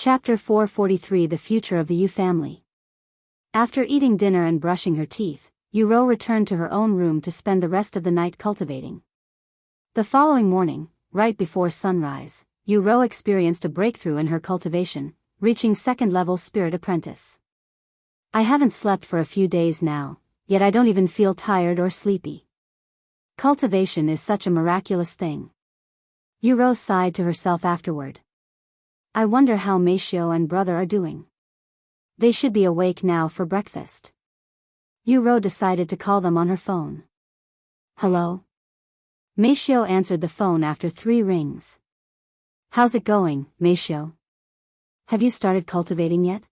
Chapter 443 The Future of the Yu Family. After eating dinner and brushing her teeth, Yu returned to her own room to spend the rest of the night cultivating. The following morning, right before sunrise, Yu experienced a breakthrough in her cultivation, reaching second-level Spirit Apprentice. I haven't slept for a few days now, yet I don't even feel tired or sleepy. Cultivation is such a miraculous thing. Yu sighed to herself afterward. I wonder how Xiao and brother are doing. They should be awake now for breakfast. Yu decided to call them on her phone. Hello? Xiao answered the phone after 3 rings. How's it going, Xiao? Have you started cultivating yet?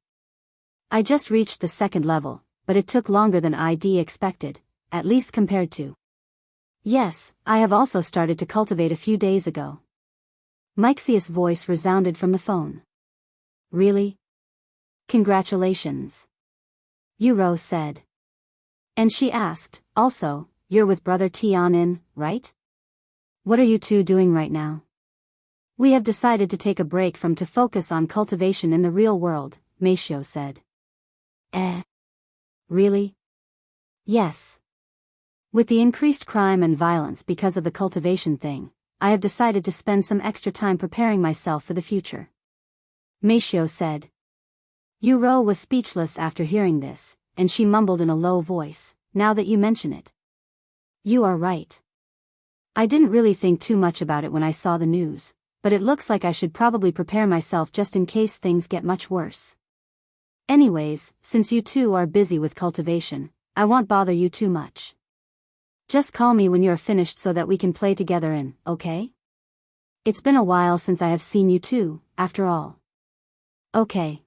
I just reached the second level, but it took longer than I'd expected, at least compared to. Yes, I have also started to cultivate a few days ago. Mixia's voice resounded from the phone. Really? Congratulations. Yu said. And she asked, also, you're with Brother Tianin, right? What are you two doing right now? We have decided to take a break from to focus on cultivation in the real world, Xiao said. Really? Yes. With the increased crime and violence because of the cultivation thing, I have decided to spend some extra time preparing myself for the future. Xiao said. Yu was speechless after hearing this, and she mumbled in a low voice, now that you mention it. You are right. I didn't really think too much about it when I saw the news, but it looks like I should probably prepare myself just in case things get much worse. Anyways, since you two are busy with cultivation, I won't bother you too much. Just call me when you're finished so that we can play together okay? It's been a while since I have seen you two, after all. Okay.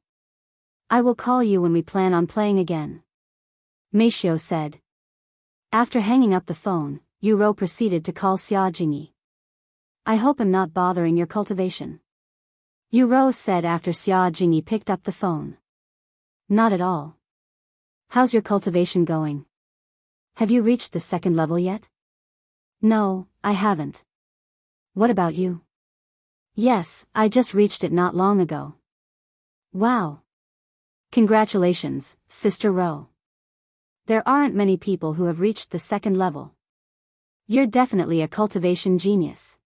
I will call you when we plan on playing again. Xiao said. After hanging up the phone, Yu proceeded to call Xiao. I hope I'm not bothering your cultivation. Yu said after Xiao picked up the phone. Not at all. How's your cultivation going? Have you reached the second level yet? No, I haven't. What about you? Yes, I just reached it not long ago. Wow. Congratulations, Sister Ro. There aren't many people who have reached the second level. You're definitely a cultivation genius.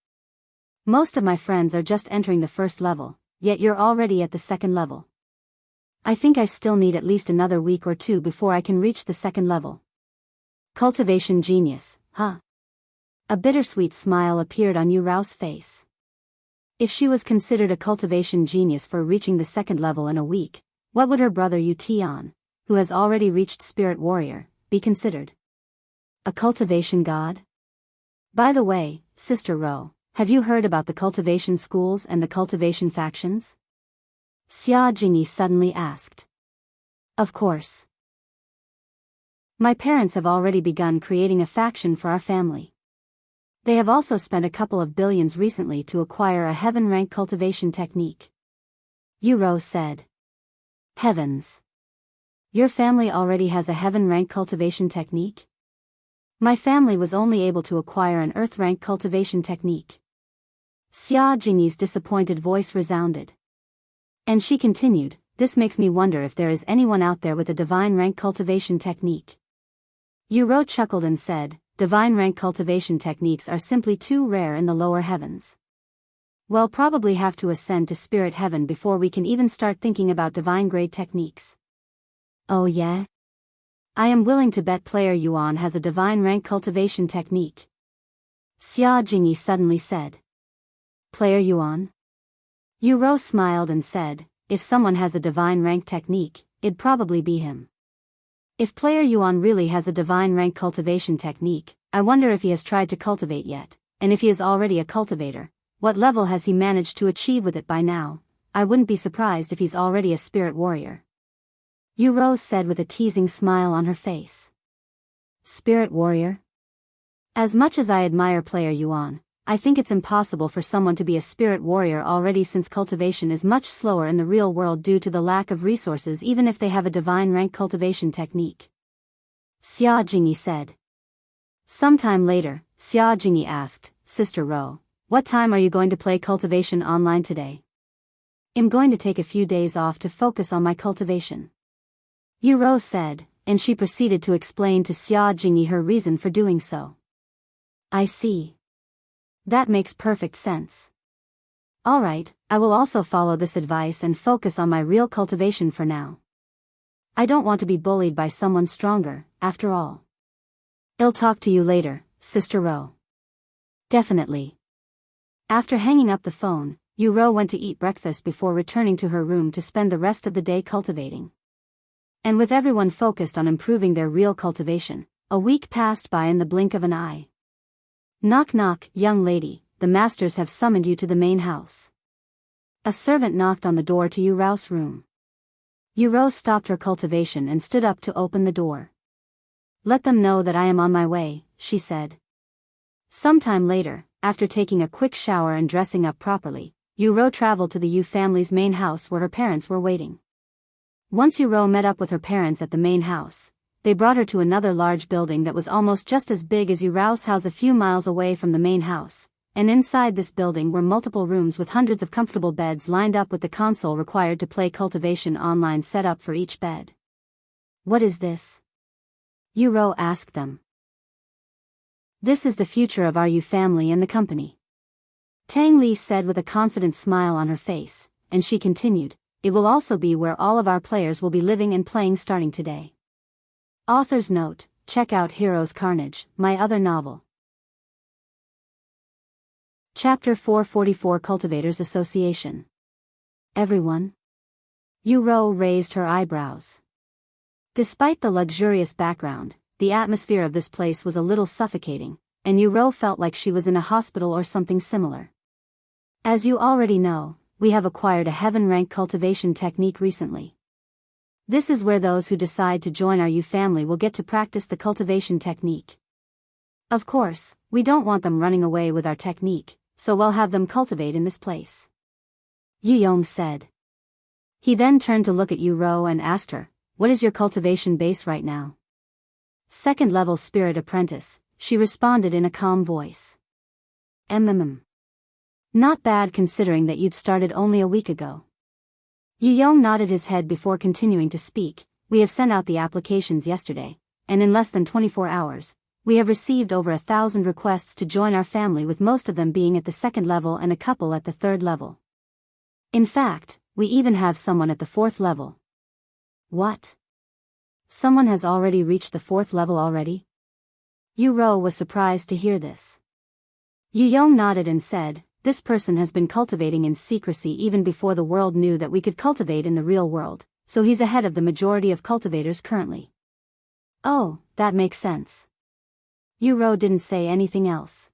Most of my friends are just entering the first level, yet you're already at the second level. I think I still need at least another week or 2 before I can reach the second level. Cultivation genius, huh? A bittersweet smile appeared on Yu's face. If she was considered a cultivation genius for reaching the second level in a week, what would her brother Yu Tian, who has already reached Spirit Warrior, be considered? A cultivation god? By the way, Sister Ro, have you heard about the cultivation schools and the cultivation factions? Xiao suddenly asked. Of course. My parents have already begun creating a faction for our family. They have also spent a couple of billions recently to acquire a heaven-rank cultivation technique. Yu said. Heavens. Your family already has a heaven-rank cultivation technique? My family was only able to acquire an earth-rank cultivation technique. Xiao disappointed voice resounded. And she continued, this makes me wonder if there is anyone out there with a divine-rank cultivation technique. Yu chuckled and said, divine-rank cultivation techniques are simply too rare in the lower heavens. We'll probably have to ascend to spirit heaven before we can even start thinking about divine-grade techniques. Oh yeah? I am willing to bet Player Yuan has a divine-rank cultivation technique. Xiao suddenly said. Player Yuan? Yu smiled and said, if someone has a divine-rank technique, it'd probably be him. If Player Yuan really has a divine-rank cultivation technique, I wonder if he has tried to cultivate yet, and if he is already a cultivator, what level has he managed to achieve with it by now? I wouldn't be surprised if he's already a spirit warrior. Yu said with a teasing smile on her face. Spirit warrior? As much as I admire Player Yuan, I think it's impossible for someone to be a spirit warrior already since cultivation is much slower in the real world due to the lack of resources even if they have a divine rank cultivation technique. Xiao said. Sometime later, Xiao asked, Sister Ro, what time are you going to play cultivation online today? I'm going to take a few days off to focus on my cultivation. Yu said, and she proceeded to explain to Xia Jingyi her reason for doing so. I see. That makes perfect sense. Alright, I will also follow this advice and focus on my real cultivation for now. I don't want to be bullied by someone stronger, after all. I'll talk to you later, Sister Ro. Definitely. After hanging up the phone, Yu went to eat breakfast before returning to her room to spend the rest of the day cultivating. And with everyone focused on improving their real cultivation, a week passed by in the blink of an eye. Knock knock, young lady, the masters have summoned you to the main house. A servant knocked on the door to Yu's room. Yu stopped her cultivation and stood up to open the door. Let them know that I am on my way, she said. Sometime later, after taking a quick shower and dressing up properly, Yu traveled to the Yu family's main house where her parents were waiting. Once Yu met up with her parents at the main house, they brought her to another large building that was almost just as big as Yu's house a few miles away from the main house, and inside this building were multiple rooms with hundreds of comfortable beds lined up with the console required to play Cultivation Online set up for each bed. What is this? Yu asked them. This is the future of our Yu family and the company. Tang Li said with a confident smile on her face, and she continued, it will also be where all of our players will be living and playing starting today. Author's note, check out Heroes Carnage, my other novel. Chapter 444 Cultivators Association. Everyone? Yu raised her eyebrows. Despite the luxurious background, the atmosphere of this place was a little suffocating, and Yu felt like she was in a hospital or something similar. As you already know, we have acquired a heaven-rank cultivation technique recently. This is where those who decide to join our Yu family will get to practice the cultivation technique. Of course, we don't want them running away with our technique, so we'll have them cultivate in this place. Yu said. He then turned to look at Yu and asked her, what is your cultivation base right now? Second level spirit apprentice, she responded in a calm voice. Not bad considering that you'd started only a week ago. Yu nodded his head before continuing to speak, we have sent out the applications yesterday, and in less than 24 hours, we have received over 1,000 requests to join our family with most of them being at the second level and a couple at the third level. In fact, we even have someone at the fourth level. What? Someone has already reached the fourth level already? Yu was surprised to hear this. Yu nodded and said, this person has been cultivating in secrecy even before the world knew that we could cultivate in the real world, so he's ahead of the majority of cultivators currently. Oh, that makes sense. Yu didn't say anything else.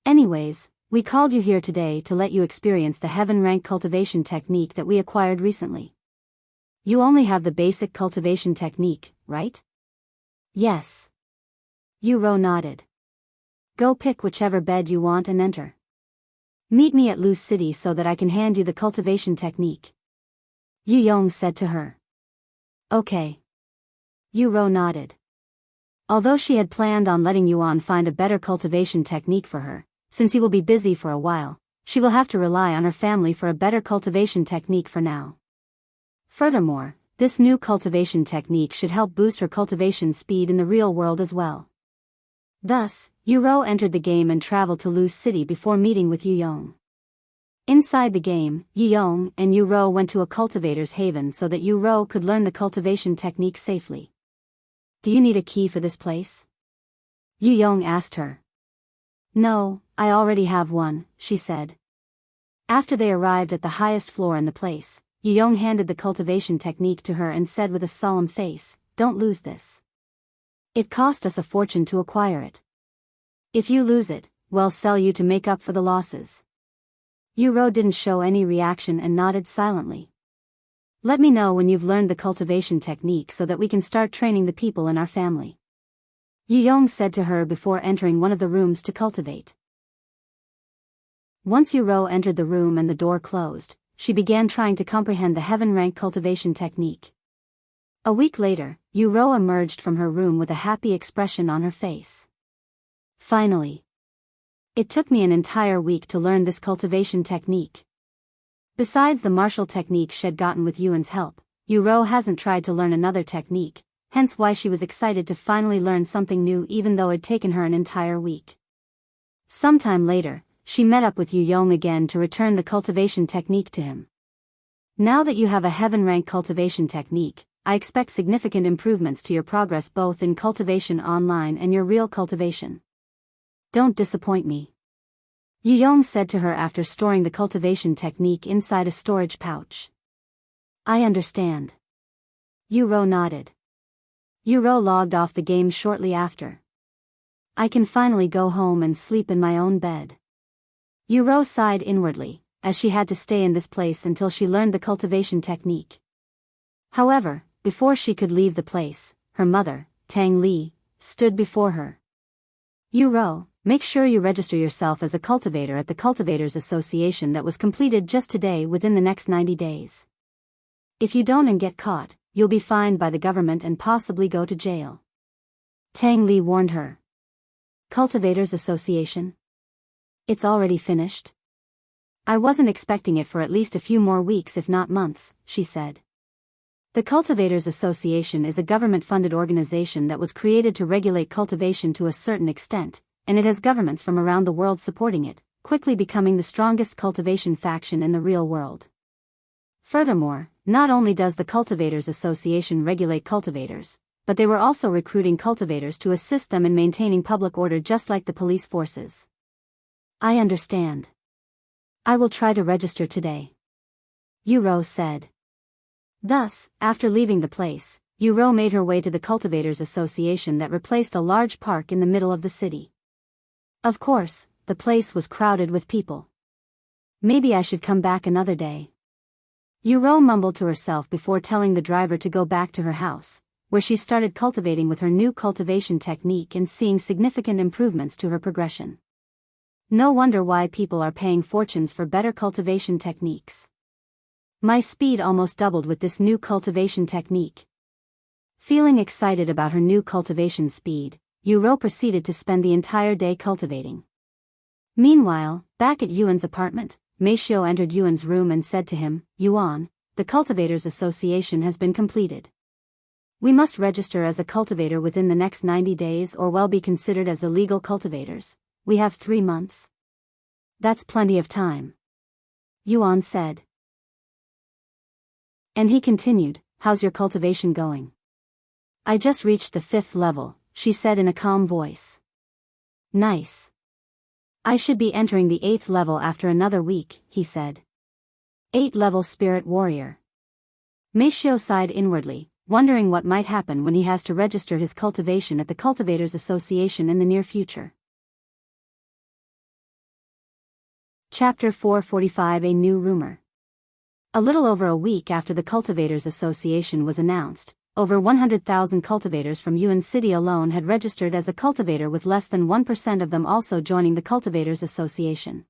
Anyways, we called you here today to let you experience the heaven-rank cultivation technique that we acquired recently. You only have the basic cultivation technique, right? Yes. Yu nodded. Go pick whichever bed you want and enter. Meet me at Lotus City so that I can hand you the cultivation technique. Yu said to her. Okay. Yu nodded. Although she had planned on letting Yuan find a better cultivation technique for her, since he will be busy for a while, she will have to rely on her family for a better cultivation technique for now. Furthermore, this new cultivation technique should help boost her cultivation speed in the real world as well. Thus, Yu entered the game and traveled to Lotus City before meeting with Yu. Inside the game, Yu and Yu went to a cultivator's haven so that Yu could learn the cultivation technique safely. Do you need a key for this place? Yu asked her. No, I already have one, she said. After they arrived at the highest floor in the place, Yu handed the cultivation technique to her and said with a solemn face, don't lose this. It cost us a fortune to acquire it. If you lose it, we'll sell you to make up for the losses. Yu didn't show any reaction and nodded silently. Let me know when you've learned the cultivation technique so that we can start training the people in our family. Yu said to her before entering one of the rooms to cultivate. Once Yu entered the room and the door closed, she began trying to comprehend the heaven-rank cultivation technique. A week later, Yu emerged from her room with a happy expression on her face. Finally. It took me an entire week to learn this cultivation technique. Besides the martial technique she'd gotten with Yuan's help, Yu hasn't tried to learn another technique, hence why she was excited to finally learn something new even though it'd taken her an entire week. Sometime later, she met up with Yu again to return the cultivation technique to him. Now that you have a heaven-rank cultivation technique, I expect significant improvements to your progress both in cultivation online and your real cultivation. Don't disappoint me. Yu said to her after storing the cultivation technique inside a storage pouch. I understand. Yu nodded. Yu logged off the game shortly after. I can finally go home and sleep in my own bed. Yu sighed inwardly, as she had to stay in this place until she learned the cultivation technique. However, before she could leave the place, her mother, Tang Li, stood before her. Yu, make sure you register yourself as a cultivator at the Cultivators Association that was completed just today within the next 90 days. If you don't and get caught, you'll be fined by the government and possibly go to jail. Tang Li warned her. Cultivators Association? It's already finished? I wasn't expecting it for at least a few more weeks if not months, she said. The Cultivators Association is a government-funded organization that was created to regulate cultivation to a certain extent, and it has governments from around the world supporting it, quickly becoming the strongest cultivation faction in the real world. Furthermore, not only does the Cultivators Association regulate cultivators, but they were also recruiting cultivators to assist them in maintaining public order just like the police forces. I understand. I will try to register today. Yu said. Thus, after leaving the place, Yu made her way to the Cultivators Association that replaced a large park in the middle of the city. Of course, the place was crowded with people. Maybe I should come back another day. Yu mumbled to herself before telling the driver to go back to her house, where she started cultivating with her new cultivation technique and seeing significant improvements to her progression. No wonder why people are paying fortunes for better cultivation techniques. My speed almost doubled with this new cultivation technique. Feeling excited about her new cultivation speed, Yu proceeded to spend the entire day cultivating. Meanwhile, back at Yuan's apartment, Xiao entered Yuan's room and said to him, Yuan, the Cultivators Association has been completed. We must register as a cultivator within the next 90 days or be considered as illegal cultivators. We have 3 months. That's plenty of time. Yuan said. And he continued, how's your cultivation going? I just reached the 5th level, she said in a calm voice. Nice. I should be entering the 8th level after another week, he said. 8th level Spirit Warrior. Xiao sighed inwardly, wondering what might happen when he has to register his cultivation at the Cultivators Association in the near future. Chapter 445 A New Rumor. A little over a week after the Cultivators Association was announced, over 100,000 cultivators from Yuan City alone had registered as a cultivator, with less than 1% of them also joining the Cultivators Association.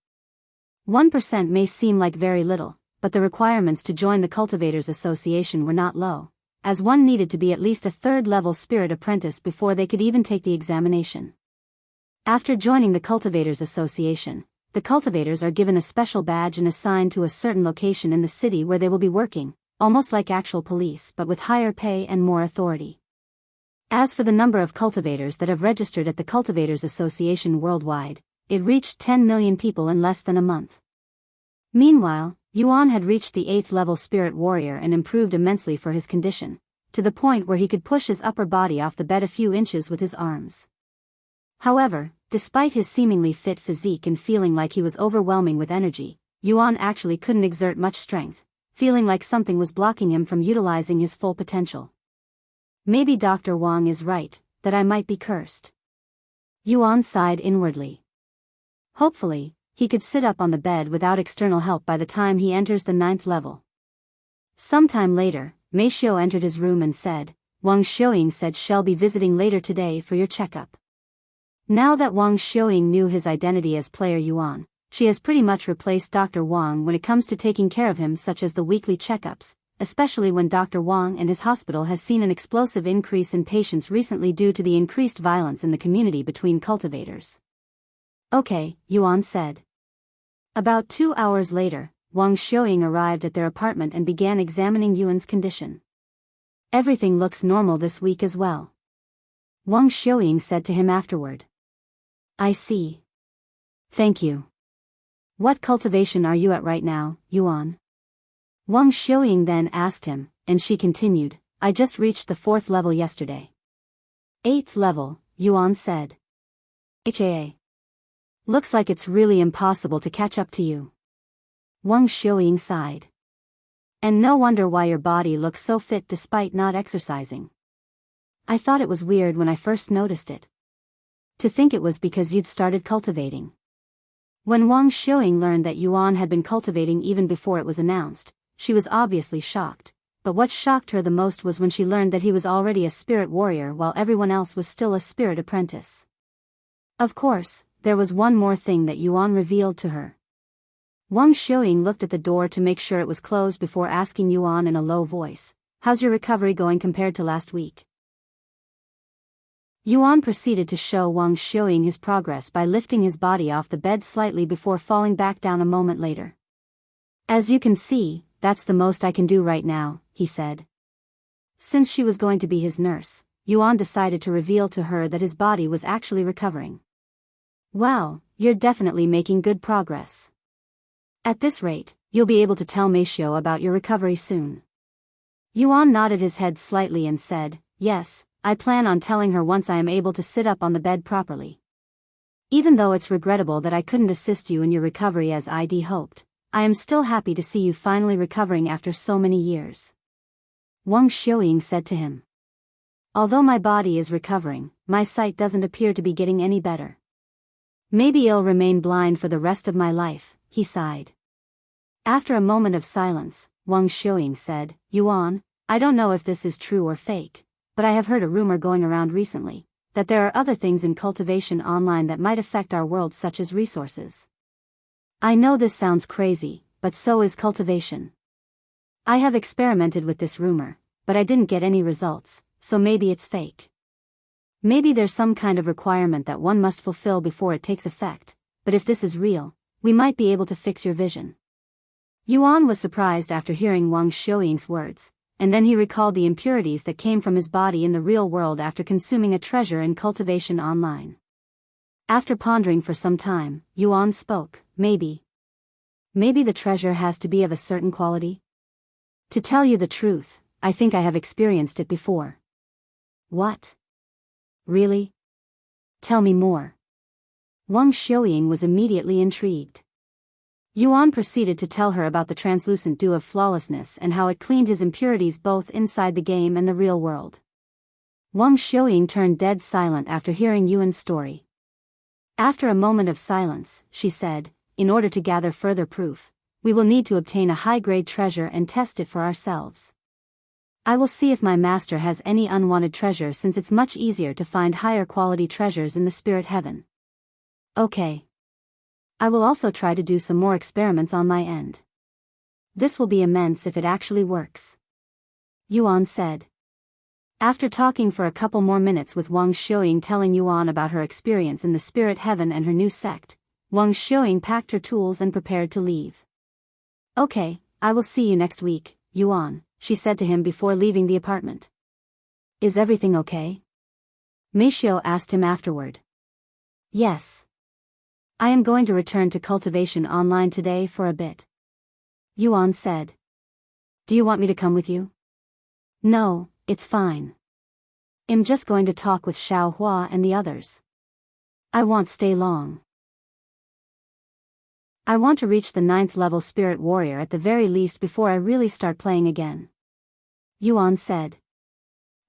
1% may seem like very little, but the requirements to join the Cultivators Association were not low, as one needed to be at least a 3rd level spirit apprentice before they could even take the examination. After joining the Cultivators Association, the cultivators are given a special badge and assigned to a certain location in the city where they will be working, almost like actual police but with higher pay and more authority. As for the number of cultivators that have registered at the Cultivators Association worldwide, it reached 10 million people in less than a month. Meanwhile, Yuan had reached the 8th level Spirit Warrior and improved immensely for his condition, to the point where he could push his upper body off the bed a few inches with his arms. However, despite his seemingly fit physique and feeling like he was overwhelming with energy, Yuan actually couldn't exert much strength, feeling like something was blocking him from utilizing his full potential. Maybe Dr. Wang is right, that I might be cursed. Yuan sighed inwardly. Hopefully, he could sit up on the bed without external help by the time he enters the 9th level. Sometime later, Xiao entered his room and said, Wang Xiaoying said she'll be visiting later today for your checkup. Now that Wang Xiaoying knew his identity as player Yuan, she has pretty much replaced Dr. Wang when it comes to taking care of him, such as the weekly checkups, especially when Dr. Wang and his hospital has seen an explosive increase in patients recently due to the increased violence in the community between cultivators. Okay, Yuan said. About 2 hours later, Wang Xiaoying arrived at their apartment and began examining Yuan's condition. Everything looks normal this week as well, Wang Xiaoying said to him afterward. I see. Thank you. What cultivation are you at right now, Yuan? Wang Xiaoying then asked him, and she continued, I just reached the 4th level yesterday. 8th level, Yuan said. HAA. Looks like it's really impossible to catch up to you. Wang Xiaoying sighed. And no wonder why your body looks so fit despite not exercising. I thought it was weird when I first noticed it. To think it was because you'd started cultivating. When Wang Xiaoying learned that Yuan had been cultivating even before it was announced, she was obviously shocked, but what shocked her the most was when she learned that he was already a spirit warrior while everyone else was still a spirit apprentice. Of course, there was one more thing that Yuan revealed to her. Wang Xiaoying looked at the door to make sure it was closed before asking Yuan in a low voice, how's your recovery going compared to last week? Yuan proceeded to show Wang Xiaoying his progress by lifting his body off the bed slightly before falling back down a moment later. As you can see, that's the most I can do right now, he said. Since she was going to be his nurse, Yuan decided to reveal to her that his body was actually recovering. Wow, you're definitely making good progress. At this rate, you'll be able to tell Meisho about your recovery soon. Yuan nodded his head slightly and said, yes, I plan on telling her once I am able to sit up on the bed properly. Even though it's regrettable that I couldn't assist you in your recovery as I'd hoped, I am still happy to see you finally recovering after so many years. Wang Xiaoying said to him. Although my body is recovering, my sight doesn't appear to be getting any better. Maybe I'll remain blind for the rest of my life, he sighed. After a moment of silence, Wang Xiaoying said, Yuan, I don't know if this is true or fake, but I have heard a rumor going around recently, that there are other things in cultivation online that might affect our world such as resources. I know this sounds crazy, but so is cultivation. I have experimented with this rumor, but I didn't get any results, so maybe it's fake. Maybe there's some kind of requirement that one must fulfill before it takes effect, but if this is real, we might be able to fix your vision. Yuan was surprised after hearing Wang Xiaoying's words, and then he recalled the impurities that came from his body in the real world after consuming a treasure in cultivation online. After pondering for some time, Yuan spoke, maybe the treasure has to be of a certain quality? To tell you the truth, I think I have experienced it before. What? Really? Tell me more. Wang Xiaoying was immediately intrigued. Yuan proceeded to tell her about the translucent dew of flawlessness and how it cleaned his impurities both inside the game and the real world. Wang Xiaoying turned dead silent after hearing Yuan's story. After a moment of silence, she said, in order to gather further proof, we will need to obtain a high-grade treasure and test it for ourselves. I will see if my master has any unwanted treasure since it's much easier to find higher quality treasures in the spirit heaven. Okay. I will also try to do some more experiments on my end. This will be immense if it actually works. Yuan said. After talking for a couple more minutes with Wang Xiaoying telling Yuan about her experience in the spirit heaven and her new sect, Wang Xiaoying packed her tools and prepared to leave. Okay, I will see you next week, Yuan, she said to him before leaving the apartment. Is everything okay? Meisho asked him afterward. Yes. I am going to return to Cultivation Online today for a bit. Yuan said. Do you want me to come with you? No, it's fine. I'm just going to talk with Xiao Hua and the others. I won't stay long. I want to reach the 9th level Spirit Warrior at the very least before I really start playing again. Yuan said.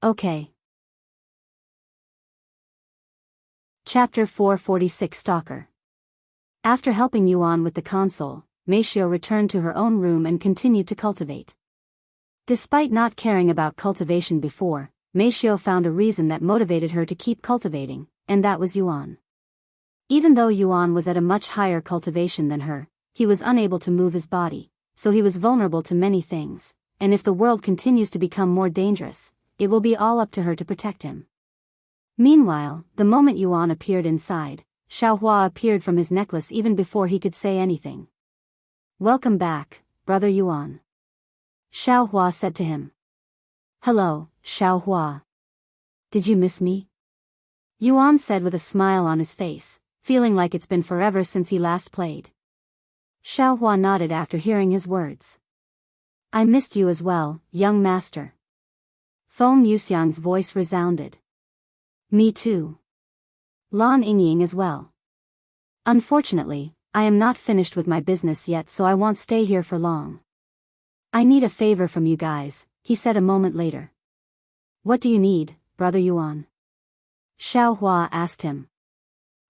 Okay. Chapter 446 Stalker. After helping Yuan with the console, Meisho returned to her own room and continued to cultivate. Despite not caring about cultivation before, Meisho found a reason that motivated her to keep cultivating, and that was Yuan. Even though Yuan was at a much higher cultivation than her, he was unable to move his body, so he was vulnerable to many things, and if the world continues to become more dangerous, it will be all up to her to protect him. Meanwhile, the moment Yuan appeared inside, Xiao Hua appeared from his necklace even before he could say anything. Welcome back, Brother Yuan. Xiao Hua said to him. Hello, Xiao Hua. Did you miss me? Yuan said with a smile on his face, feeling like it's been forever since he last played. Xiao Hua nodded after hearing his words. I missed you as well, young master. Feng Yuxiang's voice resounded. Me too. Lan Yingying as well. Unfortunately, I am not finished with my business yet, so I won't stay here for long. I need a favor from you guys, he said a moment later. What do you need, Brother Yuan? Xiao Hua asked him.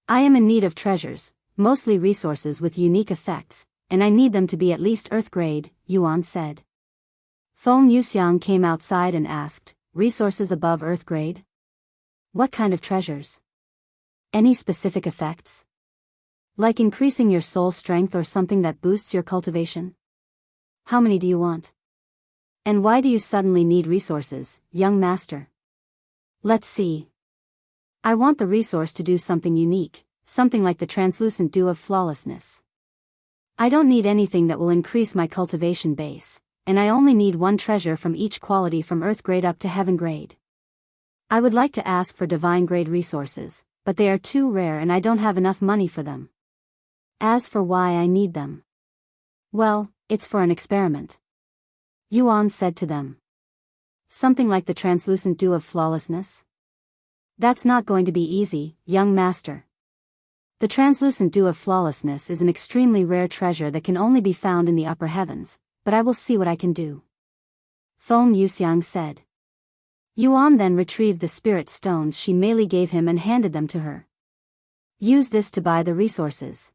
I am in need of treasures, mostly resources with unique effects, and I need them to be at least Earth grade, Yuan said. Feng Yuxiang came outside and asked, resources above Earth grade? What kind of treasures? Any specific effects? Like increasing your soul strength or something that boosts your cultivation? How many do you want? And why do you suddenly need resources, young master? Let's see. I want the resource to do something unique, something like the translucent dew of flawlessness. I don't need anything that will increase my cultivation base, and I only need one treasure from each quality from Earth grade up to Heaven grade. I would like to ask for Divine grade resources, but they are too rare and I don't have enough money for them. As for why I need them, well, it's for an experiment. Yuan said to them. Something like the translucent dew of flawlessness? That's not going to be easy, young master. The translucent dew of flawlessness is an extremely rare treasure that can only be found in the upper heavens, but I will see what I can do. Feng Yuxiang said. Yuan then retrieved the spirit stones she merely gave him and handed them to her. Use this to buy the resources.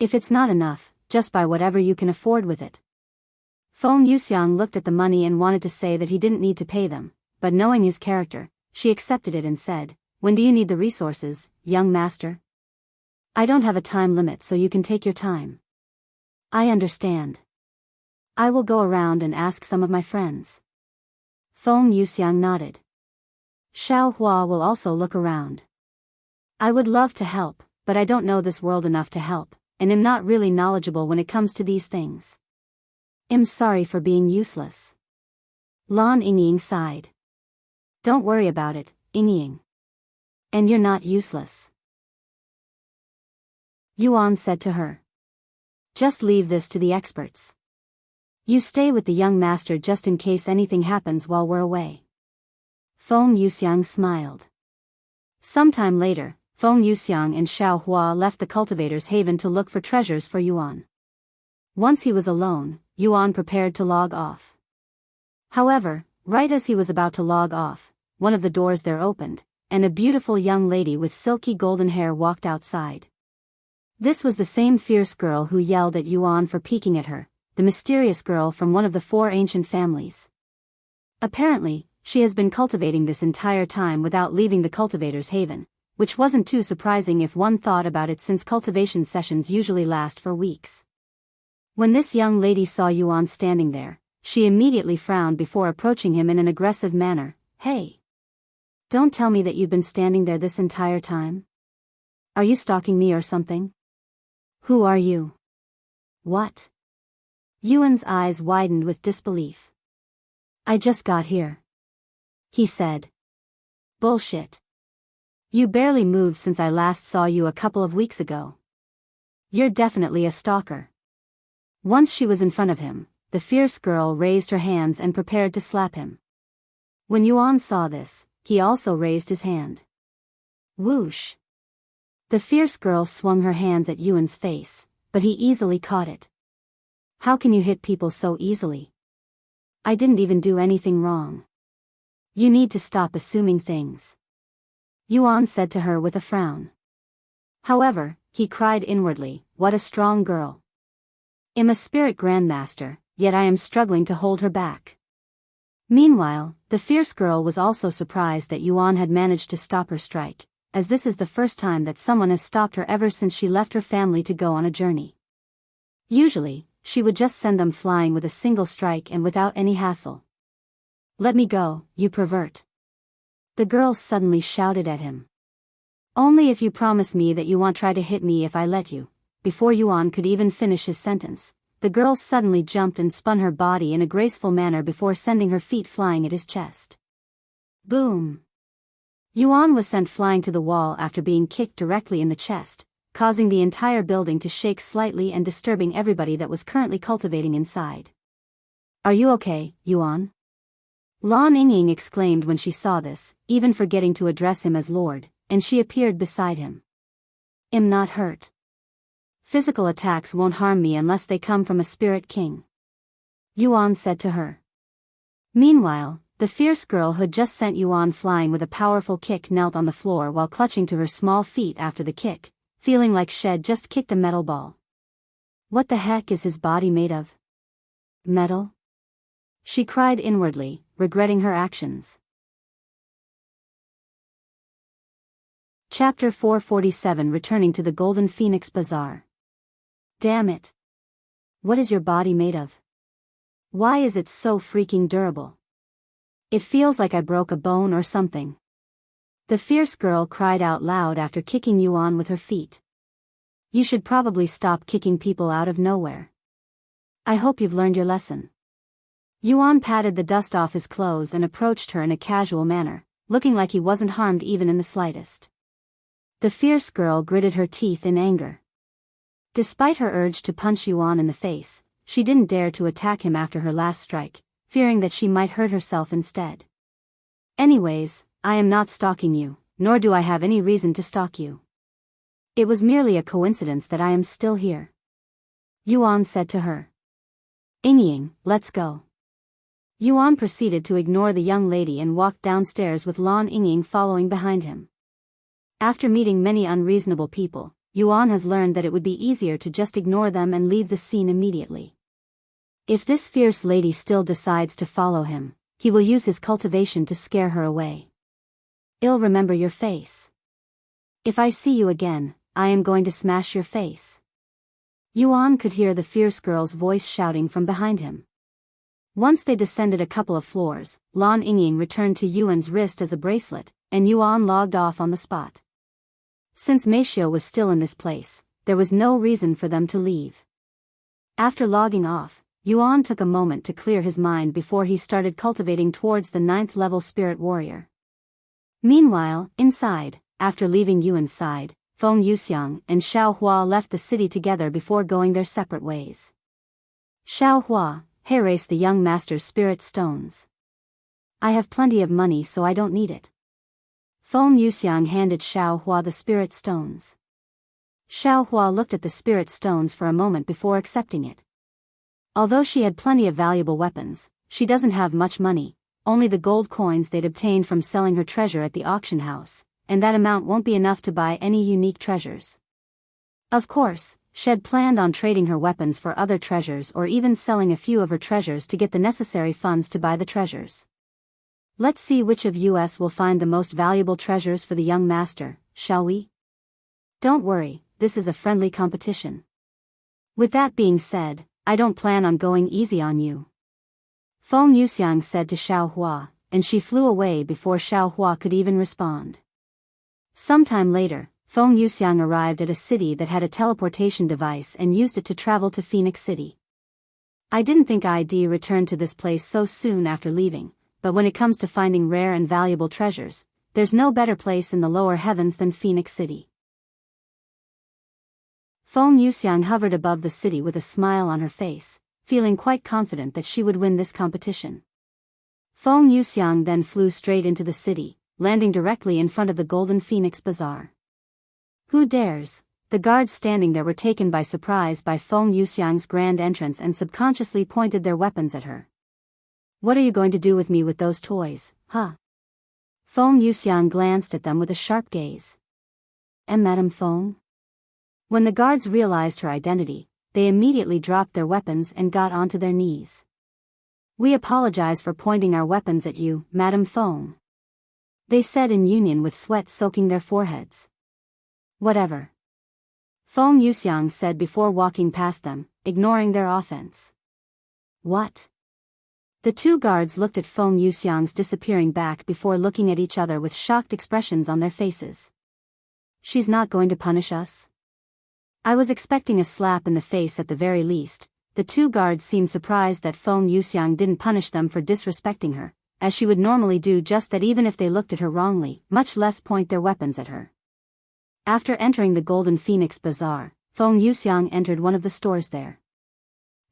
If it's not enough, just buy whatever you can afford with it. Feng Yuxiang looked at the money and wanted to say that he didn't need to pay them, but knowing his character, she accepted it and said, when do you need the resources, young master? I don't have a time limit, so you can take your time. I understand. I will go around and ask some of my friends. Feng Yuxiang nodded. Xiao Hua will also look around. I would love to help, but I don't know this world enough to help, and am not really knowledgeable when it comes to these things. I'm sorry for being useless. Lan Yingying sighed. Don't worry about it, Yingying. And you're not useless. Yuan said to her. Just leave this to the experts. You stay with the young master just in case anything happens while we're away. Feng Yuxiang smiled. Sometime later, Feng Yuxiang and Xiao Hua left the Cultivators' haven to look for treasures for Yuan. Once he was alone, Yuan prepared to log off. However, right as he was about to log off, one of the doors there opened, and a beautiful young lady with silky golden hair walked outside. This was the same fierce girl who yelled at Yuan for peeking at her, the mysterious girl from one of the 4 ancient families. Apparently, she has been cultivating this entire time without leaving the Cultivators' haven, which wasn't too surprising if one thought about it since cultivation sessions usually last for weeks. When this young lady saw Yuan standing there, she immediately frowned before approaching him in an aggressive manner. Hey! Don't tell me that you've been standing there this entire time? Are you stalking me or something? Who are you? What? Yuan's eyes widened with disbelief. I just got here. He said. Bullshit. You barely moved since I last saw you a couple of weeks ago. You're definitely a stalker. Once she was in front of him, the fierce girl raised her hands and prepared to slap him. When Yuan saw this, he also raised his hand. Whoosh! The fierce girl swung her hands at Yuan's face, but he easily caught it. How can you hit people so easily? I didn't even do anything wrong. You need to stop assuming things. Yuan said to her with a frown. However, he cried inwardly, what a strong girl. I'm a spirit grandmaster, yet I am struggling to hold her back. Meanwhile, the fierce girl was also surprised that Yuan had managed to stop her strike, as this is the first time that someone has stopped her ever since she left her family to go on a journey. Usually, she would just send them flying with a single strike and without any hassle. Let me go, you pervert. The girl suddenly shouted at him. Only if you promise me that you won't try to hit me if I let you. Before Yuan could even finish his sentence, the girl suddenly jumped and spun her body in a graceful manner before sending her feet flying at his chest. Boom! Yuan was sent flying to the wall after being kicked directly in the chest, causing the entire building to shake slightly and disturbing everybody that was currently cultivating inside. Are you okay, Yuan? Lan Yingying exclaimed when she saw this, even forgetting to address him as Lord, and she appeared beside him. I'm not hurt. Physical attacks won't harm me unless they come from a spirit king, Yuan said to her. Meanwhile, the fierce girl who'd just sent Yuan flying with a powerful kick knelt on the floor while clutching to her small feet after the kick, feeling like she'd just kicked a metal ball. What the heck is his body made of? Metal? She cried inwardly, regretting her actions. Chapter 447 Returning to the Golden Phoenix Bazaar. Damn it. What is your body made of? Why is it so freaking durable? It feels like I broke a bone or something. The fierce girl cried out loud after kicking Yuan with her feet. You should probably stop kicking people out of nowhere. I hope you've learned your lesson. Yuan patted the dust off his clothes and approached her in a casual manner, looking like he wasn't harmed even in the slightest. The fierce girl gritted her teeth in anger. Despite her urge to punch Yuan in the face, she didn't dare to attack him after her last strike, fearing that she might hurt herself instead. Anyways, I am not stalking you, nor do I have any reason to stalk you. It was merely a coincidence that I am still here, Yuan said to her. Yingying, let's go. Yuan proceeded to ignore the young lady and walked downstairs with Lan Yingying following behind him. After meeting many unreasonable people, Yuan has learned that it would be easier to just ignore them and leave the scene immediately. If this fierce lady still decides to follow him, he will use his cultivation to scare her away. I'll remember your face. If I see you again, I am going to smash your face. Yuan could hear the fierce girl's voice shouting from behind him. Once they descended a couple of floors, Lan Yingying returned to Yuan's wrist as a bracelet, and Yuan logged off on the spot. Since Xiao was still in this place, there was no reason for them to leave. After logging off, Yuan took a moment to clear his mind before he started cultivating towards the 9th level spirit warrior. Meanwhile, inside, after leaving Yuan's side, Feng Yuxiang and Xiao Hua left the city together before going their separate ways. Xiao Hua, erase the young master's spirit stones. I have plenty of money so I don't need it. Feng Yuxiang handed Xiao Hua the spirit stones. Xiao Hua looked at the spirit stones for a moment before accepting it. Although she had plenty of valuable weapons, she doesn't have much money, only the gold coins they'd obtained from selling her treasure at the auction house, and that amount won't be enough to buy any unique treasures. Of course, she'd planned on trading her weapons for other treasures or even selling a few of her treasures to get the necessary funds to buy the treasures. Let's see which of us will find the most valuable treasures for the young master, shall we? Don't worry, this is a friendly competition. With that being said, I don't plan on going easy on you, Feng Yuxiang said to Xiao Hua, and she flew away before Xiao Hua could even respond. Sometime later, Feng Yuxiang arrived at a city that had a teleportation device and used it to travel to Phoenix City. I didn't think I'd return to this place so soon after leaving, but when it comes to finding rare and valuable treasures, there's no better place in the lower heavens than Phoenix City. Feng Yuxiang hovered above the city with a smile on her face, feeling quite confident that she would win this competition. Feng Yuxiang then flew straight into the city, landing directly in front of the Golden Phoenix Bazaar. Who dares? The guards standing there were taken by surprise by Feng Yuxiang's grand entrance and subconsciously pointed their weapons at her. What are you going to do with me with those toys, huh? Feng Yuxiang glanced at them with a sharp gaze. Madame Feng? When the guards realized her identity, they immediately dropped their weapons and got onto their knees. We apologize for pointing our weapons at you, Madame Feng, they said in union with sweat soaking their foreheads. Whatever, Feng Yuxiang said before walking past them, ignoring their offense. What? The two guards looked at Feng Yuxiang's disappearing back before looking at each other with shocked expressions on their faces. She's not going to punish us? I was expecting a slap in the face at the very least. the two guards seemed surprised that Feng Yuxiang didn't punish them for disrespecting her, as she would normally do, just that even if they looked at her wrongly, much less point their weapons at her. After entering the Golden Phoenix Bazaar, Feng Yuxiang entered one of the stores there.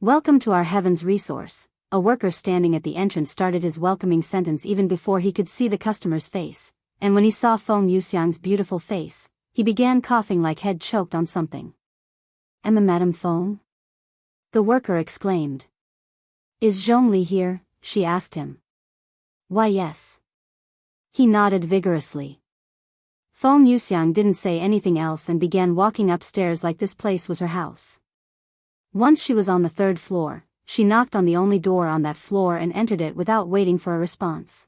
"Welcome to our Heaven's Resource," a worker standing at the entrance started his welcoming sentence even before he could see the customer's face, and when he saw Feng Yuxiang's beautiful face, he began coughing like head choked on something. Madame Feng?" the worker exclaimed. "Is Zhongli here?" she asked him. "Why, yes." He nodded vigorously. Feng Yuxiang didn't say anything else and began walking upstairs like this place was her house. Once she was on the 3rd floor, she knocked on the only door on that floor and entered it without waiting for a response.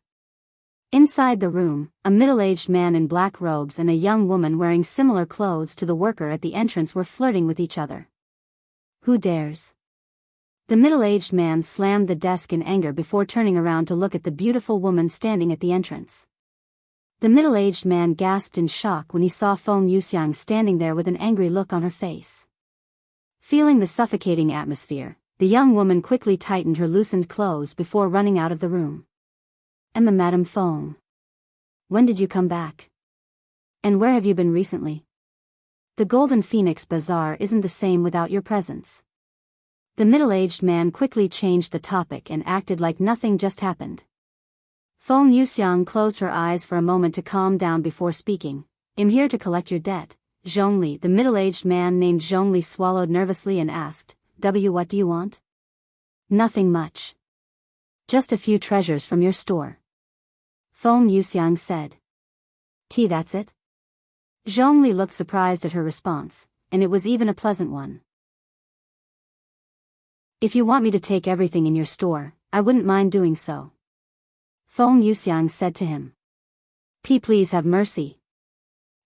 Inside the room, a middle-aged man in black robes and a young woman wearing similar clothes to the worker at the entrance were flirting with each other. "Who dares?" The middle-aged man slammed the desk in anger before turning around to look at the beautiful woman standing at the entrance. The middle-aged man gasped in shock when he saw Feng Yuxiang standing there with an angry look on her face. Feeling the suffocating atmosphere, the young woman quickly tightened her loosened clothes before running out of the room. "Madame Feng. When did you come back? And where have you been recently? The Golden Phoenix Bazaar isn't the same without your presence." The middle-aged man quickly changed the topic and acted like nothing just happened. Feng Yuxiang closed her eyes for a moment to calm down before speaking. "I'm here to collect your debt, Zhongli." The middle-aged man named Zhongli swallowed nervously and asked, What do you want?" "Nothing much. Just a few treasures from your store," Feng Yuxiang said. That's it?" Zhongli looked surprised at her response, and it was even a pleasant one. "If you want me to take everything in your store, I wouldn't mind doing so," Feng Yuxiang said to him. Please have mercy."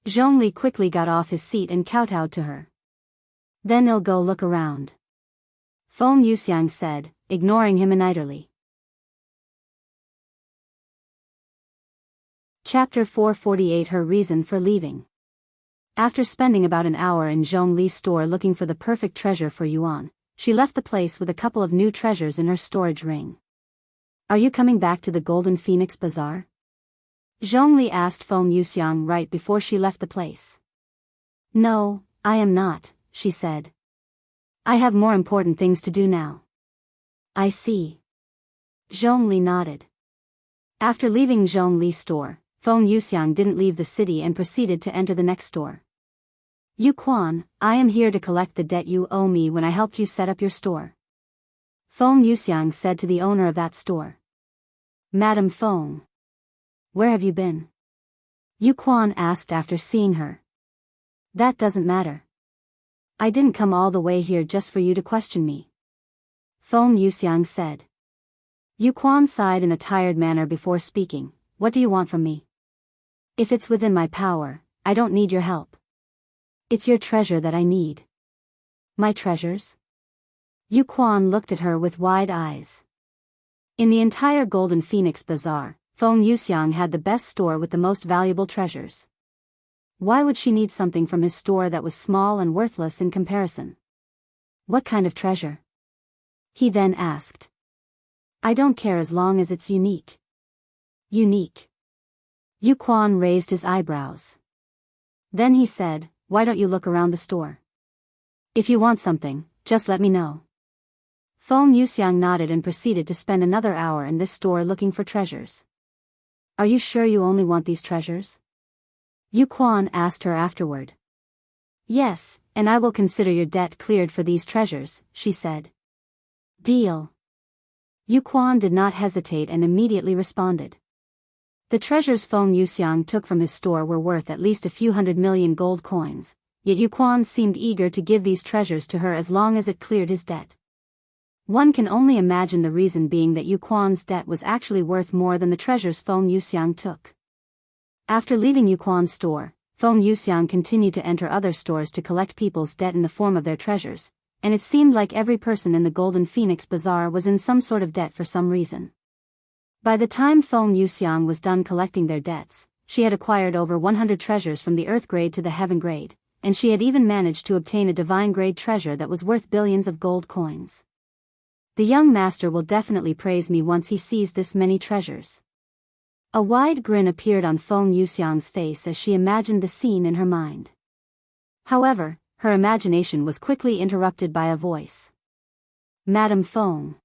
Zhongli quickly got off his seat and kowtowed to her. "Then I'll go look around," Feng Yuxiang said, ignoring him idly. Chapter 448 Her Reason for Leaving. After spending about an hour in Zhongli's store looking for the perfect treasure for Yuan, she left the place with a couple of new treasures in her storage ring. "Are you coming back to the Golden Phoenix Bazaar?" Zhongli asked Feng Yuxiang right before she left the place. "No, I am not," she said. "I have more important things to do now." "I see." Zhongli nodded. After leaving Zhongli's store, Feng Yuxiang didn't leave the city and proceeded to enter the next store. "Yu Quan, I am here to collect the debt you owe me when I helped you set up your store," Feng Yuxiang said to the owner of that store. "Madame Feng. Where have you been?" Yu Quan asked after seeing her. "That doesn't matter. I didn't come all the way here just for you to question me," Feng Yuxiang said. Yu Quan sighed in a tired manner before speaking. "What do you want from me? If it's within my power, I don't need your help. It's your treasure that I need." "My treasures?" Yu Quan looked at her with wide eyes. In the entire Golden Phoenix Bazaar, Feng Yuxiang had the best store with the most valuable treasures. Why would she need something from his store that was small and worthless in comparison? "What kind of treasure?" he then asked. "I don't care as long as it's unique." "Unique?" Yu Quan raised his eyebrows. Then he said, "Why don't you look around the store? If you want something, just let me know." Feng Yuxiang nodded and proceeded to spend another hour in this store looking for treasures. "Are you sure you only want these treasures?" Yu Quan asked her afterward. "Yes, and I will consider your debt cleared for these treasures," she said. "Deal." Yu Quan did not hesitate and immediately responded. The treasures Feng Yuxiang took from his store were worth at least a few 100 million gold coins, yet Yu Quan seemed eager to give these treasures to her as long as it cleared his debt. One can only imagine the reason being that Yu Quan's debt was actually worth more than the treasures Feng Yuxiang took. After leaving Yu Quan's store, Feng Yuxiang continued to enter other stores to collect people's debt in the form of their treasures, and it seemed like every person in the Golden Phoenix Bazaar was in some sort of debt for some reason. By the time Feng Yuxiang was done collecting their debts, she had acquired over 100 treasures from the Earth grade to the Heaven grade, and she had even managed to obtain a Divine grade treasure that was worth billions of gold coins. The young master will definitely praise me once he sees this many treasures. A wide grin appeared on Feng Yuxiang's face as she imagined the scene in her mind. However, her imagination was quickly interrupted by a voice. Madame Feng.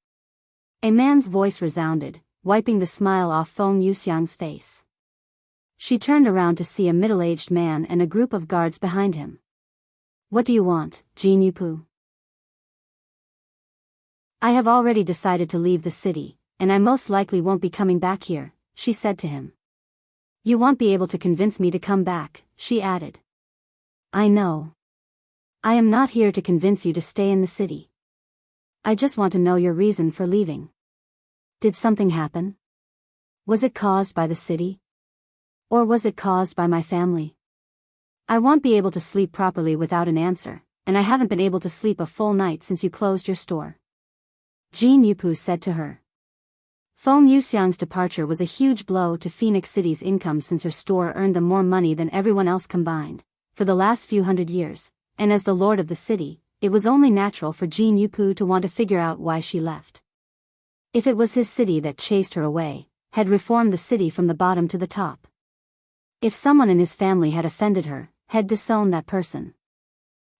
A man's voice resounded, wiping the smile off Feng Yuxiang's face. She turned around to see a middle-aged man and a group of guards behind him. What do you want, Jin Yupu? I have already decided to leave the city, and I most likely won't be coming back here, she said to him. You won't be able to convince me to come back, she added. I know. I am not here to convince you to stay in the city. I just want to know your reason for leaving. Did something happen? Was it caused by the city? Or was it caused by my family? I won't be able to sleep properly without an answer, and I haven't been able to sleep a full night since you closed your store. Jin Yupu said to her. Feng Yuxiang's departure was a huge blow to Phoenix City's income since her store earned them more money than everyone else combined, for the last few hundred years, and as the lord of the city, it was only natural for Jin Yupu to want to figure out why she left. If it was his city that chased her away, had reformed the city from the bottom to the top. If someone in his family had offended her, had disowned that person.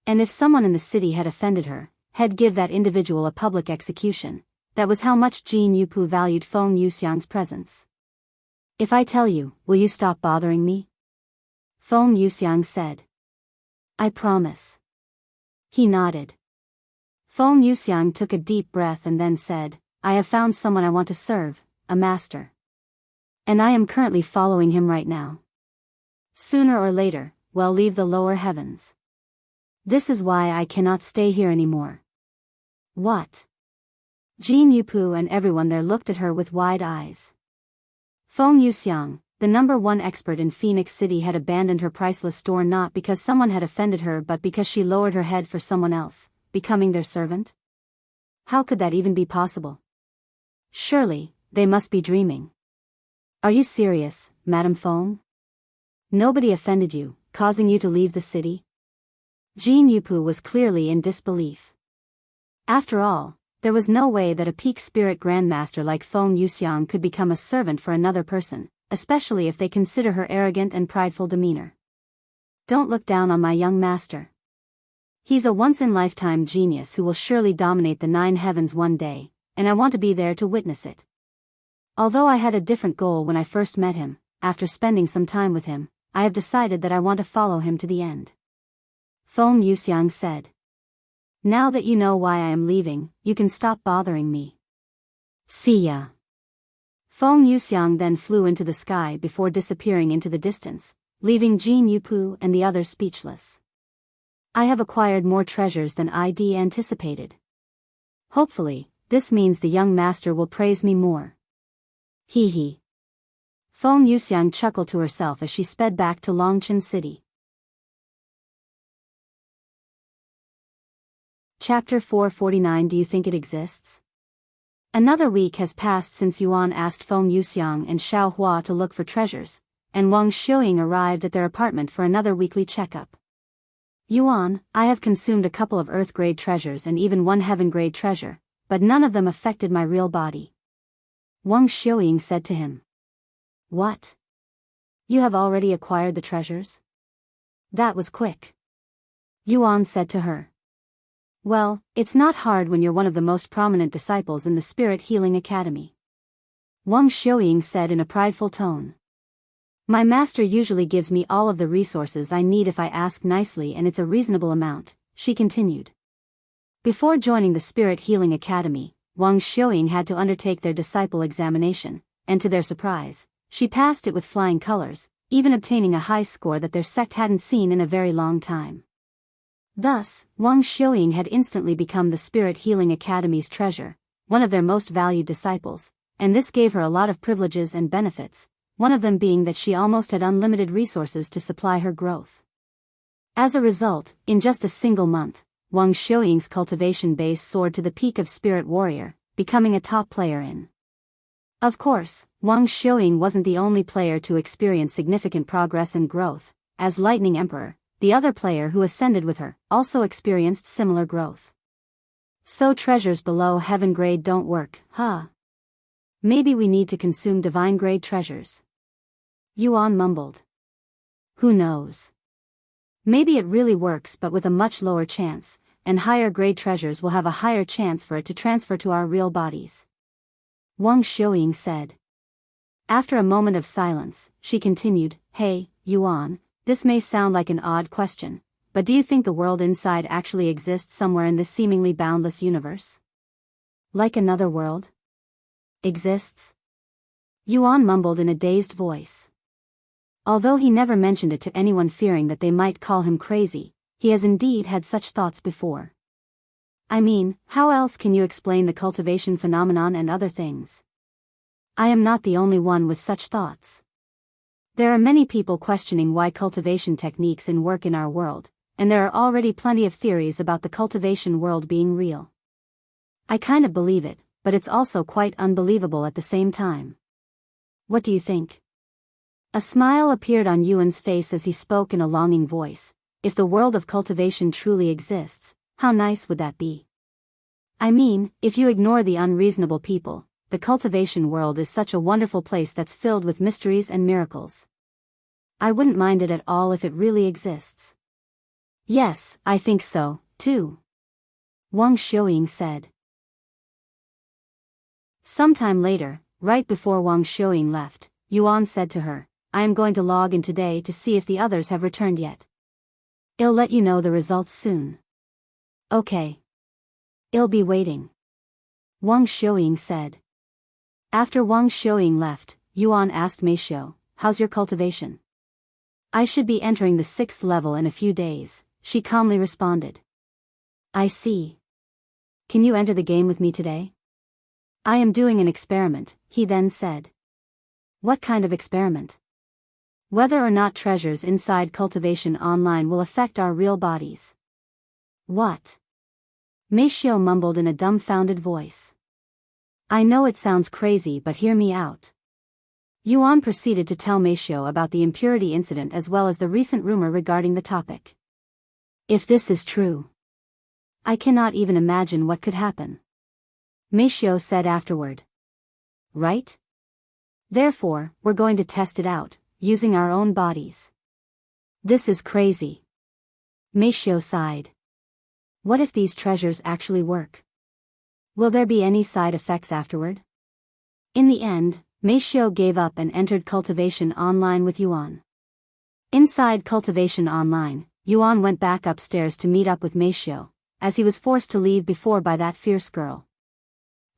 And if someone in the city had offended her, had give that individual a public execution. That was how much Jin Yupu valued Feng Yuxiang's presence. If I tell you, will you stop bothering me? Feng Yuxiang said. I promise. He nodded. Feng Yuxiang took a deep breath and then said, I have found someone I want to serve, a master. And I am currently following him right now. Sooner or later, we'll leave the lower heavens. This is why I cannot stay here anymore. What? Jin Yupu and everyone there looked at her with wide eyes. Feng Yuxiang, the #1 expert in Phoenix City, had abandoned her priceless store not because someone had offended her but because she lowered her head for someone else, becoming their servant? How could that even be possible? Surely, they must be dreaming. Are you serious, Madame Feng? Nobody offended you, causing you to leave the city? Jin Yupu was clearly in disbelief. After all, there was no way that a peak spirit grandmaster like Feng Yuxiang could become a servant for another person, especially if they consider her arrogant and prideful demeanor. Don't look down on my young master. He's a once-in-lifetime genius who will surely dominate the 9 heavens one day, and I want to be there to witness it. Although I had a different goal when I first met him, after spending some time with him, I have decided that I want to follow him to the end. Feng Yuxiang said. Now that you know why I am leaving, you can stop bothering me. See ya. Feng Yuxiang then flew into the sky before disappearing into the distance, leaving Jin Yupu and the others speechless. I have acquired more treasures than I'd anticipated. Hopefully, this means the young master will praise me more. Hee hee. Feng Yuxiang chuckled to herself as she sped back to Longchen City. Chapter 449. Do you think it exists? Another week has passed since Yuan asked Feng Yuxiang and Xiao Hua to look for treasures, and Wang Xiuying arrived at their apartment for another weekly checkup. Yuan, I have consumed a couple of Earth-grade treasures and even one Heaven-grade treasure, but none of them affected my real body. Wang Xiuying said to him. What? You have already acquired the treasures? That was quick. Yuan said to her. Well, it's not hard when you're one of the most prominent disciples in the Spirit Healing Academy. Wang Xiuying said in a prideful tone. My master usually gives me all of the resources I need if I ask nicely, and it's a reasonable amount, she continued. Before joining the Spirit Healing Academy, Wang Xiuying had to undertake their disciple examination, and to their surprise, she passed it with flying colors, even obtaining a high score that their sect hadn't seen in a very long time. Thus, Wang Xiuying had instantly become the Spirit Healing Academy's treasure, one of their most valued disciples, and this gave her a lot of privileges and benefits, one of them being that she almost had unlimited resources to supply her growth. As a result, in just a single month, Wang Xiuying's cultivation base soared to the peak of Spirit Warrior, becoming a top player in. Of course, Wang Xiuying wasn't the only player to experience significant progress and growth, as Lightning Emperor, the other player who ascended with her, also experienced similar growth. So treasures below heaven grade don't work, huh? Maybe we need to consume divine grade treasures. Yuan mumbled. Who knows? Maybe it really works but with a much lower chance, and higher grade treasures will have a higher chance for it to transfer to our real bodies. Wang Xiaoying said. After a moment of silence, she continued, Hey, Yuan, this may sound like an odd question, but do you think the world inside actually exists somewhere in this seemingly boundless universe? Like another world? Exists? Yuan mumbled in a dazed voice. Although he never mentioned it to anyone fearing that they might call him crazy, he has indeed had such thoughts before. I mean, how else can you explain the cultivation phenomenon and other things? I am not the only one with such thoughts. There are many people questioning why cultivation techniques work in our world, and there are already plenty of theories about the cultivation world being real. I kind of believe it, but it's also quite unbelievable at the same time. What do you think? A smile appeared on Yuan's face as he spoke in a longing voice. If the world of cultivation truly exists, how nice would that be? I mean, if you ignore the unreasonable people, the cultivation world is such a wonderful place that's filled with mysteries and miracles. I wouldn't mind it at all if it really exists. Yes, I think so, too. Wang Xiaoying said. Sometime later, right before Wang Xiaoying left, Yuan said to her, I am going to log in today to see if the others have returned yet. I'll let you know the results soon. Okay. I'll be waiting. Wang Xiaoying said. After Wang Xiaoying left, Yuan asked Meishiu, how's your cultivation? I should be entering the 6th level in a few days, she calmly responded. I see. Can you enter the game with me today? I am doing an experiment, he then said. What kind of experiment? Whether or not treasures inside Cultivation Online will affect our real bodies. What? Meishiu mumbled in a dumbfounded voice. I know it sounds crazy but hear me out. Yuan proceeded to tell Meishiu about the impurity incident as well as the recent rumor regarding the topic. If this is true, I cannot even imagine what could happen. Meishiu said afterward. Right? Therefore, we're going to test it out, using our own bodies. This is crazy. Meishiu sighed. What if these treasures actually work? Will there be any side effects afterward? In the end, Meishiu gave up and entered Cultivation Online with Yuan. Inside Cultivation Online, Yuan went back upstairs to meet up with Meishiu, as he was forced to leave before by that fierce girl.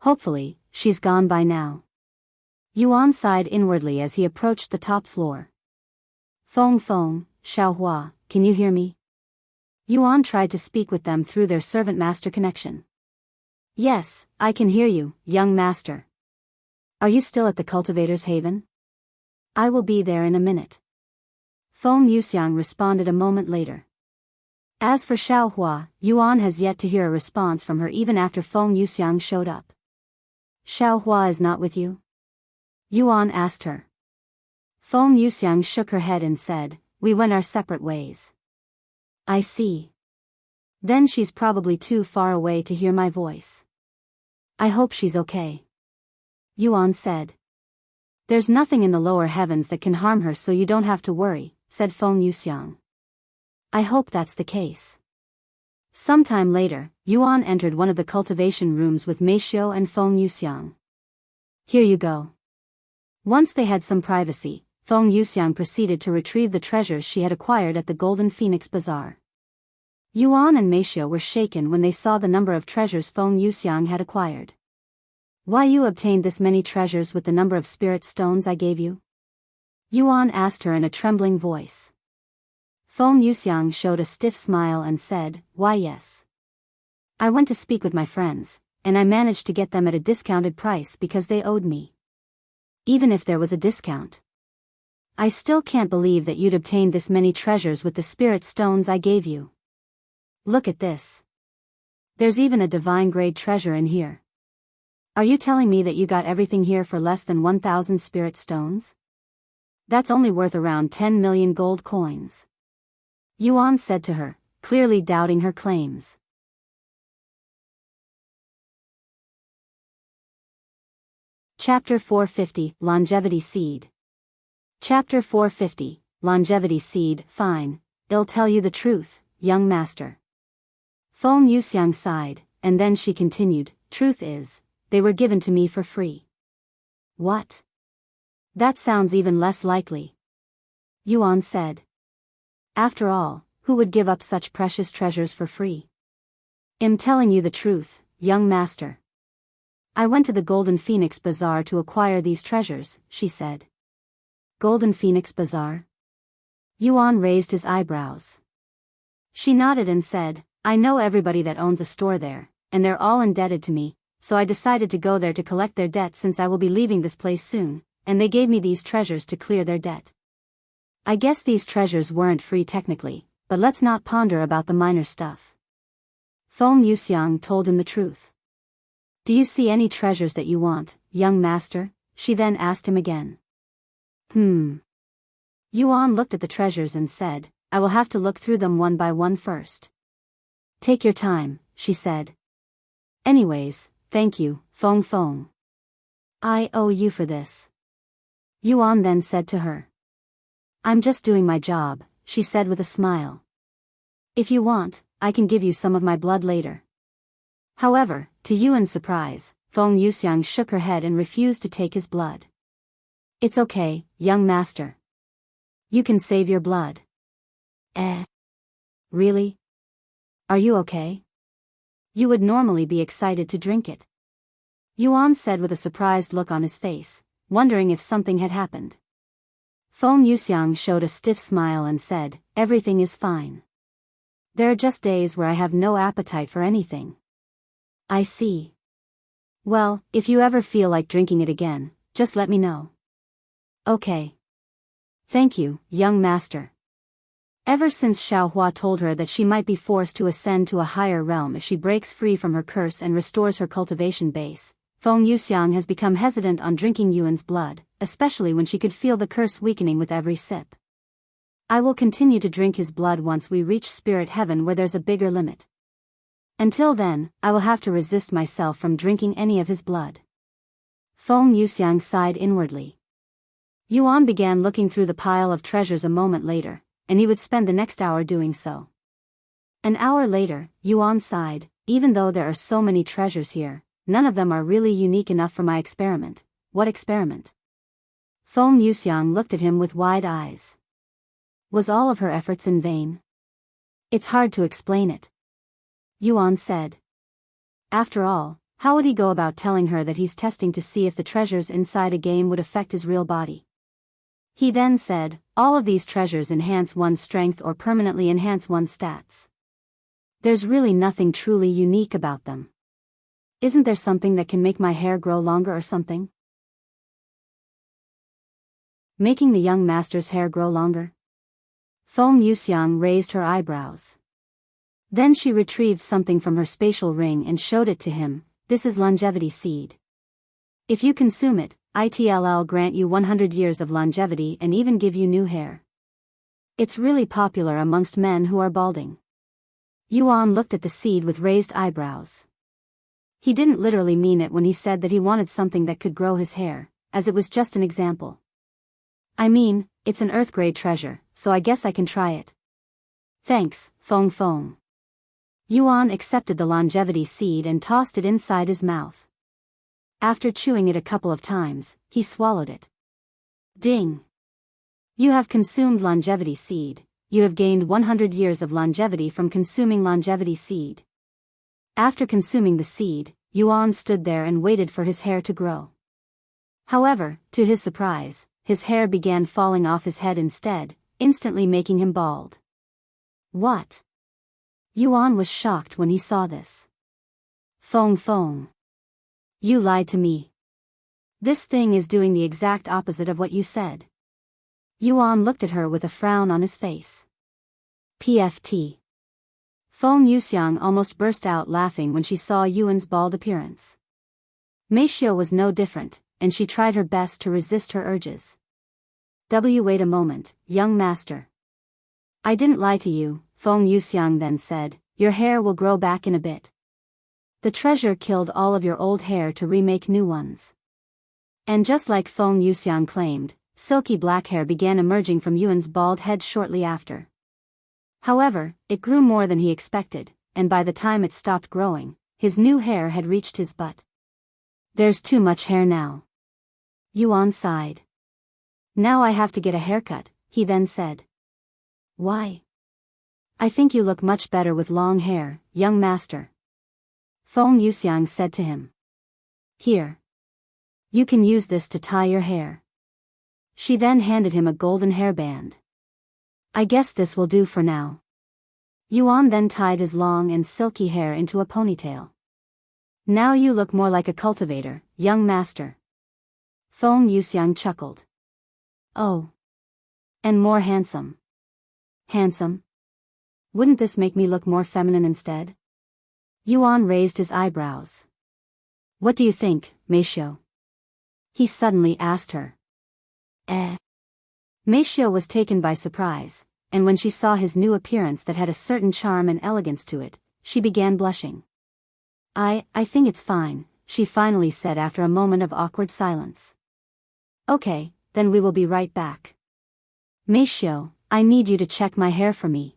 Hopefully, she's gone by now. Yuan sighed inwardly as he approached the top floor. Feng Feng, Xiaohua, can you hear me? Yuan tried to speak with them through their servant master connection. Yes, I can hear you, young master. Are you still at the Cultivators' Haven? I will be there in a minute. Feng Yuxiang responded a moment later. As for Xiaohua, Yuan has yet to hear a response from her even after Feng Yuxiang showed up. Xiaohua is not with you? Yuan asked her. Feng Yuxiang shook her head and said, we went our separate ways. I see. Then she's probably too far away to hear my voice. I hope she's okay. Yuan said. There's nothing in the lower heavens that can harm her so you don't have to worry, said Feng Yuxiang. I hope that's the case. Sometime later, Yuan entered one of the cultivation rooms with Meishiu and Feng Yuxiang. Here you go. Once they had some privacy, Feng Yuxiang proceeded to retrieve the treasures she had acquired at the Golden Phoenix Bazaar. Yuan and Meishiu were shaken when they saw the number of treasures Feng Yuxiang had acquired. Why you obtained this many treasures with the number of spirit stones I gave you? Yuan asked her in a trembling voice. Feng Yuxiang showed a stiff smile and said, why yes. I went to speak with my friends, and I managed to get them at a discounted price because they owed me. Even if there was a discount. I still can't believe that you'd obtained this many treasures with the spirit stones I gave you. Look at this. There's even a divine grade treasure in here. Are you telling me that you got everything here for less than 1,000 spirit stones? That's only worth around 10 million gold coins. Yuan said to her, clearly doubting her claims. Chapter 450, Longevity Seed. Chapter 450, Longevity Seed. Fine, I'll tell you the truth, young master. Feng Yuxiang sighed, and then she continued, truth is, they were given to me for free. What? That sounds even less likely. Yuan said. After all, who would give up such precious treasures for free? I'm telling you the truth, young master. I went to the Golden Phoenix Bazaar to acquire these treasures, she said. Golden Phoenix Bazaar? Yuan raised his eyebrows. She nodded and said, I know everybody that owns a store there, and they're all indebted to me, so I decided to go there to collect their debt since I will be leaving this place soon, and they gave me these treasures to clear their debt. I guess these treasures weren't free technically, but let's not ponder about the minor stuff. Feng Yuxiang told him the truth. Do you see any treasures that you want, young master? She then asked him again. Yuan looked at the treasures and said, I will have to look through them one by one first. Take your time, she said. Anyways, thank you, Feng. I owe you for this. Yuan then said to her. I'm just doing my job, she said with a smile. If you want, I can give you some of my blood later. However, to Yuan's surprise, Feng Yuxiang shook her head and refused to take his blood. It's okay, young master. You can save your blood. Really? Are you okay? You would normally be excited to drink it. Yuan said with a surprised look on his face, wondering if something had happened. Feng Yuxiang showed a stiff smile and said, everything is fine. There are just days where I have no appetite for anything. I see. Well, if you ever feel like drinking it again, just let me know. Okay. Thank you, young master. Ever since Xiao told her that she might be forced to ascend to a higher realm if she breaks free from her curse and restores her cultivation base, Feng Yuxiang has become hesitant on drinking Yuan's blood, especially when she could feel the curse weakening with every sip. I will continue to drink his blood once we reach spirit heaven where there's a bigger limit. Until then, I will have to resist myself from drinking any of his blood. Feng Yuxiang sighed inwardly. Yuan began looking through the pile of treasures a moment later, and he would spend the next hour doing so. An hour later, Yuan sighed, even though there are so many treasures here, none of them are really unique enough for my experiment. What experiment? Feng Yuxiang looked at him with wide eyes. Was all of her efforts in vain? It's hard to explain it. Yuan said. After all, how would he go about telling her that he's testing to see if the treasures inside a game would affect his real body? He then said, all of these treasures enhance one's strength or permanently enhance one's stats. There's really nothing truly unique about them. Isn't there something that can make my hair grow longer or something? Making the young master's hair grow longer? Feng Yuxiang raised her eyebrows. Then she retrieved something from her spatial ring and showed it to him. This is longevity seed. If you consume it, it'll grant you 100 years of longevity and even give you new hair. It's really popular amongst men who are balding. Yuan looked at the seed with raised eyebrows. He didn't literally mean it when he said that he wanted something that could grow his hair, as it was just an example. I mean, it's an earth-grade treasure, so I guess I can try it. Thanks, Feng. Yuan accepted the longevity seed and tossed it inside his mouth. After chewing it a couple of times, he swallowed it. Ding! You have consumed longevity seed. You have gained 100 years of longevity from consuming longevity seed. After consuming the seed, Yuan stood there and waited for his hair to grow. However, to his surprise, his hair began falling off his head instead, instantly making him bald. What? Yuan was shocked when he saw this. Feng. You lied to me. This thing is doing the exact opposite of what you said. Yuan looked at her with a frown on his face. PFT. Feng Yuxiang almost burst out laughing when she saw Yuan's bald appearance. Xiao was no different, and she tried her best to resist her urges. Wait a moment, young master. I didn't lie to you, Feng Yuxiang then said, your hair will grow back in a bit. The treasure killed all of your old hair to remake new ones. And just like Feng Yuxiang claimed, silky black hair began emerging from Yuan's bald head shortly after. However, it grew more than he expected, and by the time it stopped growing, his new hair had reached his butt. There's too much hair now. Yuan sighed. Now I have to get a haircut, he then said. Why? I think you look much better with long hair, young master. Feng Yuxiang said to him. Here. You can use this to tie your hair. She then handed him a golden hairband. I guess this will do for now. Yuan then tied his long and silky hair into a ponytail. Now you look more like a cultivator, young master. Feng Yuxiang chuckled. Oh. And more handsome. Handsome? Wouldn't this make me look more feminine instead? Yuan raised his eyebrows. What do you think, Meishiu? He suddenly asked her. Meishiu was taken by surprise, and when she saw his new appearance that had a certain charm and elegance to it, she began blushing. I think it's fine, she finally said after a moment of awkward silence. Okay, then we will be right back. Meishiu, I need you to check my hair for me.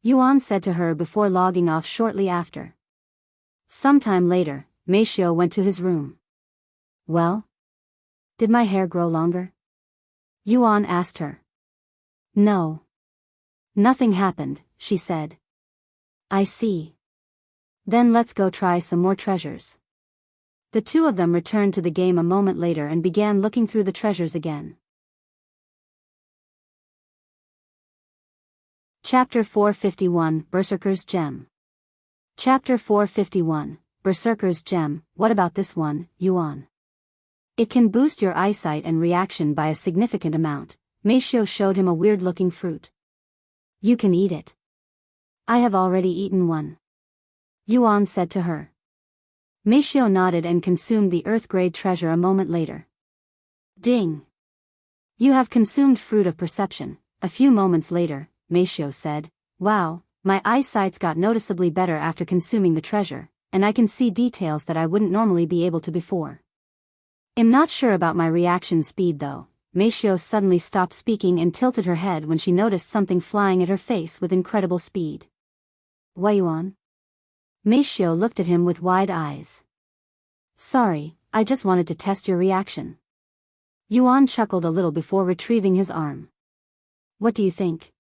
Yuan said to her before logging off shortly after. Sometime later, Meishiu went to his room. Well? Did my hair grow longer? Yuan asked her. No. Nothing happened, she said. I see. Then let's go try some more treasures. The two of them returned to the game a moment later and began looking through the treasures again. Chapter 451, Berserker's Gem. Chapter 451, Berserker's Gem. What about this one, Yuan? It can boost your eyesight and reaction by a significant amount. Meishiu showed him a weird-looking fruit. You can eat it. I have already eaten one. Yuan said to her. Meishiu nodded and consumed the earth-grade treasure a moment later. Ding! You have consumed fruit of perception. A few moments later, Meishiu said, Wow, my eyesight's got noticeably better after consuming the treasure, and I can see details that I wouldn't normally be able to before. I'm not sure about my reaction speed though. Meishiu suddenly stopped speaking and tilted her head when she noticed something flying at her face with incredible speed. Why, Yuan? Meishiu looked at him with wide eyes. Sorry, I just wanted to test your reaction. Yuan chuckled a little before retrieving his arm. What do you think?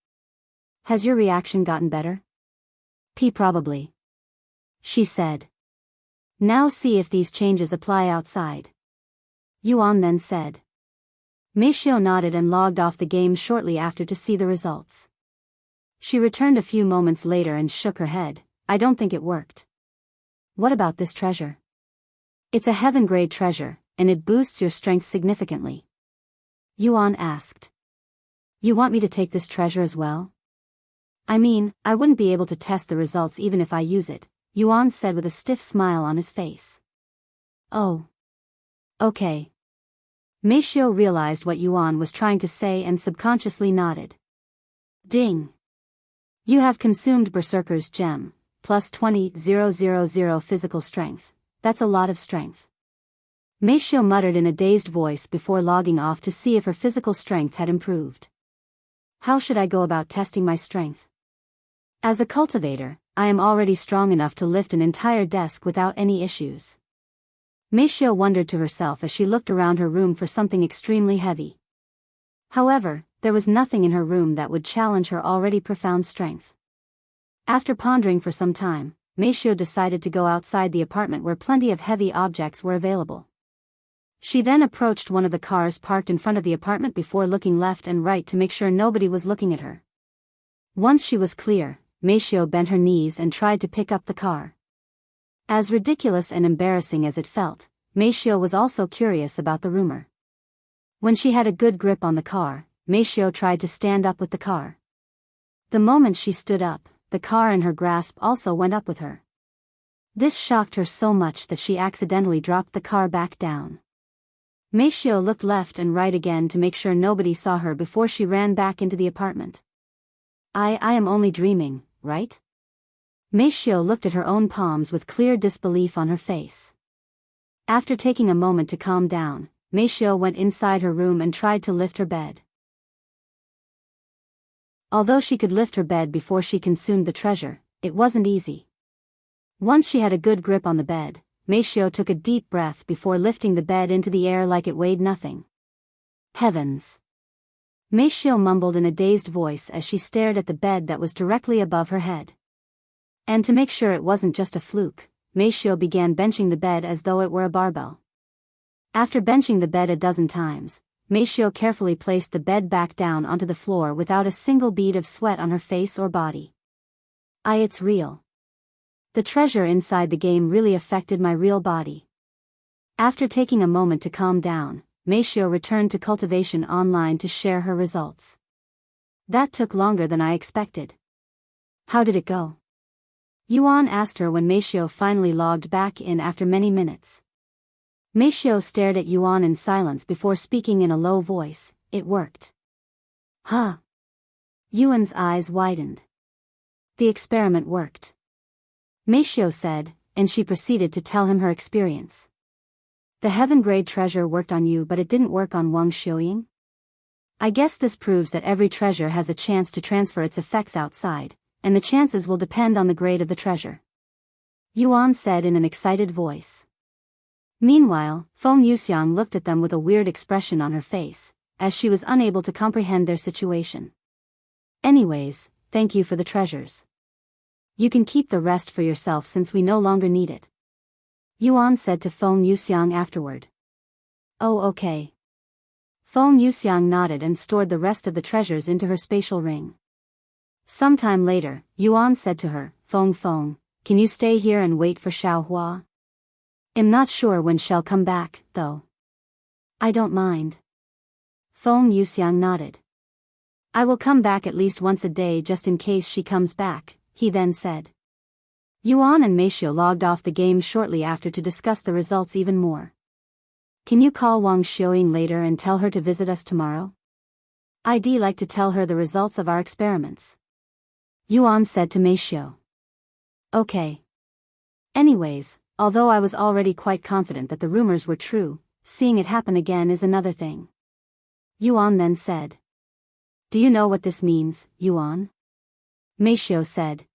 Has your reaction gotten better? Probably. She said. Now see if these changes apply outside. Yuan then said. Meishiu nodded and logged off the game shortly after to see the results. She returned a few moments later and shook her head. I don't think it worked. What about this treasure? It's a heaven-grade treasure, and it boosts your strength significantly. Yuan asked. You want me to take this treasure as well? I mean, I wouldn't be able to test the results even if I use it, Yuan said with a stiff smile on his face. Oh. Okay. Meishiu realized what Yuan was trying to say and subconsciously nodded. Ding. You have consumed Berserker's Gem, plus 20,000 physical strength. That's a lot of strength. Meishiu muttered in a dazed voice before logging off to see if her physical strength had improved. How should I go about testing my strength? As a cultivator, I am already strong enough to lift an entire desk without any issues. Meishiu wondered to herself as she looked around her room for something extremely heavy. However, there was nothing in her room that would challenge her already profound strength. After pondering for some time, Meishiu decided to go outside the apartment where plenty of heavy objects were available. She then approached one of the cars parked in front of the apartment before looking left and right to make sure nobody was looking at her. Once she was clear, Meishiu bent her knees and tried to pick up the car. As ridiculous and embarrassing as it felt, Meishiu was also curious about the rumor. When she had a good grip on the car, Meishiu tried to stand up with the car. The moment she stood up, the car in her grasp also went up with her. This shocked her so much that she accidentally dropped the car back down. Meishiu looked left and right again to make sure nobody saw her before she ran back into the apartment. I am only dreaming, right? Meishiu looked at her own palms with clear disbelief on her face. After taking a moment to calm down, Mei Xiao went inside her room and tried to lift her bed. Although she could lift her bed before she consumed the treasure, it wasn't easy. Once she had a good grip on the bed, Mei Xiao took a deep breath before lifting the bed into the air like it weighed nothing. Heavens! Mei Xiao mumbled in a dazed voice as she stared at the bed that was directly above her head. And to make sure it wasn't just a fluke, Mei Xiao began benching the bed as though it were a barbell. After benching the bed a dozen times, Mei Xiao carefully placed the bed back down onto the floor without a single bead of sweat on her face or body. It's real. The treasure inside the game really affected my real body. After taking a moment to calm down, Mei Xiao returned to Cultivation Online to share her results. That took longer than I expected. How did it go? Yuan asked her when Mei Xiao finally logged back in after many minutes. Mei Xiao stared at Yuan in silence before speaking in a low voice. It worked. Huh? Yuan's eyes widened. The experiment worked. Mei Xiao said, and she proceeded to tell him her experience. The heaven-grade treasure worked on you, but it didn't work on Wang Xiuying? I guess this proves that every treasure has a chance to transfer its effects outside, and the chances will depend on the grade of the treasure. Yuan said in an excited voice. Meanwhile, Feng Yuxiang looked at them with a weird expression on her face, as she was unable to comprehend their situation. Anyways, thank you for the treasures. You can keep the rest for yourself since we no longer need it. Yuan said to Feng Yuxiang afterward. Oh, okay. Feng Yuxiang nodded and stored the rest of the treasures into her spatial ring. Sometime later, Yuan said to her, Feng, can you stay here and wait for Xiao Hua? I'm not sure when she'll come back, though. I don't mind. Feng Yuxiang nodded. I will come back at least once a day just in case she comes back, he then said. Yuan and Mei Xiao logged off the game shortly after to discuss the results even more. Can you call Wang Xiuying later and tell her to visit us tomorrow? I'd like to tell her the results of our experiments. Yuan said to Mei Xiao. Okay. Anyways, although I was already quite confident that the rumors were true, seeing it happen again is another thing. Yuan then said. Do you know what this means, Yuan? Mei Xiao said.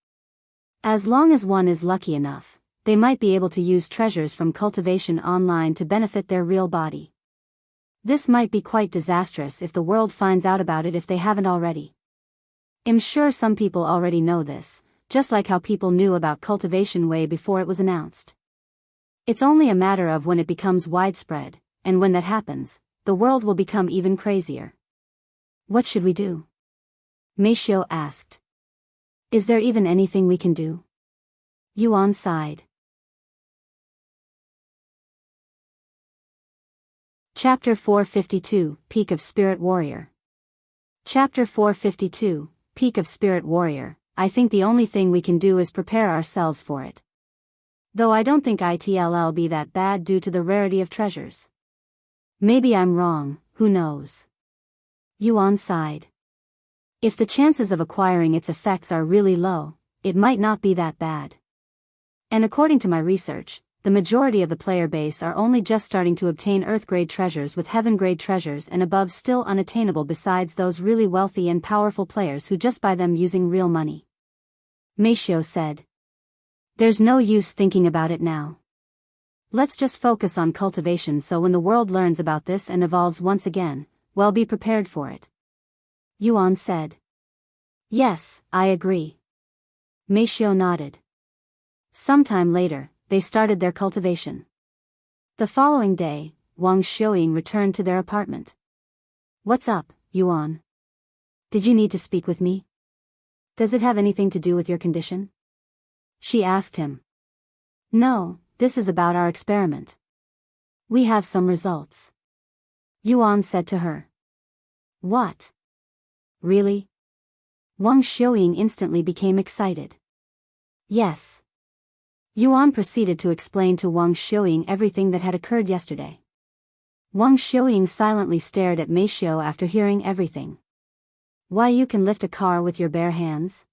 As long as one is lucky enough, they might be able to use treasures from Cultivation Online to benefit their real body. This might be quite disastrous if the world finds out about it if they haven't already. I'm sure some people already know this, just like how people knew about Cultivation way before it was announced. It's only a matter of when it becomes widespread, and when that happens, the world will become even crazier. What should we do? Mei Xiao asked. Is there even anything we can do? Yuan sighed. Chapter 452, Peak of Spirit Warrior. Chapter 452, Peak of Spirit Warrior. I think the only thing we can do is prepare ourselves for it. Though I don't think it'll be that bad due to the rarity of treasures. Maybe I'm wrong, who knows? Yuan sighed. If the chances of acquiring its effects are really low, it might not be that bad. And according to my research, the majority of the player base are only just starting to obtain Earth-grade treasures, with heaven-grade treasures and above still unattainable, besides those really wealthy and powerful players who just buy them using real money. Mei Xiao said. There's no use thinking about it now. Let's just focus on cultivation so when the world learns about this and evolves once again, we'll be prepared for it. Yuan said. Yes, I agree. Mei Xiao nodded. Sometime later, they started their cultivation. The following day, Wang Xiuying returned to their apartment. What's up, Yuan? Did you need to speak with me? Does it have anything to do with your condition? She asked him. No, this is about our experiment. We have some results. Yuan said to her. What? Really? Wang Xiuying instantly became excited. Yes. Yuan proceeded to explain to Wang Xiuying everything that had occurred yesterday. Wang Xiuying silently stared at Mei Xiao after hearing everything. Why, you can lift a car with your bare hands?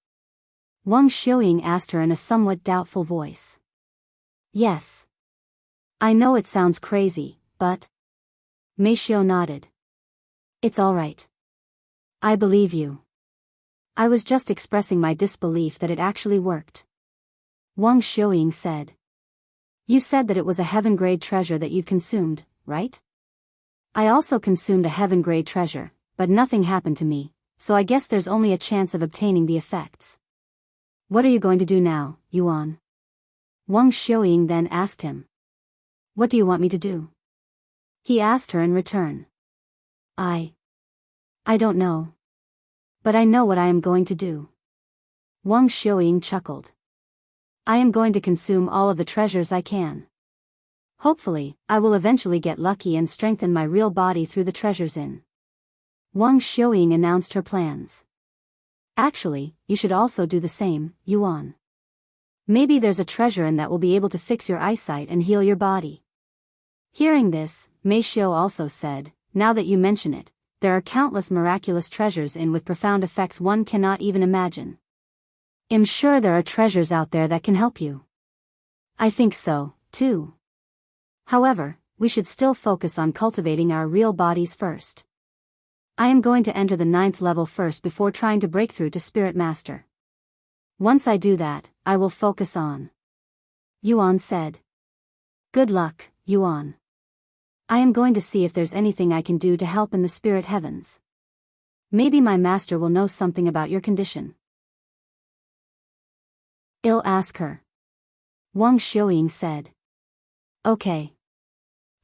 Wang Xiuying asked her in a somewhat doubtful voice. Yes. I know it sounds crazy, but... Xiao nodded. It's all right. I believe you. I was just expressing my disbelief that it actually worked. Wang Xiaoying said. You said that it was a heaven-grade treasure that you'd consumed, right? I also consumed a heaven-grade treasure, but nothing happened to me, so I guess there's only a chance of obtaining the effects. What are you going to do now, Yuan? Wang Xiaoying then asked him. What do you want me to do? He asked her in return. I don't know. But I know what I am going to do. Wang Xiaoying chuckled. I am going to consume all of the treasures I can. Hopefully, I will eventually get lucky and strengthen my real body through the treasures in. Wang Xiaoying announced her plans. Actually, you should also do the same, Yuan. Maybe there's a treasure in that will be able to fix your eyesight and heal your body. Hearing this, Xiao also said, now that you mention it, there are countless miraculous treasures in with profound effects one cannot even imagine. I'm sure there are treasures out there that can help you. I think so, too. However, we should still focus on cultivating our real bodies first. I am going to enter the 9th level first before trying to break through to Spirit Master. Once I do that, I will focus on. Yuan said. Good luck, Yuan. I am going to see if there's anything I can do to help in the spirit heavens. Maybe my master will know something about your condition. I'll ask her. Wang Xiaoying said. Okay.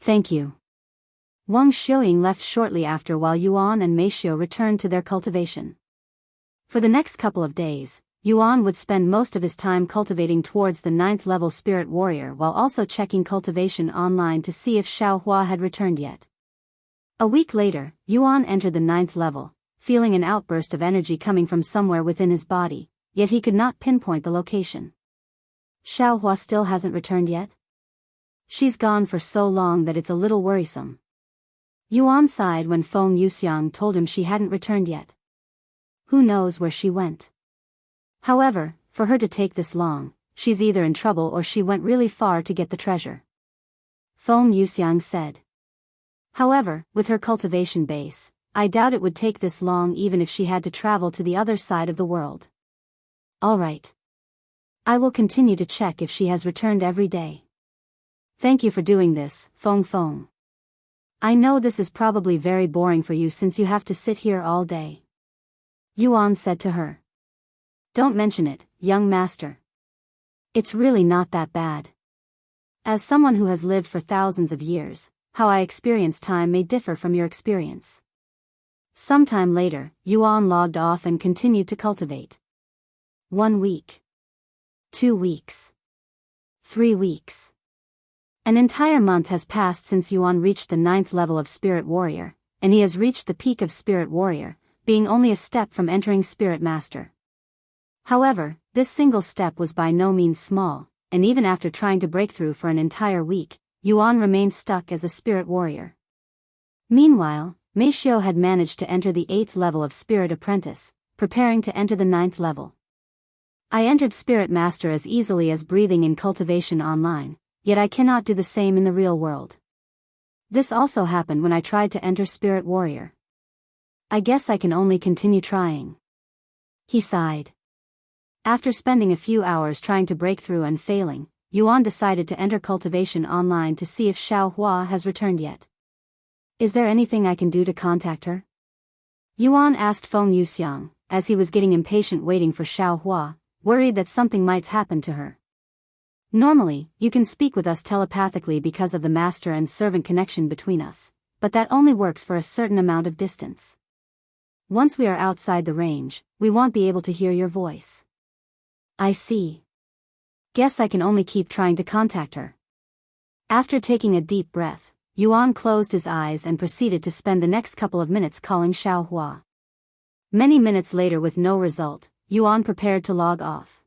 Thank you. Wang Xiaoying left shortly after while Yuan and Xiao returned to their cultivation. For the next couple of days, Yuan would spend most of his time cultivating towards the 9th level spirit warrior while also checking cultivation online to see if Xiao Hua had returned yet. A week later, Yuan entered the 9th level, feeling an outburst of energy coming from somewhere within his body, yet he could not pinpoint the location. Xiao Hua still hasn't returned yet? She's gone for so long that it's a little worrisome. Yuan sighed when Feng Yuxiang told him she hadn't returned yet. Who knows where she went? However, for her to take this long, she's either in trouble or she went really far to get the treasure. Feng Yuxiang said. However, with her cultivation base, I doubt it would take this long even if she had to travel to the other side of the world. Alright. I will continue to check if she has returned every day. Thank you for doing this, Feng. I know this is probably very boring for you since you have to sit here all day. Yuan said to her. Don't mention it, young master. It's really not that bad. As someone who has lived for thousands of years, how I experience time may differ from your experience. Sometime later, Yuan logged off and continued to cultivate. 1 week. 2 weeks. 3 weeks. An entire month has passed since Yuan reached the 9th level of Spirit Warrior, and he has reached the peak of Spirit Warrior, being only a step from entering Spirit Master. However, this single step was by no means small, and even after trying to break through for an entire week, Yuan remained stuck as a Spirit Warrior. Meanwhile, Xiao had managed to enter the 8th level of Spirit Apprentice, preparing to enter the 9th level. I entered Spirit Master as easily as breathing in Cultivation online, yet I cannot do the same in the real world. This also happened when I tried to enter Spirit Warrior. I guess I can only continue trying. He sighed. After spending a few hours trying to break through and failing, Yuan decided to enter Cultivation online to see if Xiao Hua has returned yet. Is there anything I can do to contact her? Yuan asked Feng Yuxiang, as he was getting impatient waiting for Xiao Hua, worried that something might happen to her. Normally, you can speak with us telepathically because of the master and servant connection between us, but that only works for a certain amount of distance. Once we are outside the range, we won't be able to hear your voice. I see. Guess I can only keep trying to contact her. After taking a deep breath, Yuan closed his eyes and proceeded to spend the next couple of minutes calling Xiao Hua. Many minutes later with no result, Yuan prepared to log off.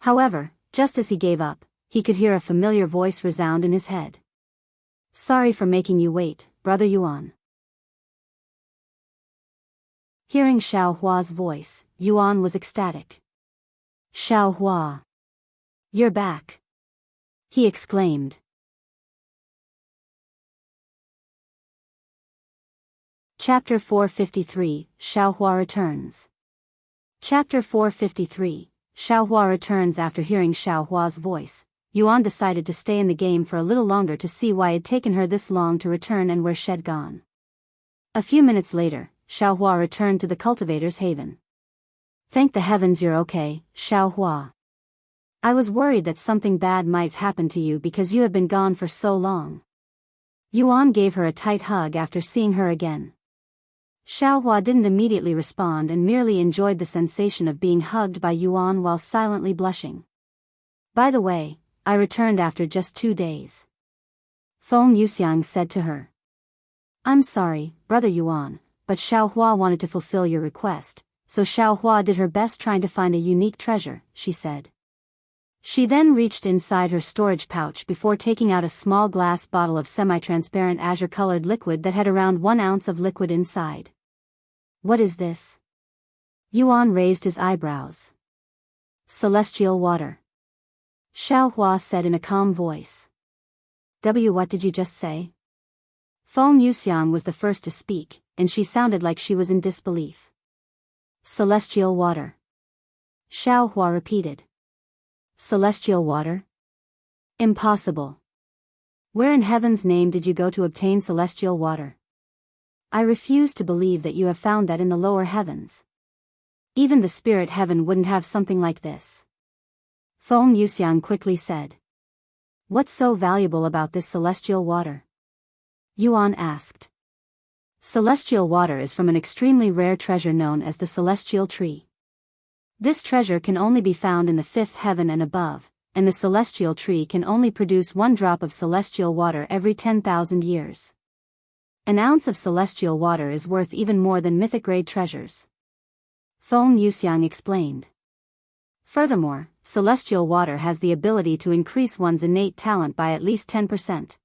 However, just as he gave up, he could hear a familiar voice resound in his head. Sorry for making you wait, brother Yuan. Hearing Xiao Hua's voice, Yuan was ecstatic. Xiao Hua. You're back. He exclaimed. Chapter 453, Xiao returns. Chapter 453, Xiao returns. After hearing Xiao's voice, Yuan decided to stay in the game for a little longer to see why it had taken her this long to return and where she'd gone. A few minutes later, Xiao returned to the Cultivators' haven. Thank the heavens you're okay, Xiao. I was worried that something bad might happen to you because you have been gone for so long. Yuan gave her a tight hug after seeing her again. Xiao didn't immediately respond and merely enjoyed the sensation of being hugged by Yuan while silently blushing. By the way, I returned after just 2 days. Feng Yuxiang said to her. I'm sorry, brother Yuan, but Xiao wanted to fulfill your request, so Xiao did her best trying to find a unique treasure, she said. She then reached inside her storage pouch before taking out a small glass bottle of semi-transparent azure-colored liquid that had around 1 ounce of liquid inside. What is this? Yuan raised his eyebrows. Celestial water. Xiao said in a calm voice. What did you just say? Feng Yuxiang was the first to speak, and she sounded like she was in disbelief. Celestial water. Xiao repeated. Celestial water? Impossible. Where in heaven's name did you go to obtain celestial water? I refuse to believe that you have found that in the lower heavens. Even the spirit heaven wouldn't have something like this. Feng Yuxiang quickly said. What's so valuable about this celestial water? Yuan asked. Celestial water is from an extremely rare treasure known as the celestial tree. This treasure can only be found in the 5th heaven and above, and the celestial tree can only produce 1 drop of celestial water every 10,000 years. An ounce of celestial water is worth even more than mythic-grade treasures. Feng Yuxiang explained. Furthermore, celestial water has the ability to increase one's innate talent by at least 10%.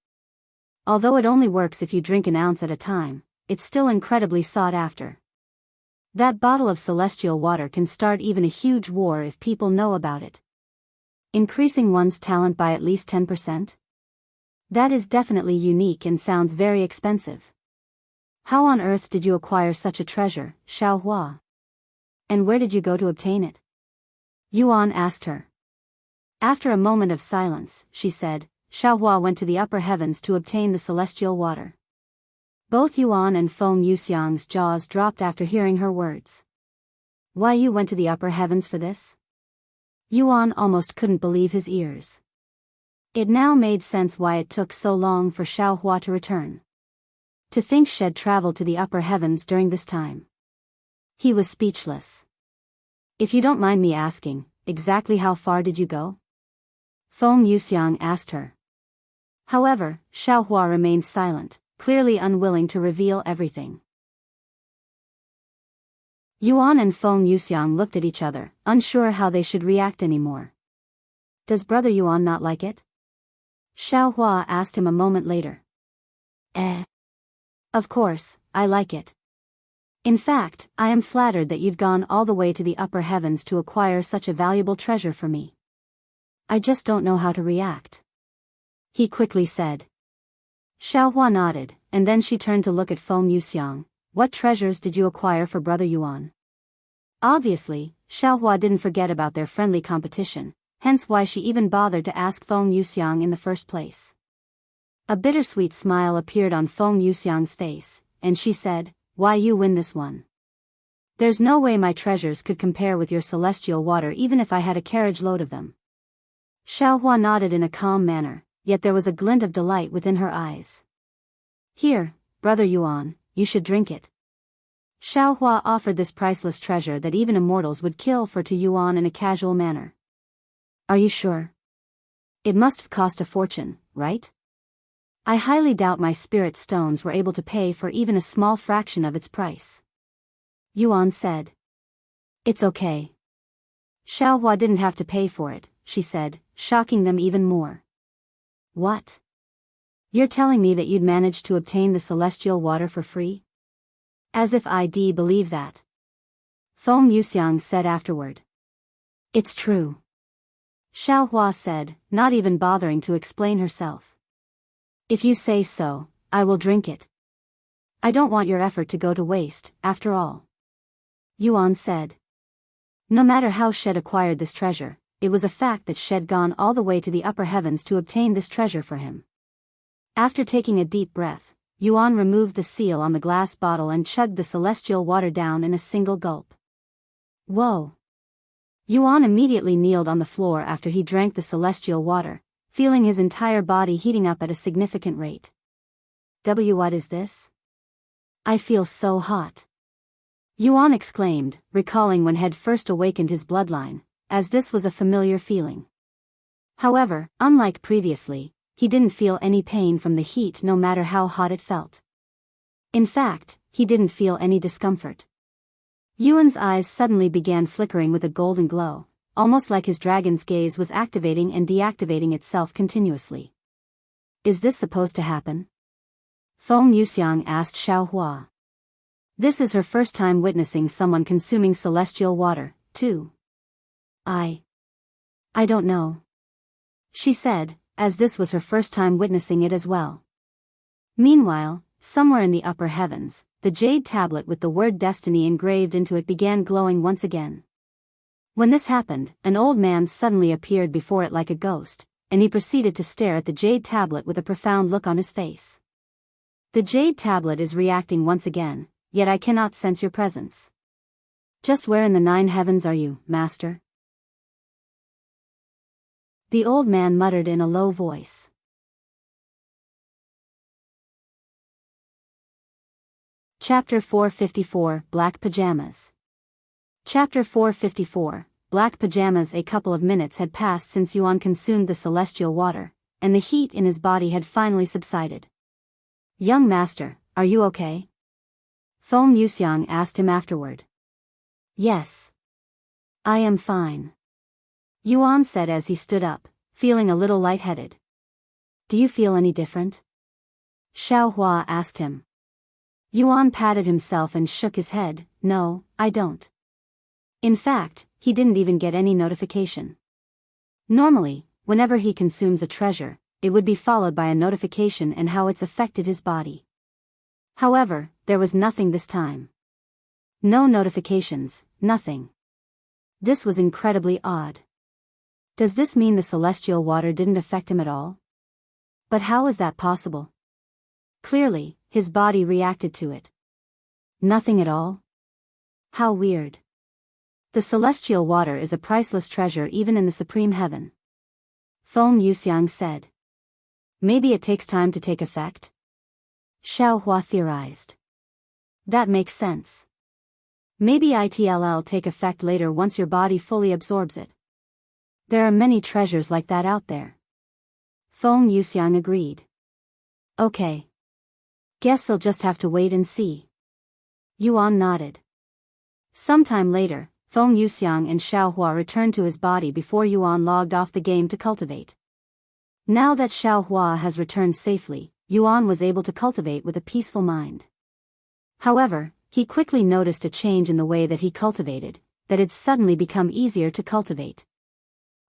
Although it only works if you drink an ounce at a time, it's still incredibly sought after. That bottle of celestial water can start even a huge war if people know about it. Increasing one's talent by at least 10%? That is definitely unique and sounds very expensive. How on earth did you acquire such a treasure, Xiao? And where did you go to obtain it? Yuan asked her. After a moment of silence, she said, Xiao went to the upper heavens to obtain the celestial water. Both Yuan and Feng Yuxiang's jaws dropped after hearing her words. Why you went to the upper heavens for this? Yuan almost couldn't believe his ears. It now made sense why it took so long for Xiao to return. To think she'd traveled to the upper heavens during this time. He was speechless. If you don't mind me asking, exactly how far did you go? Feng Yuxiang asked her. However, Xiao remained silent, clearly unwilling to reveal everything. Yuan and Feng Yuxiang looked at each other, unsure how they should react anymore. Does brother Yuan not like it? Xiao asked him a moment later. Of course, I like it. In fact, I am flattered that you'd gone all the way to the upper heavens to acquire such a valuable treasure for me. I just don't know how to react. He quickly said. Xiao nodded, and then she turned to look at Feng Yuxiang. What treasures did you acquire for brother Yuan? Obviously, Xiao didn't forget about their friendly competition, hence why she even bothered to ask Feng Yuxiang in the first place. A bittersweet smile appeared on Feng Yuxiang's face, and she said, Why you win this one? There's no way my treasures could compare with your celestial water even if I had a carriage load of them. Xiao nodded in a calm manner, yet there was a glint of delight within her eyes. Here, brother Yuan, you should drink it. Xiao offered this priceless treasure that even immortals would kill for to Yuan in a casual manner. Are you sure? It must have cost a fortune, right? I highly doubt my spirit stones were able to pay for even a small fraction of its price. Yuan said. It's okay. Xiao didn't have to pay for it, she said, shocking them even more. What? You're telling me that you'd managed to obtain the celestial water for free? As if I'd believe that. Feng Yuxiang said afterward. It's true. Xiao said, not even bothering to explain herself. If you say so, I will drink it. I don't want your effort to go to waste, after all. Yuan said. No matter how Shed acquired this treasure, it was a fact that Shed gone all the way to the upper heavens to obtain this treasure for him. After taking a deep breath, Yuan removed the seal on the glass bottle and chugged the celestial water down in a single gulp. Whoa! Yuan immediately kneeled on the floor after he drank the celestial water, feeling his entire body heating up at a significant rate. What is this? I feel so hot. Yuan exclaimed, recalling when had first awakened his bloodline, as this was a familiar feeling. However, unlike previously, he didn't feel any pain from the heat no matter how hot it felt. In fact, he didn't feel any discomfort. Yuan's eyes suddenly began flickering with a golden glow, almost like his dragon's gaze was activating and deactivating itself continuously. Is this supposed to happen? Feng Yuxiang asked Xiao Hua. This is her first time witnessing someone consuming celestial water, too. I don't know. She said, as this was her first time witnessing it as well. Meanwhile, somewhere in the upper heavens, the jade tablet with the word destiny engraved into it began glowing once again. When this happened, an old man suddenly appeared before it like a ghost, and he proceeded to stare at the jade tablet with a profound look on his face. The jade tablet is reacting once again, yet I cannot sense your presence. Just where in the 9 heavens are you, master? The old man muttered in a low voice. Chapter 454, Black Pajamas. Chapter 454, Black Pajamas. A couple of minutes had passed since Yuan consumed the celestial water, and the heat in his body had finally subsided. Young master, are you okay? Feng Yuxiang asked him afterward. Yes. I am fine. Yuan said as he stood up, feeling a little lightheaded. Do you feel any different? Xiao Hua asked him. Yuan patted himself and shook his head. No, I don't. In fact, he didn't even get any notification. Normally, whenever he consumes a treasure, it would be followed by a notification and how it's affected his body. However, there was nothing this time. No notifications, nothing. This was incredibly odd. Does this mean the celestial water didn't affect him at all? But how is that possible? Clearly, his body reacted to it. Nothing at all? How weird. The celestial water is a priceless treasure even in the supreme heaven. Feng Yuxiang said. Maybe it takes time to take effect? Xiao Hua theorized. That makes sense. Maybe it'll take effect later once your body fully absorbs it. There are many treasures like that out there. Feng Yuxiang agreed. Okay. Guess I'll just have to wait and see. Yuan nodded. Sometime later, Feng Yuxiang and Xiao Hua returned to his body before Yuan logged off the game to cultivate. Now that Xiao Hua has returned safely, Yuan was able to cultivate with a peaceful mind. However, he quickly noticed a change in the way that he cultivated, that it's suddenly become easier to cultivate.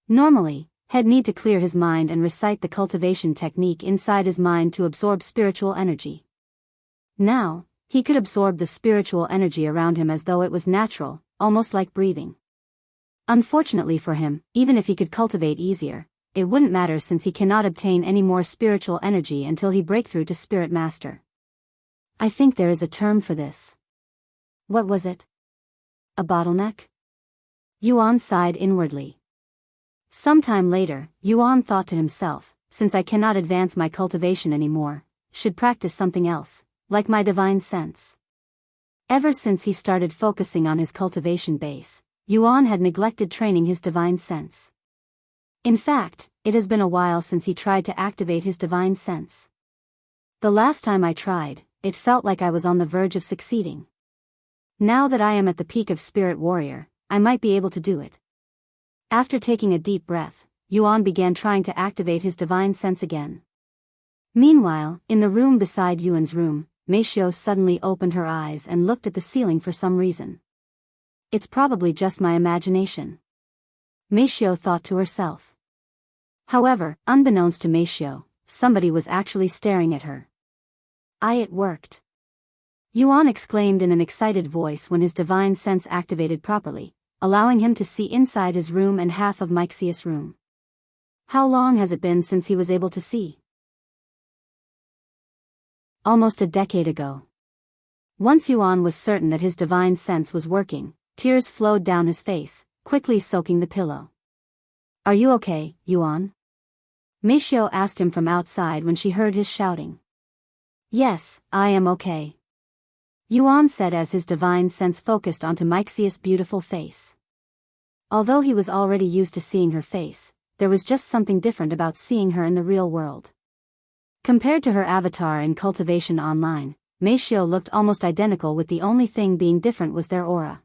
Normally, he'd need to clear his mind and recite the cultivation technique inside his mind to absorb spiritual energy. Now, he could absorb the spiritual energy around him as though it was natural, almost like breathing. Unfortunately for him, even if he could cultivate easier, it wouldn't matter since he cannot obtain any more spiritual energy until he break through to Spirit Master. I think there is a term for this. What was it? A bottleneck? Yuan sighed inwardly. Sometime later, Yuan thought to himself, since I cannot advance my cultivation anymore, should practice something else, like my divine sense. Ever since he started focusing on his cultivation base, Yuan had neglected training his divine sense. In fact, it has been a while since he tried to activate his divine sense. The last time I tried, it felt like I was on the verge of succeeding. Now that I am at the peak of Spirit Warrior, I might be able to do it. After taking a deep breath, Yuan began trying to activate his divine sense again. Meanwhile, in the room beside Yuan's room, Xiao suddenly opened her eyes and looked at the ceiling for some reason. It's probably just my imagination. Xiao thought to herself. However, unbeknownst to Xiao, somebody was actually staring at her. It worked. Yuan exclaimed in an excited voice when his divine sense activated properly, allowing him to see inside his room and half of Myxius' room. How long has it been since he was able to see? Almost a decade ago. Once Yuan was certain that his divine sense was working, tears flowed down his face, quickly soaking the pillow. Are you okay, Yuan? Xiao asked him from outside when she heard his shouting. Yes, I am okay. Yuan said as his divine sense focused onto Myxius' beautiful face. Although he was already used to seeing her face, there was just something different about seeing her in the real world. Compared to her avatar in Cultivation Online, Xiao looked almost identical, with the only thing being different was their aura.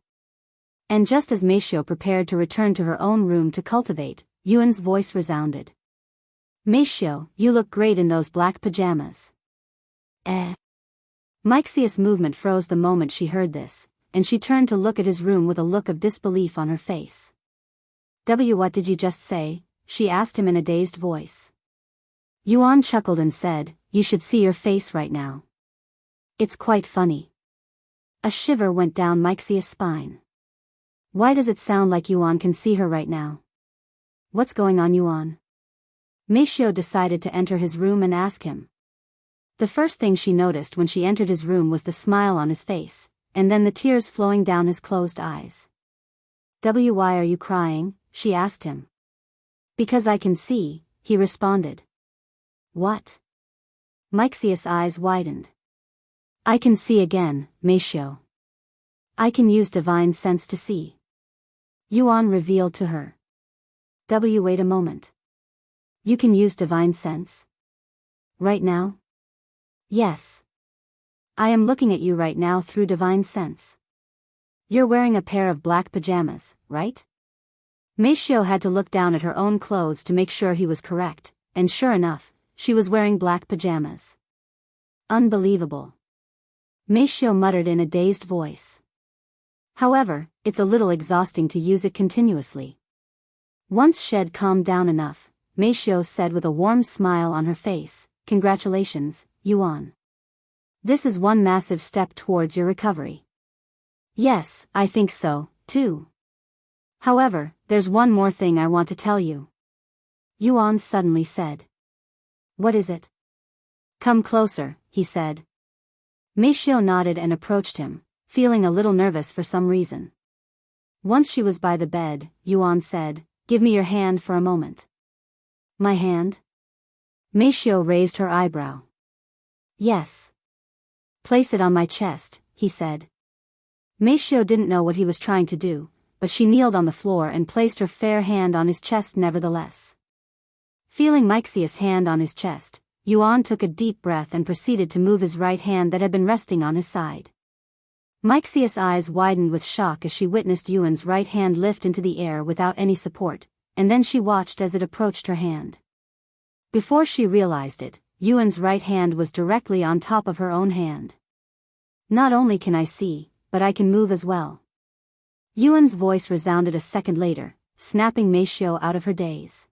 And just as Xiao prepared to return to her own room to cultivate, Yuan's voice resounded. Xiao, you look great in those black pajamas. Myxius' movement froze the moment she heard this, and she turned to look at his room with a look of disbelief on her face. What did you just say? She asked him in a dazed voice. Yuan chuckled and said, you should see your face right now. It's quite funny. A shiver went down Myxius' spine. Why does it sound like Yuan can see her right now? What's going on, Yuan? Xiao decided to enter his room and ask him. The first thing she noticed when she entered his room was the smile on his face, and then the tears flowing down his closed eyes. Why are you crying? She asked him. Because I can see, he responded. What? Myxius' eyes widened. I can see again, Xiao. I can use divine sense to see. Yuan revealed to her. Wait a moment. You can use divine sense? Right now? Yes. I am looking at you right now through divine sense. You're wearing a pair of black pajamas, right? Xiao had to look down at her own clothes to make sure he was correct, and sure enough, she was wearing black pajamas. Unbelievable. Xiao muttered in a dazed voice. However, it's a little exhausting to use it continuously. Once Shed calmed down enough, Xiao said with a warm smile on her face, Congratulations, Yuan. This is one massive step towards your recovery. Yes, I think so, too. However, there's one more thing I want to tell you. Yuan suddenly said. What is it? Come closer, he said. Xiao nodded and approached him, feeling a little nervous for some reason. Once she was by the bed, Yuan said, Give me your hand for a moment. My hand? Xiao raised her eyebrow. Yes. Place it on my chest, he said. Xiao didn't know what he was trying to do, but she kneeled on the floor and placed her fair hand on his chest nevertheless. Feeling Myxius' hand on his chest, Yuan took a deep breath and proceeded to move his right hand that had been resting on his side. Myxius' eyes widened with shock as she witnessed Yuan's right hand lift into the air without any support, and then she watched as it approached her hand. Before she realized it, Yuan's right hand was directly on top of her own hand. Not only can I see, but I can move as well. Yuan's voice resounded a second later, snapping Xiao out of her daze.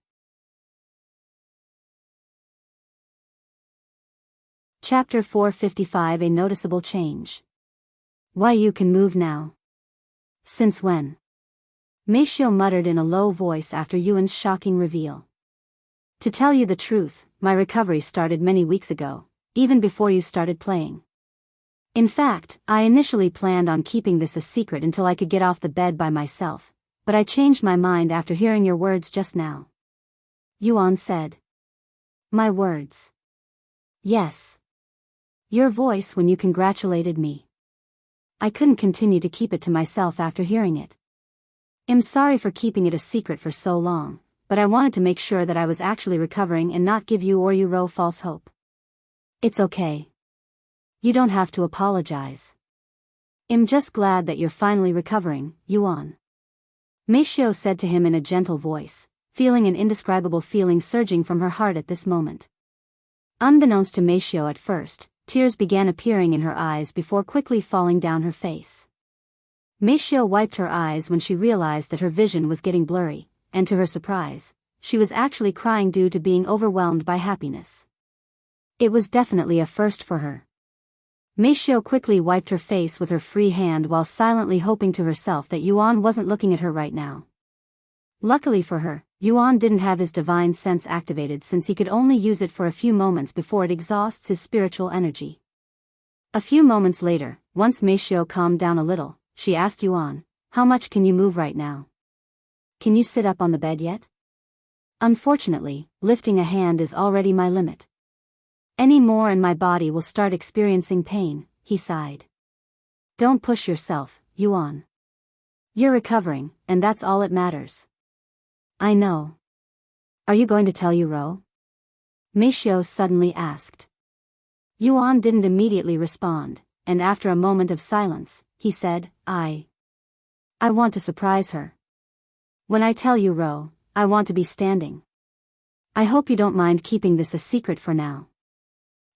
Chapter 455 A Noticeable Change. Why you can move now? Since when? Xiao muttered in a low voice after Yuan's shocking reveal. To tell you the truth, my recovery started many weeks ago, even before you started playing. In fact, I initially planned on keeping this a secret until I could get off the bed by myself, but I changed my mind after hearing your words just now. Yuan said. My words? Yes. Your voice when you congratulated me. I couldn't continue to keep it to myself after hearing it. I'm sorry for keeping it a secret for so long, but I wanted to make sure that I was actually recovering and not give you or Yuro false hope. It's okay. You don't have to apologize. I'm just glad that you're finally recovering, Yuan. Xiao said to him in a gentle voice, feeling an indescribable feeling surging from her heart at this moment. Unbeknownst to Xiao at first, tears began appearing in her eyes before quickly falling down her face. Xiao wiped her eyes when she realized that her vision was getting blurry, and to her surprise, she was actually crying due to being overwhelmed by happiness. It was definitely a first for her. Meishiu quickly wiped her face with her free hand while silently hoping to herself that Yuan wasn't looking at her right now. Luckily for her, Yuan didn't have his divine sense activated since he could only use it for a few moments before it exhausts his spiritual energy. A few moments later, once Meishiu calmed down a little, she asked Yuan, "How much can you move right now? Can you sit up on the bed yet?" "Unfortunately, lifting a hand is already my limit. Any more and my body will start experiencing pain," he sighed. "Don't push yourself, Yuan. You're recovering, and that's all that matters." "I know. Are you going to tell Ro?" Meishiu suddenly asked. Yuan didn't immediately respond, and after a moment of silence, he said, I want to surprise her. When I tell Ro, I want to be standing. I hope you don't mind keeping this a secret for now."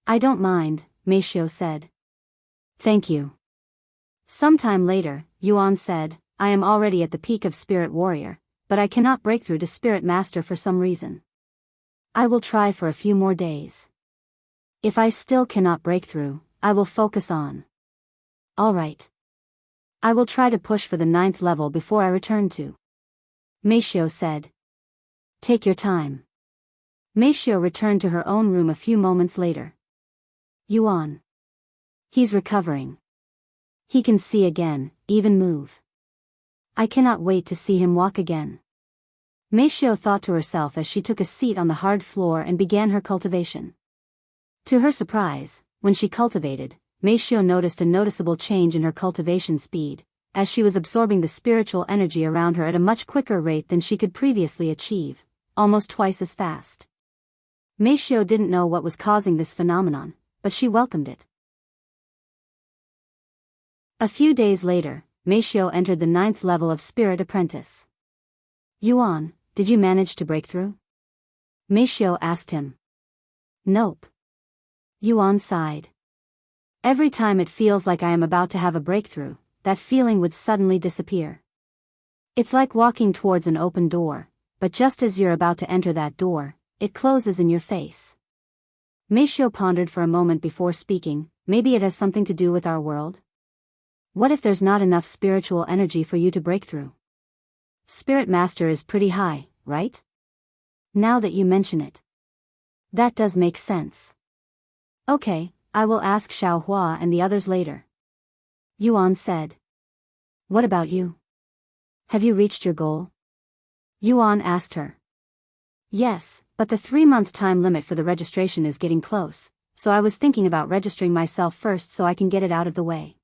"I don't mind," Meishiu said. "Thank you." Sometime later, Yuan said, "I am already at the peak of Spirit Warrior, but I cannot break through to Spirit Master for some reason. I will try for a few more days. If I still cannot break through, I will focus on. All right. I will try to push for the 9th level before I return to." Meishiu said. "Take your time." Meishiu returned to her own room a few moments later. "Yuan. He's recovering. He can see again, even move. I cannot wait to see him walk again." Meishiu thought to herself as she took a seat on the hard floor and began her cultivation. To her surprise, when she cultivated, Meishiu noticed a noticeable change in her cultivation speed, as she was absorbing the spiritual energy around her at a much quicker rate than she could previously achieve, almost twice as fast. Meishiu didn't know what was causing this phenomenon, but she welcomed it. A few days later, Meishiu entered the 9th level of Spirit Apprentice. "Yuan, did you manage to break through?" Meishiu asked him. "Nope." Yuan sighed. "Every time it feels like I am about to have a breakthrough, that feeling would suddenly disappear. It's like walking towards an open door, but just as you're about to enter that door, it closes in your face." Meishiu pondered for a moment before speaking. "Maybe it has something to do with our world? What if there's not enough spiritual energy for you to break through? Spirit Master is pretty high, right? Now that you mention it. That does make sense. Okay, I will ask Xiao Hua and the others later." Yuan said. "What about you? Have you reached your goal?" Yuan asked her. "Yes, but the 3-month time limit for the registration is getting close, so I was thinking about registering myself first so I can get it out of the way."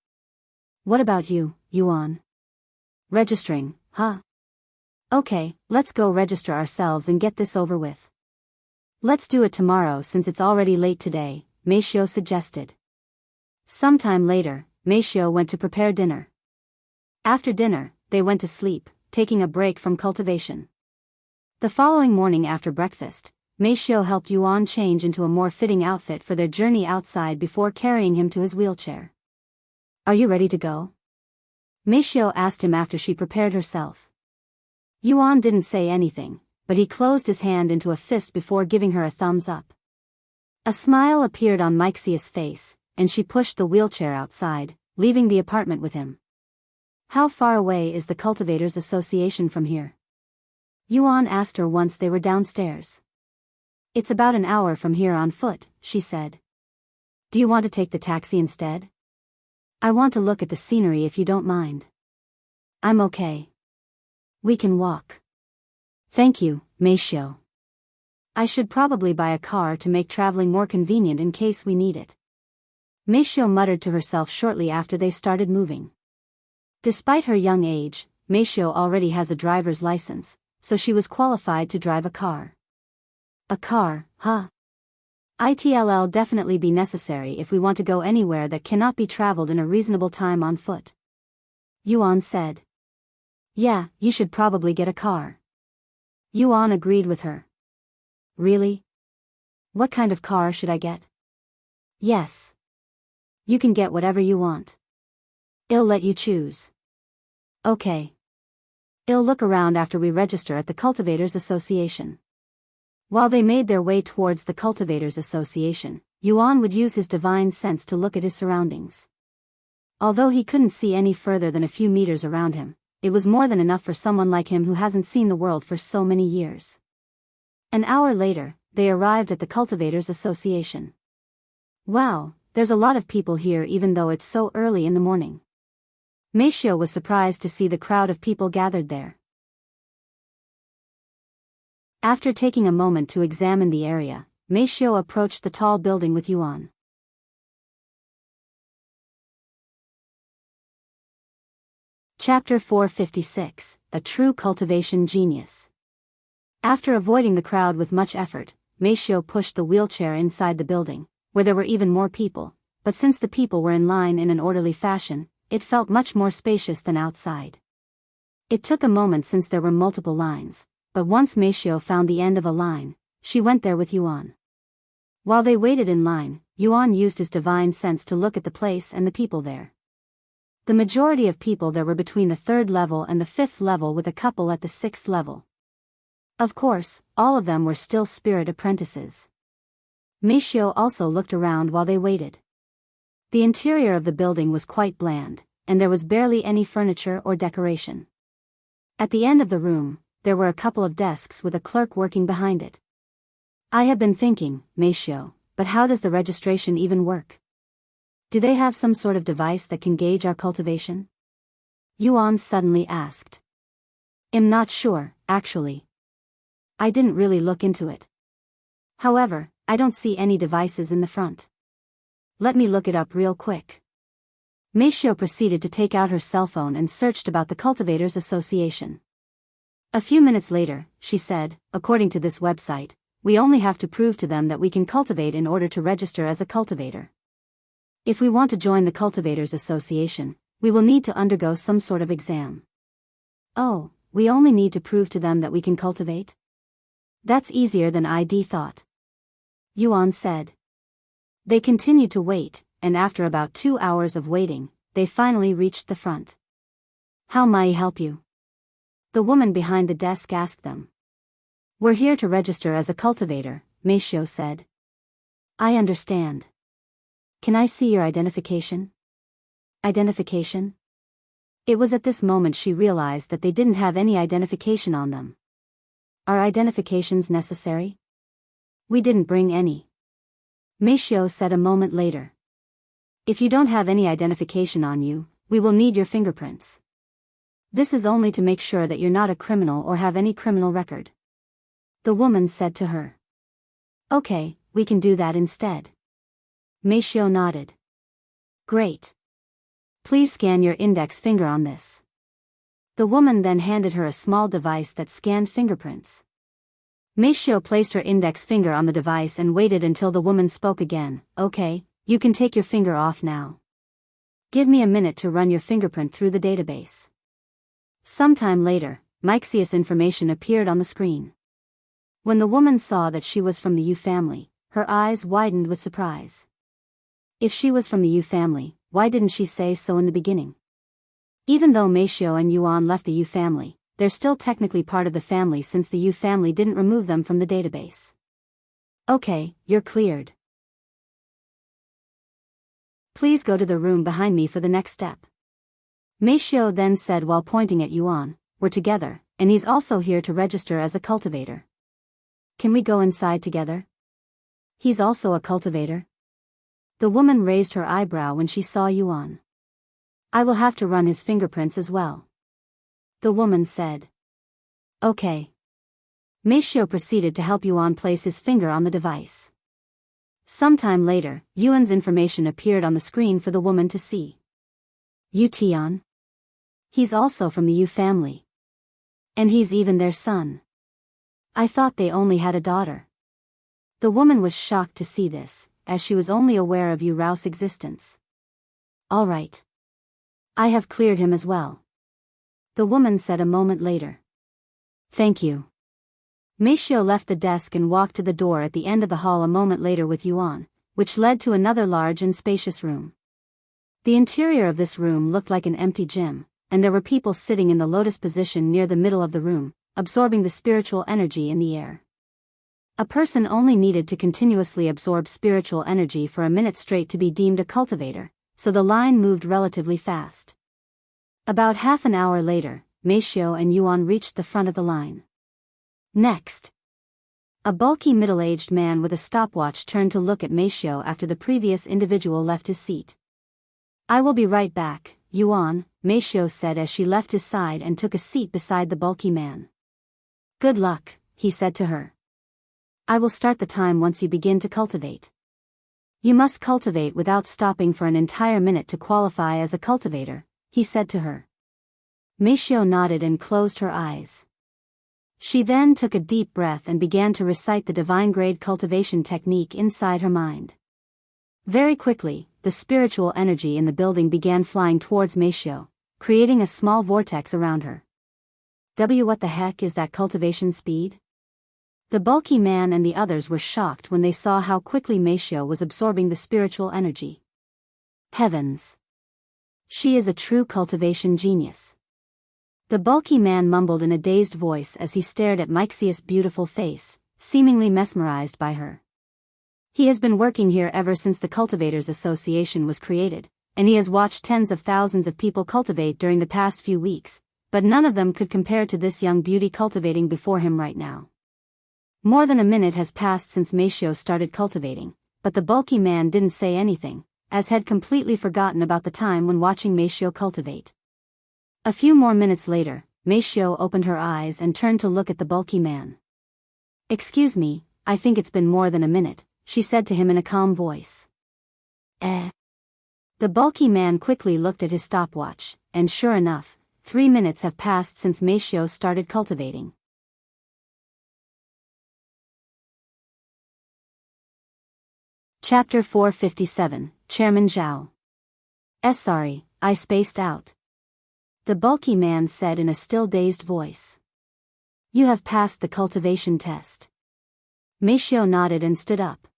"What about you, Yuan?" "Registering, huh? Okay, let's go register ourselves and get this over with." "Let's do it tomorrow since it's already late today," Meishiu suggested. Sometime later, Meishiu went to prepare dinner. After dinner, they went to sleep, taking a break from cultivation. The following morning after breakfast, Meishiu helped Yuan change into a more fitting outfit for their journey outside before carrying him to his wheelchair. "Are you ready to go?" Meishiu asked him after she prepared herself. Yuan didn't say anything, but he closed his hand into a fist before giving her a thumbs up. A smile appeared on Meixia's face, and she pushed the wheelchair outside, leaving the apartment with him. "How far away is the Cultivators Association from here?" Yuan asked her once they were downstairs. "It's about an hour from here on foot," she said. "Do you want to take the taxi instead? I want to look at the scenery if you don't mind." "I'm okay. We can walk." "Thank you, Meishiu. I should probably buy a car to make traveling more convenient in case we need it." Meishiu muttered to herself shortly after they started moving. Despite her young age, Meishiu already has a driver's license, so she was qualified to drive a car. A car, huh? It'll definitely be necessary if we want to go anywhere that cannot be traveled in a reasonable time on foot. Yuan said. "Yeah, you should probably get a car." Yuan agreed with her. "Really? What kind of car should I get?" "Yes. You can get whatever you want. I'll let you choose." "Okay. I'll look around after we register at the Cultivators Association." While they made their way towards the Cultivators Association, Yuan would use his divine sense to look at his surroundings. Although he couldn't see any further than a few meters around him, it was more than enough for someone like him who hasn't seen the world for so many years. An hour later, they arrived at the Cultivators Association. Wow, there's a lot of people here even though it's so early in the morning. Xiao was surprised to see the crowd of people gathered there. After taking a moment to examine the area, Xiao approached the tall building with Yuan. Chapter 456, A True Cultivation Genius. After avoiding the crowd with much effort, Xiao pushed the wheelchair inside the building, where there were even more people, but since the people were in line in an orderly fashion, it felt much more spacious than outside. It took a moment since there were multiple lines, but once Xiao found the end of a line, she went there with Yuan. While they waited in line, Yuan used his divine sense to look at the place and the people there. The majority of people there were between the 3rd level and the 5th level with a couple at the 6th level. Of course, all of them were still spirit apprentices. Xiao also looked around while they waited. The interior of the building was quite bland, and there was barely any furniture or decoration. At the end of the room, there were a couple of desks with a clerk working behind it. I have been thinking, Xiao, but how does the registration even work? Do they have some sort of device that can gauge our cultivation? Yuan suddenly asked. I'm not sure, actually. I didn't really look into it. However, I don't see any devices in the front. Let me look it up real quick. Xiao proceeded to take out her cell phone and searched about the Cultivators Association. A few minutes later, she said, according to this website, we only have to prove to them that we can cultivate in order to register as a cultivator. If we want to join the Cultivators Association, we will need to undergo some sort of exam. Oh, we only need to prove to them that we can cultivate? That's easier than I thought. Yuan said. They continued to wait, and after about 2 hours of waiting, they finally reached the front. How may I help you? The woman behind the desk asked them. We're here to register as a cultivator, Xiao said. I understand. Can I see your identification? Identification? It was at this moment she realized that they didn't have any identification on them. Are identifications necessary? We didn't bring any. Xiao said a moment later. If you don't have any identification on you, we will need your fingerprints. This is only to make sure that you're not a criminal or have any criminal record. The woman said to her. Okay, we can do that instead. Xiao nodded. Great. Please scan your index finger on this. The woman then handed her a small device that scanned fingerprints. Xiao placed her index finger on the device and waited until the woman spoke again. Okay, you can take your finger off now. Give me a minute to run your fingerprint through the database. Sometime later, Mixius information appeared on the screen. When the woman saw that she was from the Yu family, her eyes widened with surprise. If she was from the Yu family, why didn't she say so in the beginning? Even though Xiao and Yuan left the Yu family, they're still technically part of the family since the Yu family didn't remove them from the database. Okay, you're cleared. Please go to the room behind me for the next step. Xiao then said while pointing at Yuan, we're together, and he's also here to register as a cultivator. Can we go inside together? He's also a cultivator? The woman raised her eyebrow when she saw Yuan. I will have to run his fingerprints as well. The woman said. Okay. Xiao proceeded to help Yuan place his finger on the device. Sometime later, Yuan's information appeared on the screen for the woman to see. Yu Tian? He's also from the Yu family. And he's even their son. I thought they only had a daughter. The woman was shocked to see this, as she was only aware of Yu Rao's existence. All right. I have cleared him as well. The woman said a moment later. Thank you. Xiao left the desk and walked to the door at the end of the hall a moment later with Yuan, which led to another large and spacious room. The interior of this room looked like an empty gym, and there were people sitting in the lotus position near the middle of the room, absorbing the spiritual energy in the air. A person only needed to continuously absorb spiritual energy for a minute straight to be deemed a cultivator, so the line moved relatively fast. About half an hour later, Xiao and Yuan reached the front of the line. Next, a bulky middle-aged man with a stopwatch turned to look at Xiao after the previous individual left his seat. "I will be right back, Yuan," Xiao said as she left his side and took a seat beside the bulky man. "Good luck," he said to her. "I will start the time once you begin to cultivate. You must cultivate without stopping for an entire minute to qualify as a cultivator," he said to her. Xiao nodded and closed her eyes. She then took a deep breath and began to recite the divine-grade cultivation technique inside her mind. Very quickly, the spiritual energy in the building began flying towards Xiao, creating a small vortex around her. What the heck is that cultivation speed? The bulky man and the others were shocked when they saw how quickly Xiao was absorbing the spiritual energy. Heavens! She is a true cultivation genius. The bulky man mumbled in a dazed voice as he stared at Mixia's beautiful face, seemingly mesmerized by her. He has been working here ever since the Cultivators Association was created, and he has watched tens of thousands of people cultivate during the past few weeks, but none of them could compare to this young beauty cultivating before him right now. More than a minute has passed since Xiao started cultivating, but the bulky man didn't say anything, as had completely forgotten about the time when watching Xiao cultivate. A few more minutes later, Xiao opened her eyes and turned to look at the bulky man. "Excuse me, I think it's been more than a minute," she said to him in a calm voice. The bulky man quickly looked at his stopwatch, and sure enough, 3 minutes have passed since Xiao started cultivating. Chapter 457, Chairman Zhao. Sorry, I spaced out," the bulky man said in a still dazed voice. "You have passed the cultivation test." Xiao nodded and stood up.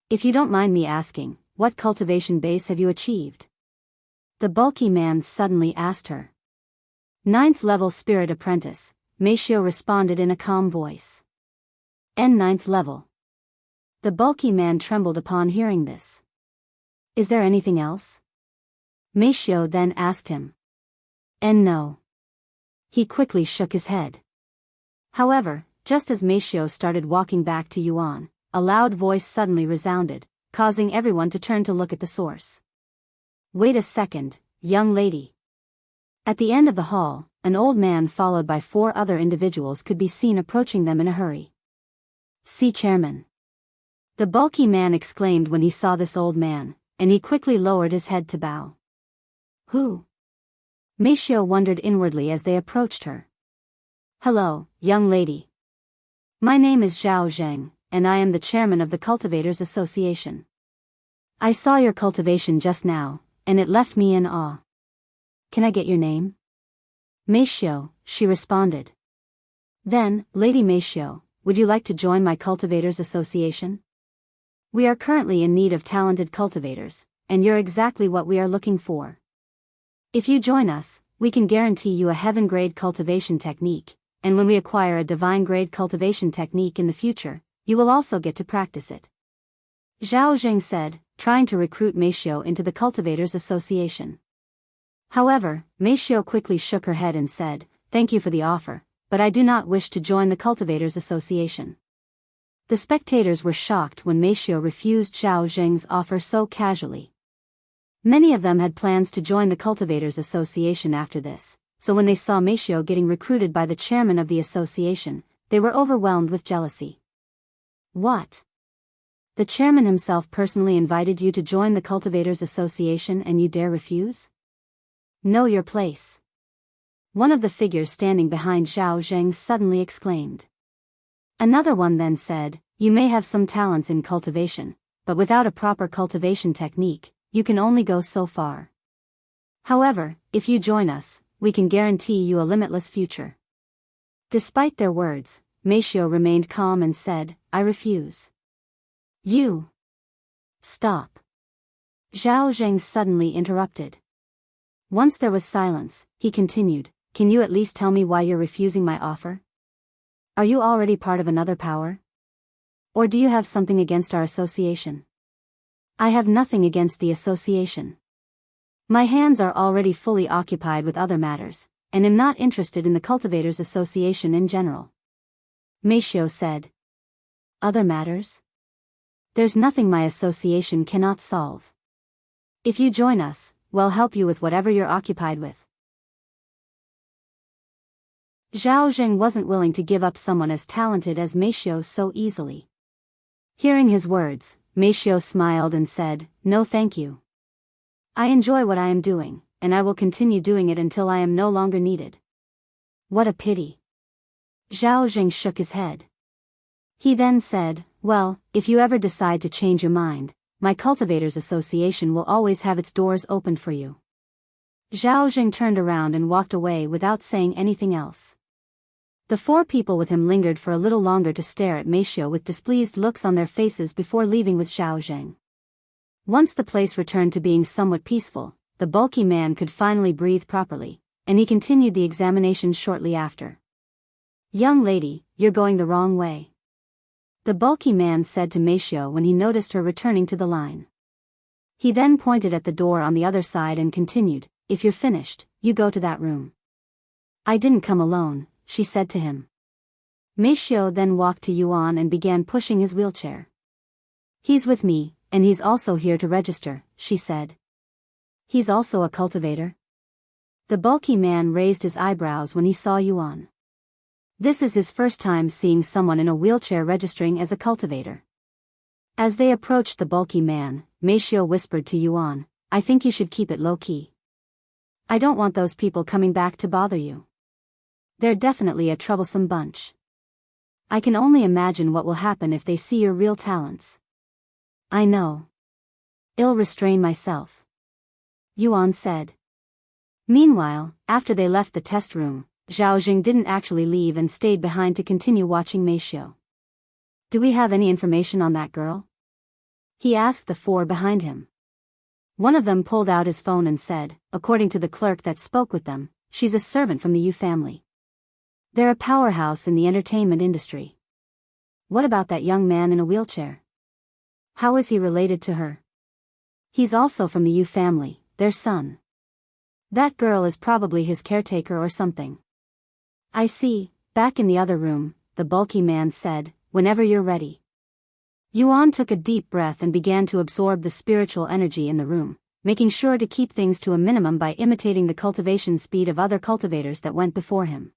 "If you don't mind me asking, what cultivation base have you achieved?" the bulky man suddenly asked her. "9th level spirit apprentice," Xiao responded in a calm voice. "9th level." The bulky man trembled upon hearing this. "Is there anything else?" Xiao then asked him. No." He quickly shook his head. However, just as Xiao started walking back to Yuan, a loud voice suddenly resounded, causing everyone to turn to look at the source. "Wait a second, young lady." At the end of the hall, an old man followed by 4 other individuals could be seen approaching them in a hurry. "See, Chairman," the bulky man exclaimed when he saw this old man, and he quickly lowered his head to bow. "Who?" Xiao wondered inwardly as they approached her. "Hello, young lady. My name is Zhao, and I am the chairman of the Cultivators Association. I saw your cultivation just now, and it left me in awe. Can I get your name?" "Xiao," she responded. "Then, Lady Xiao, would you like to join my Cultivators Association? We are currently in need of talented cultivators, and you're exactly what we are looking for. If you join us, we can guarantee you a heaven-grade cultivation technique, and when we acquire a divine-grade cultivation technique in the future, you will also get to practice it." Zhao said, trying to recruit Xiao into the Cultivators Association. However, Xiao quickly shook her head and said, "Thank you for the offer, but I do not wish to join the Cultivators Association." The spectators were shocked when Xiao refused Zhao offer so casually. Many of them had plans to join the Cultivators Association after this, so when they saw Xiao getting recruited by the chairman of the association, they were overwhelmed with jealousy. "What? The chairman himself personally invited you to join the Cultivators Association and you dare refuse? Know your place." One of the figures standing behind Zhao suddenly exclaimed. Another one then said, "You may have some talents in cultivation, but without a proper cultivation technique, you can only go so far. However, if you join us, we can guarantee you a limitless future." Despite their words, Xiao remained calm and said, "I refuse." "You! Stop!" Zhao suddenly interrupted. Once there was silence, he continued, "Can you at least tell me why you're refusing my offer? Are you already part of another power?" Or do you have something against our association? I have nothing against the association. My hands are already fully occupied with other matters, and am not interested in the Cultivators Association in general. Xiao said. Other matters? There's nothing my association cannot solve. If you join us, we'll help you with whatever you're occupied with. Zhao wasn't willing to give up someone as talented as Xiao so easily. Hearing his words, Xiao smiled and said, "No thank you. I enjoy what I am doing, and I will continue doing it until I am no longer needed." What a pity. Zhao shook his head. He then said, "Well, if you ever decide to change your mind, my Cultivators Association will always have its doors open for you." Zhao turned around and walked away without saying anything else. The four people with him lingered for a little longer to stare at Xiao with displeased looks on their faces before leaving with Zhao. Once the place returned to being somewhat peaceful, the bulky man could finally breathe properly, and he continued the examination shortly after. "Young lady, you're going the wrong way," the bulky man said to Xiao when he noticed her returning to the line. He then pointed at the door on the other side and continued, "If you're finished, you go to that room." "I didn't come alone," she said to him. Xiao then walked to Yuan and began pushing his wheelchair. "He's with me, and he's also here to register," she said. "He's also a cultivator?" The bulky man raised his eyebrows when he saw Yuan. This is his first time seeing someone in a wheelchair registering as a cultivator. As they approached the bulky man, Xiao whispered to Yuan, "I think you should keep it low-key. I don't want those people coming back to bother you. They're definitely a troublesome bunch. I can only imagine what will happen if they see your real talents." "I know. I'll restrain myself," Yuan said. Meanwhile, after they left the test room, Zhao didn't actually leave and stayed behind to continue watching Xiao. "Do we have any information on that girl?" he asked the four behind him. One of them pulled out his phone and said, according to the clerk that spoke with them, "She's a servant from the Yu family. They're a powerhouse in the entertainment industry." "What about that young man in a wheelchair? How is he related to her?" "He's also from the Yu family, their son. That girl is probably his caretaker or something." "I see." Back in the other room, the bulky man said, "Whenever you're ready." Yuan took a deep breath and began to absorb the spiritual energy in the room, making sure to keep things to a minimum by imitating the cultivation speed of other cultivators that went before him.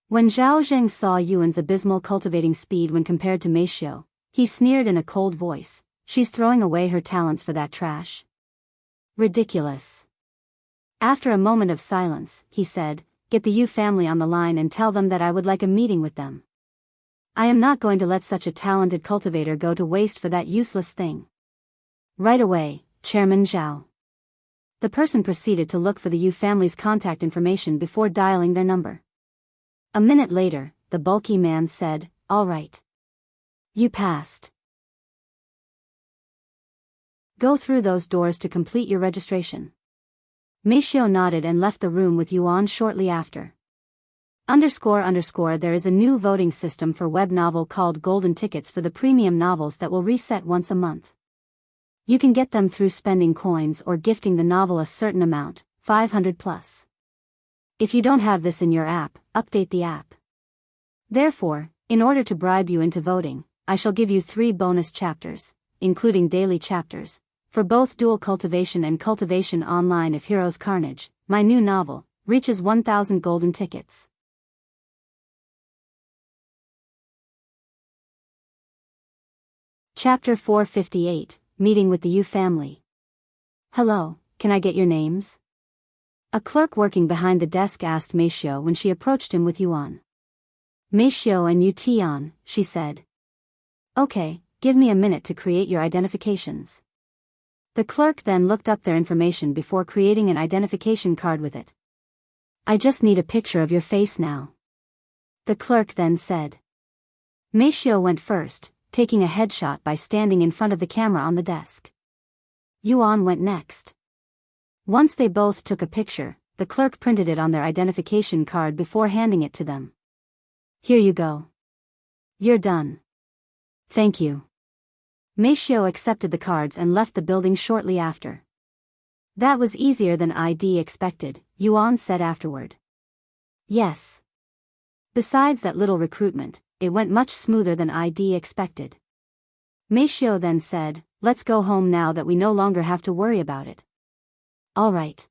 When Zhao saw Yuan's abysmal cultivating speed when compared to Xiao, he sneered in a cold voice, "She's throwing away her talents for that trash. Ridiculous." After a moment of silence, he said, "Get the Yu family on the line and tell them that I would like a meeting with them. I am not going to let such a talented cultivator go to waste for that useless thing." "Right away, Chairman Zhao." The person proceeded to look for the Yu family's contact information before dialing their number. A minute later, the bulky man said, "All right. You passed. Go through those doors to complete your registration." Xiao nodded and left the room with Yuan shortly after. There is a new voting system for web novel called Golden Tickets for the premium novels that will reset once a month. You can get them through spending coins or gifting the novel a certain amount, 500 plus. If you don't have this in your app, update the app. Therefore, in order to bribe you into voting, I shall give you 3 bonus chapters, including daily chapters, for both Dual Cultivation and Cultivation Online if Heroes Carnage, my new novel, reaches 1,000 golden tickets. Chapter 458, Meeting with the Yu Family. "Hello, can I get your names?" A clerk working behind the desk asked Xiao when she approached him with Yuan. "Xiao and Yu Tian," she said. "Okay, give me a minute to create your identifications." The clerk then looked up their information before creating an identification card with it. "I just need a picture of your face now," the clerk then said. Xiao went first, taking a headshot by standing in front of the camera on the desk. Yuan went next. Once they both took a picture, the clerk printed it on their identification card before handing it to them. "Here you go. You're done. Thank you. Xiao accepted the cards and left the building shortly after. That was easier than I'd expected, Yuan said afterward. Yes. Besides that little recruitment, it went much smoother than I'd expected. Xiao then said, let's go home now that we no longer have to worry about it. All right.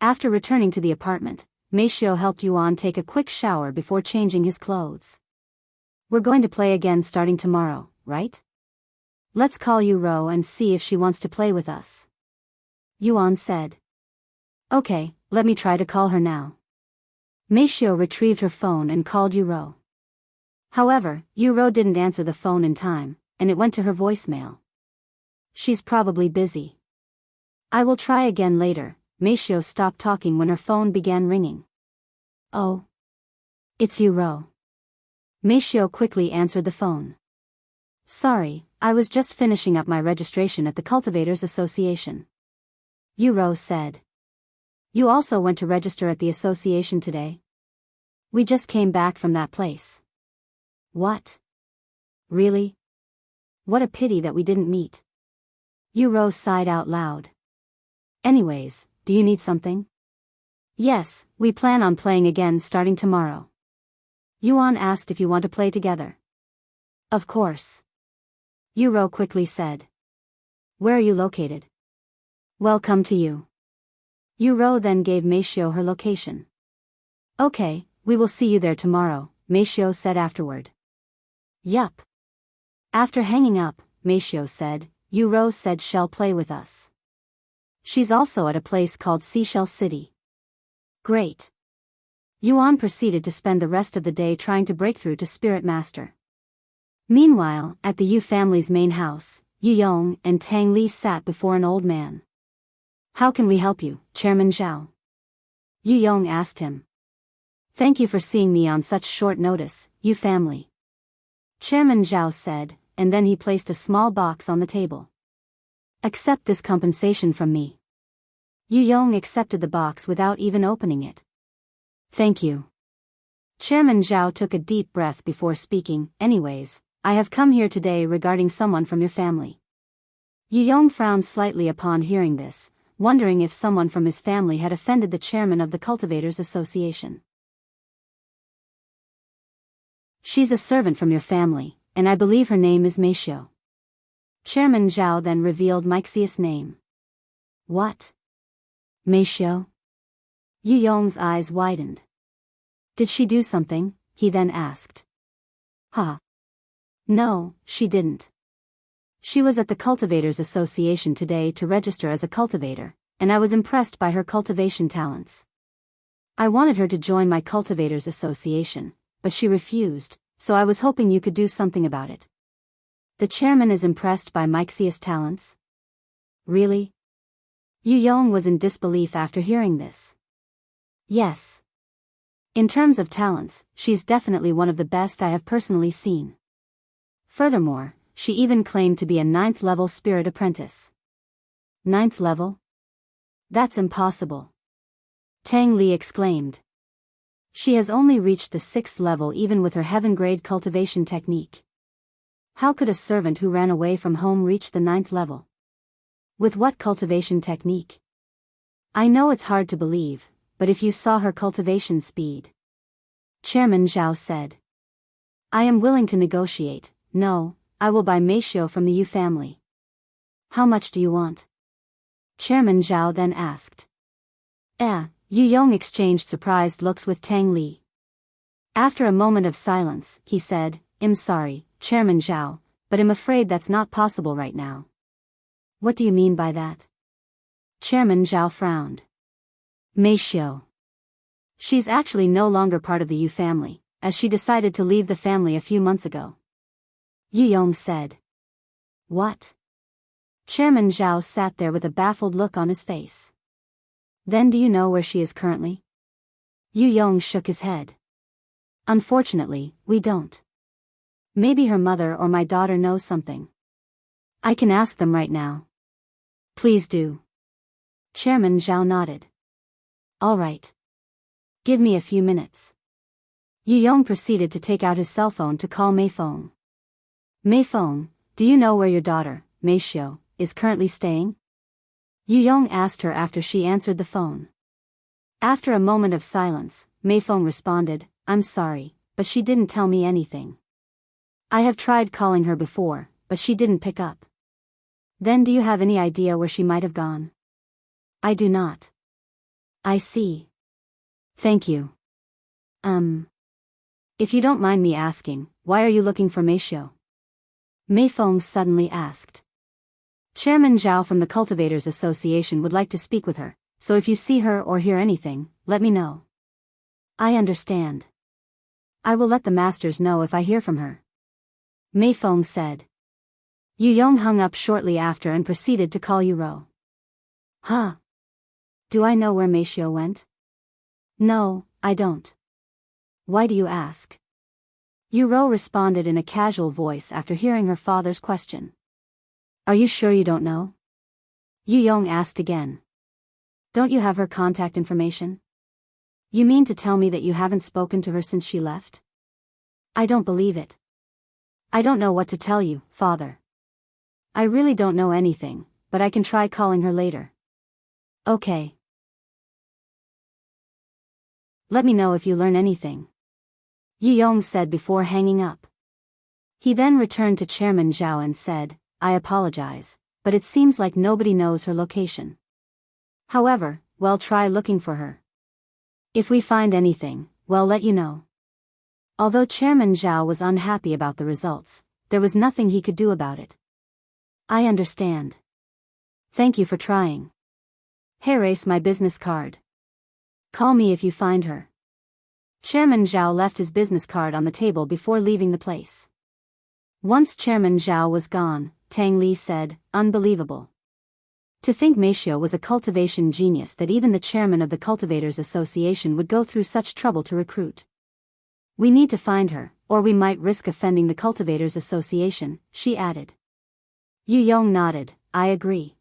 After returning to the apartment, Xiao helped Yuan take a quick shower before changing his clothes. We're going to play again starting tomorrow, right? Let's call Ro and see if she wants to play with us. Yuan said. Okay, let me try to call her now. Xiao retrieved her phone and called Ro. However, Ro didn't answer the phone in time, and it went to her voicemail. She's probably busy. I will try again later. Xiao stopped talking when her phone began ringing. Oh. It's Ro. Xiao quickly answered the phone. Sorry, I was just finishing up my registration at the Cultivators Association. Ro said. You also went to register at the association today? We just came back from that place. What? Really? What a pity that we didn't meet. Ro sighed out loud. Anyways, do you need something? Yes, we plan on playing again starting tomorrow. Yuan asked if you want to play together. Of course. Ro quickly said. Where are you located? Well, come to you. Ro then gave Xiao her location. Okay, we will see you there tomorrow, Xiao said afterward. Yup. After hanging up, Xiao said, Ro said she'll play with us. She's also at a place called Seashell City. Great. Yuan proceeded to spend the rest of the day trying to break through to Spirit Master. Meanwhile, at the Yu family's main house, Yu Yong and Tang Li sat before an old man. How can we help you, Chairman Zhao? Yu Yong asked him. Thank you for seeing me on such short notice, Yu family. Chairman Zhao said, and then he placed a small box on the table. Accept this compensation from me. Yu Yong accepted the box without even opening it. Thank you. Chairman Zhao took a deep breath before speaking. Anyways, I have come here today regarding someone from your family. Yu Yong frowned slightly upon hearing this, wondering if someone from his family had offended the chairman of the Cultivators Association. She's a servant from your family, and I believe her name is Xiao. Chairman Zhao then revealed Myxia's name. What? Xiao? Yu Yong's eyes widened. Did she do something? He then asked. Huh? No, she didn't. She was at the Cultivators Association today to register as a cultivator, and I was impressed by her cultivation talents. I wanted her to join my Cultivators Association, but she refused, so I was hoping you could do something about it. The chairman is impressed by Myxia's talents? Really? Yu Yong was in disbelief after hearing this. Yes. In terms of talents, she's definitely one of the best I have personally seen. Furthermore, she even claimed to be a 9th level spirit apprentice. 9th level? That's impossible. Tang Li exclaimed. She has only reached the 6th level even with her heaven-grade cultivation technique. How could a servant who ran away from home reach the 9th level? With what cultivation technique? I know it's hard to believe, but if you saw her cultivation speed. Chairman Zhao said. I am willing to negotiate. No, I will buy Xiao from the Yu family. How much do you want? Chairman Zhao then asked. Yu Yong exchanged surprised looks with Tang Li. After a moment of silence, he said, I'm sorry, Chairman Zhao, but I'm afraid that's not possible right now. What do you mean by that? Chairman Zhao frowned. Xiao. She's actually no longer part of the Yu family, as she decided to leave the family a few months ago. Yu Yong said. What? Chairman Zhao sat there with a baffled look on his face. Then do you know where she is currently? Yu Yong shook his head. Unfortunately, we don't. Maybe her mother or my daughter knows something. I can ask them right now. Please do. Chairman Zhao nodded. All right. Give me a few minutes. Yu Yong proceeded to take out his cell phone to call Mei Feng. Mei Feng, do you know where your daughter, Mei Xiao, is currently staying? Yu Yong asked her after she answered the phone. After a moment of silence, Mei Feng responded, I'm sorry, but she didn't tell me anything. I have tried calling her before, but she didn't pick up. Then do you have any idea where she might have gone? I do not. I see. Thank you. If you don't mind me asking, why are you looking for Mei Xiao? Mei Feng suddenly asked. Chairman Zhao from the Cultivators Association would like to speak with her, so if you see her or hear anything, let me know. I understand. I will let the masters know if I hear from her. Mei Feng said. Yu Yong hung up shortly after and proceeded to call Yu Ro. Huh? Do I know where Mei Xiao went? No, I don't. Why do you ask? Yu Ro responded in a casual voice after hearing her father's question. Are you sure you don't know? Yu Yong asked again. Don't you have her contact information? You mean to tell me that you haven't spoken to her since she left? I don't believe it. I don't know what to tell you, father. I really don't know anything, but I can try calling her later. Okay. Let me know if you learn anything. Yu Yong said before hanging up. He then returned to Chairman Zhao and said, I apologize, but it seems like nobody knows her location. However, we'll try looking for her. If we find anything, we'll let you know. Although Chairman Zhao was unhappy about the results, there was nothing he could do about it. I understand. Thank you for trying. Here is my business card. Call me if you find her. Chairman Zhao left his business card on the table before leaving the place. Once Chairman Zhao was gone, Tang Li said, unbelievable. To think Mei Xiao was a cultivation genius that even the chairman of the Cultivators Association would go through such trouble to recruit. We need to find her, or we might risk offending the Cultivators Association, she added. Yu Yong nodded, I agree.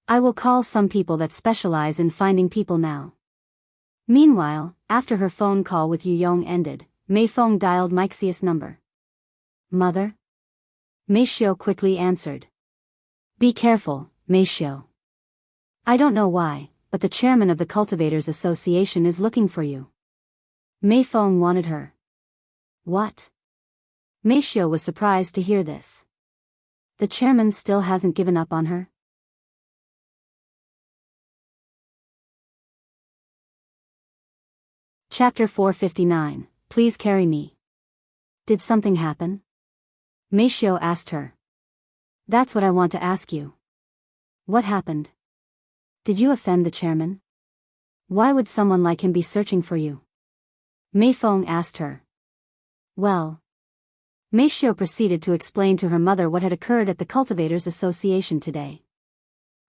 I will call some people that specialize in finding people now. Meanwhile, after her phone call with Yu Yong ended, Mei Feng dialed Myxia's number. Mother? Mei Xiao quickly answered. Be careful, Mei Xiao. I don't know why, but the chairman of the Cultivators Association is looking for you. Mei Feng wanted her. What? Mei Xiao was surprised to hear this. The chairman still hasn't given up on her? Chapter 459, Please carry me. Did something happen? Mei Xiao asked her. That's what I want to ask you. What happened? Did you offend the chairman? Why would someone like him be searching for you? Mei Feng asked her. Well. Mei Xiao proceeded to explain to her mother what had occurred at the Cultivators Association today.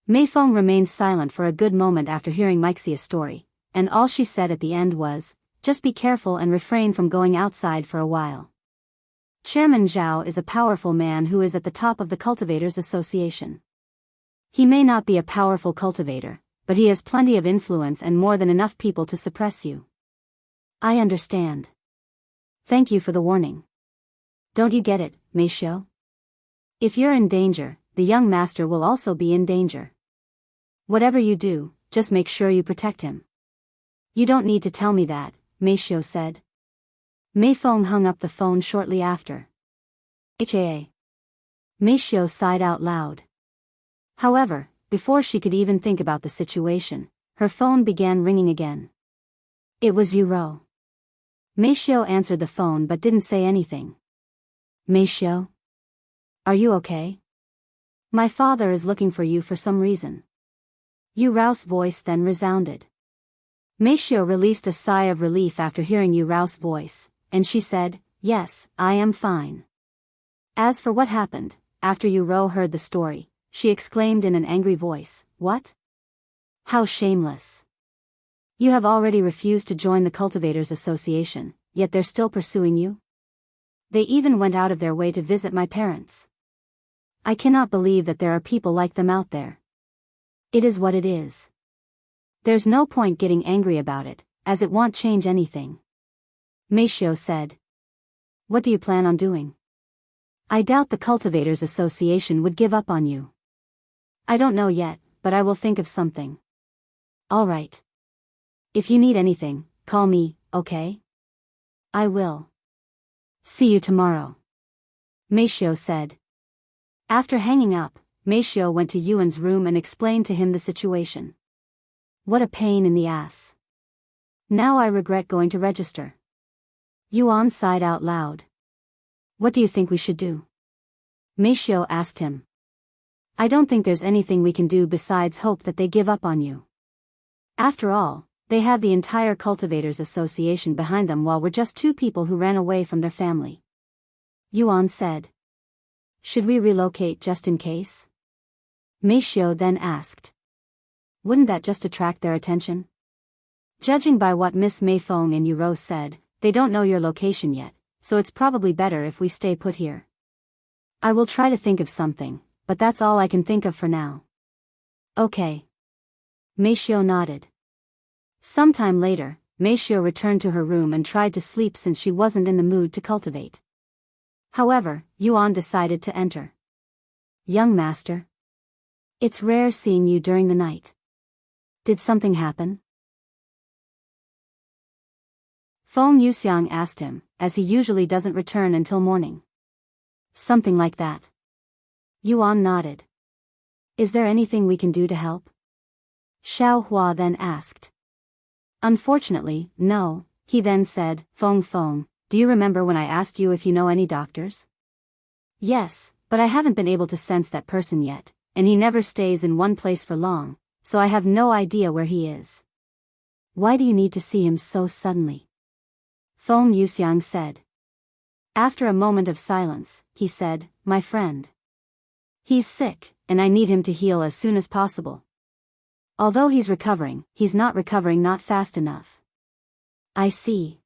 Mei Feng remained silent for a good moment after hearing Myxia's story, and all she said at the end was, just be careful and refrain from going outside for a while. Chairman Zhao is a powerful man who is at the top of the Cultivators Association. He may not be a powerful cultivator, but he has plenty of influence and more than enough people to suppress you. I understand. Thank you for the warning. Don't you get it, Mei Xiao? If you're in danger, the young master will also be in danger. Whatever you do, just make sure you protect him. You don't need to tell me that, Mei Xiao said. Mei Feng hung up the phone shortly after. Mei Xiao sighed out loud. However, before she could even think about the situation, her phone began ringing again. It was Yu Ro. Mei Xiao answered the phone but didn't say anything. Mei Xiao? Are you okay? My father is looking for you for some reason. Yu Rao's voice then resounded. Mei Xiao released a sigh of relief after hearing Yu Rao's voice, and she said, yes, I am fine. As for what happened, after Yu Ro heard the story, she exclaimed in an angry voice, what? How shameless. You have already refused to join the Cultivators Association, yet they're still pursuing you? They even went out of their way to visit my parents. I cannot believe that there are people like them out there. It is what it is. There's no point getting angry about it, as it won't change anything. Mei Xiao said. What do you plan on doing? I doubt the Cultivators Association would give up on you. I don't know yet, but I will think of something. All right. If you need anything, call me, okay? I will. See you tomorrow. Meishio said. After hanging up, Meishio went to Yuan's room and explained to him the situation. What a pain in the ass. Now I regret going to register. Yuan sighed out loud. What do you think we should do? Meishio asked him. I don't think there's anything we can do besides hope that they give up on you. After all, they have the entire Cultivators Association behind them while we're just two people who ran away from their family. Yuan said. Should we relocate just in case? Meishio then asked. Wouldn't that just attract their attention? Judging by what Miss Meifeng and Yuro said, they don't know your location yet, so it's probably better if we stay put here. I will try to think of something, but that's all I can think of for now. Okay. Meishio nodded. Sometime later, Meishio returned to her room and tried to sleep since she wasn't in the mood to cultivate. However, Yuan decided to enter. Young master. It's rare seeing you during the night. Did something happen? Feng Yuxiang asked him, as he usually doesn't return until morning. Something like that. Yuan nodded. Is there anything we can do to help? Xiao Hua then asked. Unfortunately, no, he then said, Feng, do you remember when I asked you if you know any doctors? Yes, but I haven't been able to sense that person yet, and he never stays in one place for long, so I have no idea where he is. Why do you need to see him so suddenly? Feng Yuxiang said. After a moment of silence, he said, my friend. He's sick, and I need him to heal as soon as possible. Although he's not recovering not fast enough. I see.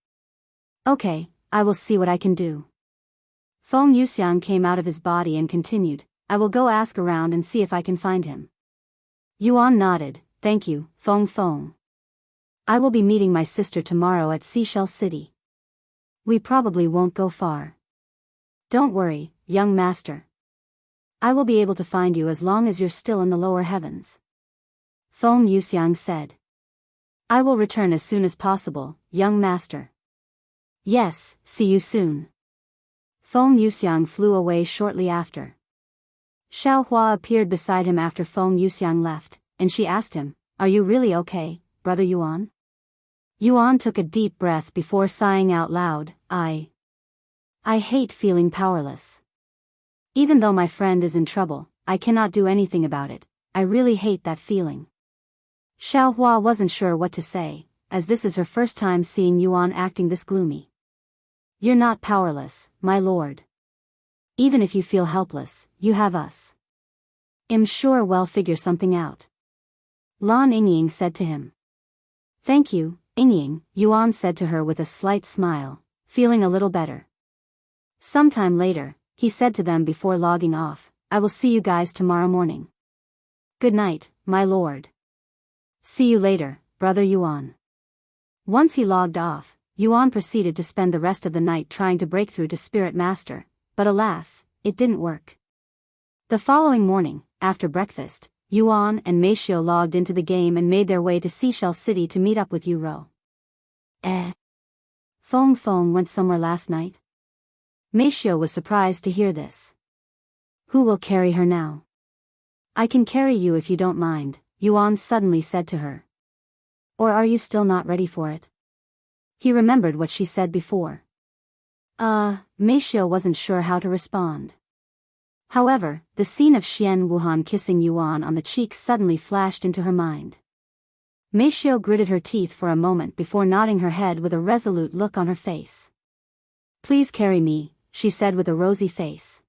Okay, I will see what I can do. Feng Yuxiang came out of his body and continued, I will go ask around and see if I can find him. Yuan nodded, thank you, Feng. I will be meeting my sister tomorrow at Seashell City. We probably won't go far. Don't worry, young master. I will be able to find you as long as you're still in the lower heavens. Feng Yuxiang said. I will return as soon as possible, young master. Yes, see you soon. Feng Yuxiang flew away shortly after. Xiao Hua appeared beside him after Feng Yuxiang left, and she asked him, Are you really okay, brother Yuan? Yuan took a deep breath before sighing out loud, I hate feeling powerless. Even though my friend is in trouble, I cannot do anything about it. I really hate that feeling. Xiao Hua wasn't sure what to say, as this is her first time seeing Yuan acting this gloomy. You're not powerless, my lord. Even if you feel helpless, you have us. I'm sure we'll figure something out. Lan Yingying said to him. Thank you, Yingying, Yuan said to her with a slight smile, feeling a little better. Sometime later, he said to them before logging off, I will see you guys tomorrow morning. Good night, my lord. See you later, brother Yuan. Once he logged off, Yuan proceeded to spend the rest of the night trying to break through to Spirit Master, but alas, it didn't work. The following morning, after breakfast, Yuan and Meishio logged into the game and made their way to Seashell City to meet up with Yuro. Feng went somewhere last night? Meishio was surprised to hear this. Who will carry her now? I can carry you if you don't mind, Yuan suddenly said to her. Or are you still not ready for it? He remembered what she said before. Meishio wasn't sure how to respond. However, the scene of Xian Wuhan kissing Yuan on the cheek suddenly flashed into her mind. Meishio gritted her teeth for a moment before nodding her head with a resolute look on her face. Please carry me, she said with a rosy face.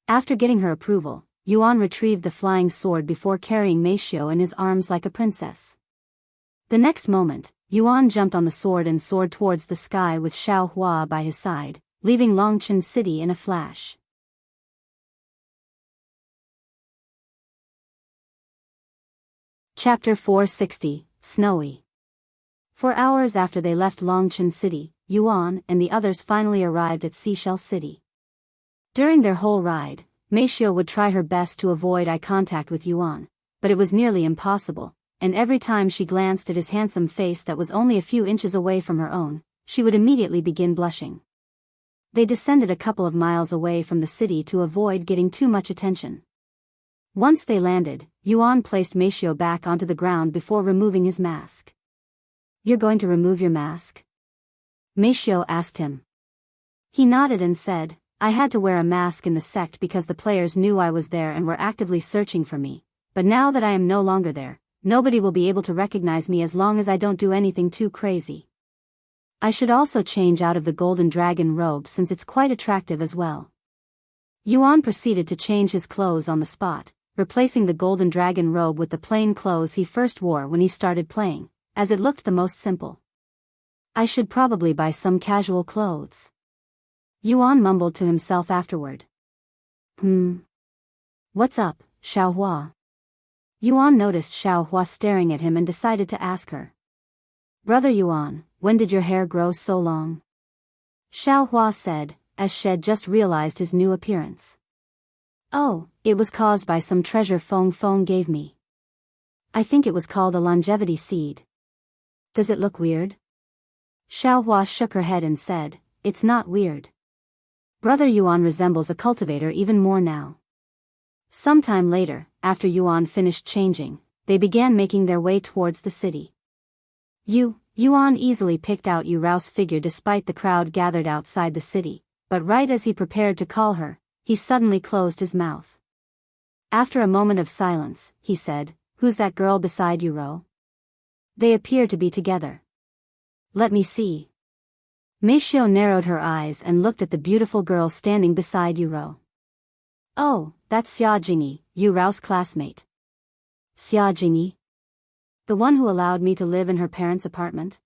After getting her approval, Yuan retrieved the flying sword before carrying Meishio in his arms like a princess. The next moment, Yuan jumped on the sword and soared towards the sky with Xiao Hua by his side, leaving Longchen City in a flash. Chapter 460, Snowy. 4 hours after they left Longchen City, Yuan and the others finally arrived at Seashell City. During their whole ride, Meishio would try her best to avoid eye contact with Yuan, but it was nearly impossible, and every time she glanced at his handsome face that was only a few inches away from her own, she would immediately begin blushing. They descended a couple of miles away from the city to avoid getting too much attention. Once they landed, Yuan placed Meishio back onto the ground before removing his mask. "You're going to remove your mask?" Meishio asked him. He nodded and said, "I had to wear a mask in the sect because the players knew I was there and were actively searching for me, but now that I am no longer there, nobody will be able to recognize me as long as I don't do anything too crazy. I should also change out of the golden dragon robe since it's quite attractive as well." Yuan proceeded to change his clothes on the spot, replacing the golden dragon robe with the plain clothes he first wore when he started playing, as it looked the most simple. "I should probably buy some casual clothes," Yuan mumbled to himself afterward. What's up, Xiao Hua?" Yuan noticed Xiao Hua staring at him and decided to ask her. "Brother Yuan, when did your hair grow so long?" Xiao Hua said, as Shed just realized his new appearance. "Oh, it was caused by some treasure Feng Feng gave me. I think it was called a longevity seed." "Does it look weird?" Xiao Hua shook her head and said, "It's not weird. Brother Yuan resembles a cultivator even more now." Sometime later, after Yuan finished changing, they began making their way towards the city. Yuan easily picked out Yu Rao's figure despite the crowd gathered outside the city, but right as he prepared to call her, he suddenly closed his mouth. After a moment of silence, he said, "Who's that girl beside you, Ro? They appear to be together." "Let me see." Meishio narrowed her eyes and looked at the beautiful girl standing beside Yuro. "Oh, that's Xia Jingyi, Yu Rao's classmate." "Xia Jingyi? The one who allowed me to live in her parents' apartment?"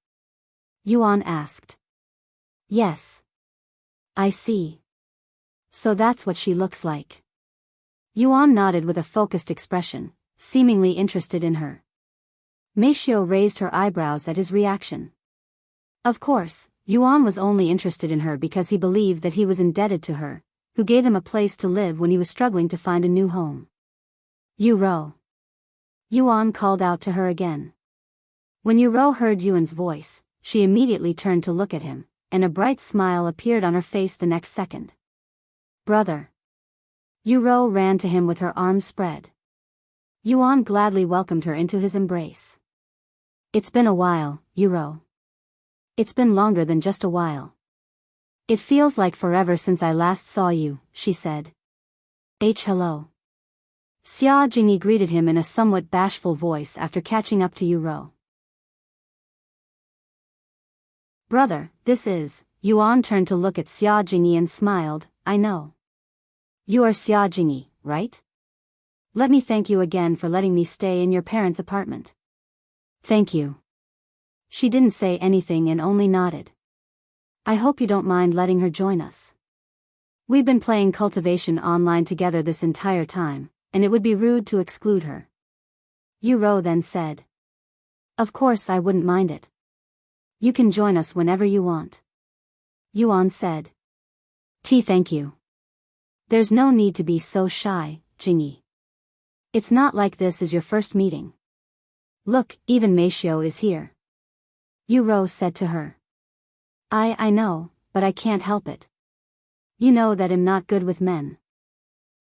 Yuan asked. "Yes. I see. So that's what she looks like." Yuan nodded with a focused expression, seemingly interested in her. Meishio raised her eyebrows at his reaction. Of course, Yuan was only interested in her because he believed that he was indebted to her, who gave him a place to live when he was struggling to find a new home. "Yuro." Yuan called out to her again. When Yuro heard Yuan's voice, she immediately turned to look at him, and a bright smile appeared on her face the next second. "Brother." Yuro ran to him with her arms spread. Yuan gladly welcomed her into his embrace. "It's been a while, Yuro. It's been longer than just a while. It feels like forever since I last saw you," she said. Hello." Xia Jingyi greeted him in a somewhat bashful voice after catching up to Yuro. "Brother, this is..." Yuan turned to look at Xia Jingyi and smiled, "I know. You are Xia Jingyi, right? Let me thank you again for letting me stay in your parents' apartment." "Thank you." She didn't say anything and only nodded. "I hope you don't mind letting her join us. We've been playing Cultivation online together this entire time, and it would be rude to exclude her." Yuro then said. "Of course I wouldn't mind it. You can join us whenever you want." Yuan said. Thank you. There's no need to be so shy, Jingyi. It's not like this is your first meeting. Look, even Meishio is here." Yuro said to her. I know, but I can't help it. You know that I'm not good with men."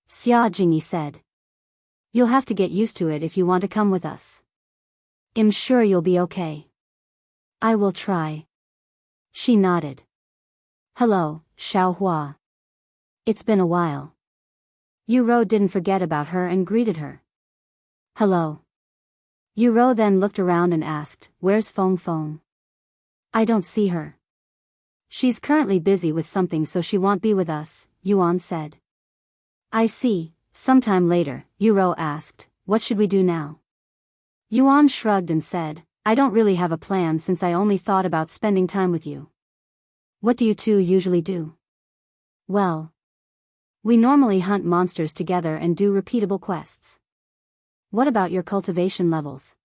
Xia Jingyi said. "You'll have to get used to it if you want to come with us. I'm sure you'll be okay." "I will try." She nodded. "Hello, Xiao Hua. It's been a while." Yuro didn't forget about her and greeted her. "Hello." Yuro then looked around and asked, "Where's Feng Feng?" "I don't see her. She's currently busy with something so she won't be with us," Yuan said. "I see." Sometime later, Yuro asked, "What should we do now?" Yuan shrugged and said, "I don't really have a plan since I only thought about spending time with you." "What do you two usually do?" "Well, we normally hunt monsters together and do repeatable quests." "What about your cultivation levels?"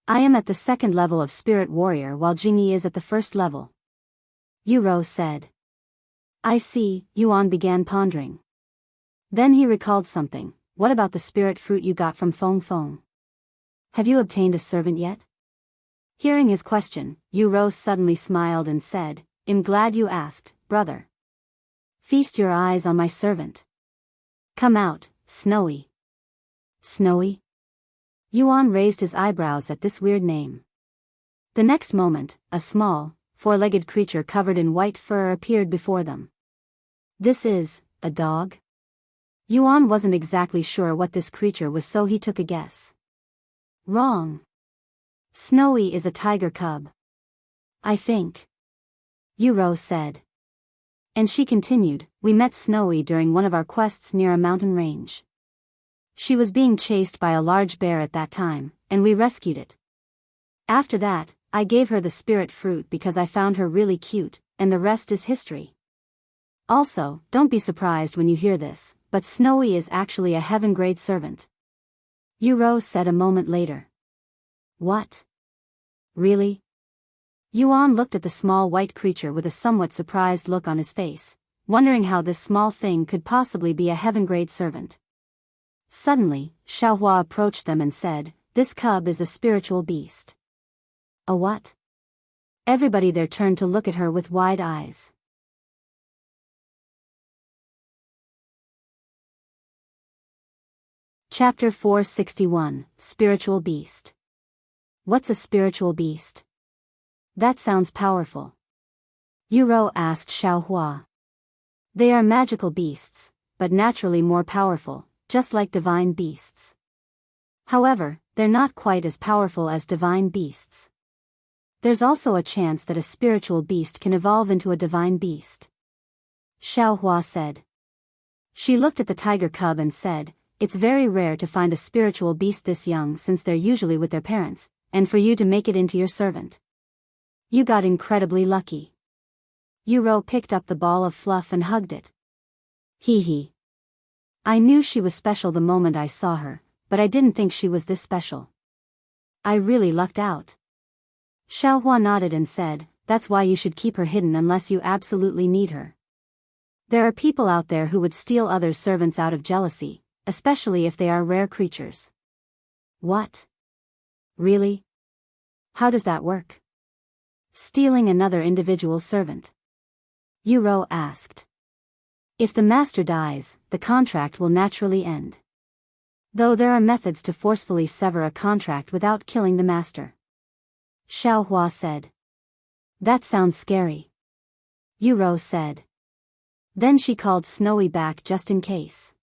"I am at the 2nd level of Spirit Warrior while Jingyi is at the 1st level." Yuro said. I see, Yuan began pondering. Then he recalled something. What about the spirit fruit you got from Feng Feng? Have you obtained a servant yet? Hearing his question, Yu Rose suddenly smiled and said, I'm glad you asked, brother. Feast your eyes on my servant. Come out, Snowy. Snowy? Yuan raised his eyebrows at this weird name. The next moment, a small, four-legged creature covered in white fur appeared before them. This is a dog? Yuan wasn't exactly sure what this creature was, so he took a guess. Wrong. Snowy is a tiger cub. I think. Yuro said. And she continued, we met Snowy during one of our quests near a mountain range. She was being chased by a large bear at that time, and we rescued it. After that, I gave her the spirit fruit because I found her really cute, and the rest is history. Also, don't be surprised when you hear this, but Snowy is actually a heaven-grade servant. Yuro said a moment later. What? Really? Yuan looked at the small white creature with a somewhat surprised look on his face, wondering how this small thing could possibly be a heaven-grade servant. Suddenly, Xiao approached them and said, this cub is a spiritual beast. A what? Everybody there turned to look at her with wide eyes. Chapter 461, Spiritual Beast. What's a spiritual beast? That sounds powerful. Yuro asked Xiao. They are magical beasts, but naturally more powerful, just like divine beasts. However, they're not quite as powerful as divine beasts. There's also a chance that a spiritual beast can evolve into a divine beast. Xiao said. She looked at the tiger cub and said, it's very rare to find a spiritual beast this young since they're usually with their parents, and for you to make it into your servant. You got incredibly lucky. Yuro picked up the ball of fluff and hugged it. Hee hee. I knew she was special the moment I saw her, but I didn't think she was this special. I really lucked out. Xiao nodded and said, that's why you should keep her hidden unless you absolutely need her. There are people out there who would steal other servants out of jealousy, especially if they are rare creatures. What? Really? How does that work? Stealing another individual servant? Yuro asked. If the master dies, the contract will naturally end. Though there are methods to forcefully sever a contract without killing the master. Xiao said. That sounds scary. Yuro said. Then she called Snowy back just in case.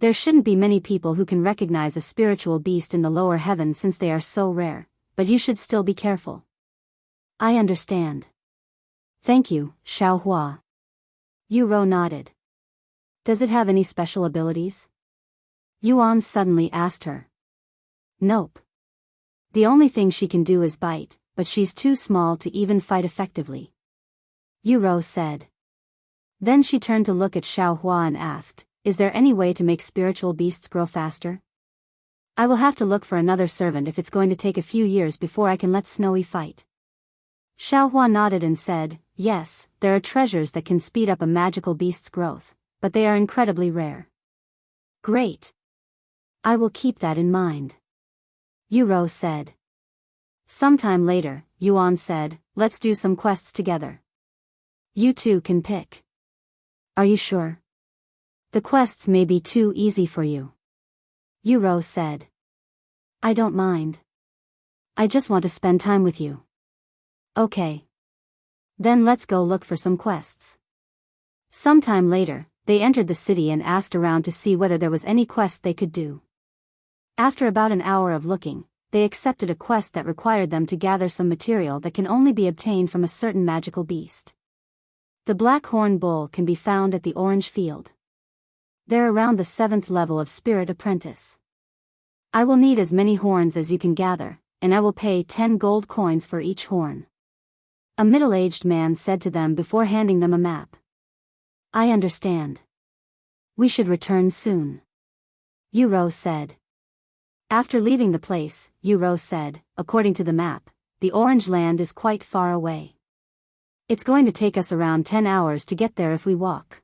There shouldn't be many people who can recognize a spiritual beast in the lower heavens since they are so rare, but you should still be careful. I understand. Thank you, Xiao. Yuro nodded. Does it have any special abilities? Yuan suddenly asked her. Nope. The only thing she can do is bite, but she's too small to even fight effectively. Yuro said. Then she turned to look at Xiao and asked, is there any way to make spiritual beasts grow faster? I will have to look for another servant if it's going to take a few years before I can let Snowy fight. Xiao nodded and said, yes, there are treasures that can speed up a magical beast's growth, but they are incredibly rare. Great. I will keep that in mind. Yuro said. Sometime later, Yuan said, let's do some quests together. You two can pick. Are you sure? The quests may be too easy for you. Yuro said. I don't mind. I just want to spend time with you. Okay. Then let's go look for some quests. Sometime later, they entered the city and asked around to see whether there was any quest they could do. After about an hour of looking, they accepted a quest that required them to gather some material that can only be obtained from a certain magical beast. The black horn bull can be found at the orange field. They're around the 7th level of Spirit Apprentice. I will need as many horns as you can gather, and I will pay 10 gold coins for each horn. A middle-aged man said to them before handing them a map. I understand. We should return soon. Yuro said. After leaving the place, Yuro said, according to the map, the Orange Land is quite far away. It's going to take us around 10 hours to get there if we walk.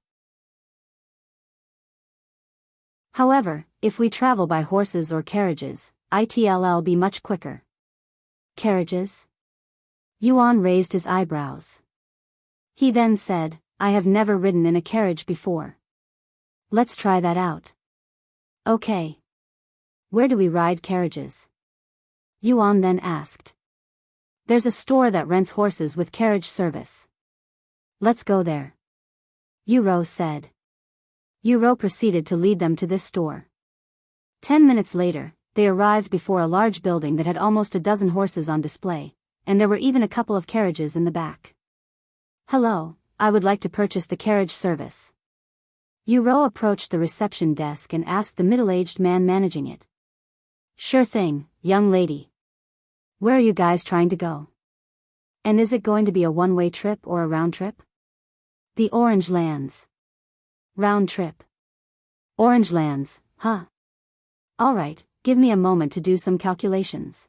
However, if we travel by horses or carriages, it'll be much quicker. Carriages? Yuan raised his eyebrows. He then said, I have never ridden in a carriage before. Let's try that out. Okay. Where do we ride carriages? Yuan then asked. There's a store that rents horses with carriage service. Let's go there. Yuro said. Yuro proceeded to lead them to this store. 10 minutes later, they arrived before a large building that had almost a dozen horses on display, and there were even a couple of carriages in the back. Hello, I would like to purchase the carriage service. Yuro approached the reception desk and asked the middle-aged man managing it. Sure thing, young lady. Where are you guys trying to go? And is it going to be a one-way trip or a round trip? The Orange Lands. Round trip. Orange Lands, huh? Alright, give me a moment to do some calculations.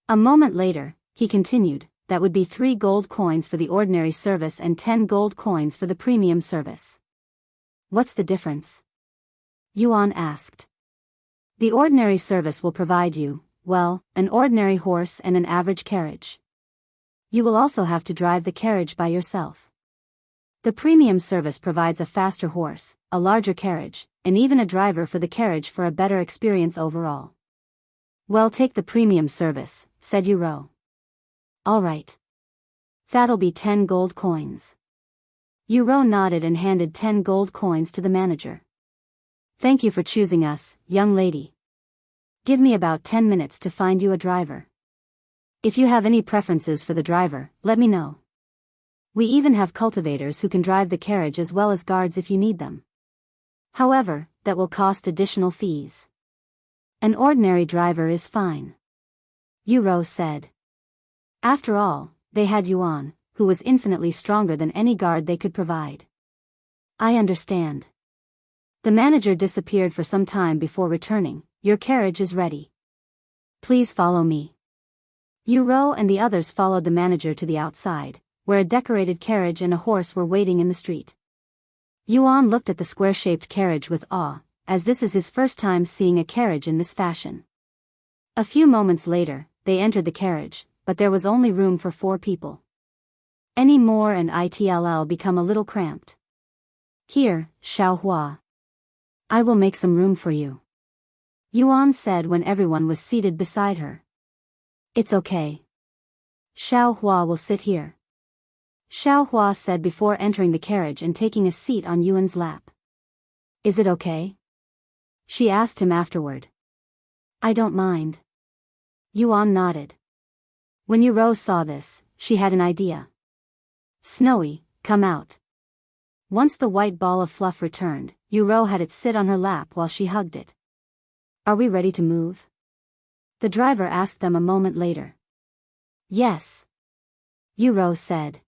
A moment later, he continued, that would be 3 gold coins for the ordinary service and 10 gold coins for the premium service. What's the difference? Yuan asked. The ordinary service will provide you, well, an ordinary horse and an average carriage. You will also have to drive the carriage by yourself. The premium service provides a faster horse, a larger carriage, and even a driver for the carriage for a better experience overall. Well, take the premium service, said Yuro. Alright. That'll be 10 gold coins. Yuro nodded and handed 10 gold coins to the manager. Thank you for choosing us, young lady. Give me about 10 minutes to find you a driver. If you have any preferences for the driver, let me know. We even have cultivators who can drive the carriage as well as guards if you need them. However, that will cost additional fees. An ordinary driver is fine. Yuro said. After all, they had Yuan, who was infinitely stronger than any guard they could provide. I understand. The manager disappeared for some time before returning. Your carriage is ready. Please follow me. Yuro and the others followed the manager to the outside, where a decorated carriage and a horse were waiting in the street. Yuan looked at the square-shaped carriage with awe, as this is his first time seeing a carriage in this fashion. A few moments later, they entered the carriage, but there was only room for 4 people. Any more and it'll become a little cramped. Here, Xiao. I will make some room for you. Yuan said when everyone was seated beside her. It's okay. Xiao will sit here. Xiao said before entering the carriage and taking a seat on Yuan's lap. Is it okay? She asked him afterward. I don't mind. Yuan nodded. When Yuro saw this, she had an idea. Snowy, come out. Once the white ball of fluff returned, Yuro had it sit on her lap while she hugged it. Are we ready to move? The driver asked them a moment later. Yes. Yuro said.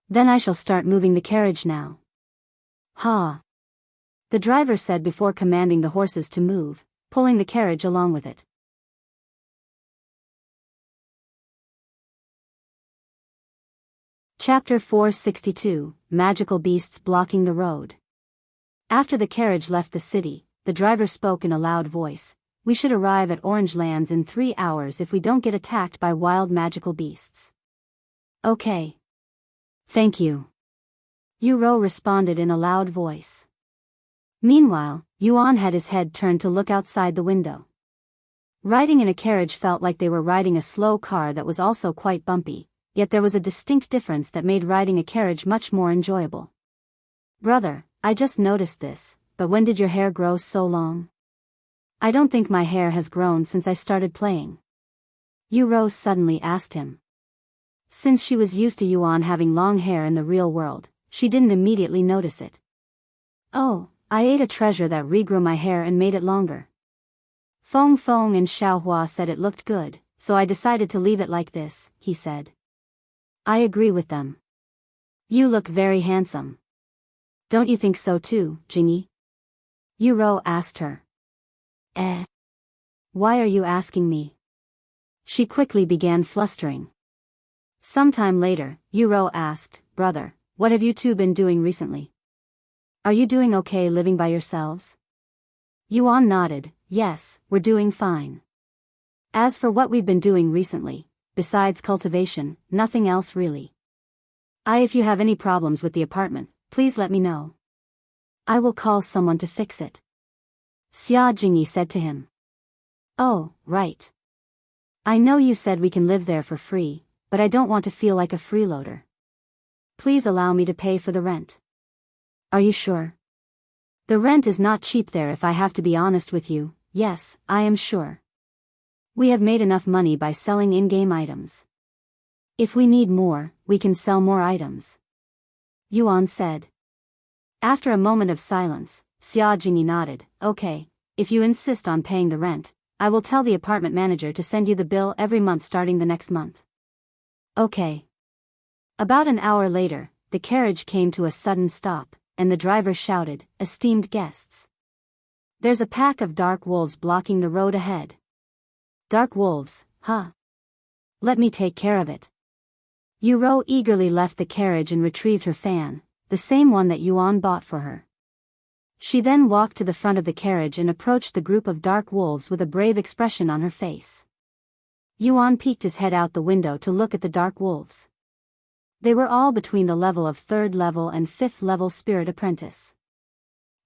Then I shall start moving the carriage now. Ha. The driver said before commanding the horses to move, pulling the carriage along with it. Chapter 462, Magical Beasts Blocking the Road. After the carriage left the city, the driver spoke in a loud voice. We should arrive at Orange Lands in 3 hours if we don't get attacked by wild magical beasts. Okay. Thank you. Yuro responded in a loud voice. Meanwhile, Yuan had his head turned to look outside the window. Riding in a carriage felt like they were riding a slow car that was also quite bumpy, yet there was a distinct difference that made riding a carriage much more enjoyable. Brother, I just noticed this, but when did your hair grow so long? I don't think my hair has grown since I started playing. Yuro suddenly asked him. Since she was used to Yuan having long hair in the real world, she didn't immediately notice it. Oh, I ate a treasure that regrew my hair and made it longer. Feng and Xiao said it looked good, so I decided to leave it like this, he said. I agree with them. You look very handsome. Don't you think so too, Jingyi? Yuro asked her. Why are you asking me? She quickly began flustering. Sometime later, Yuro asked, "Brother, what have you two been doing recently? Are you doing okay living by yourselves?" Yuan nodded, "Yes, we're doing fine. As for what we've been doing recently, besides cultivation, nothing else really. If you have any problems with the apartment, please let me know. I will call someone to fix it." Xia Jingyi said to him. "Oh, right. I know you said we can live there for free, but I don't want to feel like a freeloader. Please allow me to pay for the rent." "Are you sure? The rent is not cheap there if I have to be honest with you." "Yes, I am sure. We have made enough money by selling in-game items. If we need more, we can sell more items," Yuan said. After a moment of silence, Xia Jingyi nodded. "Okay, if you insist on paying the rent, I will tell the apartment manager to send you the bill every month starting the next month." "Okay." About an hour later, the carriage came to a sudden stop, and the driver shouted, "Esteemed guests. There's a pack of dark wolves blocking the road ahead." "Dark wolves, huh? Let me take care of it." Yuro eagerly left the carriage and retrieved her fan, the same one that Yuan bought for her. She then walked to the front of the carriage and approached the group of dark wolves with a brave expression on her face. Yuan peeked his head out the window to look at the dark wolves. They were all between the level of 3rd level and 5th level spirit apprentice.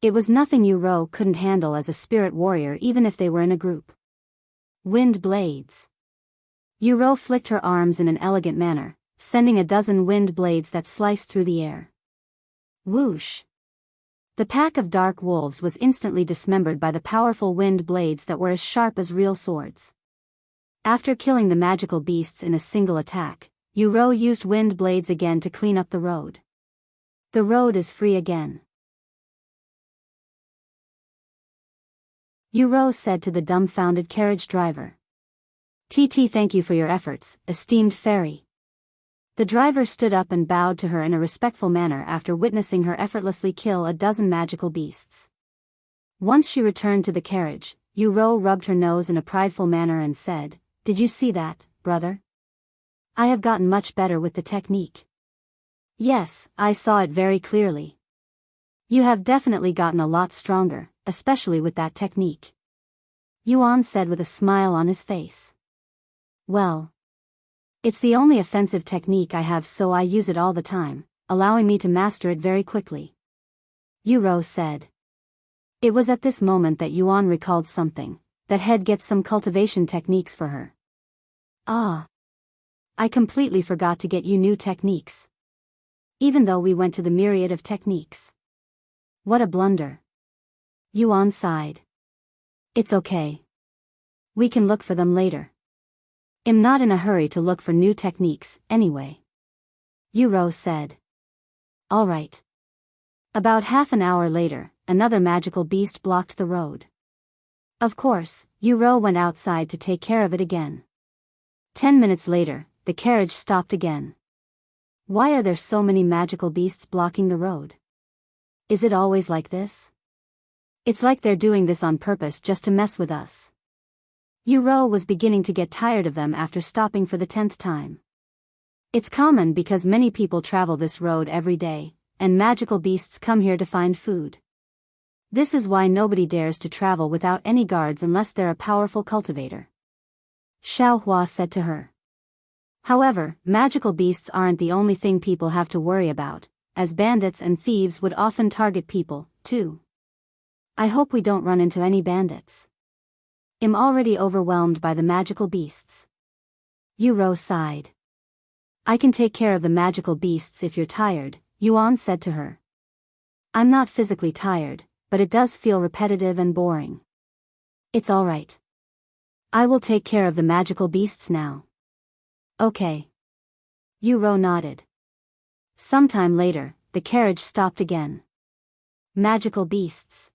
It was nothing Yuro couldn't handle as a spirit warrior even if they were in a group. Wind blades. Yuro flicked her arms in an elegant manner, sending a dozen wind blades that sliced through the air. Whoosh! The pack of dark wolves was instantly dismembered by the powerful wind blades that were as sharp as real swords. After killing the magical beasts in a single attack, Yuro used wind blades again to clean up the road. The road is free again. Yuro said to the dumbfounded carriage driver. "TT, thank you for your efforts, esteemed fairy." The driver stood up and bowed to her in a respectful manner after witnessing her effortlessly kill a dozen magical beasts. Once she returned to the carriage, Yuro rubbed her nose in a prideful manner and said, "Did you see that, brother? I have gotten much better with the technique." "Yes, I saw it very clearly. You have definitely gotten a lot stronger, especially with that technique," Yuan said with a smile on his face. "Well, it's the only offensive technique I have, so I use it all the time, allowing me to master it very quickly," Yuro said. It was at this moment that Yuan recalled something, that he'd get some cultivation techniques for her. "Ah. I completely forgot to get you new techniques. Even though we went to the myriad of techniques. What a blunder." Yuan sighed. "It's okay. We can look for them later. I'm not in a hurry to look for new techniques, anyway," Yuro said. "All right." About half an hour later, another magical beast blocked the road. Of course, Yuro went outside to take care of it again. 10 minutes later, the carriage stopped again. Why are there so many magical beasts blocking the road? Is it always like this? It's like they're doing this on purpose just to mess with us. Yuro was beginning to get tired of them after stopping for the 10th time. It's common because many people travel this road every day, and magical beasts come here to find food. This is why nobody dares to travel without any guards unless they're a powerful cultivator, Xiao Hua said to her. However, magical beasts aren't the only thing people have to worry about, as bandits and thieves would often target people, too. I hope we don't run into any bandits. I'm already overwhelmed by the magical beasts. Yuro sighed. I can take care of the magical beasts if you're tired, Yuan said to her. I'm not physically tired, but it does feel repetitive and boring. It's alright. I will take care of the magical beasts now. Okay. Yuro nodded. Sometime later, the carriage stopped again. Magical beasts.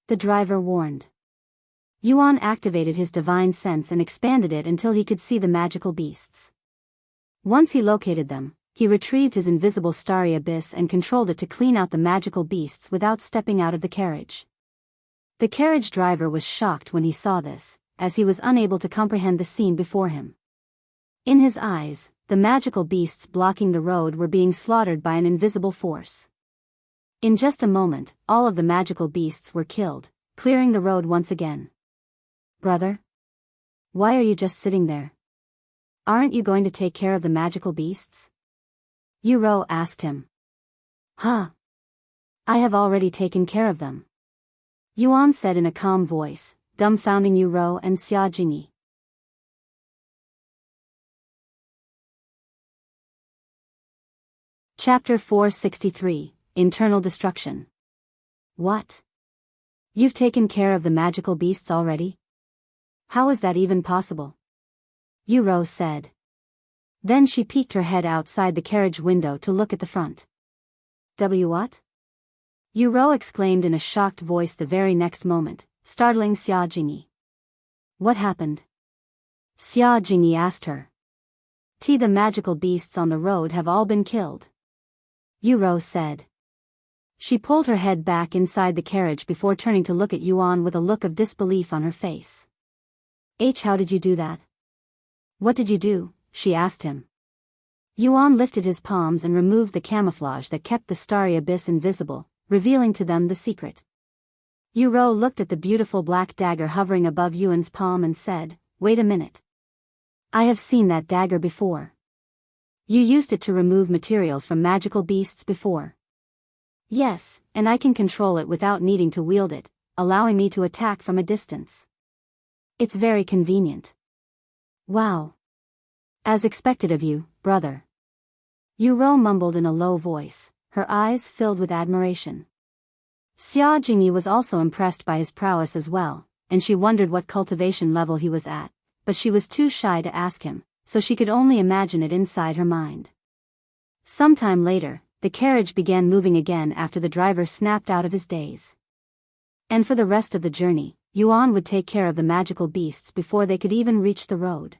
The driver warned. Yuan activated his divine sense and expanded it until he could see the magical beasts. Once he located them, he retrieved his invisible starry abyss and controlled it to clean out the magical beasts without stepping out of the carriage. The carriage driver was shocked when he saw this, as he was unable to comprehend the scene before him. In his eyes, the magical beasts blocking the road were being slaughtered by an invisible force. In just a moment, all of the magical beasts were killed, clearing the road once again. Brother? Why are you just sitting there? Aren't you going to take care of the magical beasts? Yuro asked him. Huh? I have already taken care of them. Yuan said in a calm voice, dumbfounding Yuro and Xia Jingyi. Chapter 463, Internal Destruction. What? You've taken care of the magical beasts already? How is that even possible? Yuro said. Then she peeked her head outside the carriage window to look at the front. What? Yuro exclaimed in a shocked voice the very next moment, startling Xia Jingyi. What happened? Xia Jingyi asked her. The magical beasts on the road have all been killed. Yuro said. She pulled her head back inside the carriage before turning to look at Yuan with a look of disbelief on her face. How did you do that? What did you do? She asked him. Yuan lifted his palms and removed the camouflage that kept the starry abyss invisible, revealing to them the secret. Yuro looked at the beautiful black dagger hovering above Yuan's palm and said, Wait a minute. I have seen that dagger before. You used it to remove materials from magical beasts before. Yes, and I can control it without needing to wield it, allowing me to attack from a distance. It's very convenient. Wow. As expected of you, brother. Yuro mumbled in a low voice, her eyes filled with admiration. Xia Jingyi was also impressed by his prowess as well, and she wondered what cultivation level he was at, but she was too shy to ask him, so she could only imagine it inside her mind. Sometime later, the carriage began moving again after the driver snapped out of his daze. And for the rest of the journey, Yuan would take care of the magical beasts before they could even reach the road.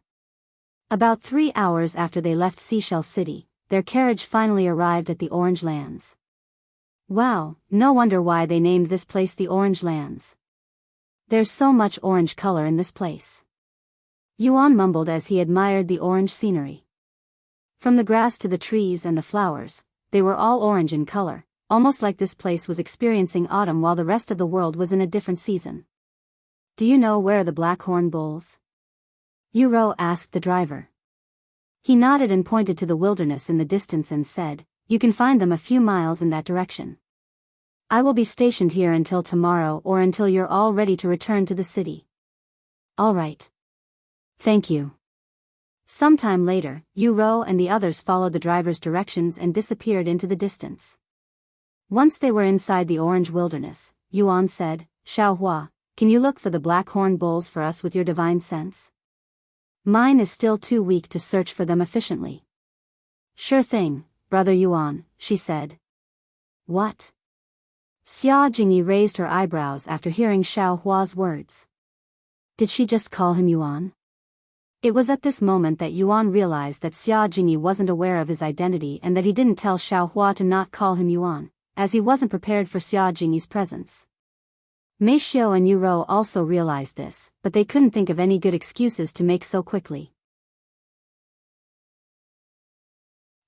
About 3 hours after they left Seashell City, their carriage finally arrived at the Orange Lands. Wow, no wonder why they named this place the Orange Lands. There's so much orange color in this place. Yuan mumbled as he admired the orange scenery. From the grass to the trees and the flowers, they were all orange in color, almost like this place was experiencing autumn while the rest of the world was in a different season. Do you know where are the Blackhorn Bulls? Yuro asked the driver. He nodded and pointed to the wilderness in the distance and said, You can find them a few miles in that direction. I will be stationed here until tomorrow or until you're all ready to return to the city. All right. Thank you. Sometime later, Yuro and the others followed the driver's directions and disappeared into the distance. Once they were inside the orange wilderness, Yuan said, Xiao, can you look for the Blackhorn Bulls for us with your divine sense? Mine is still too weak to search for them efficiently. Sure thing, Brother Yuan, she said. What? Xia Jingyi raised her eyebrows after hearing Xiao Hua's words. Did she just call him Yuan? It was at this moment that Yuan realized that Xia Jingyi wasn't aware of his identity and that he didn't tell Xiao Hua to not call him Yuan, as he wasn't prepared for Xia Jingyi's presence. Xiao and Yuro also realized this, but they couldn't think of any good excuses to make so quickly.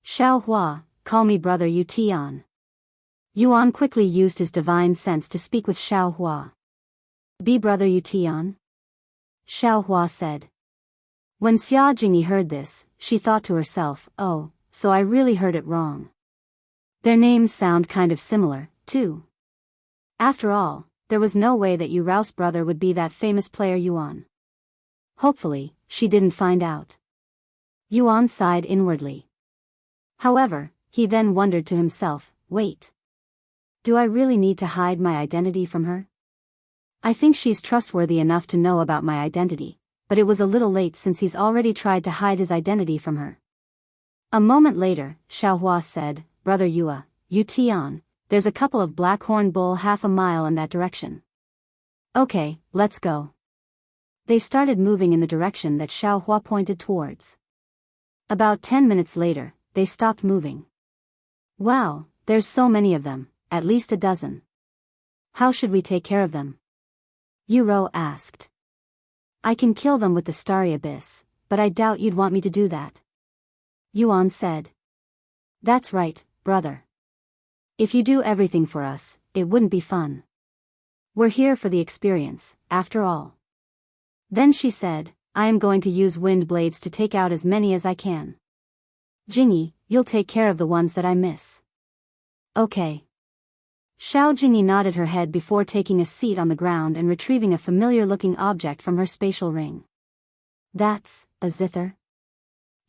Xiao Hua, call me Brother Yutian. Yuan quickly used his divine sense to speak with Xiao Hua. Be Brother Yutian? Xiao Hua said. When Xia Jingyi heard this, she thought to herself, oh, so I really heard it wrong. Their names sound kind of similar, too. After all, there was no way that Yuro's brother would be that famous player Yuan. Hopefully, she didn't find out. Yuan sighed inwardly. However, he then wondered to himself, wait. Do I really need to hide my identity from her? I think she's trustworthy enough to know about my identity, but it was a little late since he's already tried to hide his identity from her. A moment later, Xiao Hua said, Brother Yutian, there's a couple of Blackhorn Bull half a mile in that direction. Okay, let's go. They started moving in the direction that Xiao Hua pointed towards. About 10 minutes later, they stopped moving. Wow, there's so many of them, at least a dozen. How should we take care of them? Yuro asked. I can kill them with the Starry Abyss, but I doubt you'd want me to do that. Yuan said. That's right, brother. If you do everything for us, it wouldn't be fun. We're here for the experience, after all. Then she said, I am going to use wind blades to take out as many as I can. Jingyi, you'll take care of the ones that I miss. Okay. Xiao Jingyi nodded her head before taking a seat on the ground and retrieving a familiar-looking object from her spatial ring. That's a zither?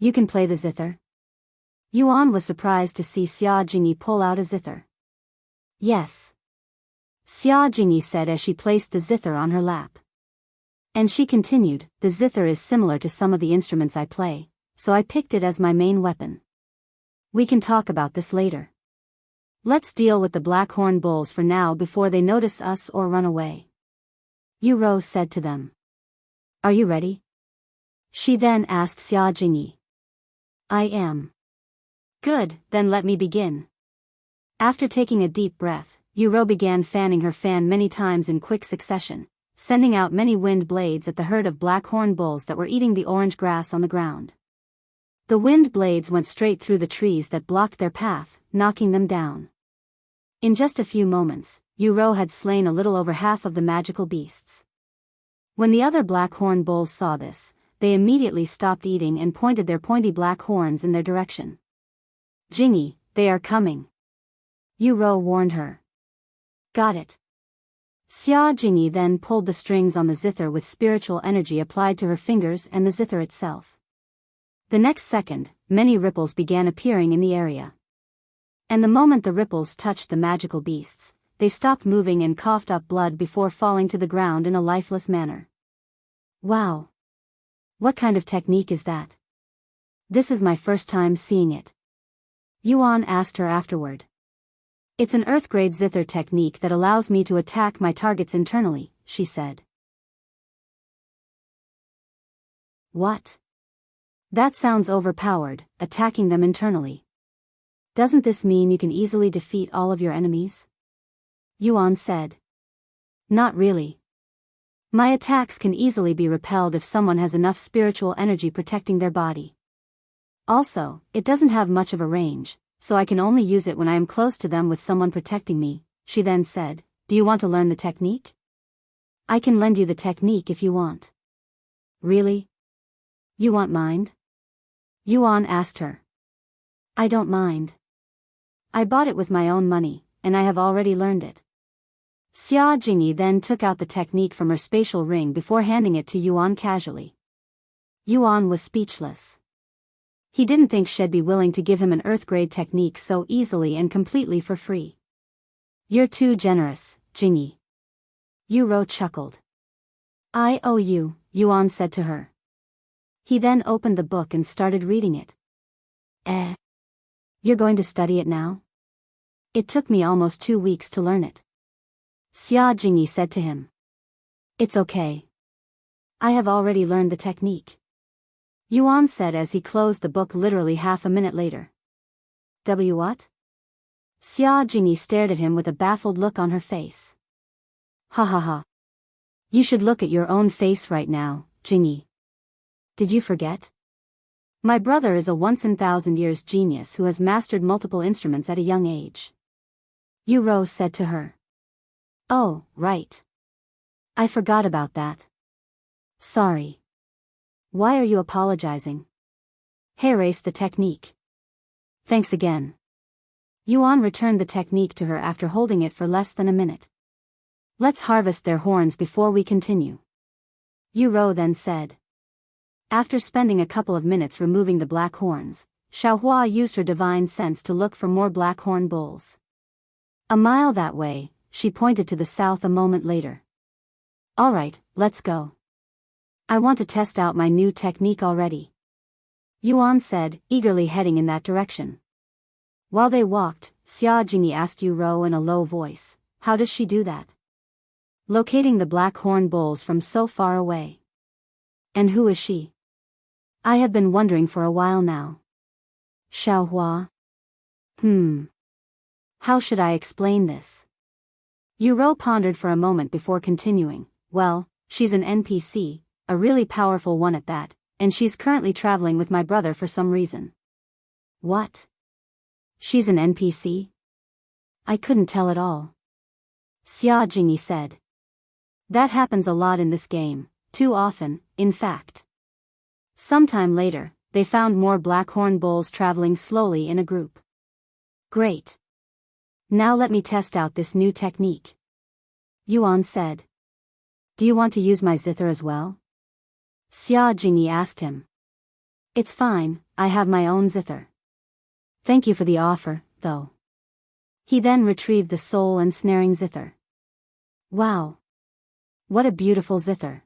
You can play the zither? Yuan was surprised to see Xiao Jingyi pull out a zither. Yes. Xiao Jingyi said as she placed the zither on her lap. And she continued, the zither is similar to some of the instruments I play, so I picked it as my main weapon. We can talk about this later. Let's deal with the Blackhorn Bulls for now before they notice us or run away. Yu said to them. Are you ready? She then asked Xiao Jingyi. I am. Good, then let me begin. After taking a deep breath, Yu began fanning her fan many times in quick succession, sending out many wind blades at the herd of Blackhorn Bulls that were eating the orange grass on the ground. The wind blades went straight through the trees that blocked their path, knocking them down. In just a few moments, Yu had slain a little over half of the magical beasts. When the other Blackhorn Bulls saw this, they immediately stopped eating and pointed their pointy black horns in their direction. Jingyi, they are coming. Yu warned her. Got it. Xiao Jingyi then pulled the strings on the zither with spiritual energy applied to her fingers and the zither itself. The next second, many ripples began appearing in the area. And the moment the ripples touched the magical beasts, they stopped moving and coughed up blood before falling to the ground in a lifeless manner. Wow! What kind of technique is that? This is my first time seeing it. Yuan asked her afterward. It's an earth-grade zither technique that allows me to attack my targets internally, she said. What? That sounds overpowered, attacking them internally. Doesn't this mean you can easily defeat all of your enemies? Yuan said. Not really. My attacks can easily be repelled if someone has enough spiritual energy protecting their body. Also, it doesn't have much of a range, so I can only use it when I am close to them with someone protecting me, she then said. Do you want to learn the technique? I can lend you the technique if you want. Really? You won't mind? Yuan asked her. I don't mind. I bought it with my own money, and I have already learned it. Xiao Jingyi then took out the technique from her spatial ring before handing it to Yuan casually. Yuan was speechless. He didn't think she'd be willing to give him an earth-grade technique so easily and completely for free. You're too generous, Jingyi. Yu chuckled. I owe you, Yuan said to her. He then opened the book and started reading it. You're going to study it now? It took me almost 2 weeks to learn it. Xiao Jingyi said to him. It's okay. I have already learned the technique. Yuan said as he closed the book literally half a minute later. What? Xiao Jingyi stared at him with a baffled look on her face. Ha ha ha. You should look at your own face right now, Jingyi. Did you forget? My brother is a once-in-1,000 years genius who has mastered multiple instruments at a young age. Yu said to her. Oh, right. I forgot about that. Sorry. Why are you apologizing? Erase the technique. Thanks again. Yuan returned the technique to her after holding it for less than a minute. Let's harvest their horns before we continue. Yu then said. After spending a couple of minutes removing the black horns, Xiaohua used her divine sense to look for more Blackhorn Bulls. A mile that way, she pointed to the south a moment later. Alright, let's go. I want to test out my new technique already. Yuan said, eagerly heading in that direction. While they walked, Xiao Jingyi asked Yu in a low voice, how does she do that? Locating the Blackhorn Bulls from so far away. And who is she? I have been wondering for a while now. Xiaohua? How should I explain this? Yu pondered for a moment before continuing. Well, she's an NPC, a really powerful one at that, and she's currently traveling with my brother for some reason. What? She's an NPC? I couldn't tell at all. Xiao said. That happens a lot in this game, too often, in fact. Sometime later, they found more blackhorn bulls traveling slowly in a group. Great. Now let me test out this new technique. Yuan said. Do you want to use my zither as well? Xiao asked him. It's fine, I have my own zither. Thank you for the offer, though. He then retrieved the soul ensnaring zither. Wow. What a beautiful zither.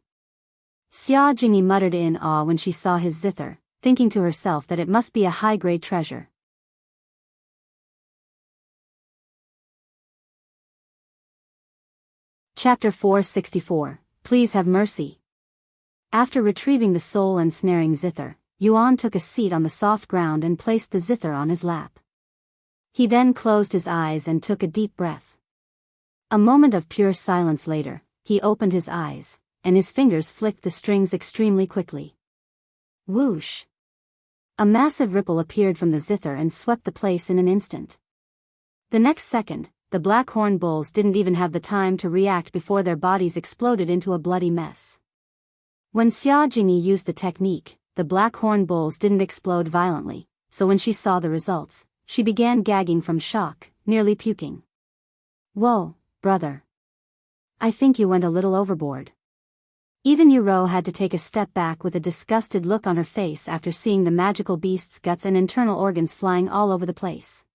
Xiao muttered in awe when she saw his zither, thinking to herself that it must be a high-grade treasure. Chapter 464, Please Have Mercy. After retrieving the soul ensnaring zither, Yuan took a seat on the soft ground and placed the zither on his lap. He then closed his eyes and took a deep breath. A moment of pure silence later, he opened his eyes, and his fingers flicked the strings extremely quickly. Whoosh! A massive ripple appeared from the zither and swept the place in an instant. The next second, the blackhorn bulls didn't even have the time to react before their bodies exploded into a bloody mess. When Xiao used the technique, the blackhorn bulls didn't explode violently, so when she saw the results, she began gagging from shock, nearly puking. Whoa, brother. I think you went a little overboard. Even Yuro had to take a step back with a disgusted look on her face after seeing the magical beast's guts and internal organs flying all over the place.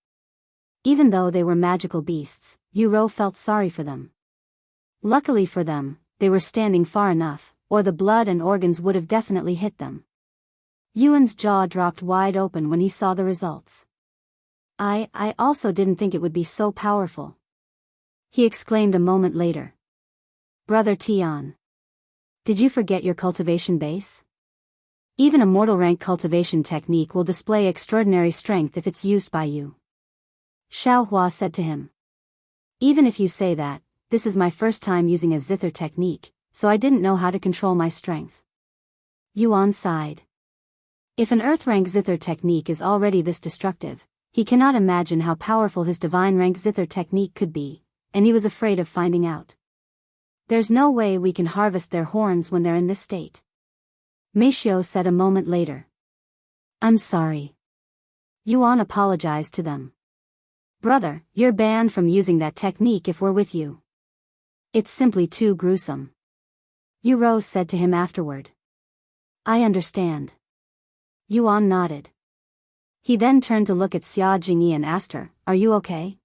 Even though they were magical beasts, Yuro felt sorry for them. Luckily for them, they were standing far enough, or the blood and organs would have definitely hit them. Yuan's jaw dropped wide open when he saw the results. I also didn't think it would be so powerful. He exclaimed a moment later. Brother Tian. Did you forget your cultivation base? Even a mortal rank cultivation technique will display extraordinary strength if it's used by you. Xiao said to him. Even if you say that, this is my first time using a zither technique, so I didn't know how to control my strength. Yuan sighed. If an earth rank zither technique is already this destructive, he cannot imagine how powerful his divine rank zither technique could be, and he was afraid of finding out. There's no way we can harvest their horns when they're in this state. Meishio said a moment later. I'm sorry. Yuan apologized to them. Brother, you're banned from using that technique if we're with you. It's simply too gruesome. Yuro said to him afterward. I understand. Yuan nodded. He then turned to look at Xiao and asked her, Are you okay?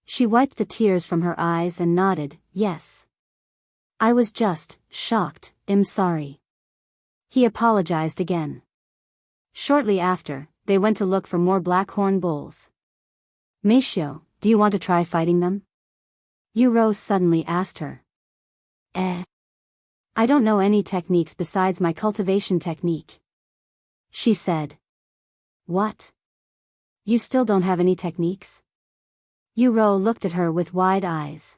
She wiped the tears from her eyes and nodded, Yes. I was just shocked, I'm sorry. He apologized again. Shortly after, they went to look for more blackhorn bulls. Meishio, do you want to try fighting them? Yuro suddenly asked her. I don't know any techniques besides my cultivation technique. She said. What? You still don't have any techniques? Yuro looked at her with wide eyes.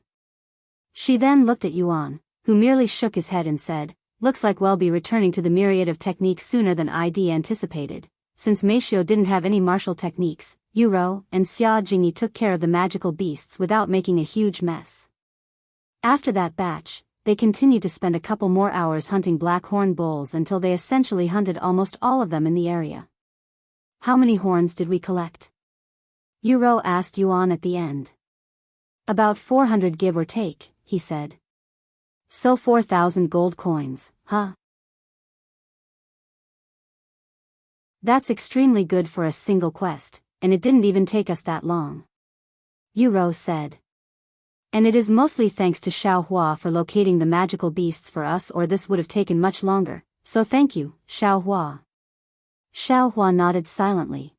She then looked at Yuan, who merely shook his head and said, Looks like we'll be returning to the myriad of techniques sooner than I'd anticipated. Since Meishio didn't have any martial techniques, Yuro and Xiao took care of the magical beasts without making a huge mess. After that batch, they continued to spend a couple more hours hunting blackhorn bulls until they essentially hunted almost all of them in the area. How many horns did we collect? Yuro asked Yuan at the end. About 400 give or take, he said. So 4,000 gold coins, huh? That's extremely good for a single quest, and it didn't even take us that long. Yuro said. And it is mostly thanks to Xiao for locating the magical beasts for us, or this would have taken much longer, so thank you, Xiao. Xiao nodded silently.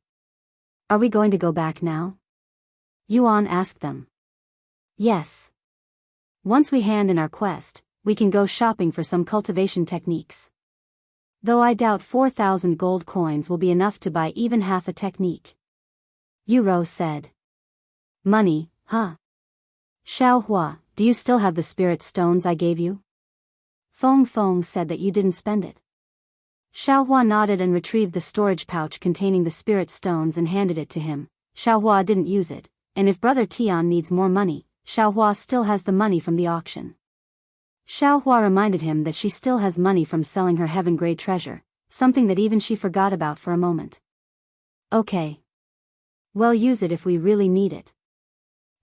Are we going to go back now? Yuan asked them. Yes. Once we hand in our quest, we can go shopping for some cultivation techniques. Though I doubt 4,000 gold coins will be enough to buy even half a technique. Yuro said. Money, huh? Xiao, do you still have the spirit stones I gave you? Feng said that you didn't spend it. Xiao nodded and retrieved the storage pouch containing the spirit stones and handed it to him. Xiao didn't use it, and if Brother Tian needs more money, Xiao still has the money from the auction. Xiao reminded him that she still has money from selling her heaven-grade treasure, something that even she forgot about for a moment. Okay. Well, use it if we really need it.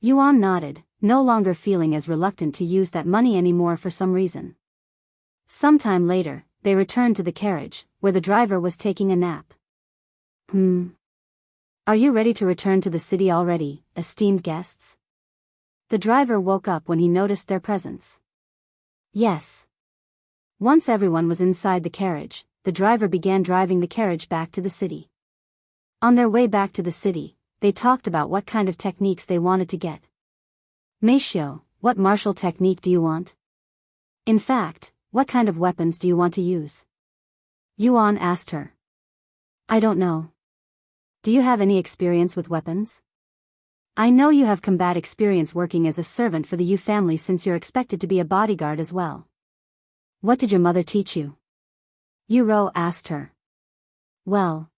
Yuan nodded, no longer feeling as reluctant to use that money anymore for some reason. Sometime later, they returned to the carriage, where the driver was taking a nap. Are you ready to return to the city already, esteemed guests? The driver woke up when he noticed their presence. Yes. Once everyone was inside the carriage, the driver began driving the carriage back to the city. On their way back to the city, they talked about what kind of techniques they wanted to get. Meisho, what martial technique do you want? In fact, what kind of weapons do you want to use? Yuan asked her. I don't know. Do you have any experience with weapons? I know you have combat experience working as a servant for the Yu family since you're expected to be a bodyguard as well. What did your mother teach you? Yuro asked her. Well,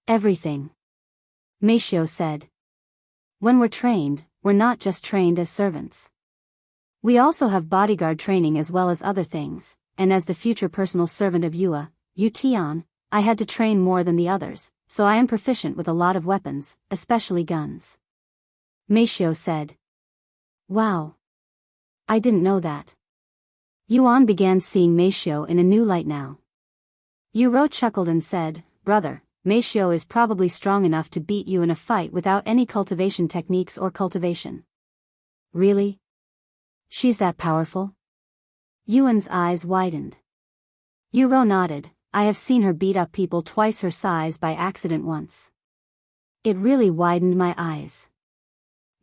everything. Meisho said. When we're trained, we're not just trained as servants. We also have bodyguard training as well as other things, and as the future personal servant of Yu Tian, I had to train more than the others, so I am proficient with a lot of weapons, especially guns. Meisho said. Wow. I didn't know that. Yuan began seeing Meisho in a new light now. Yuro chuckled and said, Brother, Meisho is probably strong enough to beat you in a fight without any cultivation techniques or cultivation. Really? She's that powerful? Yuan's eyes widened. Yuro nodded. I have seen her beat up people twice her size by accident once. It really widened my eyes.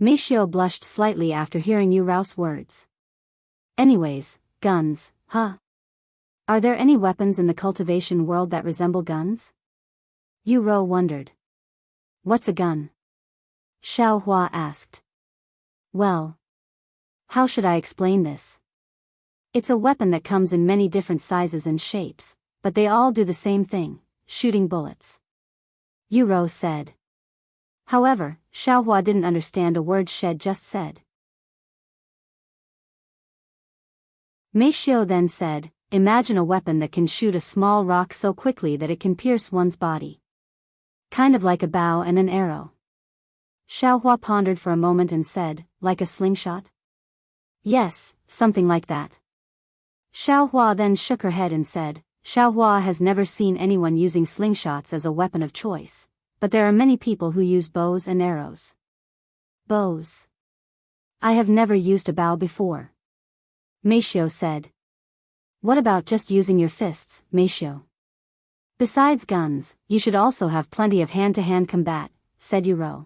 Meisho blushed slightly after hearing Yuro's words. Anyways, guns, huh? Are there any weapons in the cultivation world that resemble guns? Yuro wondered. What's a gun? Xiao asked. Well, how should I explain this? It's a weapon that comes in many different sizes and shapes, but they all do the same thing, shooting bullets. Yuro said. However, Xiao didn't understand a word Shed just said. Meisho then said, imagine a weapon that can shoot a small rock so quickly that it can pierce one's body. Kind of like a bow and an arrow. Xiao pondered for a moment and said, like a slingshot? Yes, something like that. Xiao then shook her head and said, Xiao has never seen anyone using slingshots as a weapon of choice, but there are many people who use bows and arrows. Bows. I have never used a bow before. Meisho said. What about just using your fists, Meisho? Besides guns, you should also have plenty of hand-to-hand combat, said Yuro.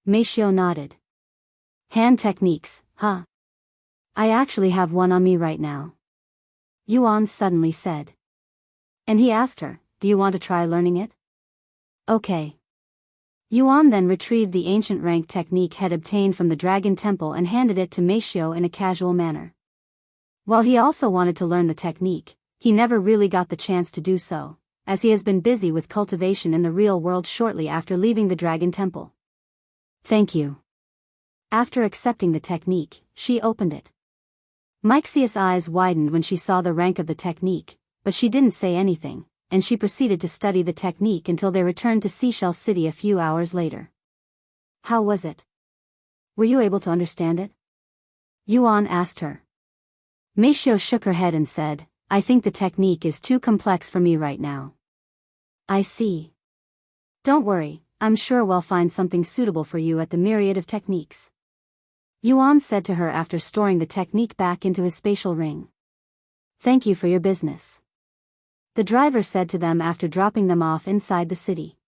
Meisho nodded. Hand techniques, huh? I actually have one on me right now. Yuan suddenly said. And he asked her, do you want to try learning it? Okay. Yuan then retrieved the ancient rank technique had obtained from the Dragon Temple and handed it to Meisho in a casual manner. While he also wanted to learn the technique, he never really got the chance to do so, as he has been busy with cultivation in the real world shortly after leaving the Dragon Temple. Thank you. After accepting the technique, she opened it. Mixia's eyes widened when she saw the rank of the technique, but she didn't say anything, and she proceeded to study the technique until they returned to Seashell City a few hours later. How was it? Were you able to understand it? Yuan asked her. Meisho shook her head and said, I think the technique is too complex for me right now. I see. Don't worry, I'm sure we'll find something suitable for you at the Myriad of Techniques. Yuan said to her after storing the technique back into his spatial ring. Thank you for your business. The driver said to them after dropping them off inside the city.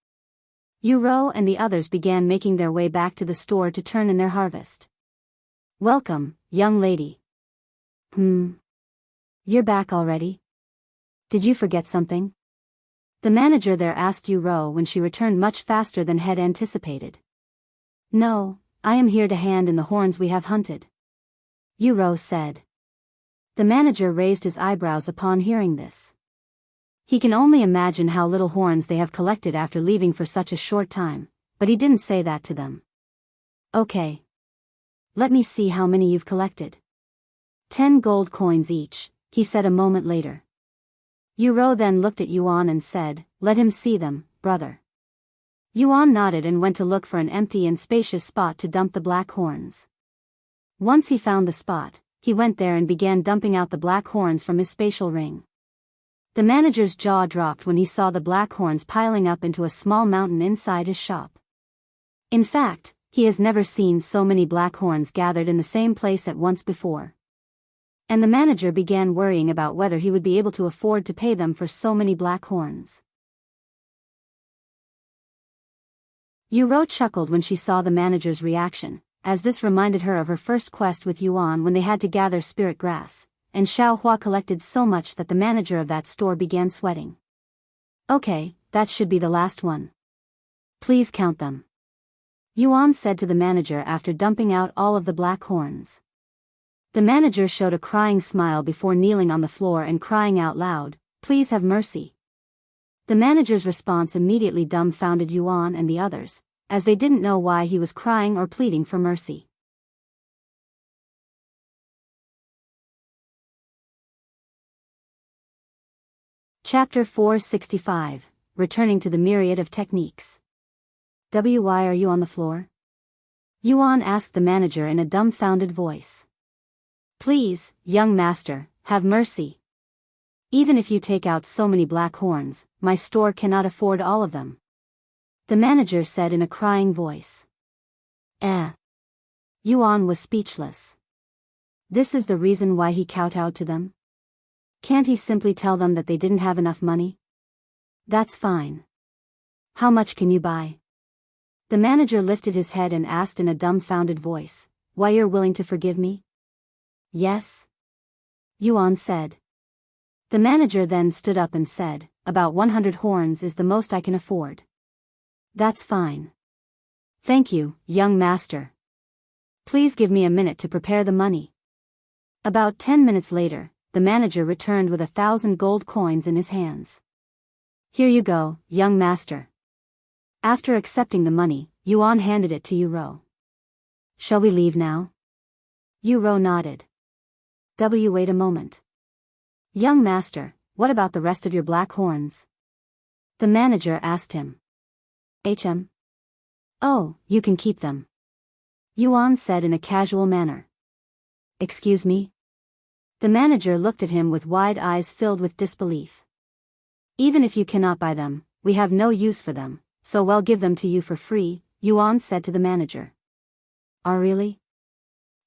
Yuro and the others began making their way back to the store to turn in their harvest. Welcome, young lady. You're back already? Did you forget something? The manager there asked Yuro when she returned much faster than had anticipated. No, I am here to hand in the horns we have hunted. Yuro said. The manager raised his eyebrows upon hearing this. He can only imagine how little horns they have collected after leaving for such a short time, but he didn't say that to them. Okay. Let me see how many you've collected. 10 gold coins each, he said a moment later. Uro then looked at Yuan and said, let him see them, brother. Yuan nodded and went to look for an empty and spacious spot to dump the black horns. Once he found the spot, he went there and began dumping out the black horns from his spatial ring. The manager's jaw dropped when he saw the black horns piling up into a small mountain inside his shop. In fact, he has never seen so many black horns gathered in the same place at once before. And the manager began worrying about whether he would be able to afford to pay them for so many black horns. Uro chuckled when she saw the manager's reaction, as this reminded her of her first quest with Yuan when they had to gather spirit grass, and Xiao Hua collected so much that the manager of that store began sweating. Okay, that should be the last one. Please count them. Yuan said to the manager after dumping out all of the black horns. The manager showed a crying smile before kneeling on the floor and crying out loud, please have mercy. The manager's response immediately dumbfounded Yuan and the others, as they didn't know why he was crying or pleading for mercy. Chapter 465, Returning to the Myriad of Techniques. Why are you on the floor? Yuan asked the manager in a dumbfounded voice. Please, young master, have mercy. Even if you take out so many black horns, my store cannot afford all of them. The manager said in a crying voice. Yuan was speechless. This is the reason why he kowtowed to them? Can't he simply tell them that they didn't have enough money? That's fine. How much can you buy? The manager lifted his head and asked in a dumbfounded voice, why you're willing to forgive me? Yes? Yuan said. The manager then stood up and said, about 100 horns is the most I can afford. That's fine. Thank you, young master. Please give me a minute to prepare the money. About 10 minutes later, the manager returned with 1,000 gold coins in his hands. Here you go, young master. After accepting the money, Yuan handed it to Uro. Shall we leave now? Uro nodded. Wait a moment. Young master, what about the rest of your black horns? The manager asked him. Oh, you can keep them. Yuan said in a casual manner. Excuse me? The manager looked at him with wide eyes filled with disbelief. Even if you cannot buy them, we have no use for them, so we'll give them to you for free, Yuan said to the manager. Oh really?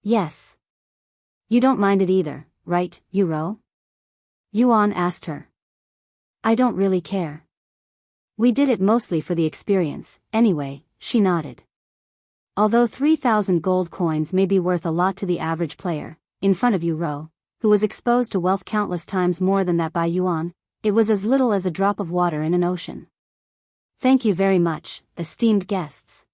Yes. You don't mind it either, right, Uro? Yuan asked her. I don't really care. We did it mostly for the experience, anyway, she nodded. Although 3,000 gold coins may be worth a lot to the average player, in front of Uro, who was exposed to wealth countless times more than that by Yuan, it was as little as a drop of water in an ocean. Thank you very much, esteemed guests.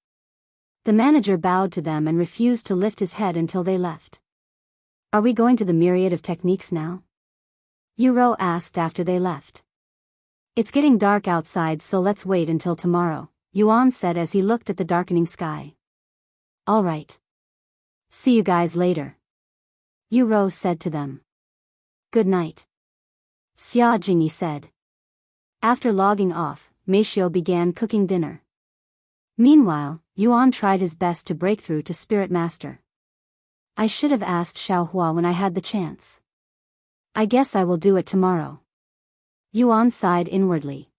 The manager bowed to them and refused to lift his head until they left. Are we going to the Myriad of Techniques now? Uro asked after they left. It's getting dark outside, so let's wait until tomorrow, Yuan said as he looked at the darkening sky. All right. See you guys later. Uro said to them. Good night. Xiao said. After logging off, Xiao began cooking dinner. Meanwhile, Yuan tried his best to break through to Spirit Master. I should have asked Xiao Hua when I had the chance. I guess I will do it tomorrow. Yuan sighed inwardly.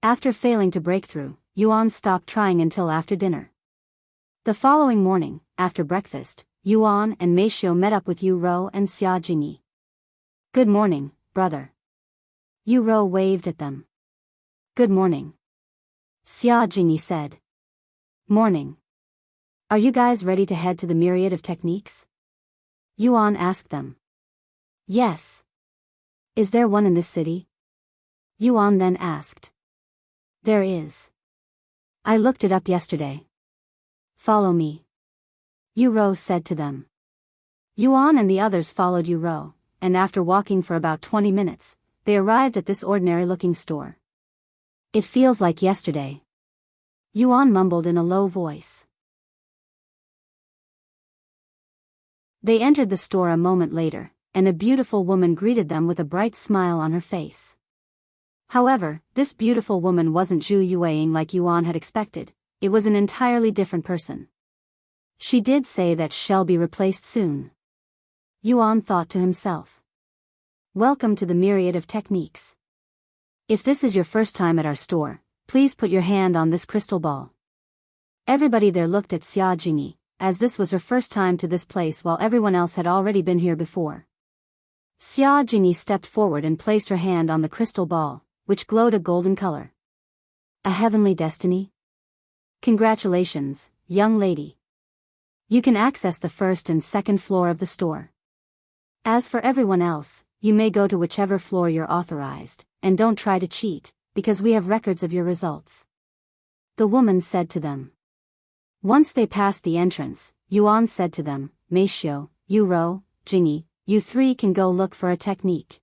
After failing to break through, Yuan stopped trying until after dinner. The following morning, after breakfast, Yuan and Xiao met up with Uro and Xiao. Good morning, brother. Uro waved at them. Good morning. Xiao said. Morning. Are you guys ready to head to the Myriad of Techniques? Yuan asked them. Yes. Is there one in this city? Yuan then asked. There is. I looked it up yesterday. Follow me. Uro said to them. Yuan and the others followed Uro, and after walking for about 20 minutes, they arrived at this ordinary-looking store. It feels like yesterday. Yuan mumbled in a low voice. They entered the store a moment later, and a beautiful woman greeted them with a bright smile on her face. However, this beautiful woman wasn't Zhu Yueying like Yuan had expected. It was an entirely different person. She did say that she'll be replaced soon. Yuan thought to himself. Welcome to the myriad of techniques. If this is your first time at our store, please put your hand on this crystal ball. Everybody there looked at Xia Jingyi, as this was her first time to this place while everyone else had already been here before. Xia Jingyi stepped forward and placed her hand on the crystal ball, which glowed a golden color. A heavenly destiny? Congratulations, young lady. You can access the first and second floor of the store. As for everyone else, you may go to whichever floor you're authorized, and don't try to cheat, because we have records of your results. The woman said to them. Once they passed the entrance, Yuan said to them, Meishio, Yuro, Jingyi, you three can go look for a technique.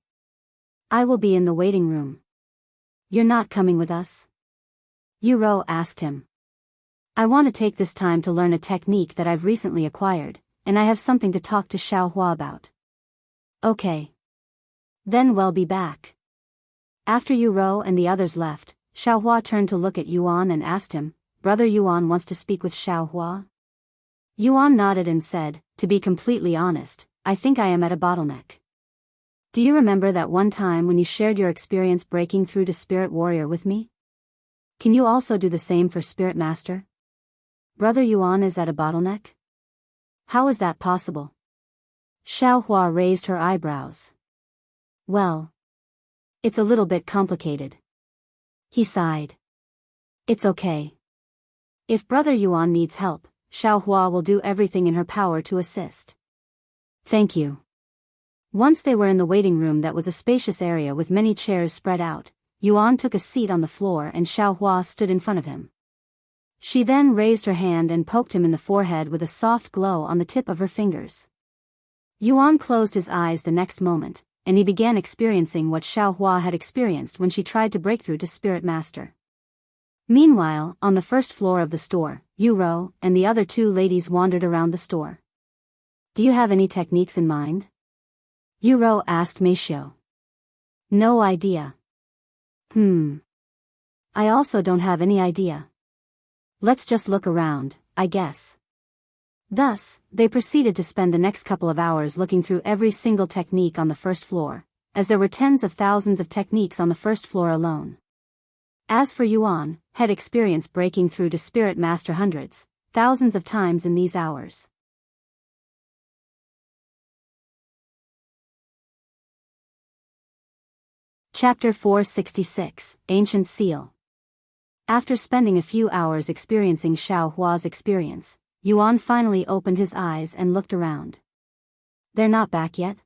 I will be in the waiting room. You're not coming with us? Yuro asked him. I want to take this time to learn a technique that I've recently acquired, and I have something to talk to Xiao about. Okay. Then we'll be back. After Yuro and the others left, Xiao turned to look at Yuan and asked him, Brother Yuan wants to speak with Xiao. Yuan nodded and said, to be completely honest, I think I am at a bottleneck. Do you remember that one time when you shared your experience breaking through to Spirit Warrior with me? Can you also do the same for Spirit Master? Brother Yuan is at a bottleneck? How is that possible? Xiao raised her eyebrows. Well, it's a little bit complicated. He sighed. It's okay. If Brother Yuan needs help, Xiao will do everything in her power to assist. Thank you. Once they were in the waiting room that was a spacious area with many chairs spread out, Yuan took a seat on the floor and Xiao stood in front of him. She then raised her hand and poked him in the forehead with a soft glow on the tip of her fingers. Yuan closed his eyes the next moment, and he began experiencing what Xiao had experienced when she tried to break through to Spirit Master. Meanwhile, on the first floor of the store, Yuro and the other two ladies wandered around the store. Do you have any techniques in mind? Yuro asked Meishio. No idea. I also don't have any idea. Let's just look around, I guess. Thus, they proceeded to spend the next couple of hours looking through every single technique on the first floor, as there were tens of thousands of techniques on the first floor alone. As for Yuan, had experienced breaking through to Spirit Master hundreds, thousands of times in these hours. Chapter 466, Ancient Seal. After spending a few hours experiencing Xiao experience, Yuan finally opened his eyes and looked around. They're not back yet?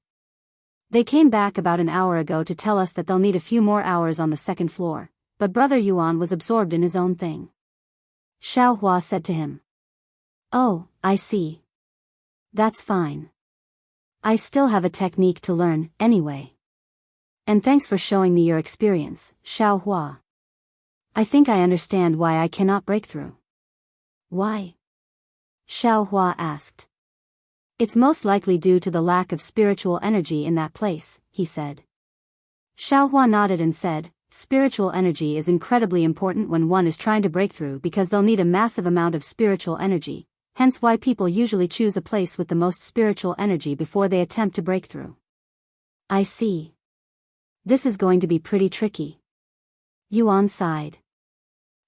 They came back about an hour ago to tell us that they'll need a few more hours on the second floor, but Brother Yuan was absorbed in his own thing. Xiao said to him. Oh, I see. That's fine. I still have a technique to learn, anyway. And thanks for showing me your experience, Xiao. I think I understand why I cannot break through. Why? Xiao asked. It's most likely due to the lack of spiritual energy in that place, he said. Xiao nodded and said, spiritual energy is incredibly important when one is trying to break through because they'll need a massive amount of spiritual energy, hence why people usually choose a place with the most spiritual energy before they attempt to break through. I see. This is going to be pretty tricky. Yuan sighed.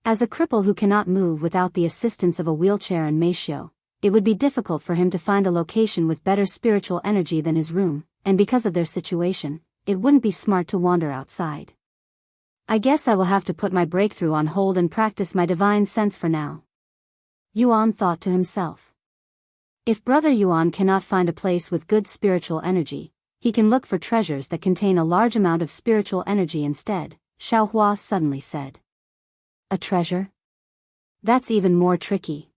As a cripple who cannot move without the assistance of a wheelchair and Meishio, it would be difficult for him to find a location with better spiritual energy than his room, and because of their situation, it wouldn't be smart to wander outside. I guess I will have to put my breakthrough on hold and practice my divine sense for now. Yuan thought to himself. If Brother Yuan cannot find a place with good spiritual energy, he can look for treasures that contain a large amount of spiritual energy instead, Xiao suddenly said. A treasure? That's even more tricky.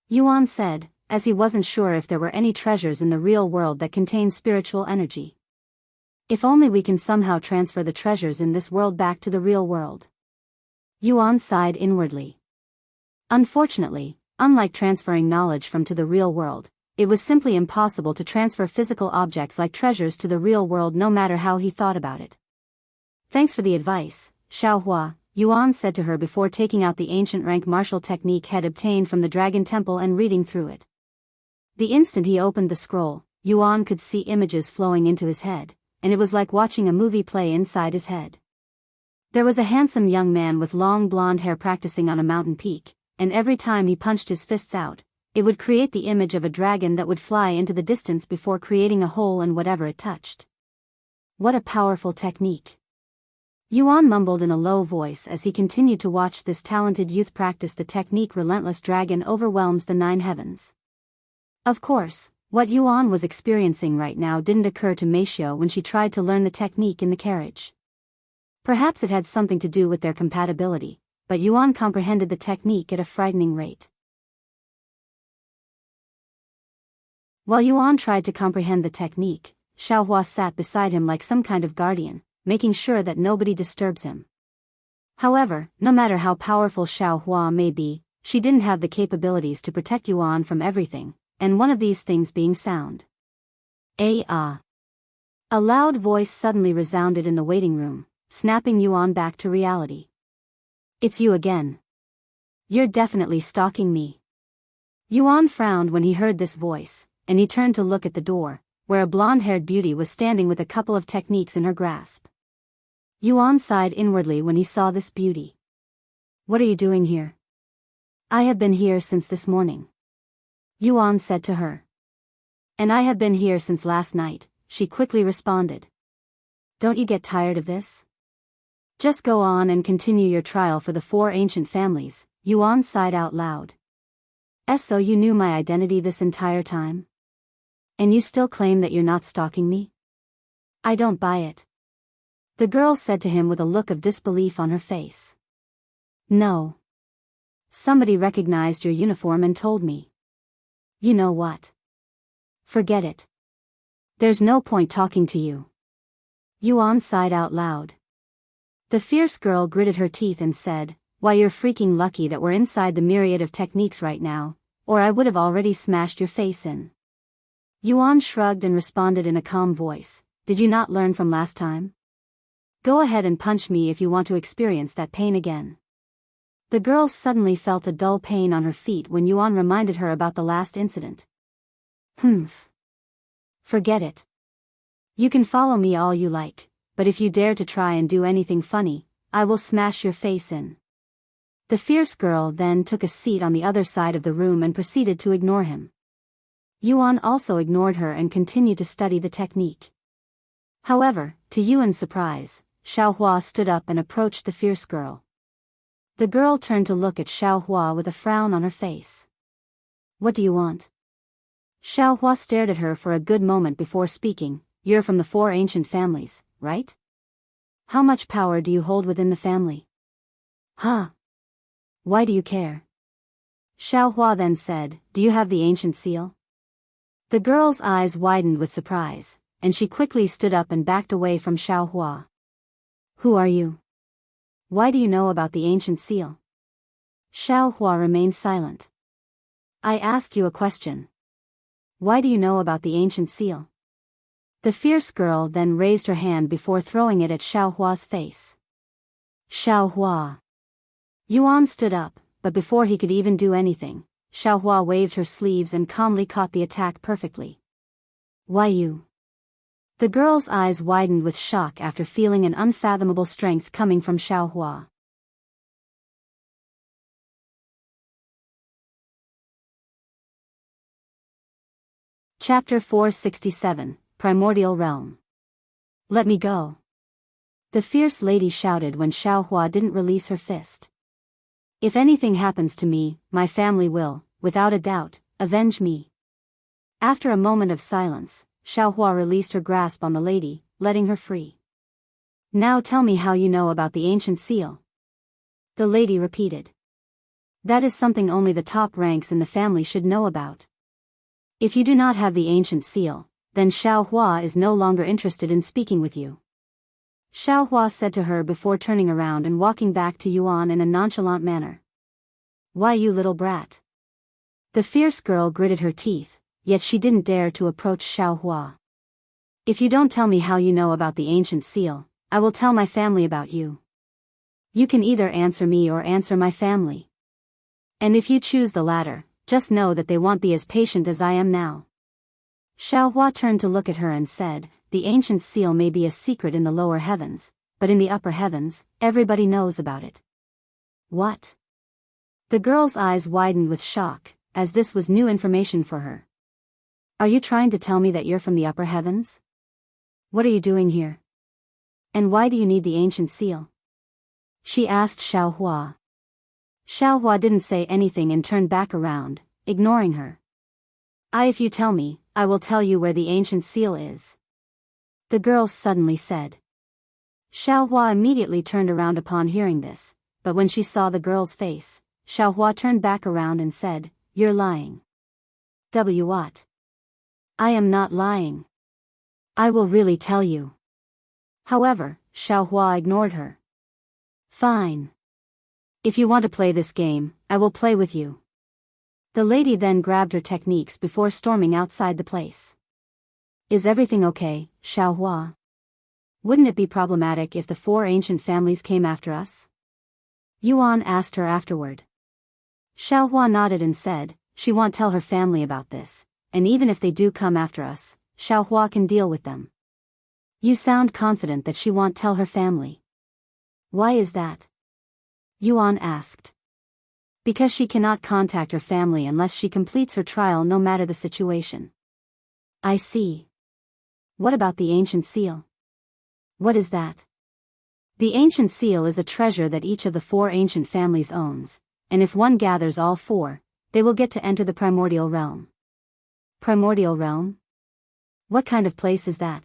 Yuan said, as he wasn't sure if there were any treasures in the real world that contain spiritual energy. If only we can somehow transfer the treasures in this world back to the real world. Yuan sighed inwardly. Unfortunately, unlike transferring knowledge from to the real world, it was simply impossible to transfer physical objects like treasures to the real world no matter how he thought about it. Thanks for the advice, Xiao, Yuan said to her before taking out the ancient rank martial technique he had obtained from the Dragon Temple and reading through it. The instant he opened the scroll, Yuan could see images flowing into his head, and it was like watching a movie play inside his head. There was a handsome young man with long blonde hair practicing on a mountain peak, and every time he punched his fists out, it would create the image of a dragon that would fly into the distance before creating a hole in whatever it touched. What a powerful technique. Yuan mumbled in a low voice as he continued to watch this talented youth practice the technique. Relentless dragon overwhelms the 9 heavens. Of course, what Yuan was experiencing right now didn't occur to Myriad when she tried to learn the technique in the carriage. Perhaps it had something to do with their compatibility, but Yuan comprehended the technique at a frightening rate. While Yuan tried to comprehend the technique, Xiao sat beside him like some kind of guardian, making sure that nobody disturbs him. However, no matter how powerful Xiao may be, she didn't have the capabilities to protect Yuan from everything, and one of these things being sound. A loud voice suddenly resounded in the waiting room, snapping Yuan back to reality. It's you again. You're definitely stalking me. Yuan frowned when he heard this voice, and he turned to look at the door, where a blonde-haired beauty was standing with a couple of techniques in her grasp. Yuan sighed inwardly when he saw this beauty. What are you doing here? I have been here since this morning, Yuan said to her. And I have been here since last night, she quickly responded. Don't you get tired of this? Just go on and continue your trial for the 4 ancient families, Yuan sighed out loud. So you knew my identity this entire time? And you still claim that you're not stalking me? I don't buy it. The girl said to him with a look of disbelief on her face. No. Somebody recognized your uniform and told me. You know what? Forget it. There's no point talking to you. Yuan sighed out loud. The fierce girl gritted her teeth and said, Why, you're freaking lucky that we're inside the myriad of techniques right now, or I would have already smashed your face in. Yuan shrugged and responded in a calm voice, Did you not learn from last time? Go ahead and punch me if you want to experience that pain again. The girl suddenly felt a dull pain on her feet when Yuan reminded her about the last incident. Humph. Forget it. You can follow me all you like, but if you dare to try and do anything funny, I will smash your face in. The fierce girl then took a seat on the other side of the room and proceeded to ignore him. Yuan also ignored her and continued to study the technique. However, to Yuan's surprise, Xiao stood up and approached the fierce girl. The girl turned to look at Xiao with a frown on her face. What do you want? Xiao stared at her for a good moment before speaking. You're from the 4 ancient families, right? How much power do you hold within the family? Huh? Why do you care? Xiao then said, Do you have the ancient seal? The girl's eyes widened with surprise, and she quickly stood up and backed away from Xiao. Who are you? Why do you know about the ancient seal? Xiao remained silent. I asked you a question. Why do you know about the ancient seal? The fierce girl then raised her hand before throwing it at Xiaohua's face. Xiaohua. Yuan stood up, but before he could even do anything, Xiaohua waved her sleeves and calmly caught the attack perfectly. Why you? The girl's eyes widened with shock after feeling an unfathomable strength coming from Xiaohua. Chapter 467, Primordial Realm. Let me go. The fierce lady shouted when Xiaohua didn't release her fist. If anything happens to me, my family will, without a doubt, avenge me. After a moment of silence, Xiaohua released her grasp on the lady, letting her free. Now tell me how you know about the ancient seal. The lady repeated. That is something only the top ranks in the family should know about. If you do not have the ancient seal, then Xiao Hua is no longer interested in speaking with you. Xiao Hua said to her before turning around and walking back to Yuan in a nonchalant manner. Why, you little brat? The fierce girl gritted her teeth, yet she didn't dare to approach Xiao Hua. If you don't tell me how you know about the ancient seal, I will tell my family about you. You can either answer me or answer my family. And if you choose the latter, just know that they won't be as patient as I am now. Xiao Hua turned to look at her and said, the ancient seal may be a secret in the lower heavens, but in the upper heavens, everybody knows about it. What? The girl's eyes widened with shock, as this was new information for her. Are you trying to tell me that you're from the upper heavens? What are you doing here? And why do you need the ancient seal? She asked Xiao Hua. Xiao Hua didn't say anything and turned back around, ignoring her. If you tell me, I will tell you where the ancient seal is. The girl suddenly said. Xiao Hua immediately turned around upon hearing this, but when she saw the girl's face, Xiao Hua turned back around and said, You're lying. What? I am not lying. I will really tell you. However, Xiao Hua ignored her. Fine. If you want to play this game, I will play with you. The lady then grabbed her techniques before storming outside the place. Is everything okay, Xiao Hua? Wouldn't it be problematic if the 4 ancient families came after us? Yuan asked her afterward. Xiao Hua nodded and said, she won't tell her family about this, and even if they do come after us, Xiao Hua can deal with them. You sound confident that she won't tell her family. Why is that? Yuan asked. Because she cannot contact her family unless she completes her trial no matter the situation. I see. What about the ancient seal? What is that? The ancient seal is a treasure that each of the 4 ancient families owns, and if one gathers all 4, they will get to enter the primordial realm. Primordial realm? What kind of place is that?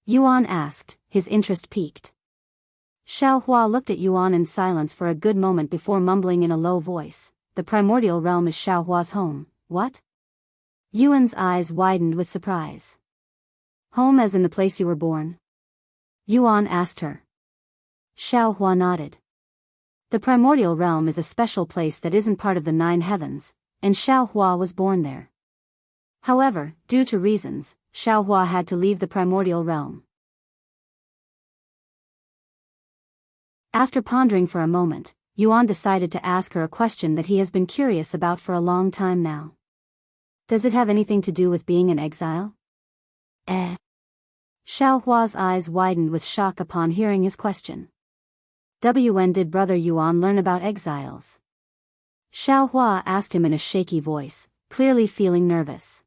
Yuan asked, his interest piqued. Xiao Hua looked at Yuan in silence for a good moment before mumbling in a low voice, the primordial realm is Xiao Hua's home. What? Yuan's eyes widened with surprise. Home as in the place you were born? Yuan asked her. Xiao Hua nodded. The primordial realm is a special place that isn't part of the 9 heavens, and Xiao Hua was born there. However, due to reasons, Xiao Hua had to leave the primordial realm. After pondering for a moment, Yuan decided to ask her a question that he has been curious about for a long time now. Does it have anything to do with being in exile? Xiao Hua's eyes widened with shock upon hearing his question. When did Brother Yuan learn about exiles? Xiao Hua asked him in a shaky voice, clearly feeling nervous.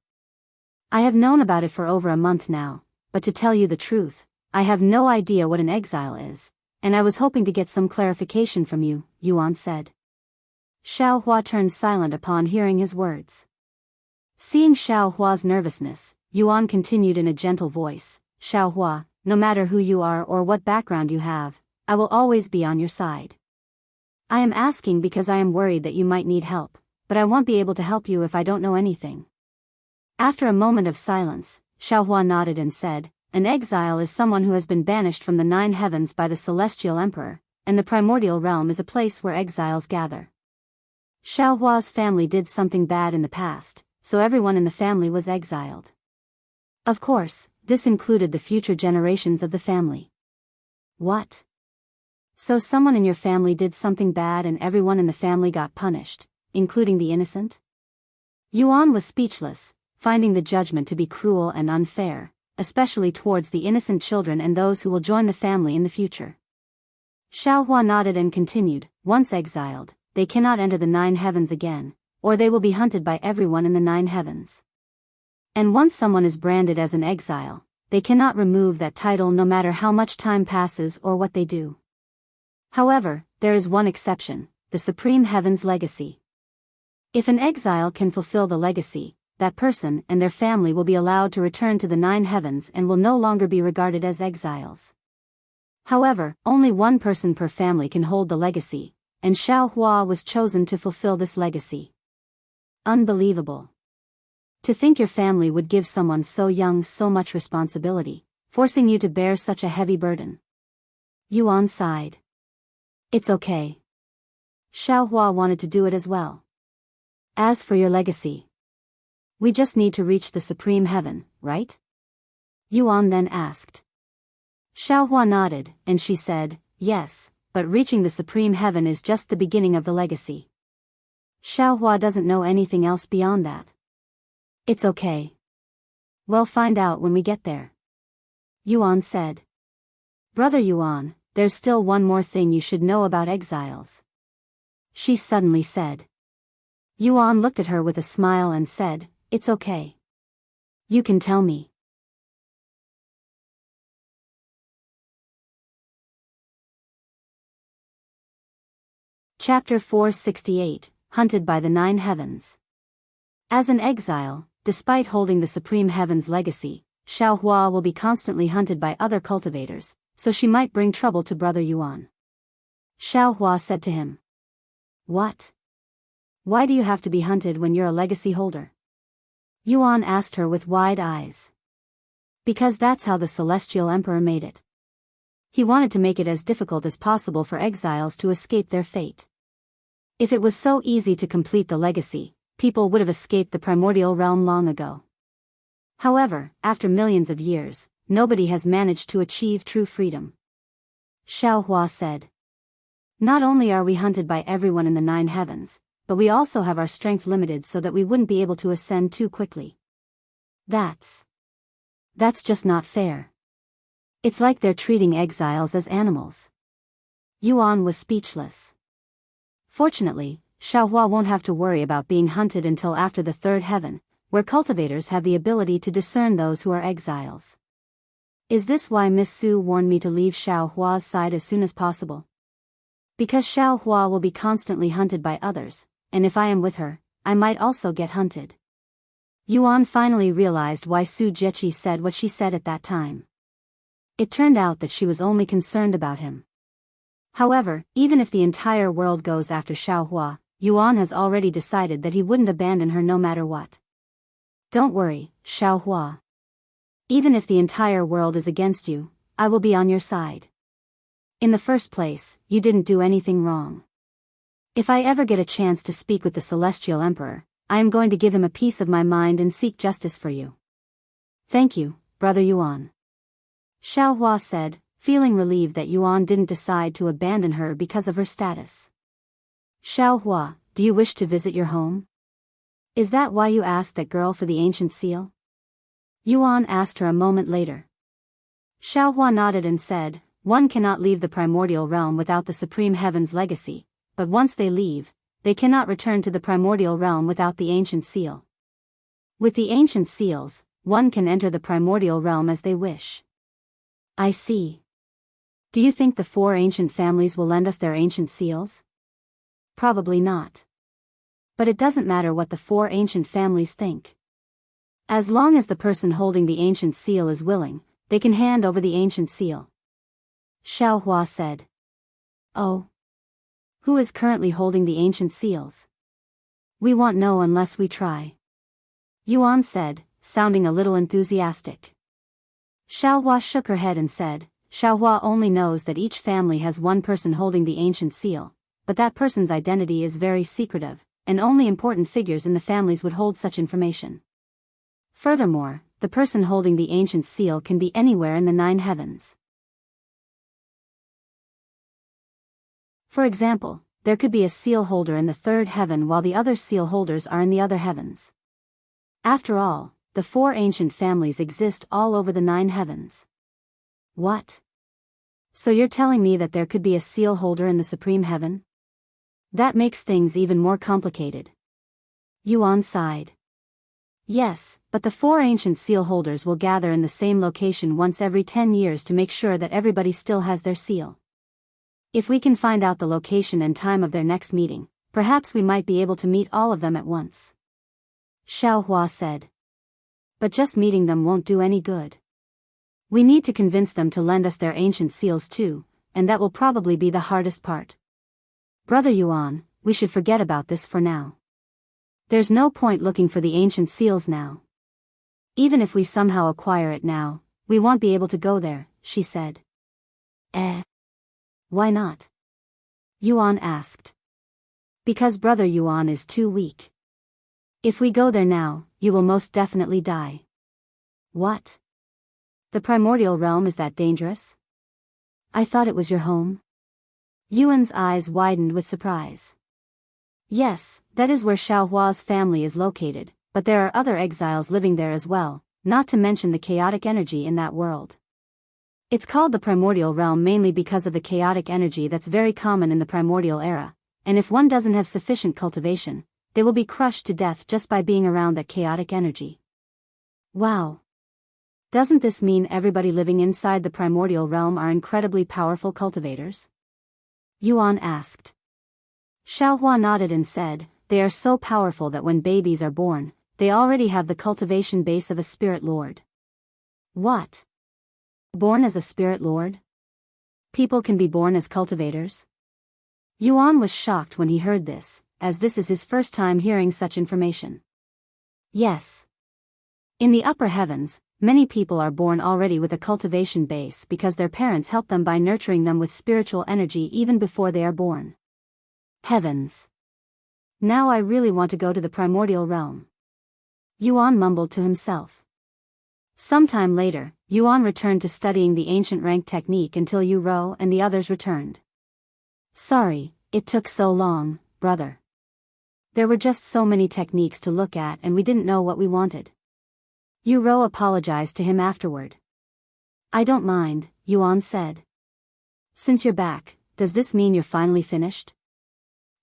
I have known about it for over a month now, but to tell you the truth, I have no idea what an exile is, and I was hoping to get some clarification from you, Yuan said. Xiao Hua turned silent upon hearing his words. Seeing Xiao Hua's nervousness, Yuan continued in a gentle voice, Xiao Hua, no matter who you are or what background you have, I will always be on your side. I am asking because I am worried that you might need help, but I won't be able to help you if I don't know anything. After a moment of silence, Xiao Hua nodded and said, an exile is someone who has been banished from the 9 heavens by the celestial emperor, and the primordial realm is a place where exiles gather. Xiao Hua's family did something bad in the past, so everyone in the family was exiled. Of course, this included the future generations of the family. What? So someone in your family did something bad and everyone in the family got punished, including the innocent? Yuan was speechless, finding the judgment to be cruel and unfair, especially towards the innocent children and those who will join the family in the future. Xiao Hua nodded and continued, once exiled, they cannot enter the 9 heavens again, or they will be hunted by everyone in the 9 heavens. And once someone is branded as an exile, they cannot remove that title no matter how much time passes or what they do. However, there is one exception, the Supreme Heaven's legacy. If an exile can fulfill the legacy, that person and their family will be allowed to return to the 9 heavens and will no longer be regarded as exiles. However, only one person per family can hold the legacy, and Xiao Hua was chosen to fulfill this legacy. Unbelievable. To think your family would give someone so young so much responsibility, forcing you to bear such a heavy burden. Yuan sighed. It's okay. Xiao wanted to do it as well. As for your legacy, we just need to reach the supreme heaven, right? Yuan then asked. Xiao nodded, and she said, yes, but reaching the supreme heaven is just the beginning of the legacy. Xiao doesn't know anything else beyond that. It's okay. We'll find out when we get there. Yuan said. Brother Yuan, there's still one more thing you should know about exiles. She suddenly said. Yuan looked at her with a smile and said, it's okay. You can tell me. Chapter 468, Hunted by the Nine Heavens. As an exile, despite holding the Supreme Heaven's legacy, Xiao will be constantly hunted by other cultivators, so she might bring trouble to Brother Yuan. Xiao said to him. What? Why do you have to be hunted when you're a legacy holder? Yuan asked her with wide eyes. Because that's how the Celestial Emperor made it. He wanted to make it as difficult as possible for exiles to escape their fate. If it was so easy to complete the legacy, people would have escaped the primordial realm long ago. However, after millions of years, nobody has managed to achieve true freedom. Xiao said. Not only are we hunted by everyone in the Nine Heavens, but we also have our strength limited so that we wouldn't be able to ascend too quickly. That's just not fair. It's like they're treating exiles as animals. Yuan was speechless. Fortunately, Xiao won't have to worry about being hunted until after the third heaven, where cultivators have the ability to discern those who are exiles. Is this why Miss Su warned me to leave Xiao's side as soon as possible? Because Xiao will be constantly hunted by others, and if I am with her, I might also get hunted. Yuan finally realized why Su Jieqi said what she said at that time. It turned out that she was only concerned about him. However, even if the entire world goes after Xiao, Yuan has already decided that he wouldn't abandon her no matter what. Don't worry, Xiao. Even if the entire world is against you, I will be on your side. In the first place, you didn't do anything wrong. If I ever get a chance to speak with the Celestial Emperor, I am going to give him a piece of my mind and seek justice for you. Thank you, Brother Yuan. Xiao said, feeling relieved that Yuan didn't decide to abandon her because of her status. Xiao, do you wish to visit your home? Is that why you asked that girl for the ancient seal? Yuan asked her a moment later. Xiao nodded and said, one cannot leave the primordial realm without the Supreme Heaven's legacy, but once they leave, they cannot return to the primordial realm without the ancient seal. With the ancient seals, one can enter the primordial realm as they wish. I see. Do you think the 4 ancient families will lend us their ancient seals? Probably not. But it doesn't matter what the 4 ancient families think. As long as the person holding the ancient seal is willing, they can hand over the ancient seal. Xiao said. Oh. Who is currently holding the ancient seals? We won't know unless we try. Yuan said, sounding a little enthusiastic. Xiao shook her head and said, Xiao only knows that each family has one person holding the ancient seal, but that person's identity is very secretive, and only important figures in the families would hold such information. Furthermore, the person holding the ancient seal can be anywhere in the 9 heavens. For example, there could be a seal holder in the 3rd heaven while the other seal holders are in the other heavens. After all, the 4 ancient families exist all over the 9 heavens. What? So you're telling me that there could be a seal holder in the supreme heaven? That makes things even more complicated. Yuan sighed. Yes, but the 4 ancient seal holders will gather in the same location once every 10 years to make sure that everybody still has their seal. If we can find out the location and time of their next meeting, perhaps we might be able to meet all of them at once. Xiao said. But just meeting them won't do any good. We need to convince them to lend us their ancient seals too, and that will probably be the hardest part. Brother Yuan, we should forget about this for now. There's no point looking for the ancient seals now. Even if we somehow acquire it now, we won't be able to go there, she said. Why not? Yuan asked. Because Brother Yuan is too weak. If we go there now, you will most definitely die. What? The primordial realm is that dangerous? I thought it was your home. Yuan's eyes widened with surprise. Yes, that is where Xiao Hua's family is located, but there are other exiles living there as well, not to mention the chaotic energy in that world. It's called the primordial realm mainly because of the chaotic energy that's very common in the primordial era, and if one doesn't have sufficient cultivation, they will be crushed to death just by being around that chaotic energy. Wow. Doesn't this mean everybody living inside the primordial realm are incredibly powerful cultivators? Yuan asked. Xiao Hua nodded and said, they are so powerful that when babies are born, they already have the cultivation base of a spirit lord. What? Born as a spirit lord? People can be born as cultivators? Yuan was shocked when he heard this, as this is his first time hearing such information. Yes. In the upper heavens, many people are born already with a cultivation base because their parents help them by nurturing them with spiritual energy even before they are born. Heavens. Now I really want to go to the primordial realm. Yuan mumbled to himself. Sometime later, Yuan returned to studying the ancient rank technique until Yu Rou and the others returned. Sorry, it took so long, brother. There were just so many techniques to look at and we didn't know what we wanted. Yu Rou apologized to him afterward. I don't mind, Yuan said. Since you're back, does this mean you're finally finished?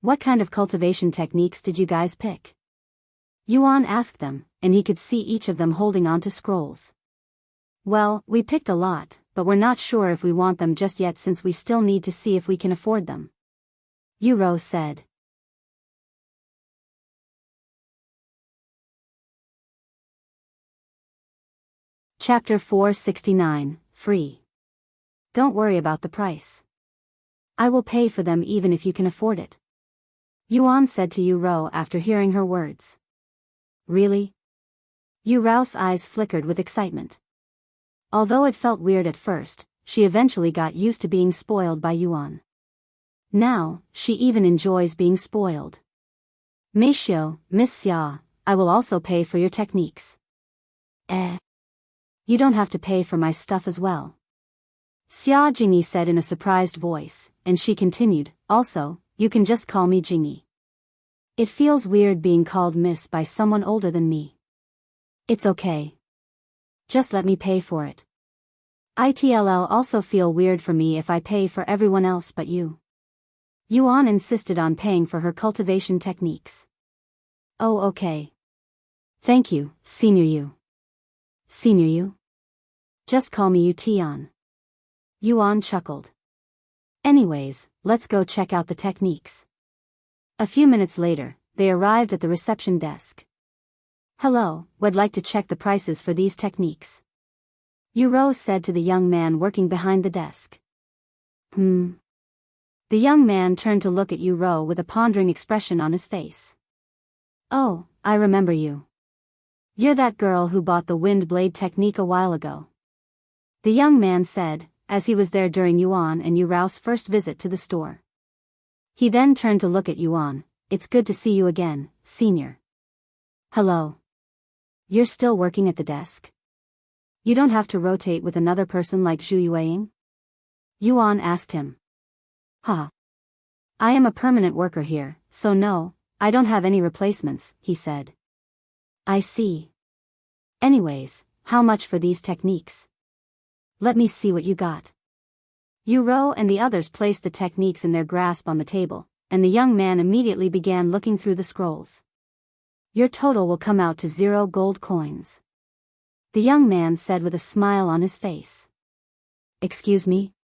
What kind of cultivation techniques did you guys pick? Yuan asked them, and he could see each of them holding on to scrolls. Well, we picked a lot, but we're not sure if we want them just yet since we still need to see if we can afford them. Yu Rou said. Chapter 469, Free. Don't worry about the price. I will pay for them even if you can afford it. Yuan said to Yu Rou after hearing her words. Really? Yu Rou's eyes flickered with excitement. Although it felt weird at first, she eventually got used to being spoiled by Yuan. Now, she even enjoys being spoiled. Meishio, Miss Xia, I will also pay for your techniques. You don't have to pay for my stuff as well. Xia Jingyi said in a surprised voice, and she continued, also, you can just call me Jingyi. It feels weird being called Miss by someone older than me. It's okay. Just let me pay for it. It'll also feel weird for me if I pay for everyone else but you. Yuan insisted on paying for her cultivation techniques. Oh okay. Thank you, Senior Yu. Senior Yu? Just call me Tian. Yuan chuckled. Anyways, let's go check out the techniques. A few minutes later, they arrived at the reception desk. Hello, would like to check the prices for these techniques. Yu Rou said to the young man working behind the desk. The young man turned to look at Yu Rou with a pondering expression on his face. Oh, I remember you. You're that girl who bought the wind blade technique a while ago. The young man said, as he was there during Yuan and Yu Rou's first visit to the store. He then turned to look at Yuan. It's good to see you again, senior. Hello. You're still working at the desk? You don't have to rotate with another person like Zhu Yueying? Yuan asked him. I am a permanent worker here, so no, I don't have any replacements, he said. I see. Anyways, how much for these techniques? Let me see what you got. Yu Rou and the others placed the techniques in their grasp on the table, and the young man immediately began looking through the scrolls. Your total will come out to 0 gold coins. The young man said with a smile on his face. Excuse me?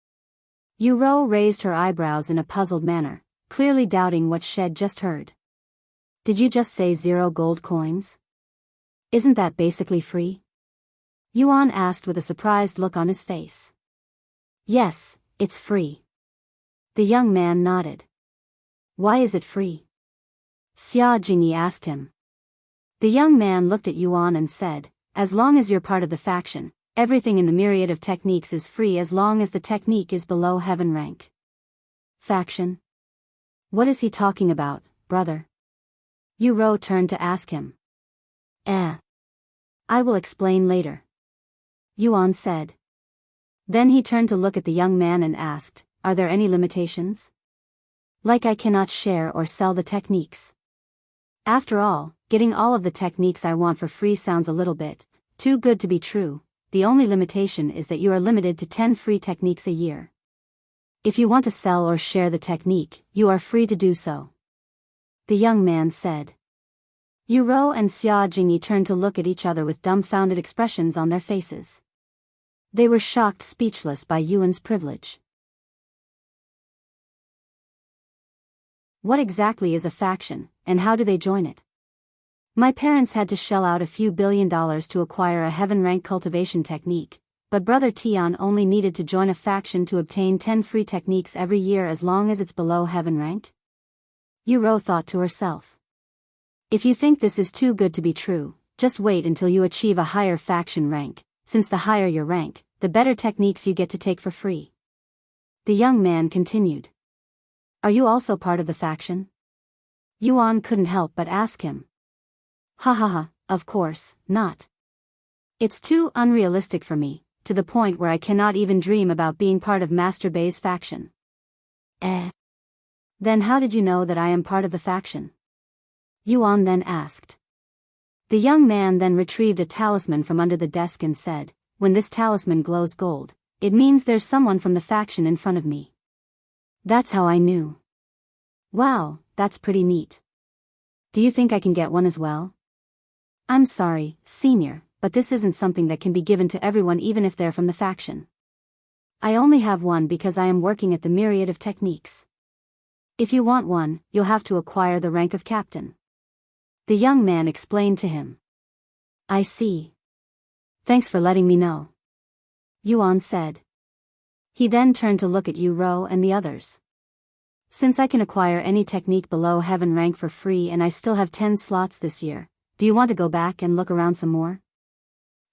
Yu Rou raised her eyebrows in a puzzled manner, clearly doubting what she'd just heard. Did you just say 0 gold coins? Isn't that basically free? Yuan asked with a surprised look on his face. Yes, it's free. The young man nodded. Why is it free? Xia Jingyi asked him. The young man looked at Yuan and said, as long as you're part of the faction, everything in the myriad of techniques is free as long as the technique is below heaven rank. Faction? What is he talking about, brother? Yu turned to ask him. I will explain later. Yuan said. Then he turned to look at the young man and asked, are there any limitations? Like I cannot share or sell the techniques. After all, getting all of the techniques I want for free sounds a little bit too good to be true. The only limitation is that you are limited to 10 free techniques a year. If you want to sell or share the technique, you are free to do so. The young man said. Yu and Xiao turned to look at each other with dumbfounded expressions on their faces. They were shocked speechless by Yuan's privilege. What exactly is a faction, and how do they join it? My parents had to shell out a few $billions to acquire a heaven-rank cultivation technique, but Brother Tian only needed to join a faction to obtain 10 free techniques every year as long as it's below heaven rank? Yu thought to herself. If you think this is too good to be true, just wait until you achieve a higher faction rank, since the higher your rank, the better techniques you get to take for free. The young man continued. Are you also part of the faction? Yuan couldn't help but ask him. Of course, not. It's too unrealistic for me, to the point where I cannot even dream about being part of Master Bei's faction. Then how did you know that I am part of the faction? Yuan then asked. The young man then retrieved a talisman from under the desk and said, when this talisman glows gold, it means there's someone from the faction in front of me. That's how I knew. Wow, that's pretty neat. Do you think I can get one as well? I'm sorry, senior, but this isn't something that can be given to everyone even if they're from the faction. I only have one because I am working at the myriad of techniques. If you want one, you'll have to acquire the rank of captain. The young man explained to him. I see. Thanks for letting me know. Yuan said. He then turned to look at Yu and the others. Since I can acquire any technique below heaven rank for free and I still have 10 slots this year, do you want to go back and look around some more?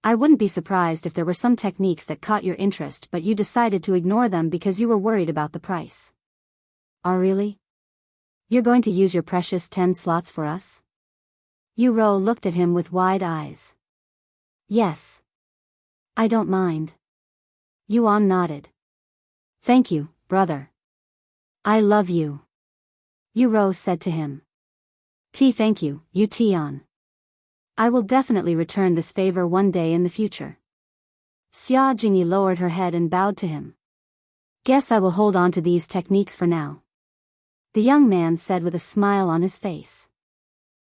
I wouldn't be surprised if there were some techniques that caught your interest but you decided to ignore them because you were worried about the price. Oh really? You're going to use your precious 10 slots for us? Yu looked at him with wide eyes. Yes. I don't mind. Yuan nodded. Thank you, brother. I love you. Yu said to him. Thank you, Yu Tian. I will definitely return this favor one day in the future. Xiao lowered her head and bowed to him. Guess I will hold on to these techniques for now. The young man said with a smile on his face.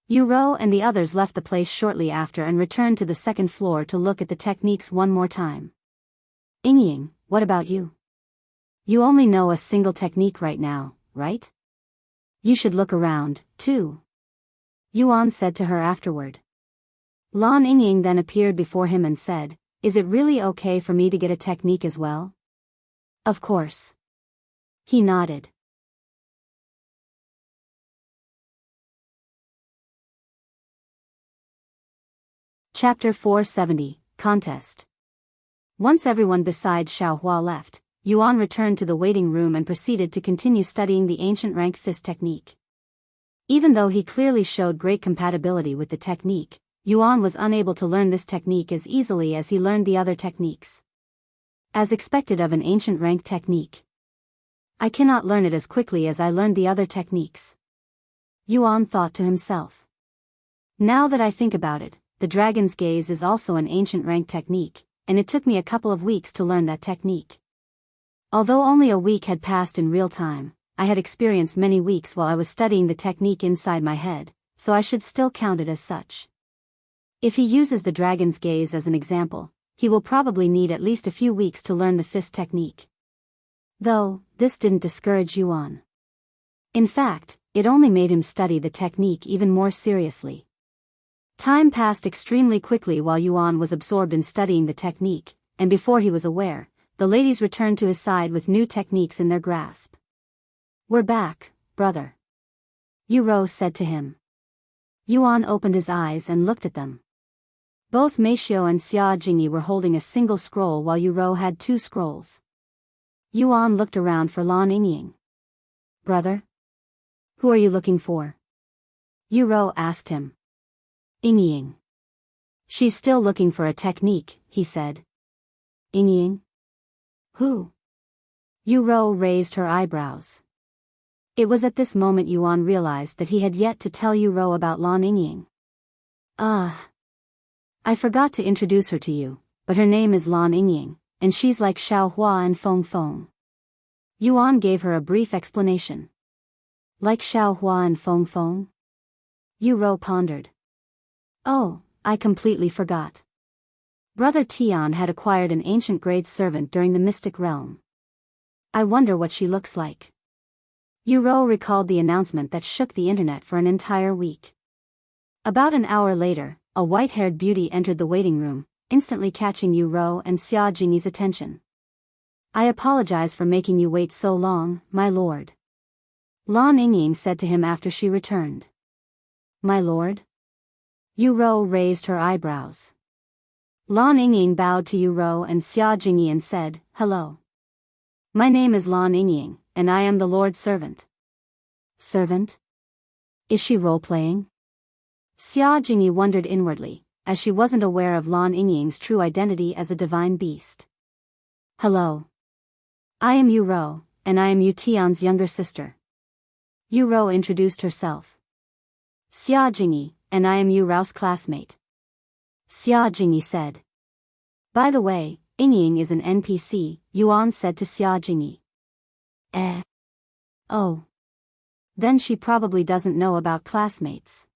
Yu and the others left the place shortly after and returned to the second floor to look at the techniques one more time. Ying, what about you? You only know a single technique right now, right? You should look around, too. Yuan said to her afterward. Lan Ying then appeared before him and said, is it really okay for me to get a technique as well? Of course. He nodded. Chapter 470, Contest. Once everyone besides Xiao left, Yuan returned to the waiting room and proceeded to continue studying the ancient rank fist technique. Even though he clearly showed great compatibility with the technique, Yuan was unable to learn this technique as easily as he learned the other techniques. As expected of an ancient rank technique. I cannot learn it as quickly as I learned the other techniques. Yuan thought to himself. Now that I think about it, the dragon's gaze is also an ancient rank technique, and it took me a couple of weeks to learn that technique. Although only a week had passed in real time, I had experienced many weeks while I was studying the technique inside my head, so I should still count it as such. If he uses the dragon's gaze as an example, he will probably need at least a few weeks to learn the fist technique. Though, this didn't discourage Yuan. In fact, it only made him study the technique even more seriously. Time passed extremely quickly while Yuan was absorbed in studying the technique, and before he was aware, the ladies returned to his side with new techniques in their grasp. We're back, brother. Yu said to him. Yuan opened his eyes and looked at them. Both Meishio and Xia Jingyi were holding a single scroll while Yu had 2 scrolls. Yuan looked around for Lan Yingying. Brother? Who are you looking for? Yu asked him. Yingying. She's still looking for a technique, he said. Yingying? Who? Yu raised her eyebrows. It was at this moment Yuan realized that he had yet to tell Yu about Lan Yingying. I forgot to introduce her to you, but her name is Lan Yingying, and she's like Xiao Hua and Feng Feng. Yuan gave her a brief explanation. Like Xiao Hua and Feng Feng? Yu pondered. Oh, I completely forgot. Brother Tian had acquired an ancient grade servant during the mystic realm. I wonder what she looks like. Yu recalled the announcement that shook the internet for an entire week. About an hour later, a white-haired beauty entered the waiting room, instantly catching Yu and Xia Jingyi's attention. I apologize for making you wait so long, my lord. Lan Yingying said to him after she returned. My lord? Yu raised her eyebrows. Lan Yingying bowed to Yu and Xia Jingyi and said, Hello. My name is Lan Yingying, and I am the Lord's servant. Servant? Is she role-playing? Xia Jingyi wondered inwardly, as she wasn't aware of Lan Yingying's true identity as a divine beast. Hello. I am Yu and I am Yu Tian's younger sister. Yu introduced herself. Xia Jingyi, and I am Yu classmate. Xia Jingyi said. By the way, Yingying is an NPC, Yuan said to Xia Jingyi. Oh. Then she probably doesn't know about classmates.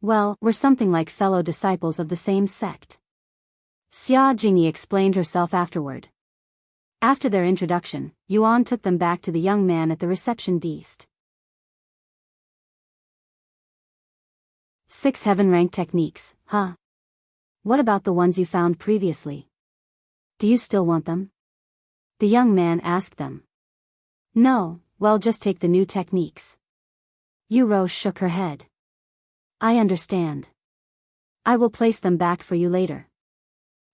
Well, we're something like fellow disciples of the same sect. Xia Jingyi explained herself afterward. After their introduction, Yuan took them back to the young man at the reception desk. 6 heaven-ranked techniques, huh? What about the ones you found previously? Do you still want them? The young man asked them. No, well, just take the new techniques. Yu shook her head. I understand. I will place them back for you later.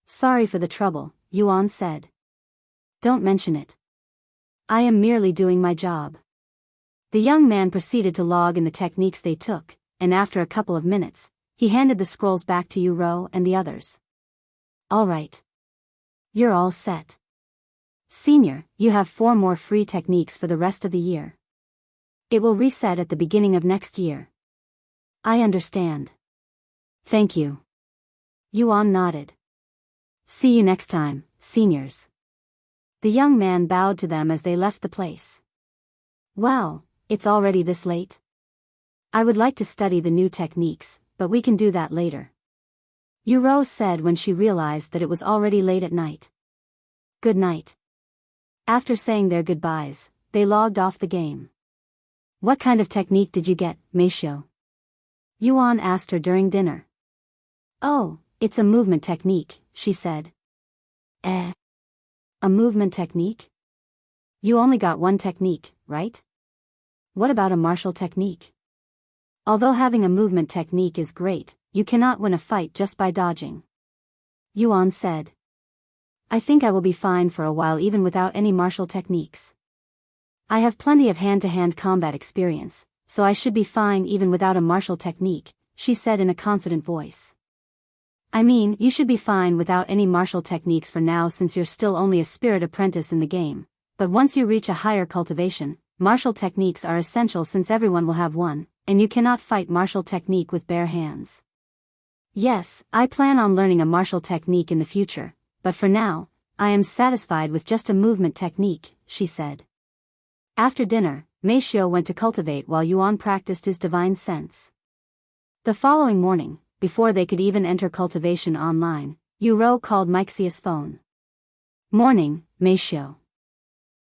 Sorry for the trouble, Yuan said. Don't mention it. I am merely doing my job. The young man proceeded to log in the techniques they took, and after a couple of minutes, he handed the scrolls back to Yu and the others. All right. You're all set. Senior, you have 4 more free techniques for the rest of the year. It will reset at the beginning of next year. I understand. Thank you. Yuan nodded. See you next time, seniors. The young man bowed to them as they left the place. Wow, it's already this late? I would like to study the new techniques, but we can do that later. Yu said when she realized that it was already late at night. Good night. After saying their goodbyes, they logged off the game. What kind of technique did you get, Meishio? Yuan asked her during dinner. Oh, it's a movement technique, she said. A movement technique? You only got one technique, right? What about a martial technique? Although having a movement technique is great, you cannot win a fight just by dodging. Yuan said. I think I will be fine for a while even without any martial techniques. I have plenty of hand-to-hand combat experience, so I should be fine even without a martial technique, she said in a confident voice. I mean, you should be fine without any martial techniques for now since you're still only a spirit apprentice in the game, but once you reach a higher cultivation, martial techniques are essential since everyone will have one, and you cannot fight martial technique with bare hands. Yes, I plan on learning a martial technique in the future, but for now, I am satisfied with just a movement technique, she said. After dinner, Meishio went to cultivate while Yuan practiced his divine sense. The following morning, before they could even enter cultivation online, Yu called Meixia's phone. Morning, Meishio.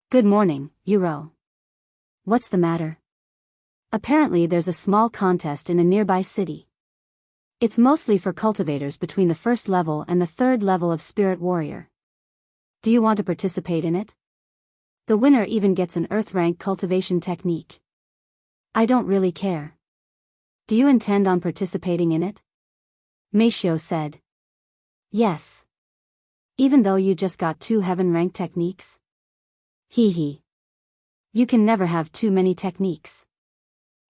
Good morning, Yu. What's the matter? Apparently there's a small contest in a nearby city. It's mostly for cultivators between the 1st level and the 3rd level of Spirit Warrior. Do you want to participate in it? The winner even gets an Earth-rank cultivation technique. I don't really care. Do you intend on participating in it? Xiao said. Yes. Even though you just got 2 heaven-rank techniques? Hee hee. You can never have too many techniques.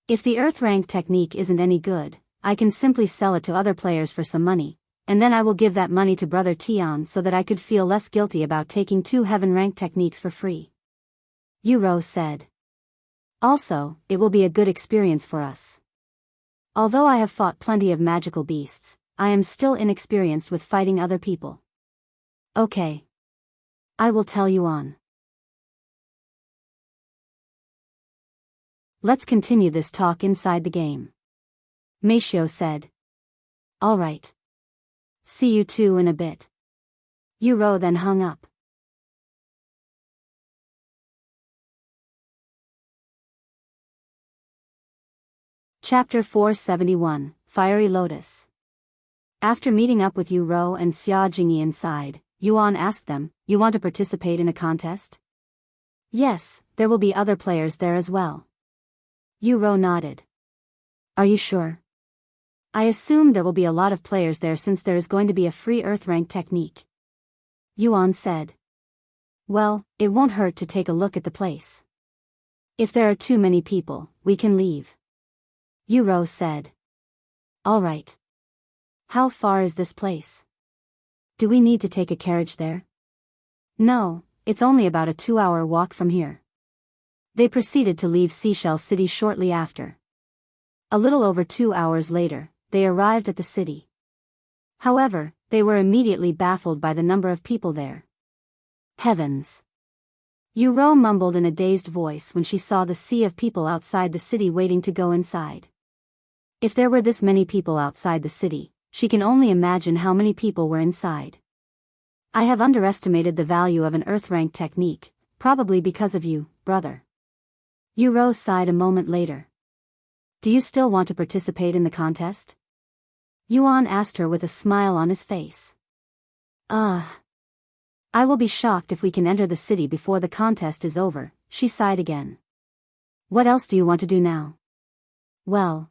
If the earth-rank technique isn't any good, I can simply sell it to other players for some money, and then I will give that money to Brother Tian so that I could feel less guilty about taking 2 heaven-rank techniques for free. Yuro said. Also, it will be a good experience for us. Although I have fought plenty of magical beasts, I am still inexperienced with fighting other people. Okay. I will tell you on. Let's continue this talk inside the game. Xiao said. Alright. See you two in a bit. Yuro then hung up. Chapter 471, Fiery Lotus. After meeting up with Yuro and Xiao inside, Yuan asked them, "You want to participate in a contest?" "Yes, there will be other players there as well." Yuro nodded. "Are you sure?" "I assume there will be a lot of players there since there is going to be a free Earth rank technique." Yuan said. "Well, it won't hurt to take a look at the place. If there are too many people, we can leave." Yuro said. "Alright. How far is this place? Do we need to take a carriage there?" "No, it's only about a 2-hour walk from here." They proceeded to leave Seashell City shortly after. A little over 2 hours later, they arrived at the city. However, they were immediately baffled by the number of people there. Heavens! Yuro mumbled in a dazed voice when she saw the sea of people outside the city waiting to go inside. If there were this many people outside the city, she can only imagine how many people were inside. "I have underestimated the value of an Earth-rank technique, probably because of you, brother." Yuro sighed a moment later. "Do you still want to participate in the contest?" Yuan asked her with a smile on his face. I will be shocked if we can enter the city before the contest is over," she sighed again. "What else do you want to do now?" "Well,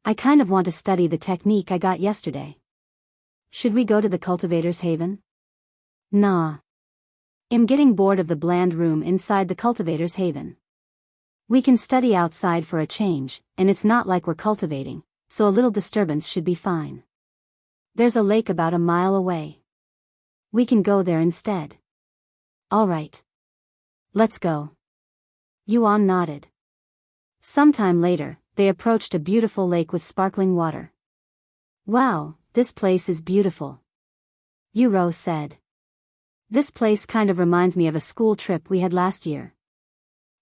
I kind of want to study the technique I got yesterday." "Should we go to the Cultivators' Haven?" "Nah. I'm getting bored of the bland room inside the Cultivators' Haven. We can study outside for a change, and it's not like we're cultivating, so a little disturbance should be fine. There's a lake about a mile away. We can go there instead." "Alright. Let's go." Yuan nodded. Sometime later, they approached a beautiful lake with sparkling water. "Wow, this place is beautiful," Yuro said. "This place kind of reminds me of a school trip we had last year."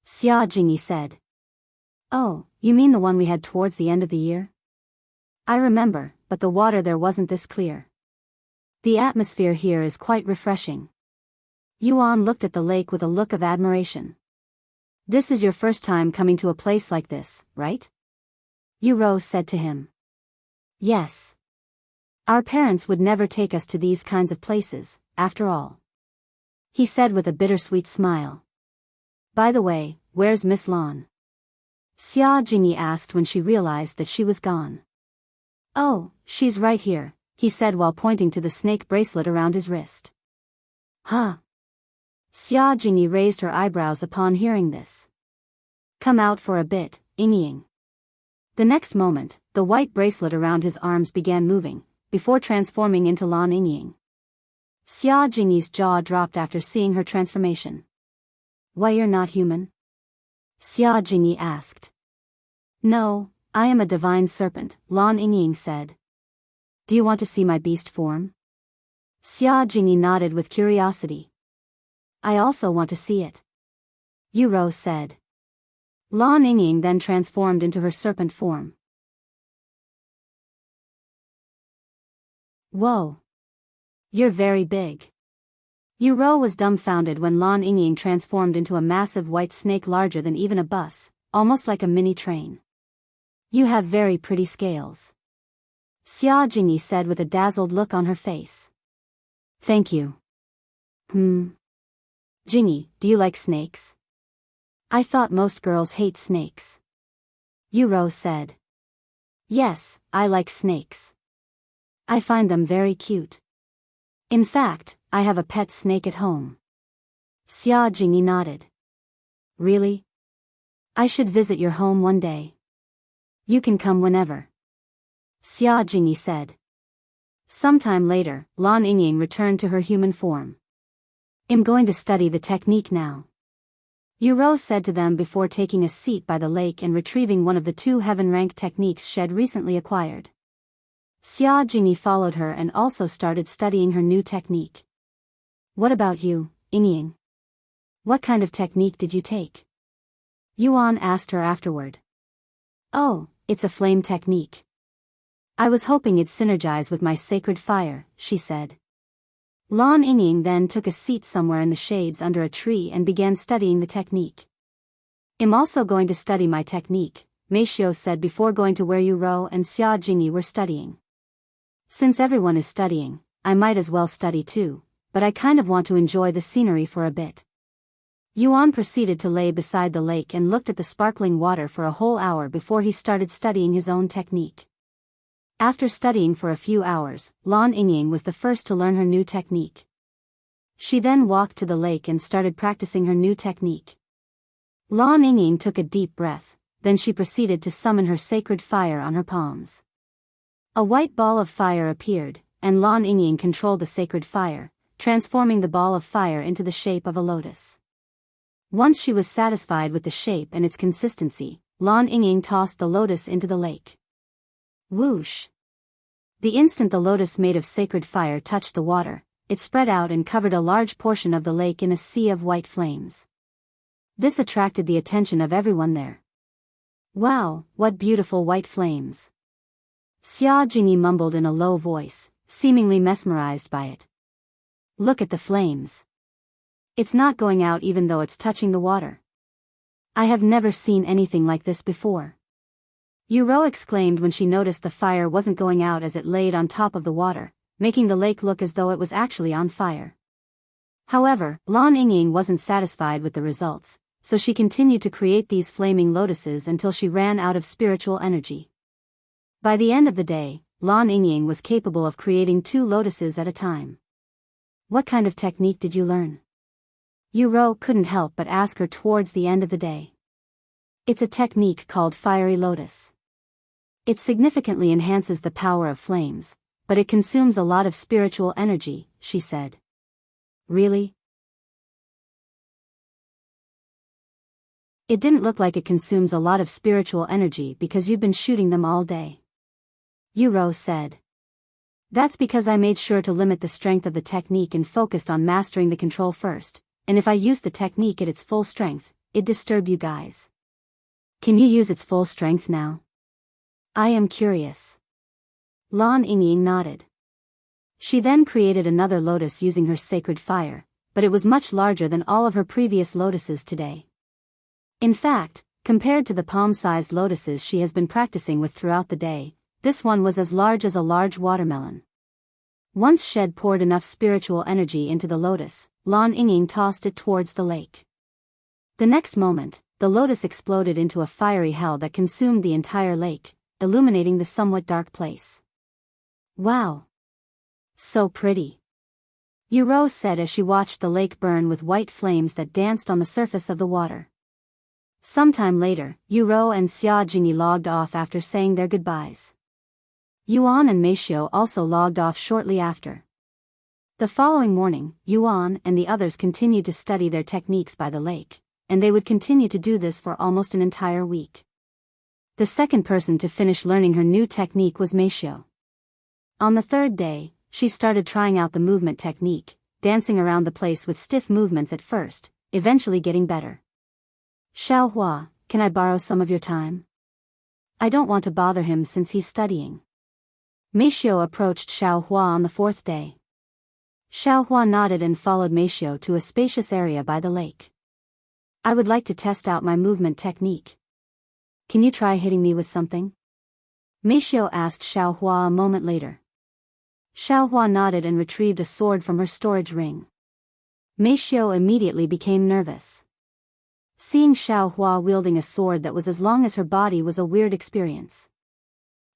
Xiao said. "Oh, you mean the one we had towards the end of the year?" "I remember, but the water there wasn't this clear. The atmosphere here is quite refreshing." Yuan looked at the lake with a look of admiration. "This is your first time coming to a place like this, right?" Yuro said to him. "Yes. Our parents would never take us to these kinds of places, after all," he said with a bittersweet smile. "By the way, where's Miss Lan?" Xiao asked when she realized that she was gone. "Oh, she's right here," he said while pointing to the snake bracelet around his wrist. "Huh?" Xiao raised her eyebrows upon hearing this. "Come out for a bit, Ying." The next moment, the white bracelet around his arms began moving, before transforming into Lan Ying. Xiao jaw dropped after seeing her transformation. "Why, you're not human?" Xiao asked. "No, I am a divine serpent," Lan Ying said. "Do you want to see my beast form?" Xiao nodded with curiosity. "I also want to see it," Yuro said. Lan Ying then transformed into her serpent form. "Whoa! You're very big." Yuro was dumbfounded when Lan Ying transformed into a massive white snake larger than even a bus, almost like a mini train. "You have very pretty scales," Xiao said with a dazzled look on her face. "Thank you." Jingy, do you like snakes?" "I thought most girls hate snakes," Yuro said. Yes, I like snakes. I find them very cute. In fact, I have a pet snake at home. Xiao nodded. Really? I should visit your home one day. You can come whenever. Xiao said. Sometime later, Lan Yingying returned to her human form. I'm going to study the technique now. Yuro said to them before taking a seat by the lake and retrieving one of the 2 heaven-rank techniques she had recently acquired. Xiao followed her and also started studying her new technique. What about you, Yingying? What kind of technique did you take? Yuan asked her afterward. Oh, it's a flame technique. I was hoping it'd synergize with my sacred fire, she said. Lan Yingying then took a seat somewhere in the shades under a tree and began studying the technique. I'm also going to study my technique, Meishio said before going to where Yuro and Xiao were studying. Since everyone is studying, I might as well study too, but I kind of want to enjoy the scenery for a bit. Yuan proceeded to lay beside the lake and looked at the sparkling water for a whole hour before he started studying his own technique. After studying for a few hours, Lan Yingying was the first to learn her new technique. She then walked to the lake and started practicing her new technique. Lan Yingying took a deep breath, then she proceeded to summon her sacred fire on her palms. A white ball of fire appeared, and Lan Yingying controlled the sacred fire, transforming the ball of fire into the shape of a lotus. Once she was satisfied with the shape and its consistency, Lan Yingying tossed the lotus into the lake. Whoosh! The instant the lotus made of sacred fire touched the water, it spread out and covered a large portion of the lake in a sea of white flames. This attracted the attention of everyone there. Wow, what beautiful white flames! Xiao mumbled in a low voice, seemingly mesmerized by it. Look at the flames. It's not going out even though it's touching the water. I have never seen anything like this before. Yuro exclaimed when she noticed the fire wasn't going out as it laid on top of the water, making the lake look as though it was actually on fire. However, Lan Yingying wasn't satisfied with the results, so she continued to create these flaming lotuses until she ran out of spiritual energy. By the end of the day, Lan Yingying was capable of creating 2 lotuses at a time. What kind of technique did you learn? Yuro couldn't help but ask her towards the end of the day. It's a technique called Fiery Lotus. It significantly enhances the power of flames, but it consumes a lot of spiritual energy, she said. Really? It didn't look like it consumes a lot of spiritual energy because you've been shooting them all day. Yuro said. That's because I made sure to limit the strength of the technique and focused on mastering the control first, and if I used the technique at its full strength, it'd disturb you guys. Can you use its full strength now? I am curious. Lan Yingying nodded. She then created another lotus using her sacred fire, but it was much larger than all of her previous lotuses today. In fact, compared to the palm-sized lotuses she has been practicing with throughout the day, this one was as large as a large watermelon. Once she had poured enough spiritual energy into the lotus, Lan Yingying tossed it towards the lake. The next moment, the lotus exploded into a fiery hell that consumed the entire lake, illuminating the somewhat dark place. Wow! So pretty! Yuro said as she watched the lake burn with white flames that danced on the surface of the water. Sometime later, Yuro and Xiao logged off after saying their goodbyes. Yuan and Meishio also logged off shortly after. The following morning, Yuan and the others continued to study their techniques by the lake, and they would continue to do this for almost an entire week. The second person to finish learning her new technique was Meishio. On the 3rd day, she started trying out the movement technique, dancing around the place with stiff movements at first, eventually getting better. Xiao, can I borrow some of your time? I don't want to bother him since he's studying. Meishio approached Xiao on the 4th day. Xiao nodded and followed Meishio to a spacious area by the lake. I would like to test out my movement technique. Can you try hitting me with something? Meishio asked Xiao a moment later. Xiao nodded and retrieved a sword from her storage ring. Meishio immediately became nervous. Seeing Xiao wielding a sword that was as long as her body was a weird experience.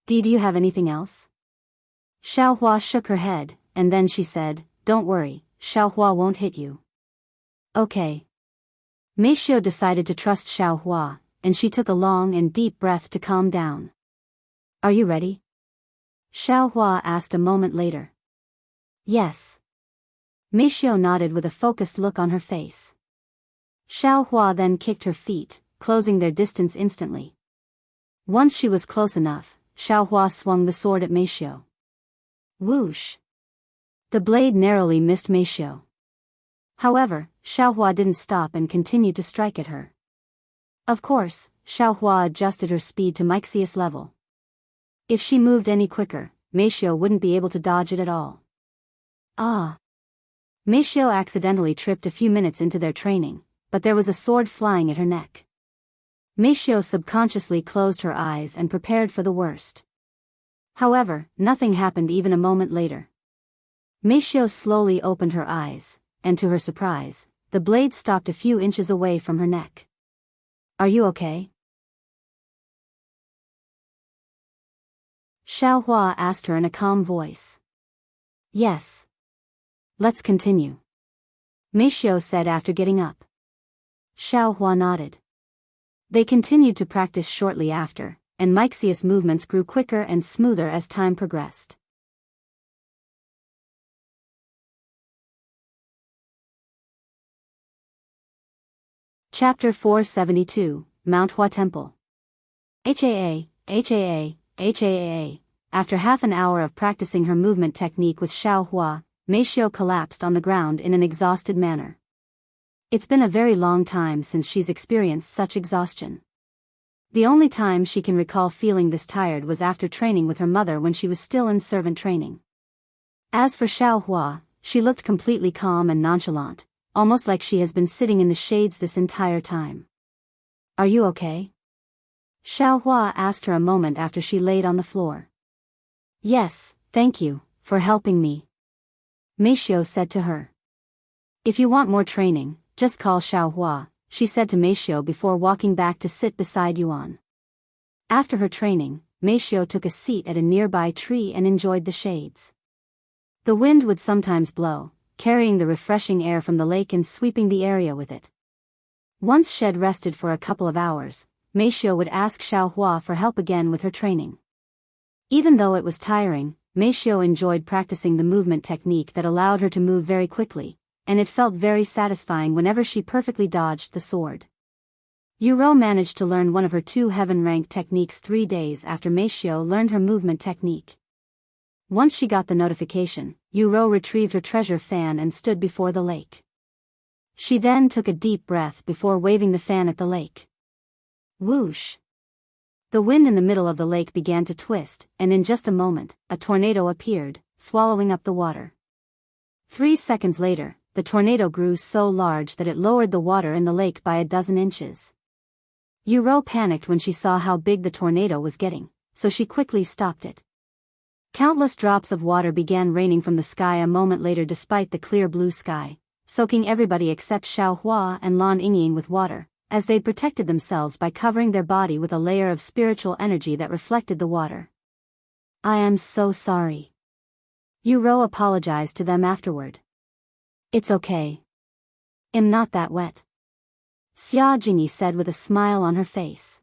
Do you have anything else? Xiaohua shook her head, and then she said, don't worry, Xiaohua won't hit you. Okay. Meishio decided to trust Xiaohua, and she took a long and deep breath to calm down. Are you ready? Xiaohua asked a moment later. Yes. Meishio nodded with a focused look on her face. Xiaohua then kicked her feet, closing their distance instantly. Once she was close enough, Xiaohua swung the sword at Meishio. Whoosh! The blade narrowly missed Meishio. However, Xiaohua didn't stop and continued to strike at her. Of course, Xiaohua adjusted her speed to Myxius level. If she moved any quicker, Meishio wouldn't be able to dodge it at all. Ah! Meishio accidentally tripped a few minutes into their training, but there was a sword flying at her neck. Meishio subconsciously closed her eyes and prepared for the worst. However, nothing happened even a moment later. Meishio slowly opened her eyes, and to her surprise, the blade stopped a few inches away from her neck. Are you okay? Xiaohua asked her in a calm voice. Yes. Let's continue. Meishio said after getting up. Xiaohua nodded. They continued to practice shortly after, and Myxius movements grew quicker and smoother as time progressed. Chapter 472, Mount Hua Temple. HAA. After half an hour of practicing her movement technique with Xiaohua, Meishio collapsed on the ground in an exhausted manner. It's been a very long time since she's experienced such exhaustion. The only time she can recall feeling this tired was after training with her mother when she was still in servant training. As for Xiaohua, she looked completely calm and nonchalant, almost like she has been sitting in the shades this entire time. Are you okay? Xiaohua asked her a moment after she laid on the floor. Yes, thank you, for helping me. Meishio said to her. If you want more training, just call Xiaohua, she said to Meishio before walking back to sit beside Yuan. After her training, Meishio took a seat at a nearby tree and enjoyed the shades. The wind would sometimes blow, carrying the refreshing air from the lake and sweeping the area with it. Once she had rested for a couple of hours, Meishio would ask Xiaohua for help again with her training. Even though it was tiring, Meishio enjoyed practicing the movement technique that allowed her to move very quickly, and it felt very satisfying whenever she perfectly dodged the sword. Yuro managed to learn one of her 2 heaven-ranked techniques 3 days after Meishio learned her movement technique. Once she got the notification, Yuro retrieved her treasure fan and stood before the lake. She then took a deep breath before waving the fan at the lake. Whoosh! The wind in the middle of the lake began to twist, and in just a moment, a tornado appeared, swallowing up the water. 3 seconds later, the tornado grew so large that it lowered the water in the lake by 12 inches. Yuro panicked when she saw how big the tornado was getting, so she quickly stopped it. Countless drops of water began raining from the sky a moment later despite the clear blue sky, soaking everybody except Xiaohua and Lan Yingying with water, as they'd protected themselves by covering their body with a layer of spiritual energy that reflected the water. I am so sorry. Yuro apologized to them afterward. It's okay. I'm not that wet. Xiao said with a smile on her face.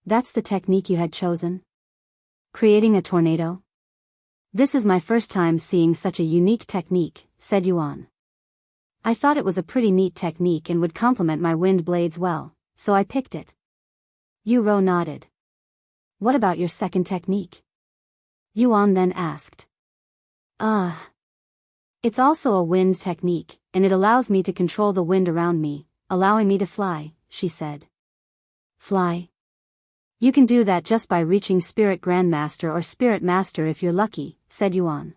That's the technique you had chosen? Creating a tornado? This is my first time seeing such a unique technique, said Yuan. I thought it was a pretty neat technique and would complement my wind blades well, so I picked it. Yuro nodded. What about your second technique? Yuan then asked. It's also a wind technique, and it allows me to control the wind around me, allowing me to fly, she said. Fly? You can do that just by reaching Spirit Grandmaster or Spirit Master if you're lucky, said Yuan.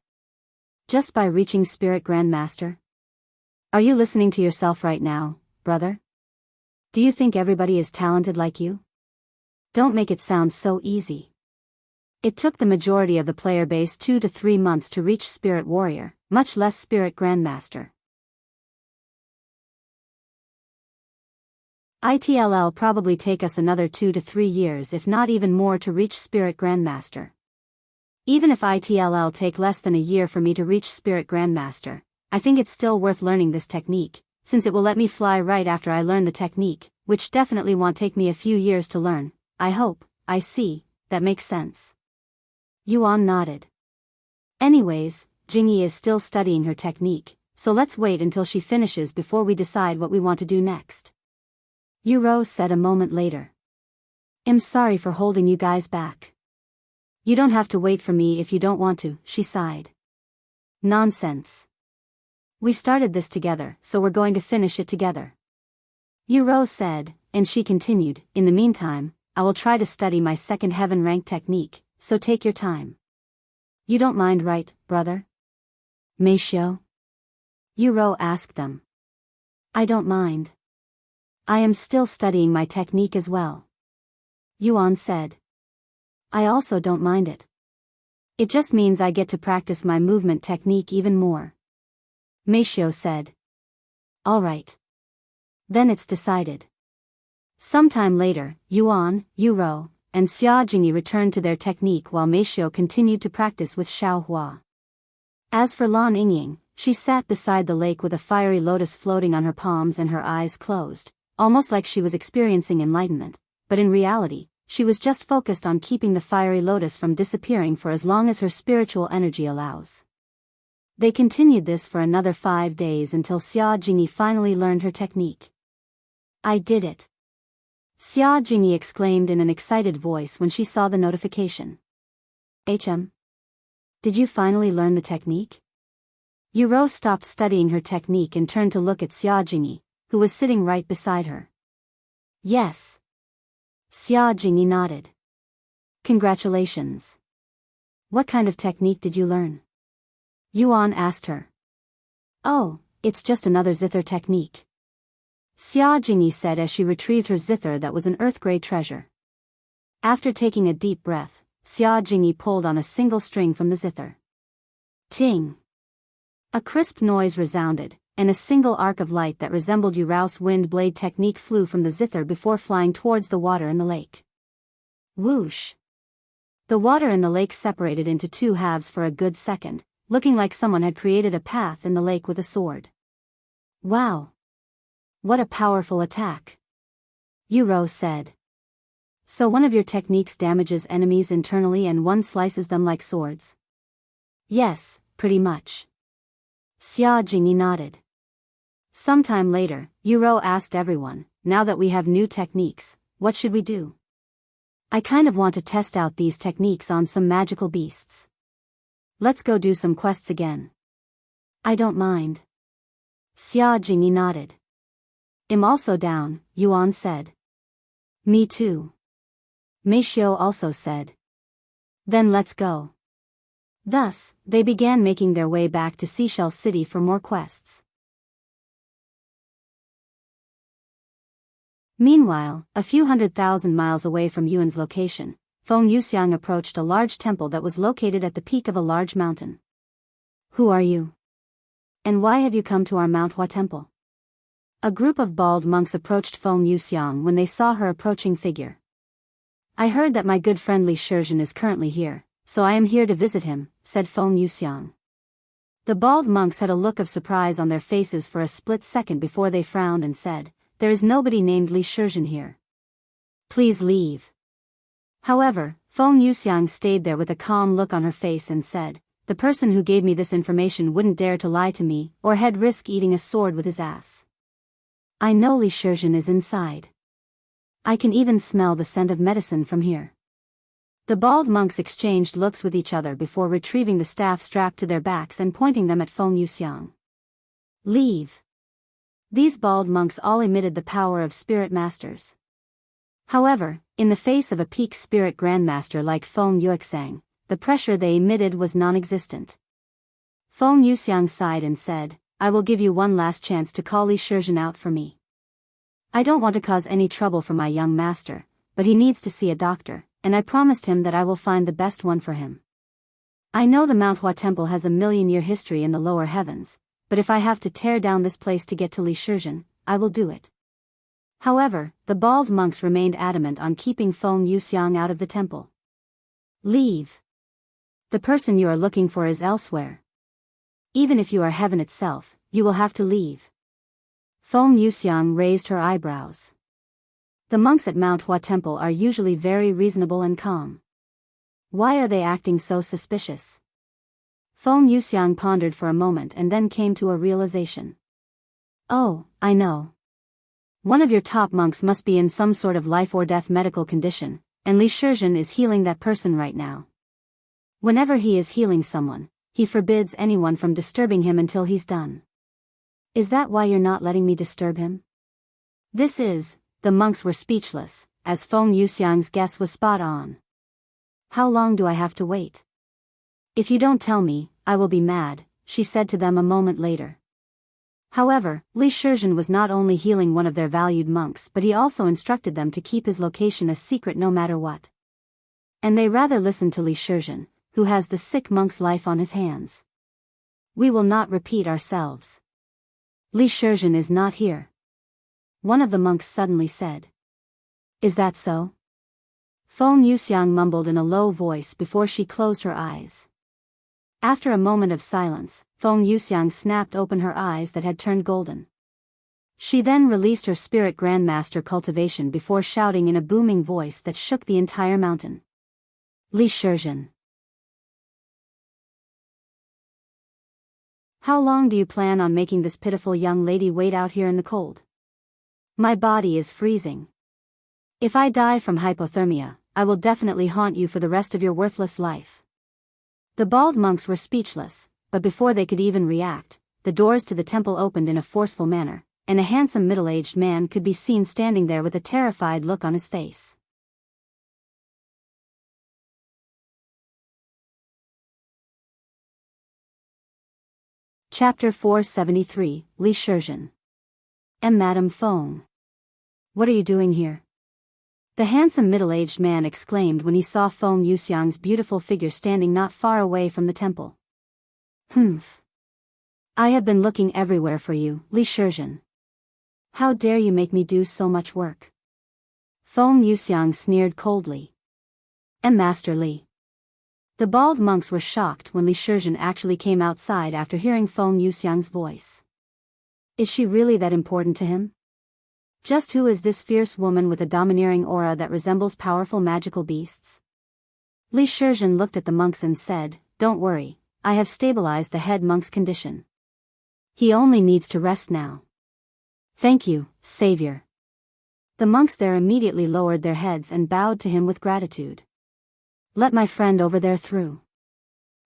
Just by reaching Spirit Grandmaster? Are you listening to yourself right now, brother? Do you think everybody is talented like you? Don't make it sound so easy. It took the majority of the player base 2 to 3 months to reach Spirit Warrior, much less Spirit Grandmaster. It'll probably take us another 2 to 3 years if not even more to reach Spirit Grandmaster. Even if it'll take less than a year for me to reach Spirit Grandmaster, I think it's still worth learning this technique, since it will let me fly right after I learn the technique, which definitely won't take me a few years to learn. I hope. I see, that makes sense. Yuan nodded. Anyways, Jingyi is still studying her technique, so let's wait until she finishes before we decide what we want to do next. Yuro said a moment later. I'm sorry for holding you guys back. You don't have to wait for me if you don't want to, she sighed. Nonsense. We started this together, so we're going to finish it together. Yuro said, and she continued, in the meantime, I will try to study my second heaven rank technique, so take your time. You don't mind, right, brother? Meisho? Yuro asked them. I don't mind. I am still studying my technique as well. Yuan said. I also don't mind it. It just means I get to practice my movement technique even more. Meisho said. Alright. Then it's decided. Sometime later, Yuan, Yuro, and Xiao returned to their technique while Meisho continued to practice with Xiao Hua. As for Lan Yingying, she sat beside the lake with a fiery lotus floating on her palms and her eyes closed, almost like she was experiencing enlightenment, but in reality, she was just focused on keeping the fiery lotus from disappearing for as long as her spiritual energy allows. They continued this for another 5 days until Xiao finally learned her technique. I did it. Xiao exclaimed in an excited voice when she saw the notification. Did you finally learn the technique? Yuro stopped studying her technique and turned to look at Xiao, who was sitting right beside her. Yes. Xiao nodded. Congratulations. What kind of technique did you learn? Yuan asked her. Oh, it's just another zither technique. Xiao said as she retrieved her zither that was an earth-grade treasure. After taking a deep breath, Xiao pulled on a single string from the zither. Ting! A crisp noise resounded, and a single arc of light that resembled Yurao's wind blade technique flew from the zither before flying towards the water in the lake. Whoosh! The water in the lake separated into 2 halves for a good second, looking like someone had created a path in the lake with a sword. Wow! What a powerful attack! Yuro said. So one of your techniques damages enemies internally and one slices them like swords? Yes, pretty much. Xiao nodded. Sometime later, Yuro asked everyone, now that we have new techniques, what should we do? I kind of want to test out these techniques on some magical beasts. Let's go do some quests again. I don't mind. Xiao nodded. I'm also down, Yuan said. Me too. Meisho also said. Then let's go. Thus, they began making their way back to Seashell City for more quests. Meanwhile, a few 100,000 miles away from Yuan's location, Feng Yuxiang approached a large temple that was located at the peak of a large mountain. Who are you? And why have you come to our Mount Hua temple? A group of bald monks approached Feng Yuxiang when they saw her approaching figure. I heard that my good friend Li Shizhen is currently here, so I am here to visit him, said Feng Yuxiang. The bald monks had a look of surprise on their faces for a split second before they frowned and said, there is nobody named Li Shizhen here. Please leave. However, Feng Yuxiang stayed there with a calm look on her face and said, the person who gave me this information wouldn't dare to lie to me or had risk eating a sword with his ass. I know Li Shizhen is inside. I can even smell the scent of medicine from here. The bald monks exchanged looks with each other before retrieving the staff strapped to their backs and pointing them at Feng Yuxiang. Leave. These bald monks all emitted the power of spirit masters. However, in the face of a peak spirit grandmaster like Feng Yuxiang, the pressure they emitted was non-existent. Feng Yuxiang sighed and said, I will give you one last chance to call Li Shizhen out for me. I don't want to cause any trouble for my young master, but he needs to see a doctor, and I promised him that I will find the best one for him. I know the Mount Hua Temple has a million-year history in the lower heavens, but if I have to tear down this place to get to Li Shizhen, I will do it. However, the bald monks remained adamant on keeping Feng Yuxiang out of the temple. Leave. The person you are looking for is elsewhere. Even if you are heaven itself, you will have to leave. Feng Yuxiang raised her eyebrows. The monks at Mount Hua Temple are usually very reasonable and calm. Why are they acting so suspicious? Feng Yuxiang pondered for a moment and then came to a realization. Oh, I know. One of your top monks must be in some sort of life or death medical condition, and Li Shizhen is healing that person right now. Whenever he is healing someone, he forbids anyone from disturbing him until he's done. Is that why you're not letting me disturb him? The monks were speechless, as Feng Yuxiang's guess was spot on. How long do I have to wait? If you don't tell me, I will be mad, she said to them a moment later. However, Li Shizhen was not only healing one of their valued monks but he also instructed them to keep his location a secret no matter what. And they rather listened to Li Shizhen, who has the sick monk's life on his hands. We will not repeat ourselves. Li Shizhen is not here. One of the monks suddenly said. Is that so? Feng Yuxiang mumbled in a low voice before she closed her eyes. After a moment of silence, Feng Yuxiang snapped open her eyes that had turned golden. She then released her spirit grandmaster Cultivation before shouting in a booming voice that shook the entire mountain. Li Shizhen. How long do you plan on making this pitiful young lady wait out here in the cold? My body is freezing. If I die from hypothermia, I will definitely haunt you for the rest of your worthless life. The bald monks were speechless, but before they could even react, the doors to the temple opened in a forceful manner, and a handsome middle-aged man could be seen standing there with a terrified look on his face. Chapter 473, Li Shizhen. Madame Feng. What are you doing here? The handsome middle-aged man exclaimed when he saw Feng Yuxiang's beautiful figure standing not far away from the temple. Humph. I have been looking everywhere for you, Li Shizhen. How dare you make me do so much work? Feng Yuxiang sneered coldly. Master Li. The bald monks were shocked when Li Shizhen actually came outside after hearing Feng Yuxiang's voice. Is she really that important to him? Just who is this fierce woman with a domineering aura that resembles powerful magical beasts? Li Shizhen looked at the monks and said, Don't worry, I have stabilized the head monk's condition. He only needs to rest now. Thank you, Savior. The monks there immediately lowered their heads and bowed to him with gratitude. Let my friend over there through.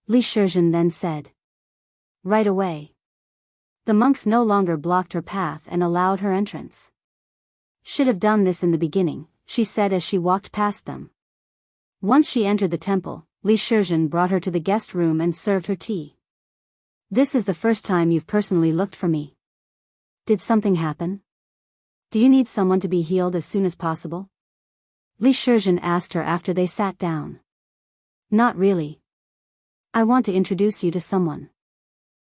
Li Shizhen then said. Right away. The monks no longer blocked her path and allowed her entrance. Should have done this in the beginning, she said as she walked past them. Once she entered the temple, Li Shizhen brought her to the guest room and served her tea. This is the first time you've personally looked for me. Did something happen? Do you need someone to be healed as soon as possible? Li Shizhen asked her after they sat down. Not really. I want to introduce you to someone.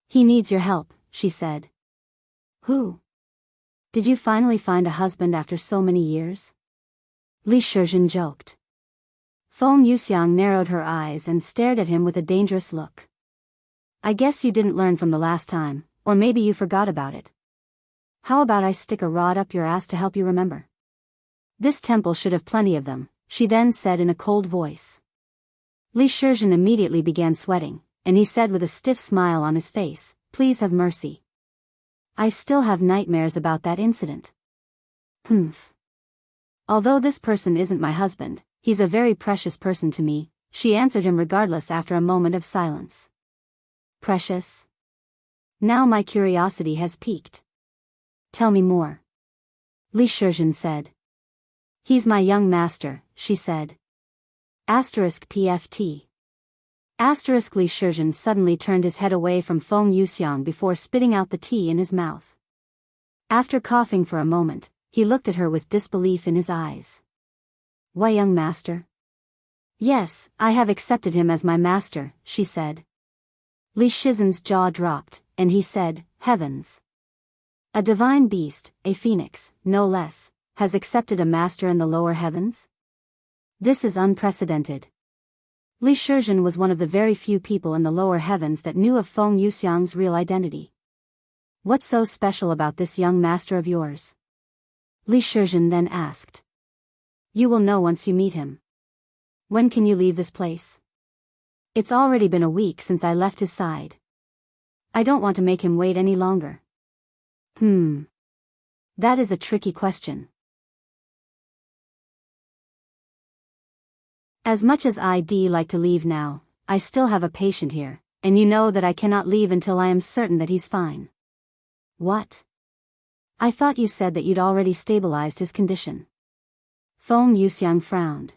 He needs your help, she said. Who? Did you finally find a husband after so many years? Li Shizhen joked. Feng Yuxiang narrowed her eyes and stared at him with a dangerous look. I guess you didn't learn from the last time, or maybe you forgot about it. How about I stick a rod up your ass to help you remember? This temple should have plenty of them, she then said in a cold voice. Li Shizhen immediately began sweating, and he said with a stiff smile on his face, Please have mercy. I still have nightmares about that incident. Humph. Although this person isn't my husband, he's a very precious person to me, she answered him regardless after a moment of silence. Precious? Now my curiosity has piqued. Tell me more. Li Shizhen said. He's my young master, she said. PFT. Li Shizhen suddenly turned his head away from Feng Yuxiang before spitting out the tea in his mouth. After coughing for a moment, he looked at her with disbelief in his eyes. Why, young master? Yes, I have accepted him as my master, she said. Li Shizhen's jaw dropped, and he said, Heavens. A divine beast, a phoenix, no less, has accepted a master in the lower heavens? This is unprecedented. Li Shizhen was one of the very few people in the lower heavens that knew of Feng Yuxiang's real identity. What's so special about this young master of yours? Li Shizhen then asked. You will know once you meet him. When can you leave this place? It's already been a week since I left his side. I don't want to make him wait any longer. That is a tricky question. As much as I'd like to leave now, I still have a patient here, and you know that I cannot leave until I am certain that he's fine. What? I thought you said that you'd already stabilized his condition. Feng Yuxiang frowned.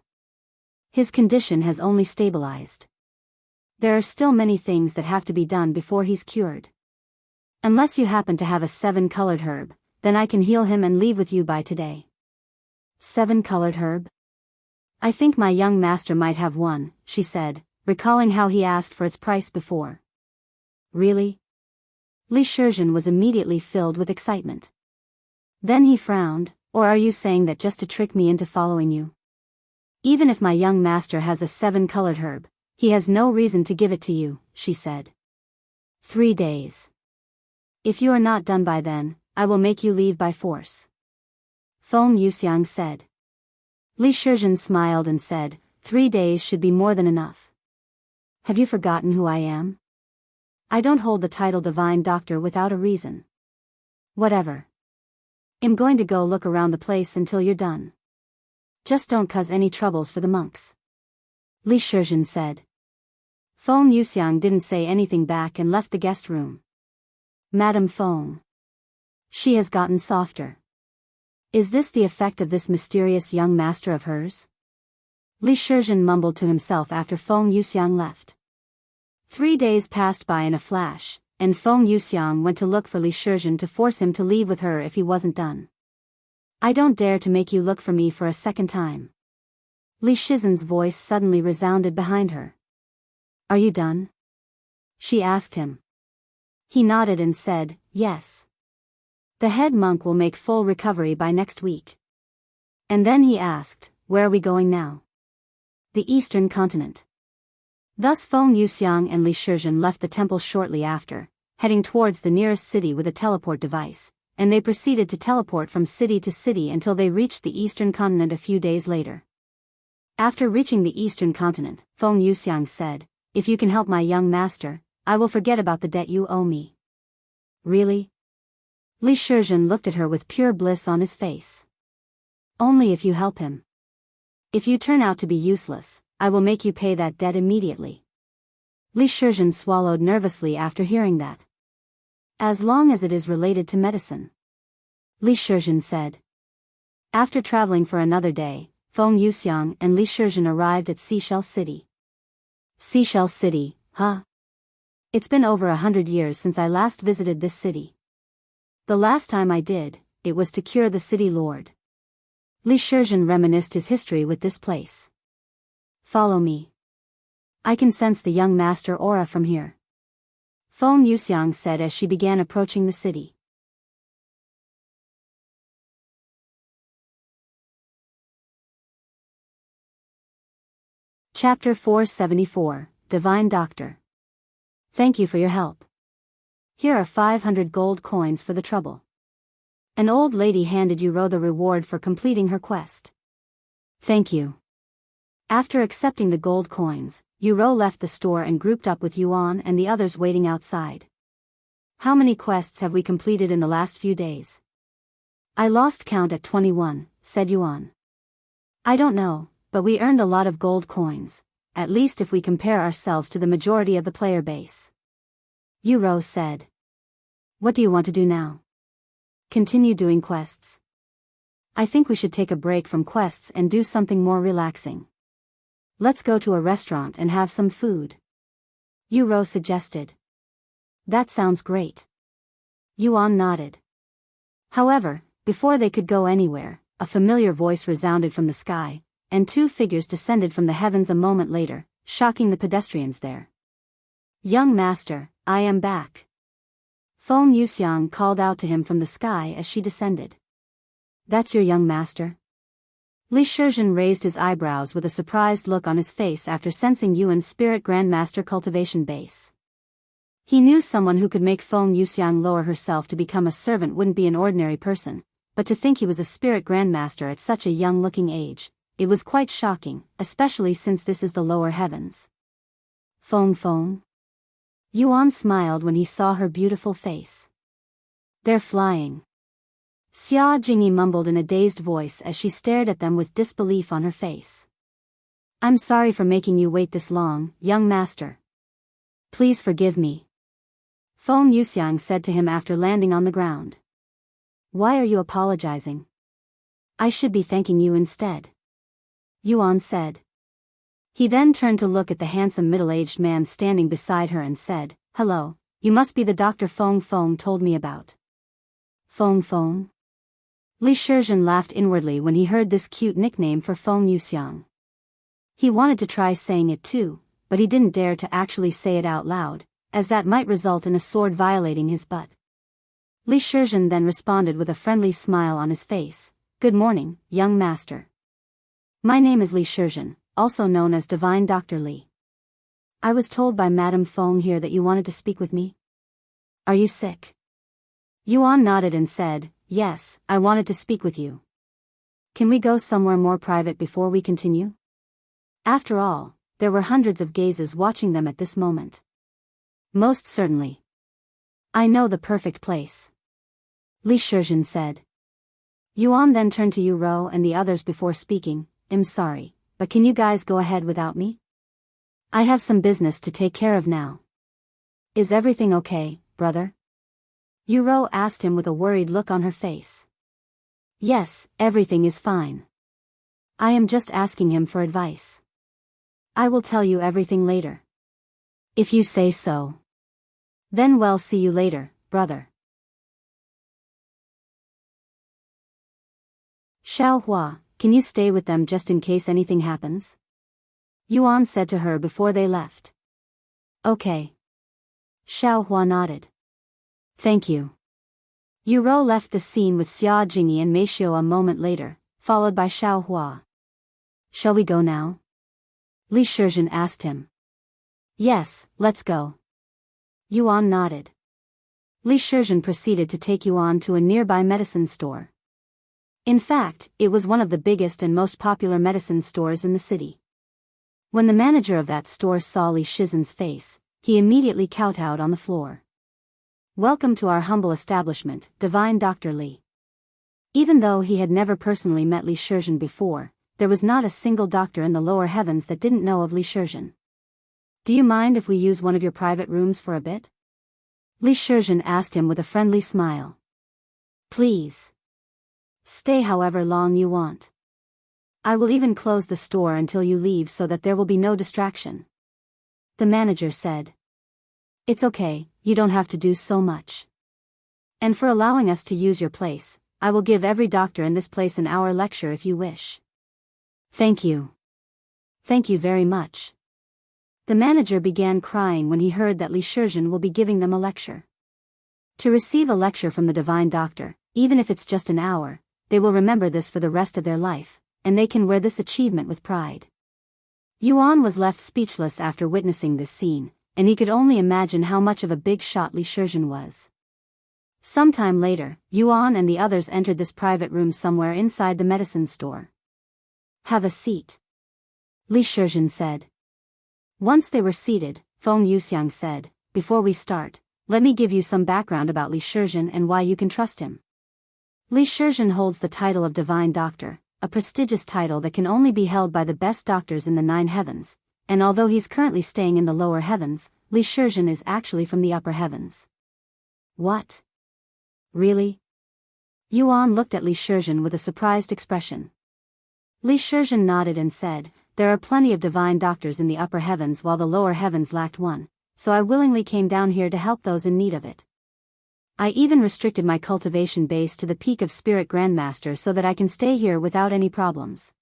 His condition has only stabilized. There are still many things that have to be done before he's cured. Unless you happen to have a 7-colored herb, then I can heal him and leave with you by today. 7-colored herb? I think my young master might have one, she said, recalling how he asked for its price before. Really? Li Shizhen was immediately filled with excitement. Then he frowned. Or are you saying that just to trick me into following you? Even if my young master has a 7-colored herb, he has no reason to give it to you, she said. 3 days. If you are not done by then, I will make you leave by force. Feng Yuxiang said. Li Shizhen smiled and said, 3 days should be more than enough. Have you forgotten who I am? I don't hold the title Divine Doctor without a reason. Whatever. I'm going to go look around the place until you're done. Just don't cause any troubles for the monks. Li Shizhen said. Feng Yuxiang didn't say anything back and left the guest room. Madame Feng. She has gotten softer. Is this the effect of this mysterious young master of hers? Li Shizhen mumbled to himself after Feng Yuxiang left. 3 days passed by in a flash, and Feng Yuxiang went to look for Li Shizhen to force him to leave with her if he wasn't done. I don't dare to make you look for me for a second time. Li Shizhen's voice suddenly resounded behind her. Are you done? She asked him. He nodded and said, yes. The head monk will make full recovery by next week. And then he asked, where are we going now? The eastern continent. Thus Feng Yuxiang and Li Shizhen left the temple shortly after, heading towards the nearest city with a teleport device, and they proceeded to teleport from city to city until they reached the eastern continent a few days later. After reaching the eastern continent, Feng Yuxiang said, if you can help my young master, I will forget about the debt you owe me. Really? Li Shizhen looked at her with pure bliss on his face. Only if you help him. If you turn out to be useless, I will make you pay that debt immediately. Li Shizhen swallowed nervously after hearing that. As long as it is related to medicine. Li Shizhen said. After traveling for another day, Feng Yuxiang and Li Shizhen arrived at Seashell City. Seashell City, huh? It's been over 100 years since I last visited this city. The last time I did, it was to cure the city lord. Li Shizhen reminisced his history with this place. Follow me. I can sense the young master aura from here. Feng Yuxiang said as she began approaching the city. Chapter 474, Divine Doctor. Thank you for your help. Here are 500 gold coins for the trouble. An old lady handed Yuro the reward for completing her quest. Thank you. After accepting the gold coins, Yuro left the store and grouped up with Yuan and the others waiting outside. How many quests have we completed in the last few days? I lost count at 21, said Yuan. I don't know, but we earned a lot of gold coins, at least if we compare ourselves to the majority of the player base. Yuro said. What do you want to do now? Continue doing quests. I think we should take a break from quests and do something more relaxing. Let's go to a restaurant and have some food. Yuro suggested. That sounds great. Yuan nodded. However, before they could go anywhere, a familiar voice resounded from the sky, and 2 figures descended from the heavens a moment later, shocking the pedestrians there. Young master, I am back. Feng Yuxiang called out to him from the sky as she descended. That's your young master? Li Shizhen raised his eyebrows with a surprised look on his face after sensing Yuan's Spirit Grandmaster cultivation base. He knew someone who could make Feng Yuxiang lower herself to become a servant wouldn't be an ordinary person, but to think he was a Spirit Grandmaster at such a young-looking age, it was quite shocking, especially since this is the lower heavens. Feng. Yuan smiled when he saw her beautiful face. They're flying. Xia Jingyi mumbled in a dazed voice as she stared at them with disbelief on her face. I'm sorry for making you wait this long, young master. Please forgive me. Feng Yuxiang said to him after landing on the ground. Why are you apologizing? I should be thanking you instead. Yuan said. He then turned to look at the handsome middle-aged man standing beside her and said, Hello, you must be the Dr. Feng told me about. Feng? Li Shizhen laughed inwardly when he heard this cute nickname for Feng Yuxiang. He wanted to try saying it too, but he didn't dare to actually say it out loud, as that might result in a sword violating his butt. Li Shizhen then responded with a friendly smile on his face, Good morning, young master. My name is Li Shizhen, also known as Divine Dr. Li. I was told by Madame Feng here that you wanted to speak with me. Are you sick? Yuan nodded and said, Yes, I wanted to speak with you. Can we go somewhere more private before we continue? After all, there were hundreds of gazes watching them at this moment. Most certainly. I know the perfect place. Li Shizhen said. Yuan then turned to Yu Rou and the others before speaking, I'm sorry, but can you guys go ahead without me? I have some business to take care of now. Is everything okay, brother? Yu Rou asked him with a worried look on her face. Yes, everything is fine. I am just asking him for advice. I will tell you everything later. If you say so. Then we'll see you later, brother. Xiao, can you stay with them just in case anything happens? Yuan said to her before they left. Okay. Xiao nodded. Thank you. Yu Rou left the scene with Xia Jingyi and Meishio a moment later, followed by Xiao. Shall we go now? Li Shizhen asked him. Yes, let's go. Yuan nodded. Li Shizhen proceeded to take Yuan to a nearby medicine store. In fact, it was one of the biggest and most popular medicine stores in the city. When the manager of that store saw Li Shizhen's face, he immediately kowtowed on the floor. Welcome to our humble establishment, Divine Dr. Li. Even though he had never personally met Li Shizhen before, there was not a single doctor in the lower heavens that didn't know of Li Shizhen. Do you mind if we use one of your private rooms for a bit? Li Shizhen asked him with a friendly smile. Please. Stay however long you want. I will even close the store until you leave so that there will be no distraction. The manager said. It's okay, you don't have to do so much. And for allowing us to use your place, I will give every doctor in this place an hour lecture if you wish. Thank you. Thank you very much. The manager began crying when he heard that Li Shizhen will be giving them a lecture. To receive a lecture from the Divine Doctor, even if it's just an hour, they will remember this for the rest of their life, and they can wear this achievement with pride. Yuan was left speechless after witnessing this scene, and he could only imagine how much of a big shot Li Shizhen was. Sometime later, Yuan and the others entered this private room somewhere inside the medicine store. Have a seat. Li Shizhen said. Once they were seated, Feng Yuxiang said, Before we start, let me give you some background about Li Shizhen and why you can trust him. Li Shizhen holds the title of Divine Doctor, a prestigious title that can only be held by the best doctors in the 9 heavens, and although he's currently staying in the lower heavens, Li Shizhen is actually from the upper heavens. What? Really? Yuan looked at Li Shizhen with a surprised expression. Li Shizhen nodded and said, There are plenty of divine doctors in the upper heavens while the lower heavens lacked one, so I willingly came down here to help those in need of it. I even restricted my cultivation base to the peak of Spirit Grandmaster so that I can stay here without any problems.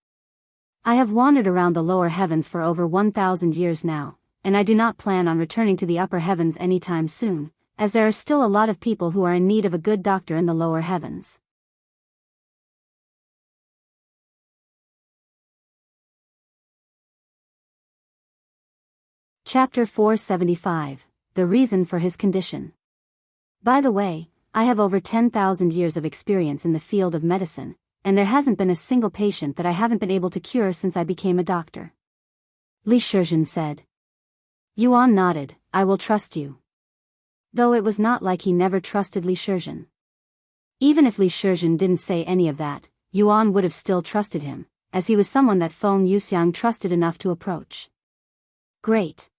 I have wandered around the lower heavens for over 1,000 years now, and I do not plan on returning to the upper heavens anytime soon, as there are still a lot of people who are in need of a good doctor in the lower heavens. Chapter 475, The Reason for His Condition. By the way, I have over 10,000 years of experience in the field of medicine, and there hasn't been a single patient that I haven't been able to cure since I became a doctor. Li Shizhen said. Yuan nodded, I will trust you. Though it was not like he never trusted Li Shizhen. Even if Li Shizhen didn't say any of that, Yuan would have still trusted him, as he was someone that Feng Yuxiang trusted enough to approach. Great.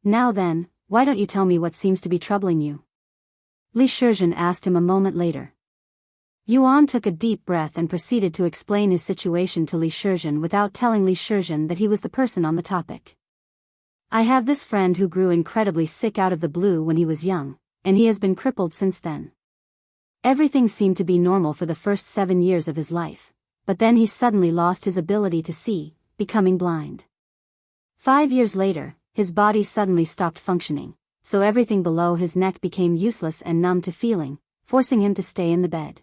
Now then, why don't you tell me what seems to be troubling you? Li Shizhen asked him a moment later. Yuan took a deep breath and proceeded to explain his situation to Li Shizhen without telling Li Shizhen that he was the person on the topic. I have this friend who grew incredibly sick out of the blue when he was young, and he has been crippled since then. Everything seemed to be normal for the first 7 years of his life, but then he suddenly lost his ability to see, becoming blind. 5 years later, his body suddenly stopped functioning, so everything below his neck became useless and numb to feeling, forcing him to stay in the bed.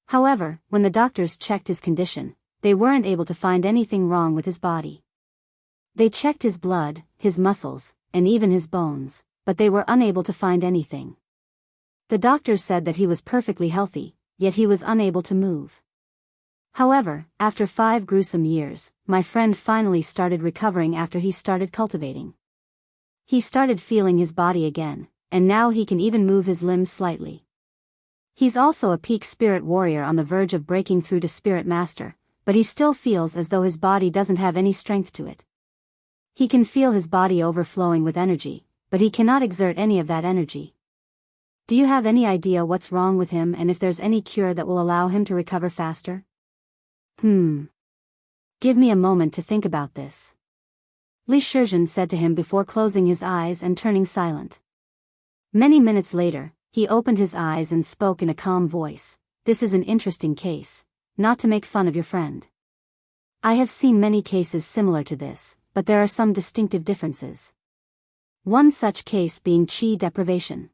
However, when the doctors checked his condition, they weren't able to find anything wrong with his body. They checked his blood, his muscles, and even his bones, but they were unable to find anything. The doctors said that he was perfectly healthy, yet he was unable to move. However, after 5 gruesome years, my friend finally started recovering after he started cultivating. He started feeling his body again, and now he can even move his limbs slightly. He's also a peak spirit warrior on the verge of breaking through to spirit master, but he still feels as though his body doesn't have any strength to it. He can feel his body overflowing with energy, but he cannot exert any of that energy. Do you have any idea what's wrong with him and if there's any cure that will allow him to recover faster? Give me a moment to think about this. Li Shizhen said to him before closing his eyes and turning silent. Many minutes later, he opened his eyes and spoke in a calm voice. This is an interesting case, not to make fun of your friend. I have seen many cases similar to this, but there are some distinctive differences. One such case being qi deprivation.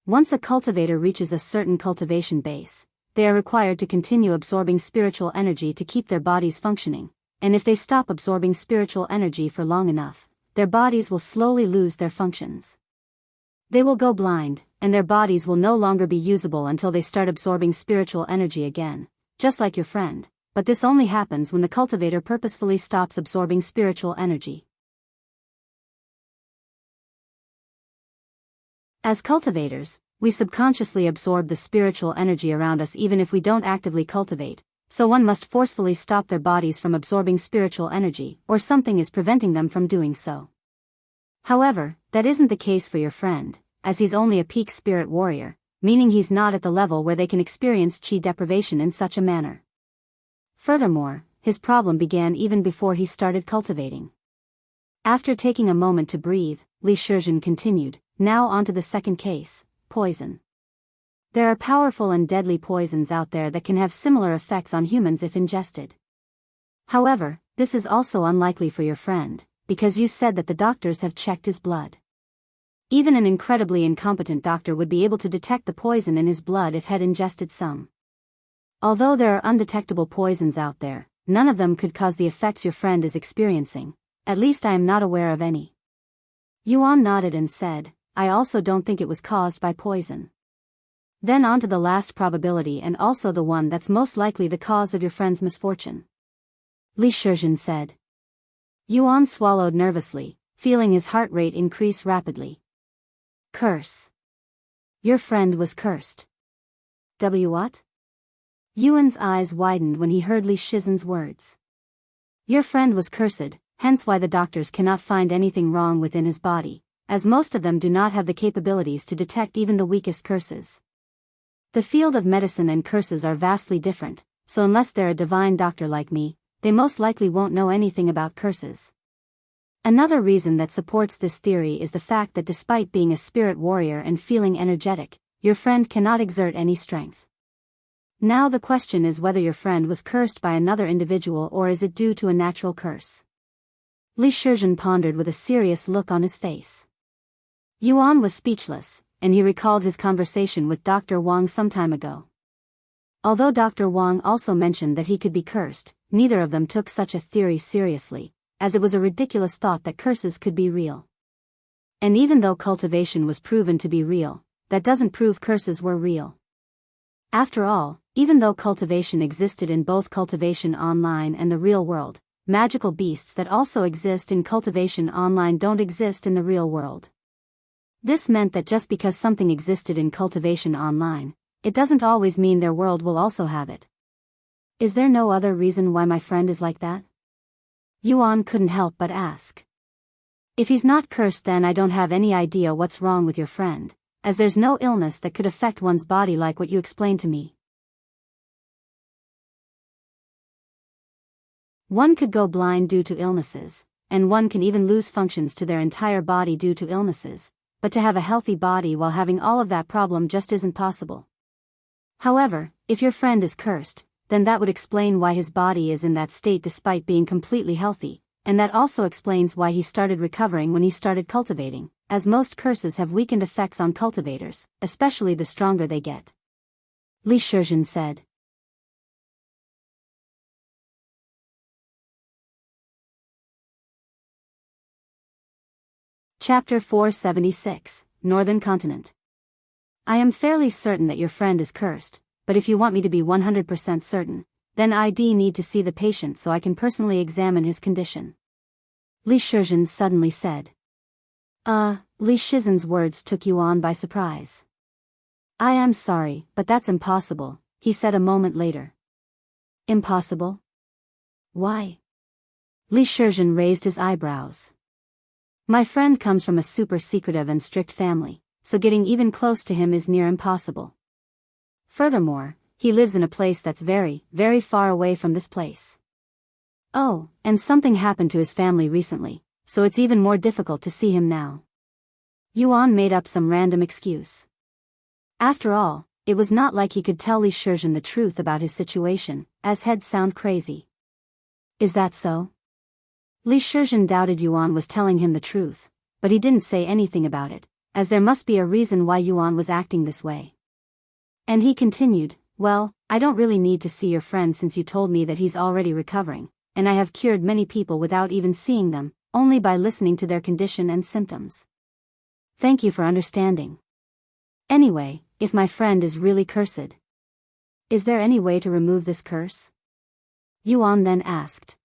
Once a cultivator reaches a certain cultivation base, they are required to continue absorbing spiritual energy to keep their bodies functioning, and if they stop absorbing spiritual energy for long enough, their bodies will slowly lose their functions. They will go blind, and their bodies will no longer be usable until they start absorbing spiritual energy again, just like your friend, but this only happens when the cultivator purposefully stops absorbing spiritual energy. As cultivators, we subconsciously absorb the spiritual energy around us even if we don't actively cultivate, so one must forcefully stop their bodies from absorbing spiritual energy, or something is preventing them from doing so. However, that isn't the case for your friend, as he's only a peak spirit warrior, meaning he's not at the level where they can experience qi deprivation in such a manner. Furthermore, his problem began even before he started cultivating. After taking a moment to breathe, Li Shizhen continued, now on to the second case. Poison. There are powerful and deadly poisons out there that can have similar effects on humans if ingested. However, this is also unlikely for your friend, because you said that the doctors have checked his blood. Even an incredibly incompetent doctor would be able to detect the poison in his blood if had ingested some. Although there are undetectable poisons out there, none of them could cause the effects your friend is experiencing, at least I am not aware of any. Yuan nodded and said, I also don't think it was caused by poison. Then on to the last probability and also the one that's most likely the cause of your friend's misfortune. Li Shizhen said. Yuan swallowed nervously, feeling his heart rate increase rapidly. Curse. Your friend was cursed. What? Yuan's eyes widened when he heard Li Shizhen's words. Your friend was cursed, hence why the doctors cannot find anything wrong within his body, as most of them do not have the capabilities to detect even the weakest curses. The field of medicine and curses are vastly different, so unless they're a divine doctor like me, they most likely won't know anything about curses. Another reason that supports this theory is the fact that despite being a spirit warrior and feeling energetic, your friend cannot exert any strength. Now the question is whether your friend was cursed by another individual or is it due to a natural curse. Li Shizhen pondered with a serious look on his face. Yuan was speechless, and he recalled his conversation with Dr. Wang some time ago. Although Dr. Wang also mentioned that he could be cursed, neither of them took such a theory seriously, as it was a ridiculous thought that curses could be real. And even though cultivation was proven to be real, that doesn't prove curses were real. After all, even though cultivation existed in both Cultivation Online and the real world, magical beasts that also exist in Cultivation Online don't exist in the real world. This meant that just because something existed in Cultivation Online, it doesn't always mean their world will also have it. Is there no other reason why my friend is like that? Yuan couldn't help but ask. If he's not cursed, then I don't have any idea what's wrong with your friend, as there's no illness that could affect one's body like what you explained to me. One could go blind due to illnesses, and one can even lose functions to their entire body due to illnesses, but to have a healthy body while having all of that problem just isn't possible. However, if your friend is cursed, then that would explain why his body is in that state despite being completely healthy, and that also explains why he started recovering when he started cultivating, as most curses have weakened effects on cultivators, especially the stronger they get. Li Shizhen said. Chapter 476, Northern Continent. I am fairly certain that your friend is cursed, but if you want me to be 100% certain, then I'd need to see the patient so I can personally examine his condition. Li Shizhen suddenly said. Li Shizhen's words took Yuan by surprise. I am sorry, but that's impossible, he said a moment later. Impossible? Why? Li Shizhen raised his eyebrows. My friend comes from a super secretive and strict family, so getting even close to him is near impossible. Furthermore, he lives in a place that's very, very far away from this place. Oh, and something happened to his family recently, so it's even more difficult to see him now. Yuan made up some random excuse. After all, it was not like he could tell Li Shizhen the truth about his situation, as he'd sound crazy. Is that so? Li Shizhen doubted Yuan was telling him the truth, but he didn't say anything about it, as there must be a reason why Yuan was acting this way. And he continued, well, I don't really need to see your friend since you told me that he's already recovering, and I have cured many people without even seeing them, only by listening to their condition and symptoms. Thank you for understanding. Anyway, if my friend is really cursed, is there any way to remove this curse? Yuan then asked.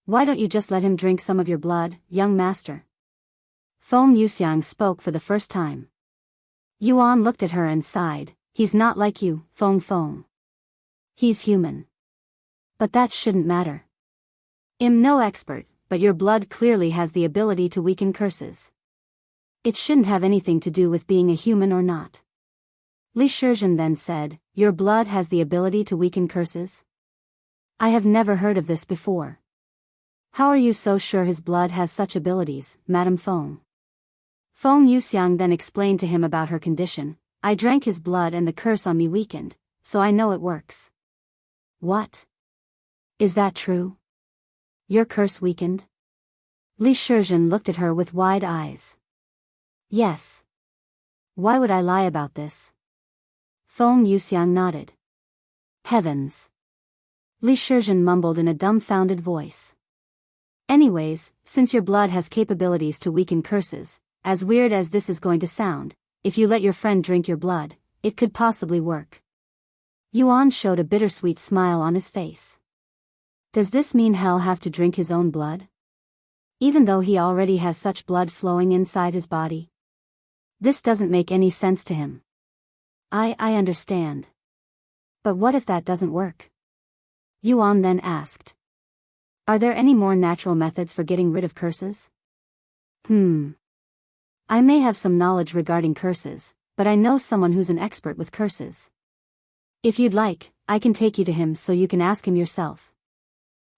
Why don't you just let him drink some of your blood, young master? Feng Yuxiang spoke for the first time. Yuan looked at her and sighed. He's not like you, Feng. He's human. But that shouldn't matter. I'm no expert, but your blood clearly has the ability to weaken curses. It shouldn't have anything to do with being a human or not. Li Shizhen then said, your blood has the ability to weaken curses? I have never heard of this before. How are you so sure his blood has such abilities, Madame Feng? Feng Yuxiang then explained to him about her condition. I drank his blood and the curse on me weakened, so I know it works. What? Is that true? Your curse weakened? Li Shizhen looked at her with wide eyes. Yes. Why would I lie about this? Feng Yuxiang nodded. Heavens. Li Shizhen mumbled in a dumbfounded voice. Anyways, since your blood has capabilities to weaken curses, as weird as this is going to sound, if you let your friend drink your blood, it could possibly work. Yuan showed a bittersweet smile on his face. Does this mean he'll have to drink his own blood? Even though he already has such blood flowing inside his body? This doesn't make any sense to him. I understand. But what if that doesn't work? Yuan then asked. Are there any more natural methods for getting rid of curses? I may have some knowledge regarding curses, but I know someone who's an expert with curses. If you'd like, I can take you to him so you can ask him yourself.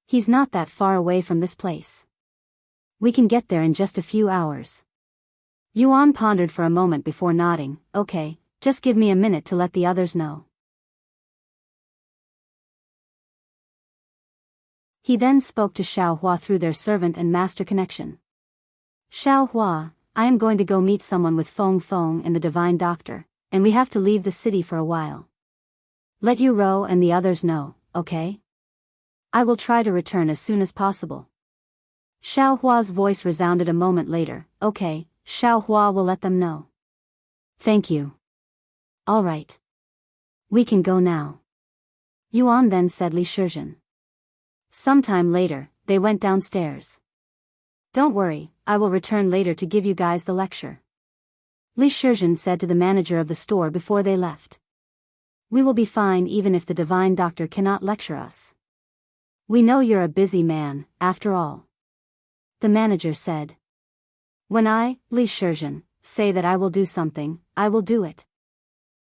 He's not that far away from this place. We can get there in just a few hours. Yuan pondered for a moment before nodding. Okay, just give me a minute to let the others know. He then spoke to Xiao Hua through their servant and master connection. Xiao Hua, I am going to go meet someone with Feng and the Divine Doctor, and we have to leave the city for a while. Let Yu Rou and the others know, okay? I will try to return as soon as possible. Xiao Hua's voice resounded a moment later. Okay, Xiao Hua will let them know. Thank you. All right. We can go now. Yuan then said Li Shizhen. Sometime later, they went downstairs. Don't worry, I will return later to give you guys the lecture. Li Shizhen said to the manager of the store before they left. We will be fine even if the divine doctor cannot lecture us. We know you're a busy man, after all. The manager said. When I, Li Shizhen, say that I will do something, I will do it.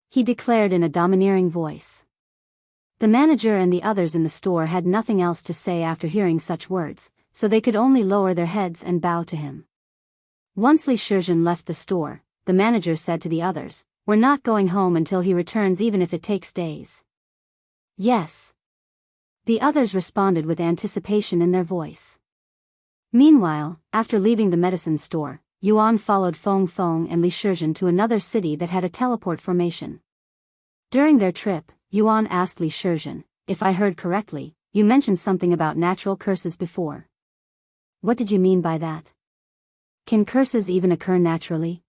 He declared in a domineering voice. The manager and the others in the store had nothing else to say after hearing such words, so they could only lower their heads and bow to him. Once Li Shizhen left the store, the manager said to the others, We're not going home until he returns even if it takes days. Yes. The others responded with anticipation in their voice. Meanwhile, after leaving the medicine store, Yuan followed Feng Feng and Li Shizhen to another city that had a teleport formation. During their trip, Yuan asked Li Shizhen, If I heard correctly, you mentioned something about natural curses before. What did you mean by that? Can curses even occur naturally?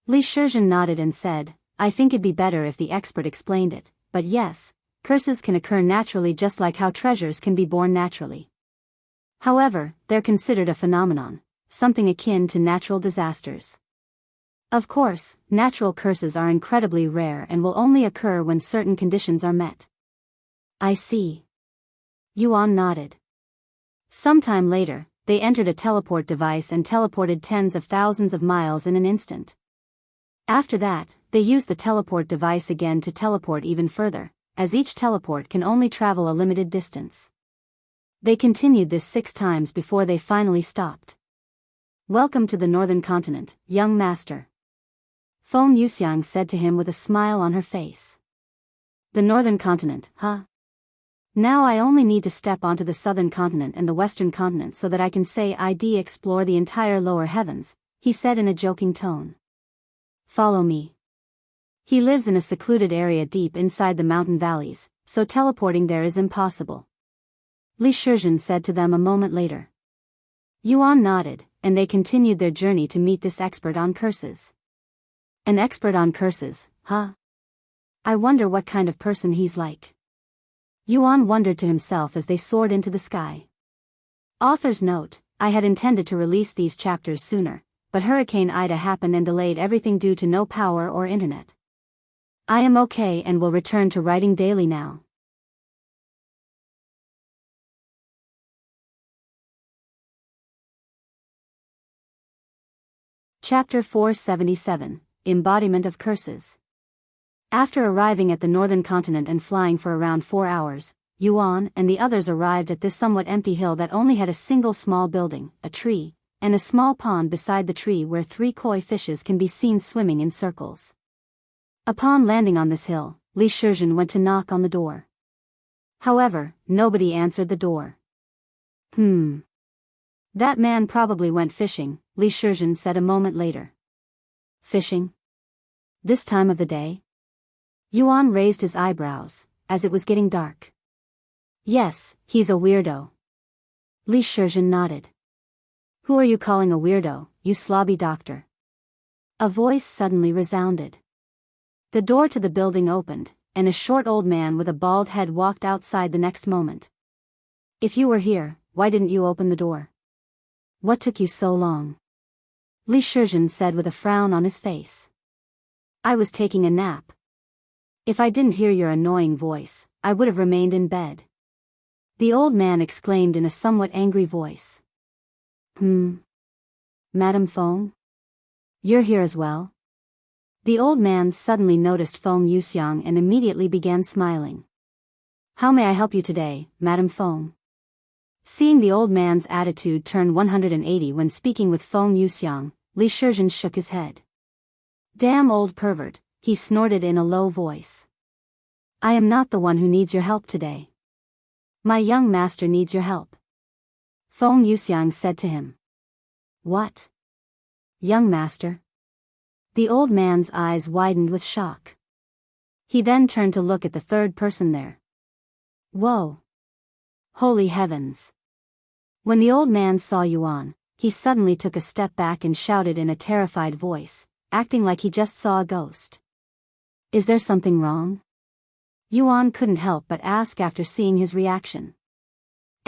Li Shizhen nodded and said, I think it'd be better if the expert explained it, but yes, curses can occur naturally just like how treasures can be born naturally. However, they're considered a phenomenon, something akin to natural disasters. Of course, natural curses are incredibly rare and will only occur when certain conditions are met. I see. Yuan nodded. Sometime later, they entered a teleport device and teleported tens of thousands of miles in an instant. After that, they used the teleport device again to teleport even further, as each teleport can only travel a limited distance. They continued this 6 times before they finally stopped. Welcome to the Northern Continent, young master. Feng Yuxiang said to him with a smile on her face. The Northern Continent, huh? Now I only need to step onto the Southern Continent and the Western Continent so that I can say I'd explore the entire lower heavens, he said in a joking tone. Follow me. He lives in a secluded area deep inside the mountain valleys, so teleporting there is impossible. Li Shizhen said to them a moment later. Yuan nodded, and they continued their journey to meet this expert on curses. An expert on curses, huh? I wonder what kind of person he's like. Yuan wondered to himself as they soared into the sky. Author's note, I had intended to release these chapters sooner, but Hurricane Ida happened and delayed everything due to no power or internet. I am okay and will return to writing daily now. Chapter 477, Embodiment of Curses. After arriving at the Northern Continent and flying for around 4 hours, Yuan and the others arrived at this somewhat empty hill that only had a single small building, a tree, and a small pond beside the tree where 3 koi fishes can be seen swimming in circles. Upon landing on this hill, Li Shizhen went to knock on the door. However, nobody answered the door. That man probably went fishing, Li Shizhen said a moment later. Fishing? This time of the day? Yuan raised his eyebrows, as it was getting dark. Yes, he's a weirdo. Li Shizhen nodded. Who are you calling a weirdo, you slobby doctor? A voice suddenly resounded. The door to the building opened, and a short old man with a bald head walked outside the next moment. If you were here, why didn't you open the door? What took you so long? Li Shizhen said with a frown on his face. I was taking a nap. If I didn't hear your annoying voice, I would have remained in bed. The old man exclaimed in a somewhat angry voice. Madam Feng? You're here as well? The old man suddenly noticed Feng Yuxiang and immediately began smiling. How may I help you today, Madam Feng? Seeing the old man's attitude turn 180 when speaking with Feng Yuxiang, Li Shizhen shook his head. Damn old pervert, he snorted in a low voice. I am not the one who needs your help today. My young master needs your help. Feng Yuxiang said to him. What? Young master? The old man's eyes widened with shock. He then turned to look at the third person there. Whoa! Holy heavens! When the old man saw Yuan, he suddenly took a step back and shouted in a terrified voice, acting like he just saw a ghost. Is there something wrong? Yuan couldn't help but ask after seeing his reaction.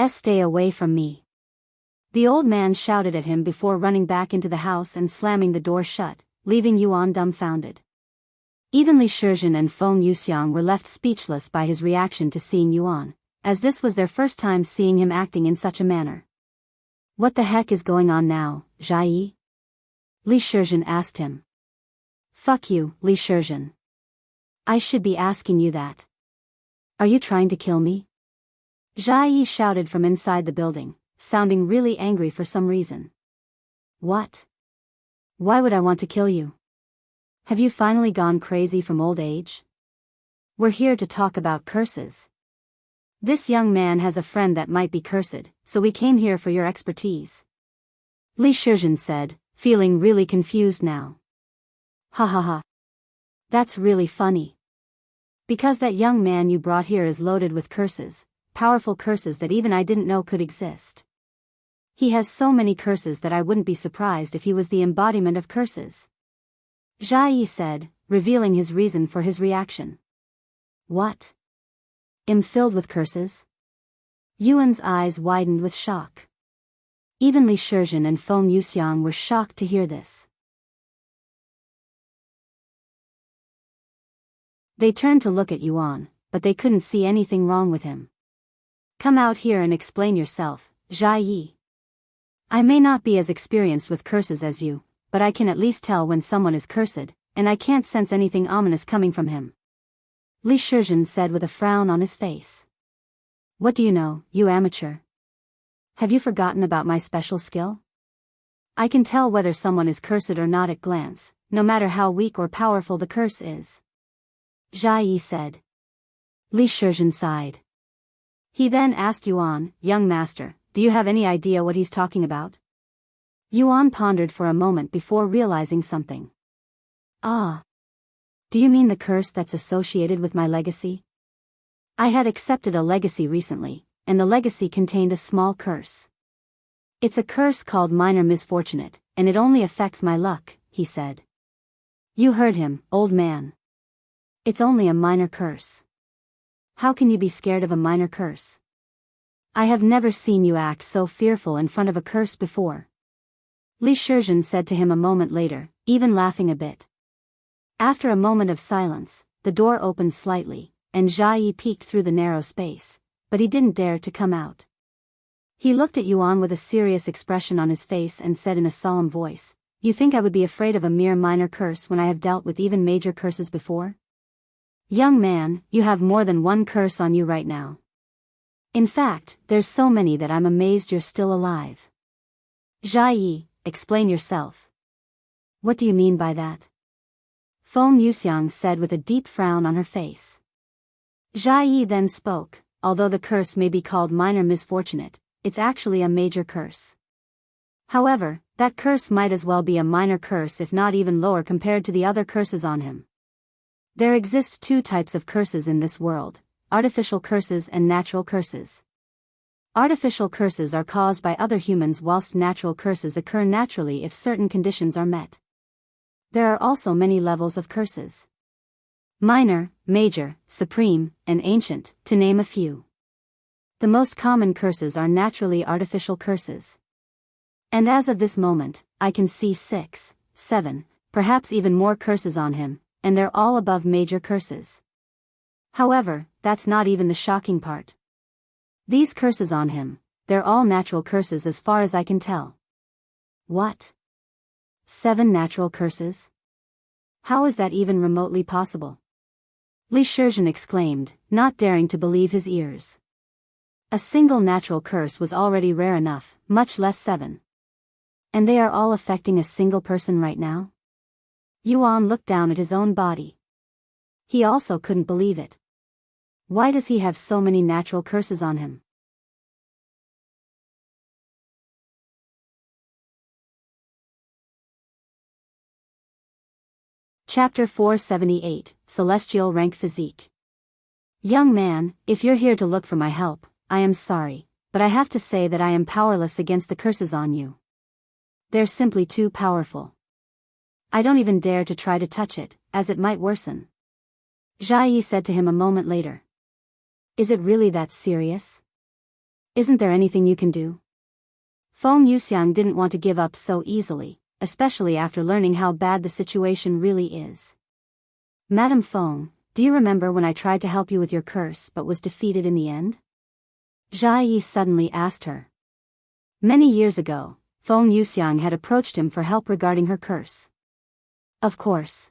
Stay away from me. The old man shouted at him before running back into the house and slamming the door shut, leaving Yuan dumbfounded. Even Li Shizhen and Feng Yuxiang were left speechless by his reaction to seeing Yuan, as this was their first time seeing him acting in such a manner. What the heck is going on now, Zhao? Li Shizhen asked him. Fuck you, Li Shizhen. I should be asking you that. Are you trying to kill me? Zhao shouted from inside the building, sounding really angry for some reason. What? Why would I want to kill you? Have you finally gone crazy from old age? We're here to talk about curses. This young man has a friend that might be cursed, so we came here for your expertise. Li Shizhen said, feeling really confused now. Ha ha ha. That's really funny. Because that young man you brought here is loaded with curses, powerful curses that even I didn't know could exist. He has so many curses that I wouldn't be surprised if he was the embodiment of curses. Zhao said, revealing his reason for his reaction. What? Am filled with curses? Yuan's eyes widened with shock. Even Li Shizhen and Feng Yuxiang were shocked to hear this. They turned to look at Yuan, but they couldn't see anything wrong with him. Come out here and explain yourself, Zhao. I may not be as experienced with curses as you, but I can at least tell when someone is cursed, and I can't sense anything ominous coming from him. Li Shizhen said with a frown on his face. What do you know, you amateur? Have you forgotten about my special skill? I can tell whether someone is cursed or not at glance, no matter how weak or powerful the curse is. Zhao said. Li Shizhen sighed. He then asked Yuan, young master, do you have any idea what he's talking about? Yuan pondered for a moment before realizing something. Ah. Do you mean the curse that's associated with my legacy? I had accepted a legacy recently, and the legacy contained a small curse. It's a curse called minor misfortunate, and it only affects my luck, he said. You heard him, old man. It's only a minor curse. How can you be scared of a minor curse? I have never seen you act so fearful in front of a curse before. Li Shizhen said to him a moment later, even laughing a bit. After a moment of silence, the door opened slightly, and Zhao peeked through the narrow space, but he didn't dare to come out. He looked at Yuan with a serious expression on his face and said in a solemn voice, You think I would be afraid of a mere minor curse when I have dealt with even major curses before? Young man, you have more than one curse on you right now. In fact, there's so many that I'm amazed you're still alive. Zhao, explain yourself. What do you mean by that? Feng Yuxiang said with a deep frown on her face. Zhao then spoke, although the curse may be called minor misfortunate, it's actually a major curse. However, that curse might as well be a minor curse if not even lower compared to the other curses on him. There exist two types of curses in this world, artificial curses and natural curses. Artificial curses are caused by other humans whilst natural curses occur naturally if certain conditions are met. There are also many levels of curses. Minor, major, supreme, and ancient, to name a few. The most common curses are naturally artificial curses. And as of this moment, I can see 6, 7, perhaps even more curses on him, and they're all above major curses. However, that's not even the shocking part. These curses on him, they're all natural curses as far as I can tell. What? 7 natural curses? How is that even remotely possible? Li Shizhen exclaimed, not daring to believe his ears. A single natural curse was already rare enough, much less 7. And they are all affecting a single person right now? Yuan looked down at his own body. He also couldn't believe it. Why does he have so many natural curses on him? Chapter 478, Celestial Rank Physique. Young man, if you're here to look for my help, I am sorry, but I have to say that I am powerless against the curses on you. They're simply too powerful. I don't even dare to try to touch it, as it might worsen. Zhao said to him a moment later. Is it really that serious? Isn't there anything you can do? Feng Yuxiang didn't want to give up so easily, especially after learning how bad the situation really is. Madam Feng, do you remember when I tried to help you with your curse but was defeated in the end? Zhao suddenly asked her. Many years ago, Feng Yuxiang had approached him for help regarding her curse. Of course.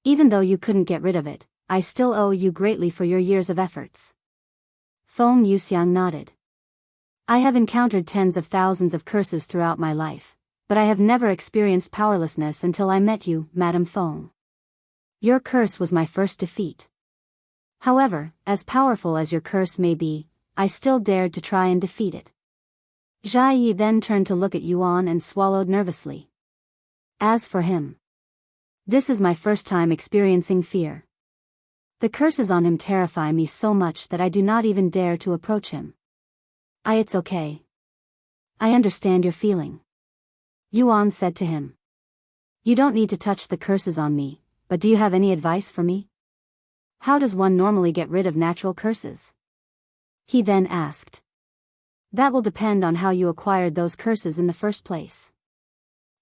Even though you couldn't get rid of it, I still owe you greatly for your years of efforts. Feng Yuxiang nodded. I have encountered tens of thousands of curses throughout my life, but I have never experienced powerlessness until I met you, Madam Feng. Your curse was my first defeat. However, as powerful as your curse may be, I still dared to try and defeat it. Zhao then turned to look at Yuan and swallowed nervously. As for him, this is my first time experiencing fear. The curses on him terrify me so much that I do not even dare to approach him. It's okay. I understand your feeling. Yuan said to him. You don't need to touch the curses on me, but do you have any advice for me? How does one normally get rid of natural curses? He then asked. That will depend on how you acquired those curses in the first place.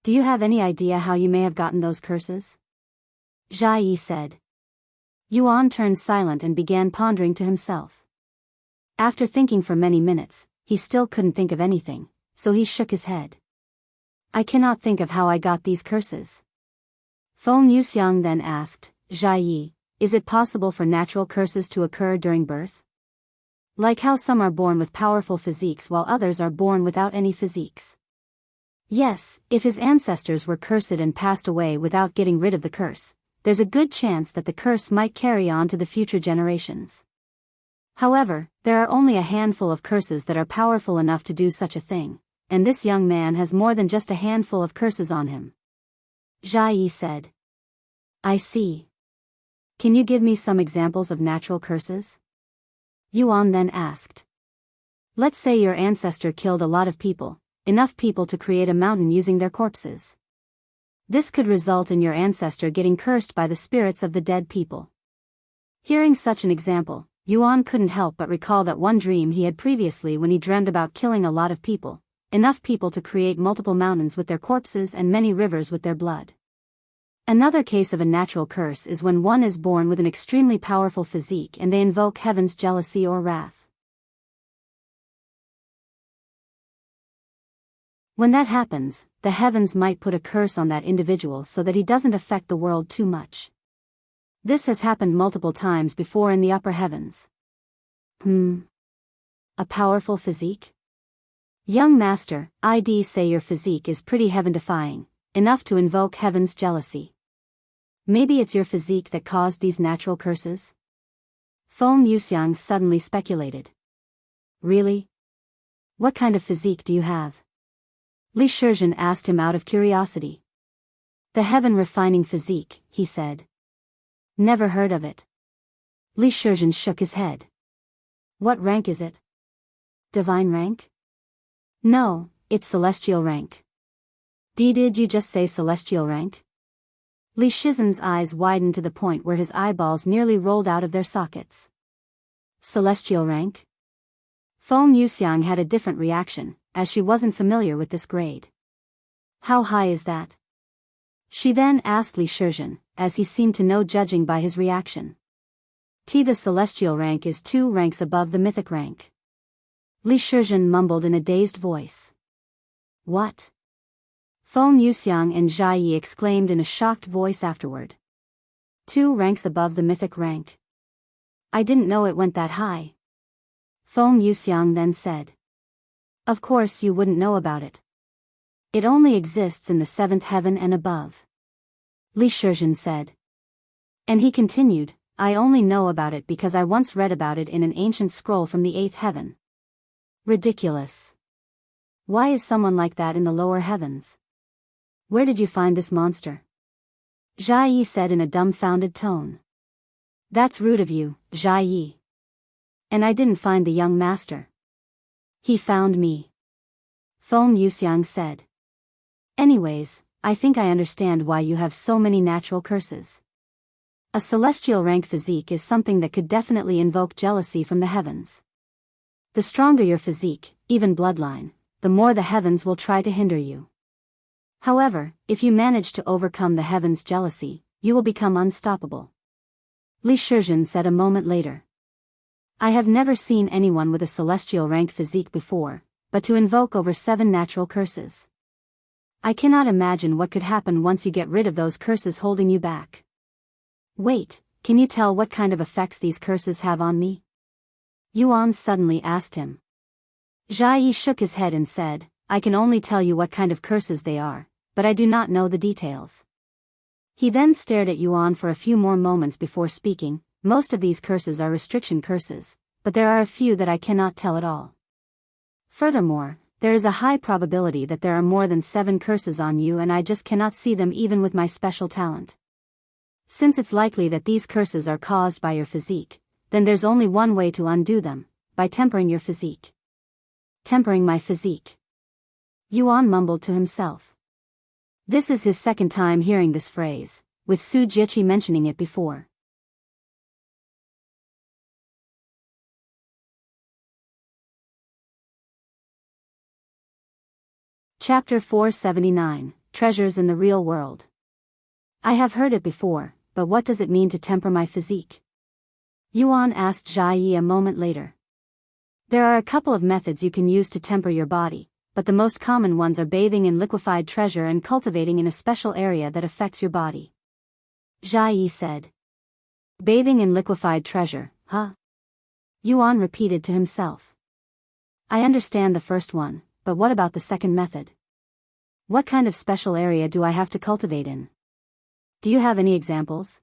Do you have any idea how you may have gotten those curses? Zhao said. Yuan turned silent and began pondering to himself. After thinking for many minutes, he still couldn't think of anything, so he shook his head. I cannot think of how I got these curses. Feng Yuxiang then asked, Zhao, is it possible for natural curses to occur during birth? Like how some are born with powerful physiques while others are born without any physiques. Yes, if his ancestors were cursed and passed away without getting rid of the curse, there's a good chance that the curse might carry on to the future generations. However, there are only a handful of curses that are powerful enough to do such a thing, and this young man has more than just a handful of curses on him. Zhao said. I see. Can you give me some examples of natural curses? Yuan then asked. Let's say your ancestor killed a lot of people, enough people to create a mountain using their corpses. This could result in your ancestor getting cursed by the spirits of the dead people. Hearing such an example, Yuan couldn't help but recall that one dream he had previously when he dreamed about killing a lot of people, enough people to create multiple mountains with their corpses and many rivers with their blood. Another case of a natural curse is when one is born with an extremely powerful physique and they invoke heaven's jealousy or wrath. When that happens, the heavens might put a curse on that individual so that he doesn't affect the world too much. This has happened multiple times before in the upper heavens. A powerful physique? Young master, I'd say your physique is pretty heaven-defying, enough to invoke heaven's jealousy. Maybe it's your physique that caused these natural curses? Feng Yuxiang suddenly speculated. Really? What kind of physique do you have? Shizhen asked him out of curiosity. The heaven-refining physique, he said. Never heard of it. Shizhen shook his head. What rank is it? Divine rank? No, it's celestial rank. Did you just say celestial rank? Shizhen's eyes widened to the point where his eyeballs nearly rolled out of their sockets. Celestial rank? Feng Yuxiang had a different reaction, as she wasn't familiar with this grade. How high is that? She then asked Shizhen, as he seemed to know judging by his reaction. The celestial rank is 2 ranks above the mythic rank. Shizhen mumbled in a dazed voice. What? Feng Yuxiang and Zhao exclaimed in a shocked voice afterward. 2 ranks above the mythic rank. I didn't know it went that high. Feng Yuxiang then said. Of course you wouldn't know about it. It only exists in the 7th heaven and above. Shizhen said. And he continued, I only know about it because I once read about it in an ancient scroll from the 8th heaven. Ridiculous. Why is someone like that in the lower heavens? Where did you find this monster? Zhao said in a dumbfounded tone. That's rude of you, Zhao. And I didn't find the young master. He found me. Feng Yuxiang said. Anyways, I think I understand why you have so many natural curses. A celestial rank physique is something that could definitely invoke jealousy from the heavens. The stronger your physique, even bloodline, the more the heavens will try to hinder you. However, if you manage to overcome the heavens' jealousy, you will become unstoppable. Li Shizhen said a moment later. I have never seen anyone with a celestial rank physique before, but to invoke over 7 natural curses. I cannot imagine what could happen once you get rid of those curses holding you back. Wait, can you tell what kind of effects these curses have on me? Yuan suddenly asked him. Zhao shook his head and said, I can only tell you what kind of curses they are, but I do not know the details. He then stared at Yuan for a few more moments before speaking. Most of these curses are restriction curses, but there are a few that I cannot tell at all. Furthermore, there is a high probability that there are more than 7 curses on you and I just cannot see them even with my special talent. Since it's likely that these curses are caused by your physique, then there's only one way to undo them, by tempering your physique. Tempering my physique. Yuan mumbled to himself. This is his second time hearing this phrase, with Su Jiqi mentioning it before. Chapter 479, Treasures in the Real World. I have heard it before, but what does it mean to temper my physique? Yuan asked Zhao a moment later. There are a couple of methods you can use to temper your body, but the most common ones are bathing in liquefied treasure and cultivating in a special area that affects your body. Zhao said. Bathing in liquefied treasure, huh? Yuan repeated to himself. I understand the first one, but what about the second method? What kind of special area do I have to cultivate in? Do you have any examples?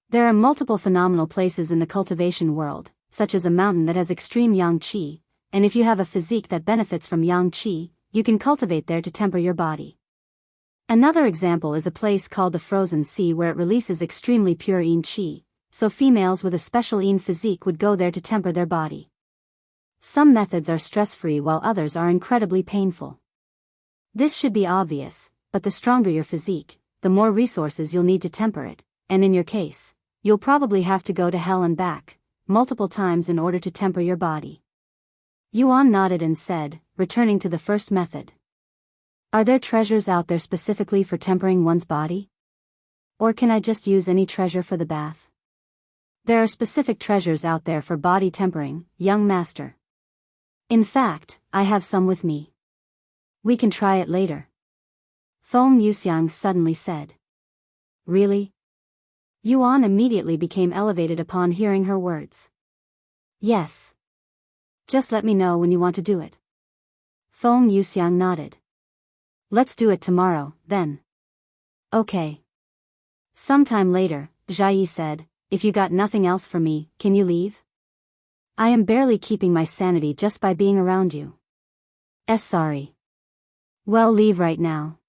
There are multiple phenomenal places in the cultivation world, such as a mountain that has extreme yang qi, and if you have a physique that benefits from yang qi, you can cultivate there to temper your body. Another example is a place called the Frozen Sea where it releases extremely pure yin qi, so females with a special yin physique would go there to temper their body. Some methods are stress-free while others are incredibly painful. This should be obvious, but the stronger your physique, the more resources you'll need to temper it, and in your case, you'll probably have to go to hell and back, multiple times in order to temper your body. Yuan nodded and said, returning to the first method. Are there treasures out there specifically for tempering one's body? Or can I just use any treasure for the bath? There are specific treasures out there for body tempering, young master. In fact, I have some with me. We can try it later. Feng Yuxiang suddenly said. Really? Yuan immediately became elevated upon hearing her words. Yes. Just let me know when you want to do it. Feng Yuxiang nodded. Let's do it tomorrow, then. Okay. Sometime later, Zhao said, if you got nothing else for me, can you leave? I am barely keeping my sanity just by being around you. Sorry. Well, leave right now.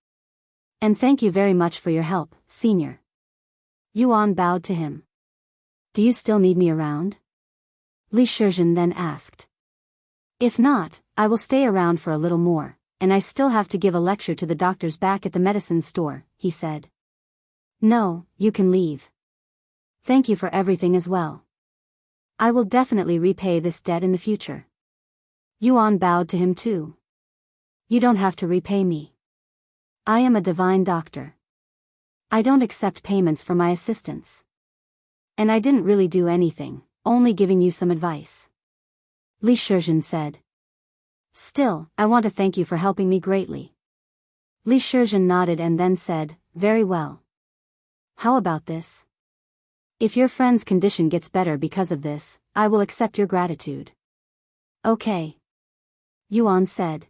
And thank you very much for your help, senior. Yuan bowed to him. Do you still need me around? Li Shizhen then asked. If not, I will stay around for a little more, and I still have to give a lecture to the doctors back at the medicine store, he said. No, you can leave. Thank you for everything as well. I will definitely repay this debt in the future. Yuan bowed to him too. You don't have to repay me. I am a divine doctor. I don't accept payments for my assistance. And I didn't really do anything, only giving you some advice. Li Shizhen said. Still, I want to thank you for helping me greatly. Li Shizhen nodded and then said, very well. How about this? If your friend's condition gets better because of this, I will accept your gratitude. Okay. Yuan said.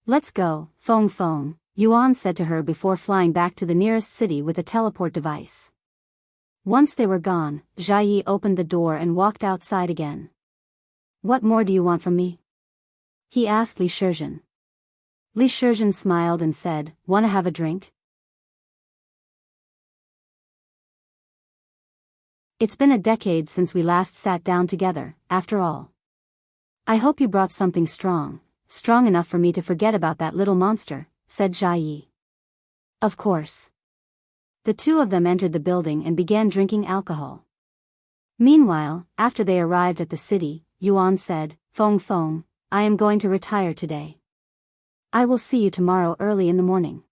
Let's go, Feng, Yuan said to her before flying back to the nearest city with a teleport device. Once they were gone, Zhao opened the door and walked outside again. What more do you want from me? He asked Li Shizhen. Li Shizhen smiled and said, wanna have a drink? It's been a decade since we last sat down together, after all. I hope you brought something strong enough for me to forget about that little monster, said Zhao. Of course. The two of them entered the building and began drinking alcohol. Meanwhile, after they arrived at the city, Yuan said, Feng, I am going to retire today. I will see you tomorrow early in the morning.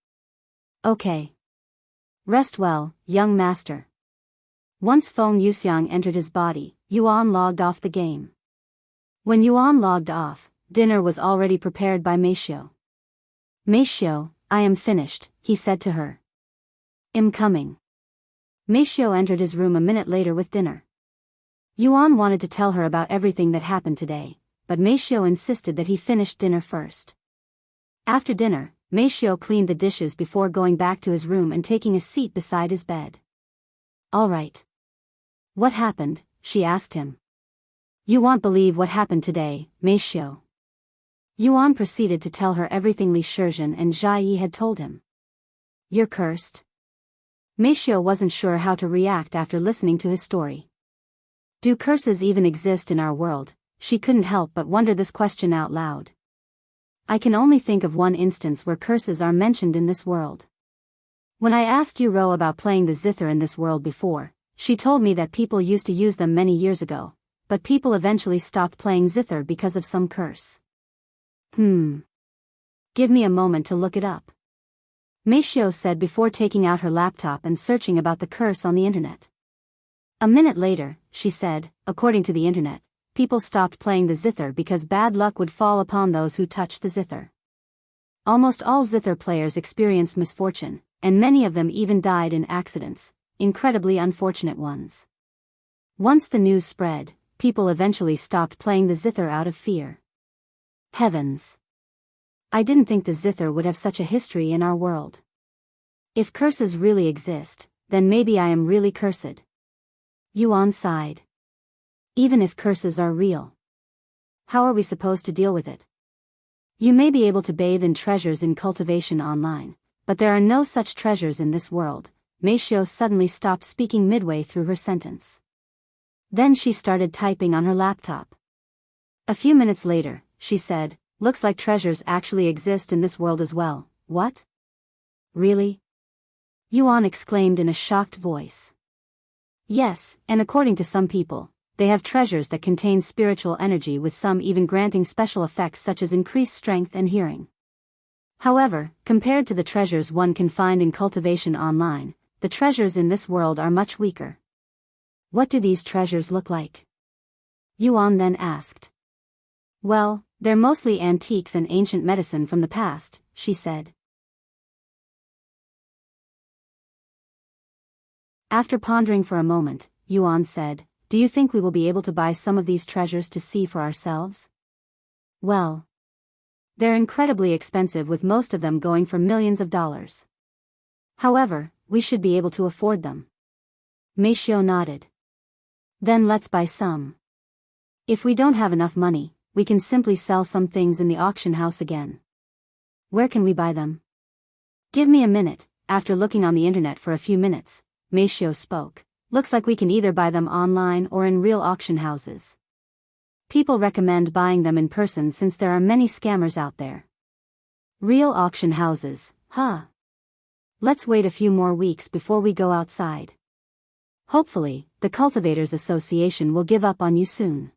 Okay. Rest well, young master. Once Feng Yuxiang entered his body, Yuan logged off the game. When Yuan logged off, dinner was already prepared by Meishiu. Meishiu, I am finished, he said to her. I'm coming. Meishiu entered his room a minute later with dinner. Yuan wanted to tell her about everything that happened today, but Meishiu insisted that he finished dinner first. After dinner, Meishiu cleaned the dishes before going back to his room and taking a seat beside his bed. All right. What happened? She asked him. You won't believe what happened today, Meishiu. Yuan proceeded to tell her everything Li Shizhen and Zhao had told him. You're cursed? Meishiu wasn't sure how to react after listening to his story. Do curses even exist in our world? She couldn't help but wonder this question out loud. I can only think of one instance where curses are mentioned in this world. When I asked Ro about playing the zither in this world before, she told me that people used to use them many years ago, but people eventually stopped playing zither because of some curse. Give me a moment to look it up. Meishiu said before taking out her laptop and searching about the curse on the internet. A minute later, she said, according to the internet, people stopped playing the zither because bad luck would fall upon those who touched the zither. Almost all zither players experienced misfortune, and many of them even died in accidents, incredibly unfortunate ones. Once the news spread, people eventually stopped playing the zither out of fear. Heavens! I didn't think the zither would have such a history in our world. If curses really exist, then maybe I am really cursed. Yuan sighed. Even if curses are real, how are we supposed to deal with it? You may be able to bathe in treasures in Cultivation online, but there are no such treasures in this world. Meishiu suddenly stopped speaking midway through her sentence. Then she started typing on her laptop. A few minutes later, she said, looks like treasures actually exist in this world as well. What? Really? Yuan exclaimed in a shocked voice. Yes, and according to some people, they have treasures that contain spiritual energy, with some even granting special effects such as increased strength and hearing. However, compared to the treasures one can find in Cultivation online, the treasures in this world are much weaker. What do these treasures look like? Yuan then asked. Well, they're mostly antiques and ancient medicine from the past, she said. After pondering for a moment, Yuan said, do you think we will be able to buy some of these treasures to see for ourselves? Well, they're incredibly expensive, with most of them going for millions of dollars. However, we should be able to afford them. Meishiu nodded. Then let's buy some. If we don't have enough money, we can simply sell some things in the auction house again. Where can we buy them? Give me a minute. After looking on the internet for a few minutes, Meishiu spoke. Looks like we can either buy them online or in real auction houses. People recommend buying them in person since there are many scammers out there. Real auction houses, huh? Let's wait a few more weeks before we go outside. Hopefully, the Cultivators Association will give up on you soon.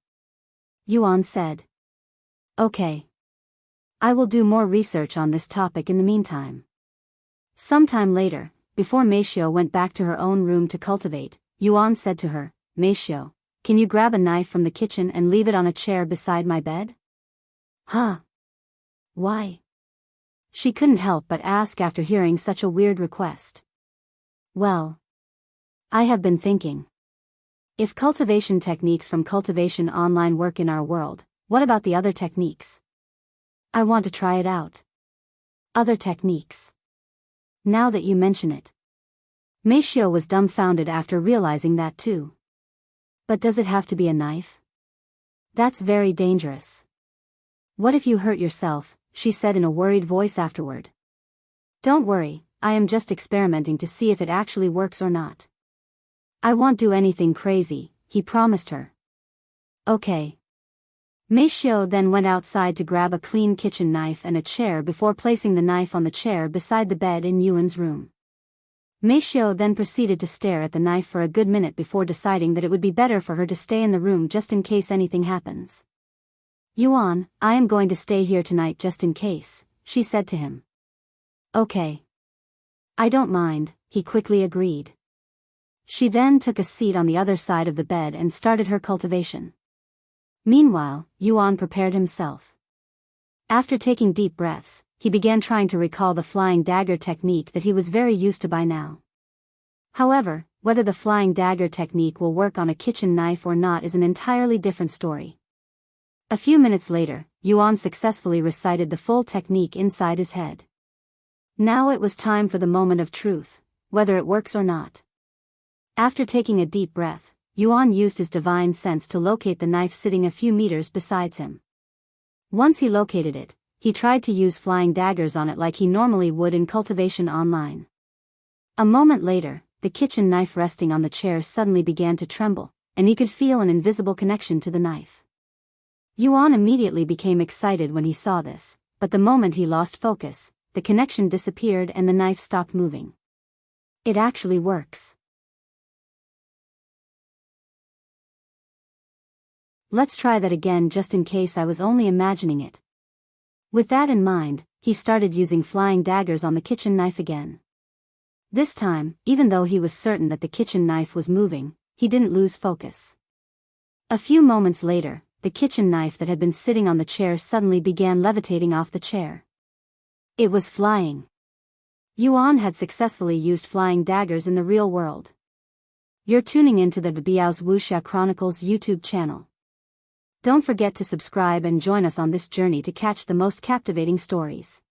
Yuan said. Okay. I will do more research on this topic in the meantime. Sometime later, before Meishiu went back to her own room to cultivate, Yuan said to her, Meishiu, can you grab a knife from the kitchen and leave it on a chair beside my bed? Huh? Why? She couldn't help but ask after hearing such a weird request. Well, I have been thinking. If cultivation techniques from Cultivation online work in our world, what about the other techniques? I want to try it out. Other techniques. Now that you mention it. Meishiu was dumbfounded after realizing that too. But does it have to be a knife? That's very dangerous. What if you hurt yourself? She said in a worried voice afterward. Don't worry, I am just experimenting to see if it actually works or not. I won't do anything crazy, he promised her. Okay. Xiao then went outside to grab a clean kitchen knife and a chair before placing the knife on the chair beside the bed in Yuan's room. Xiao then proceeded to stare at the knife for a good minute before deciding that it would be better for her to stay in the room just in case anything happens. Yuan, I am going to stay here tonight just in case, she said to him. Okay. I don't mind, he quickly agreed. She then took a seat on the other side of the bed and started her cultivation. Meanwhile, Yuan prepared himself. After taking deep breaths, he began trying to recall the flying dagger technique that he was very used to by now. However, whether the flying dagger technique will work on a kitchen knife or not is an entirely different story. A few minutes later, Yuan successfully recited the full technique inside his head. Now it was time for the moment of truth, whether it works or not. After taking a deep breath, Yuan used his divine sense to locate the knife sitting a few meters beside him. Once he located it, he tried to use flying daggers on it like he normally would in Cultivation Online. A moment later, the kitchen knife resting on the chair suddenly began to tremble, and he could feel an invisible connection to the knife. Yuan immediately became excited when he saw this, but the moment he lost focus, the connection disappeared and the knife stopped moving. It actually works. Let's try that again just in case I was only imagining it. With that in mind, he started using flying daggers on the kitchen knife again. This time, even though he was certain that the kitchen knife was moving, he didn't lose focus. A few moments later, the kitchen knife that had been sitting on the chair suddenly began levitating off the chair. It was flying. Yuan had successfully used flying daggers in the real world. You're tuning into the Biyao's Wuxia Chronicles YouTube channel. Don't forget to subscribe and join us on this journey to catch the most captivating stories.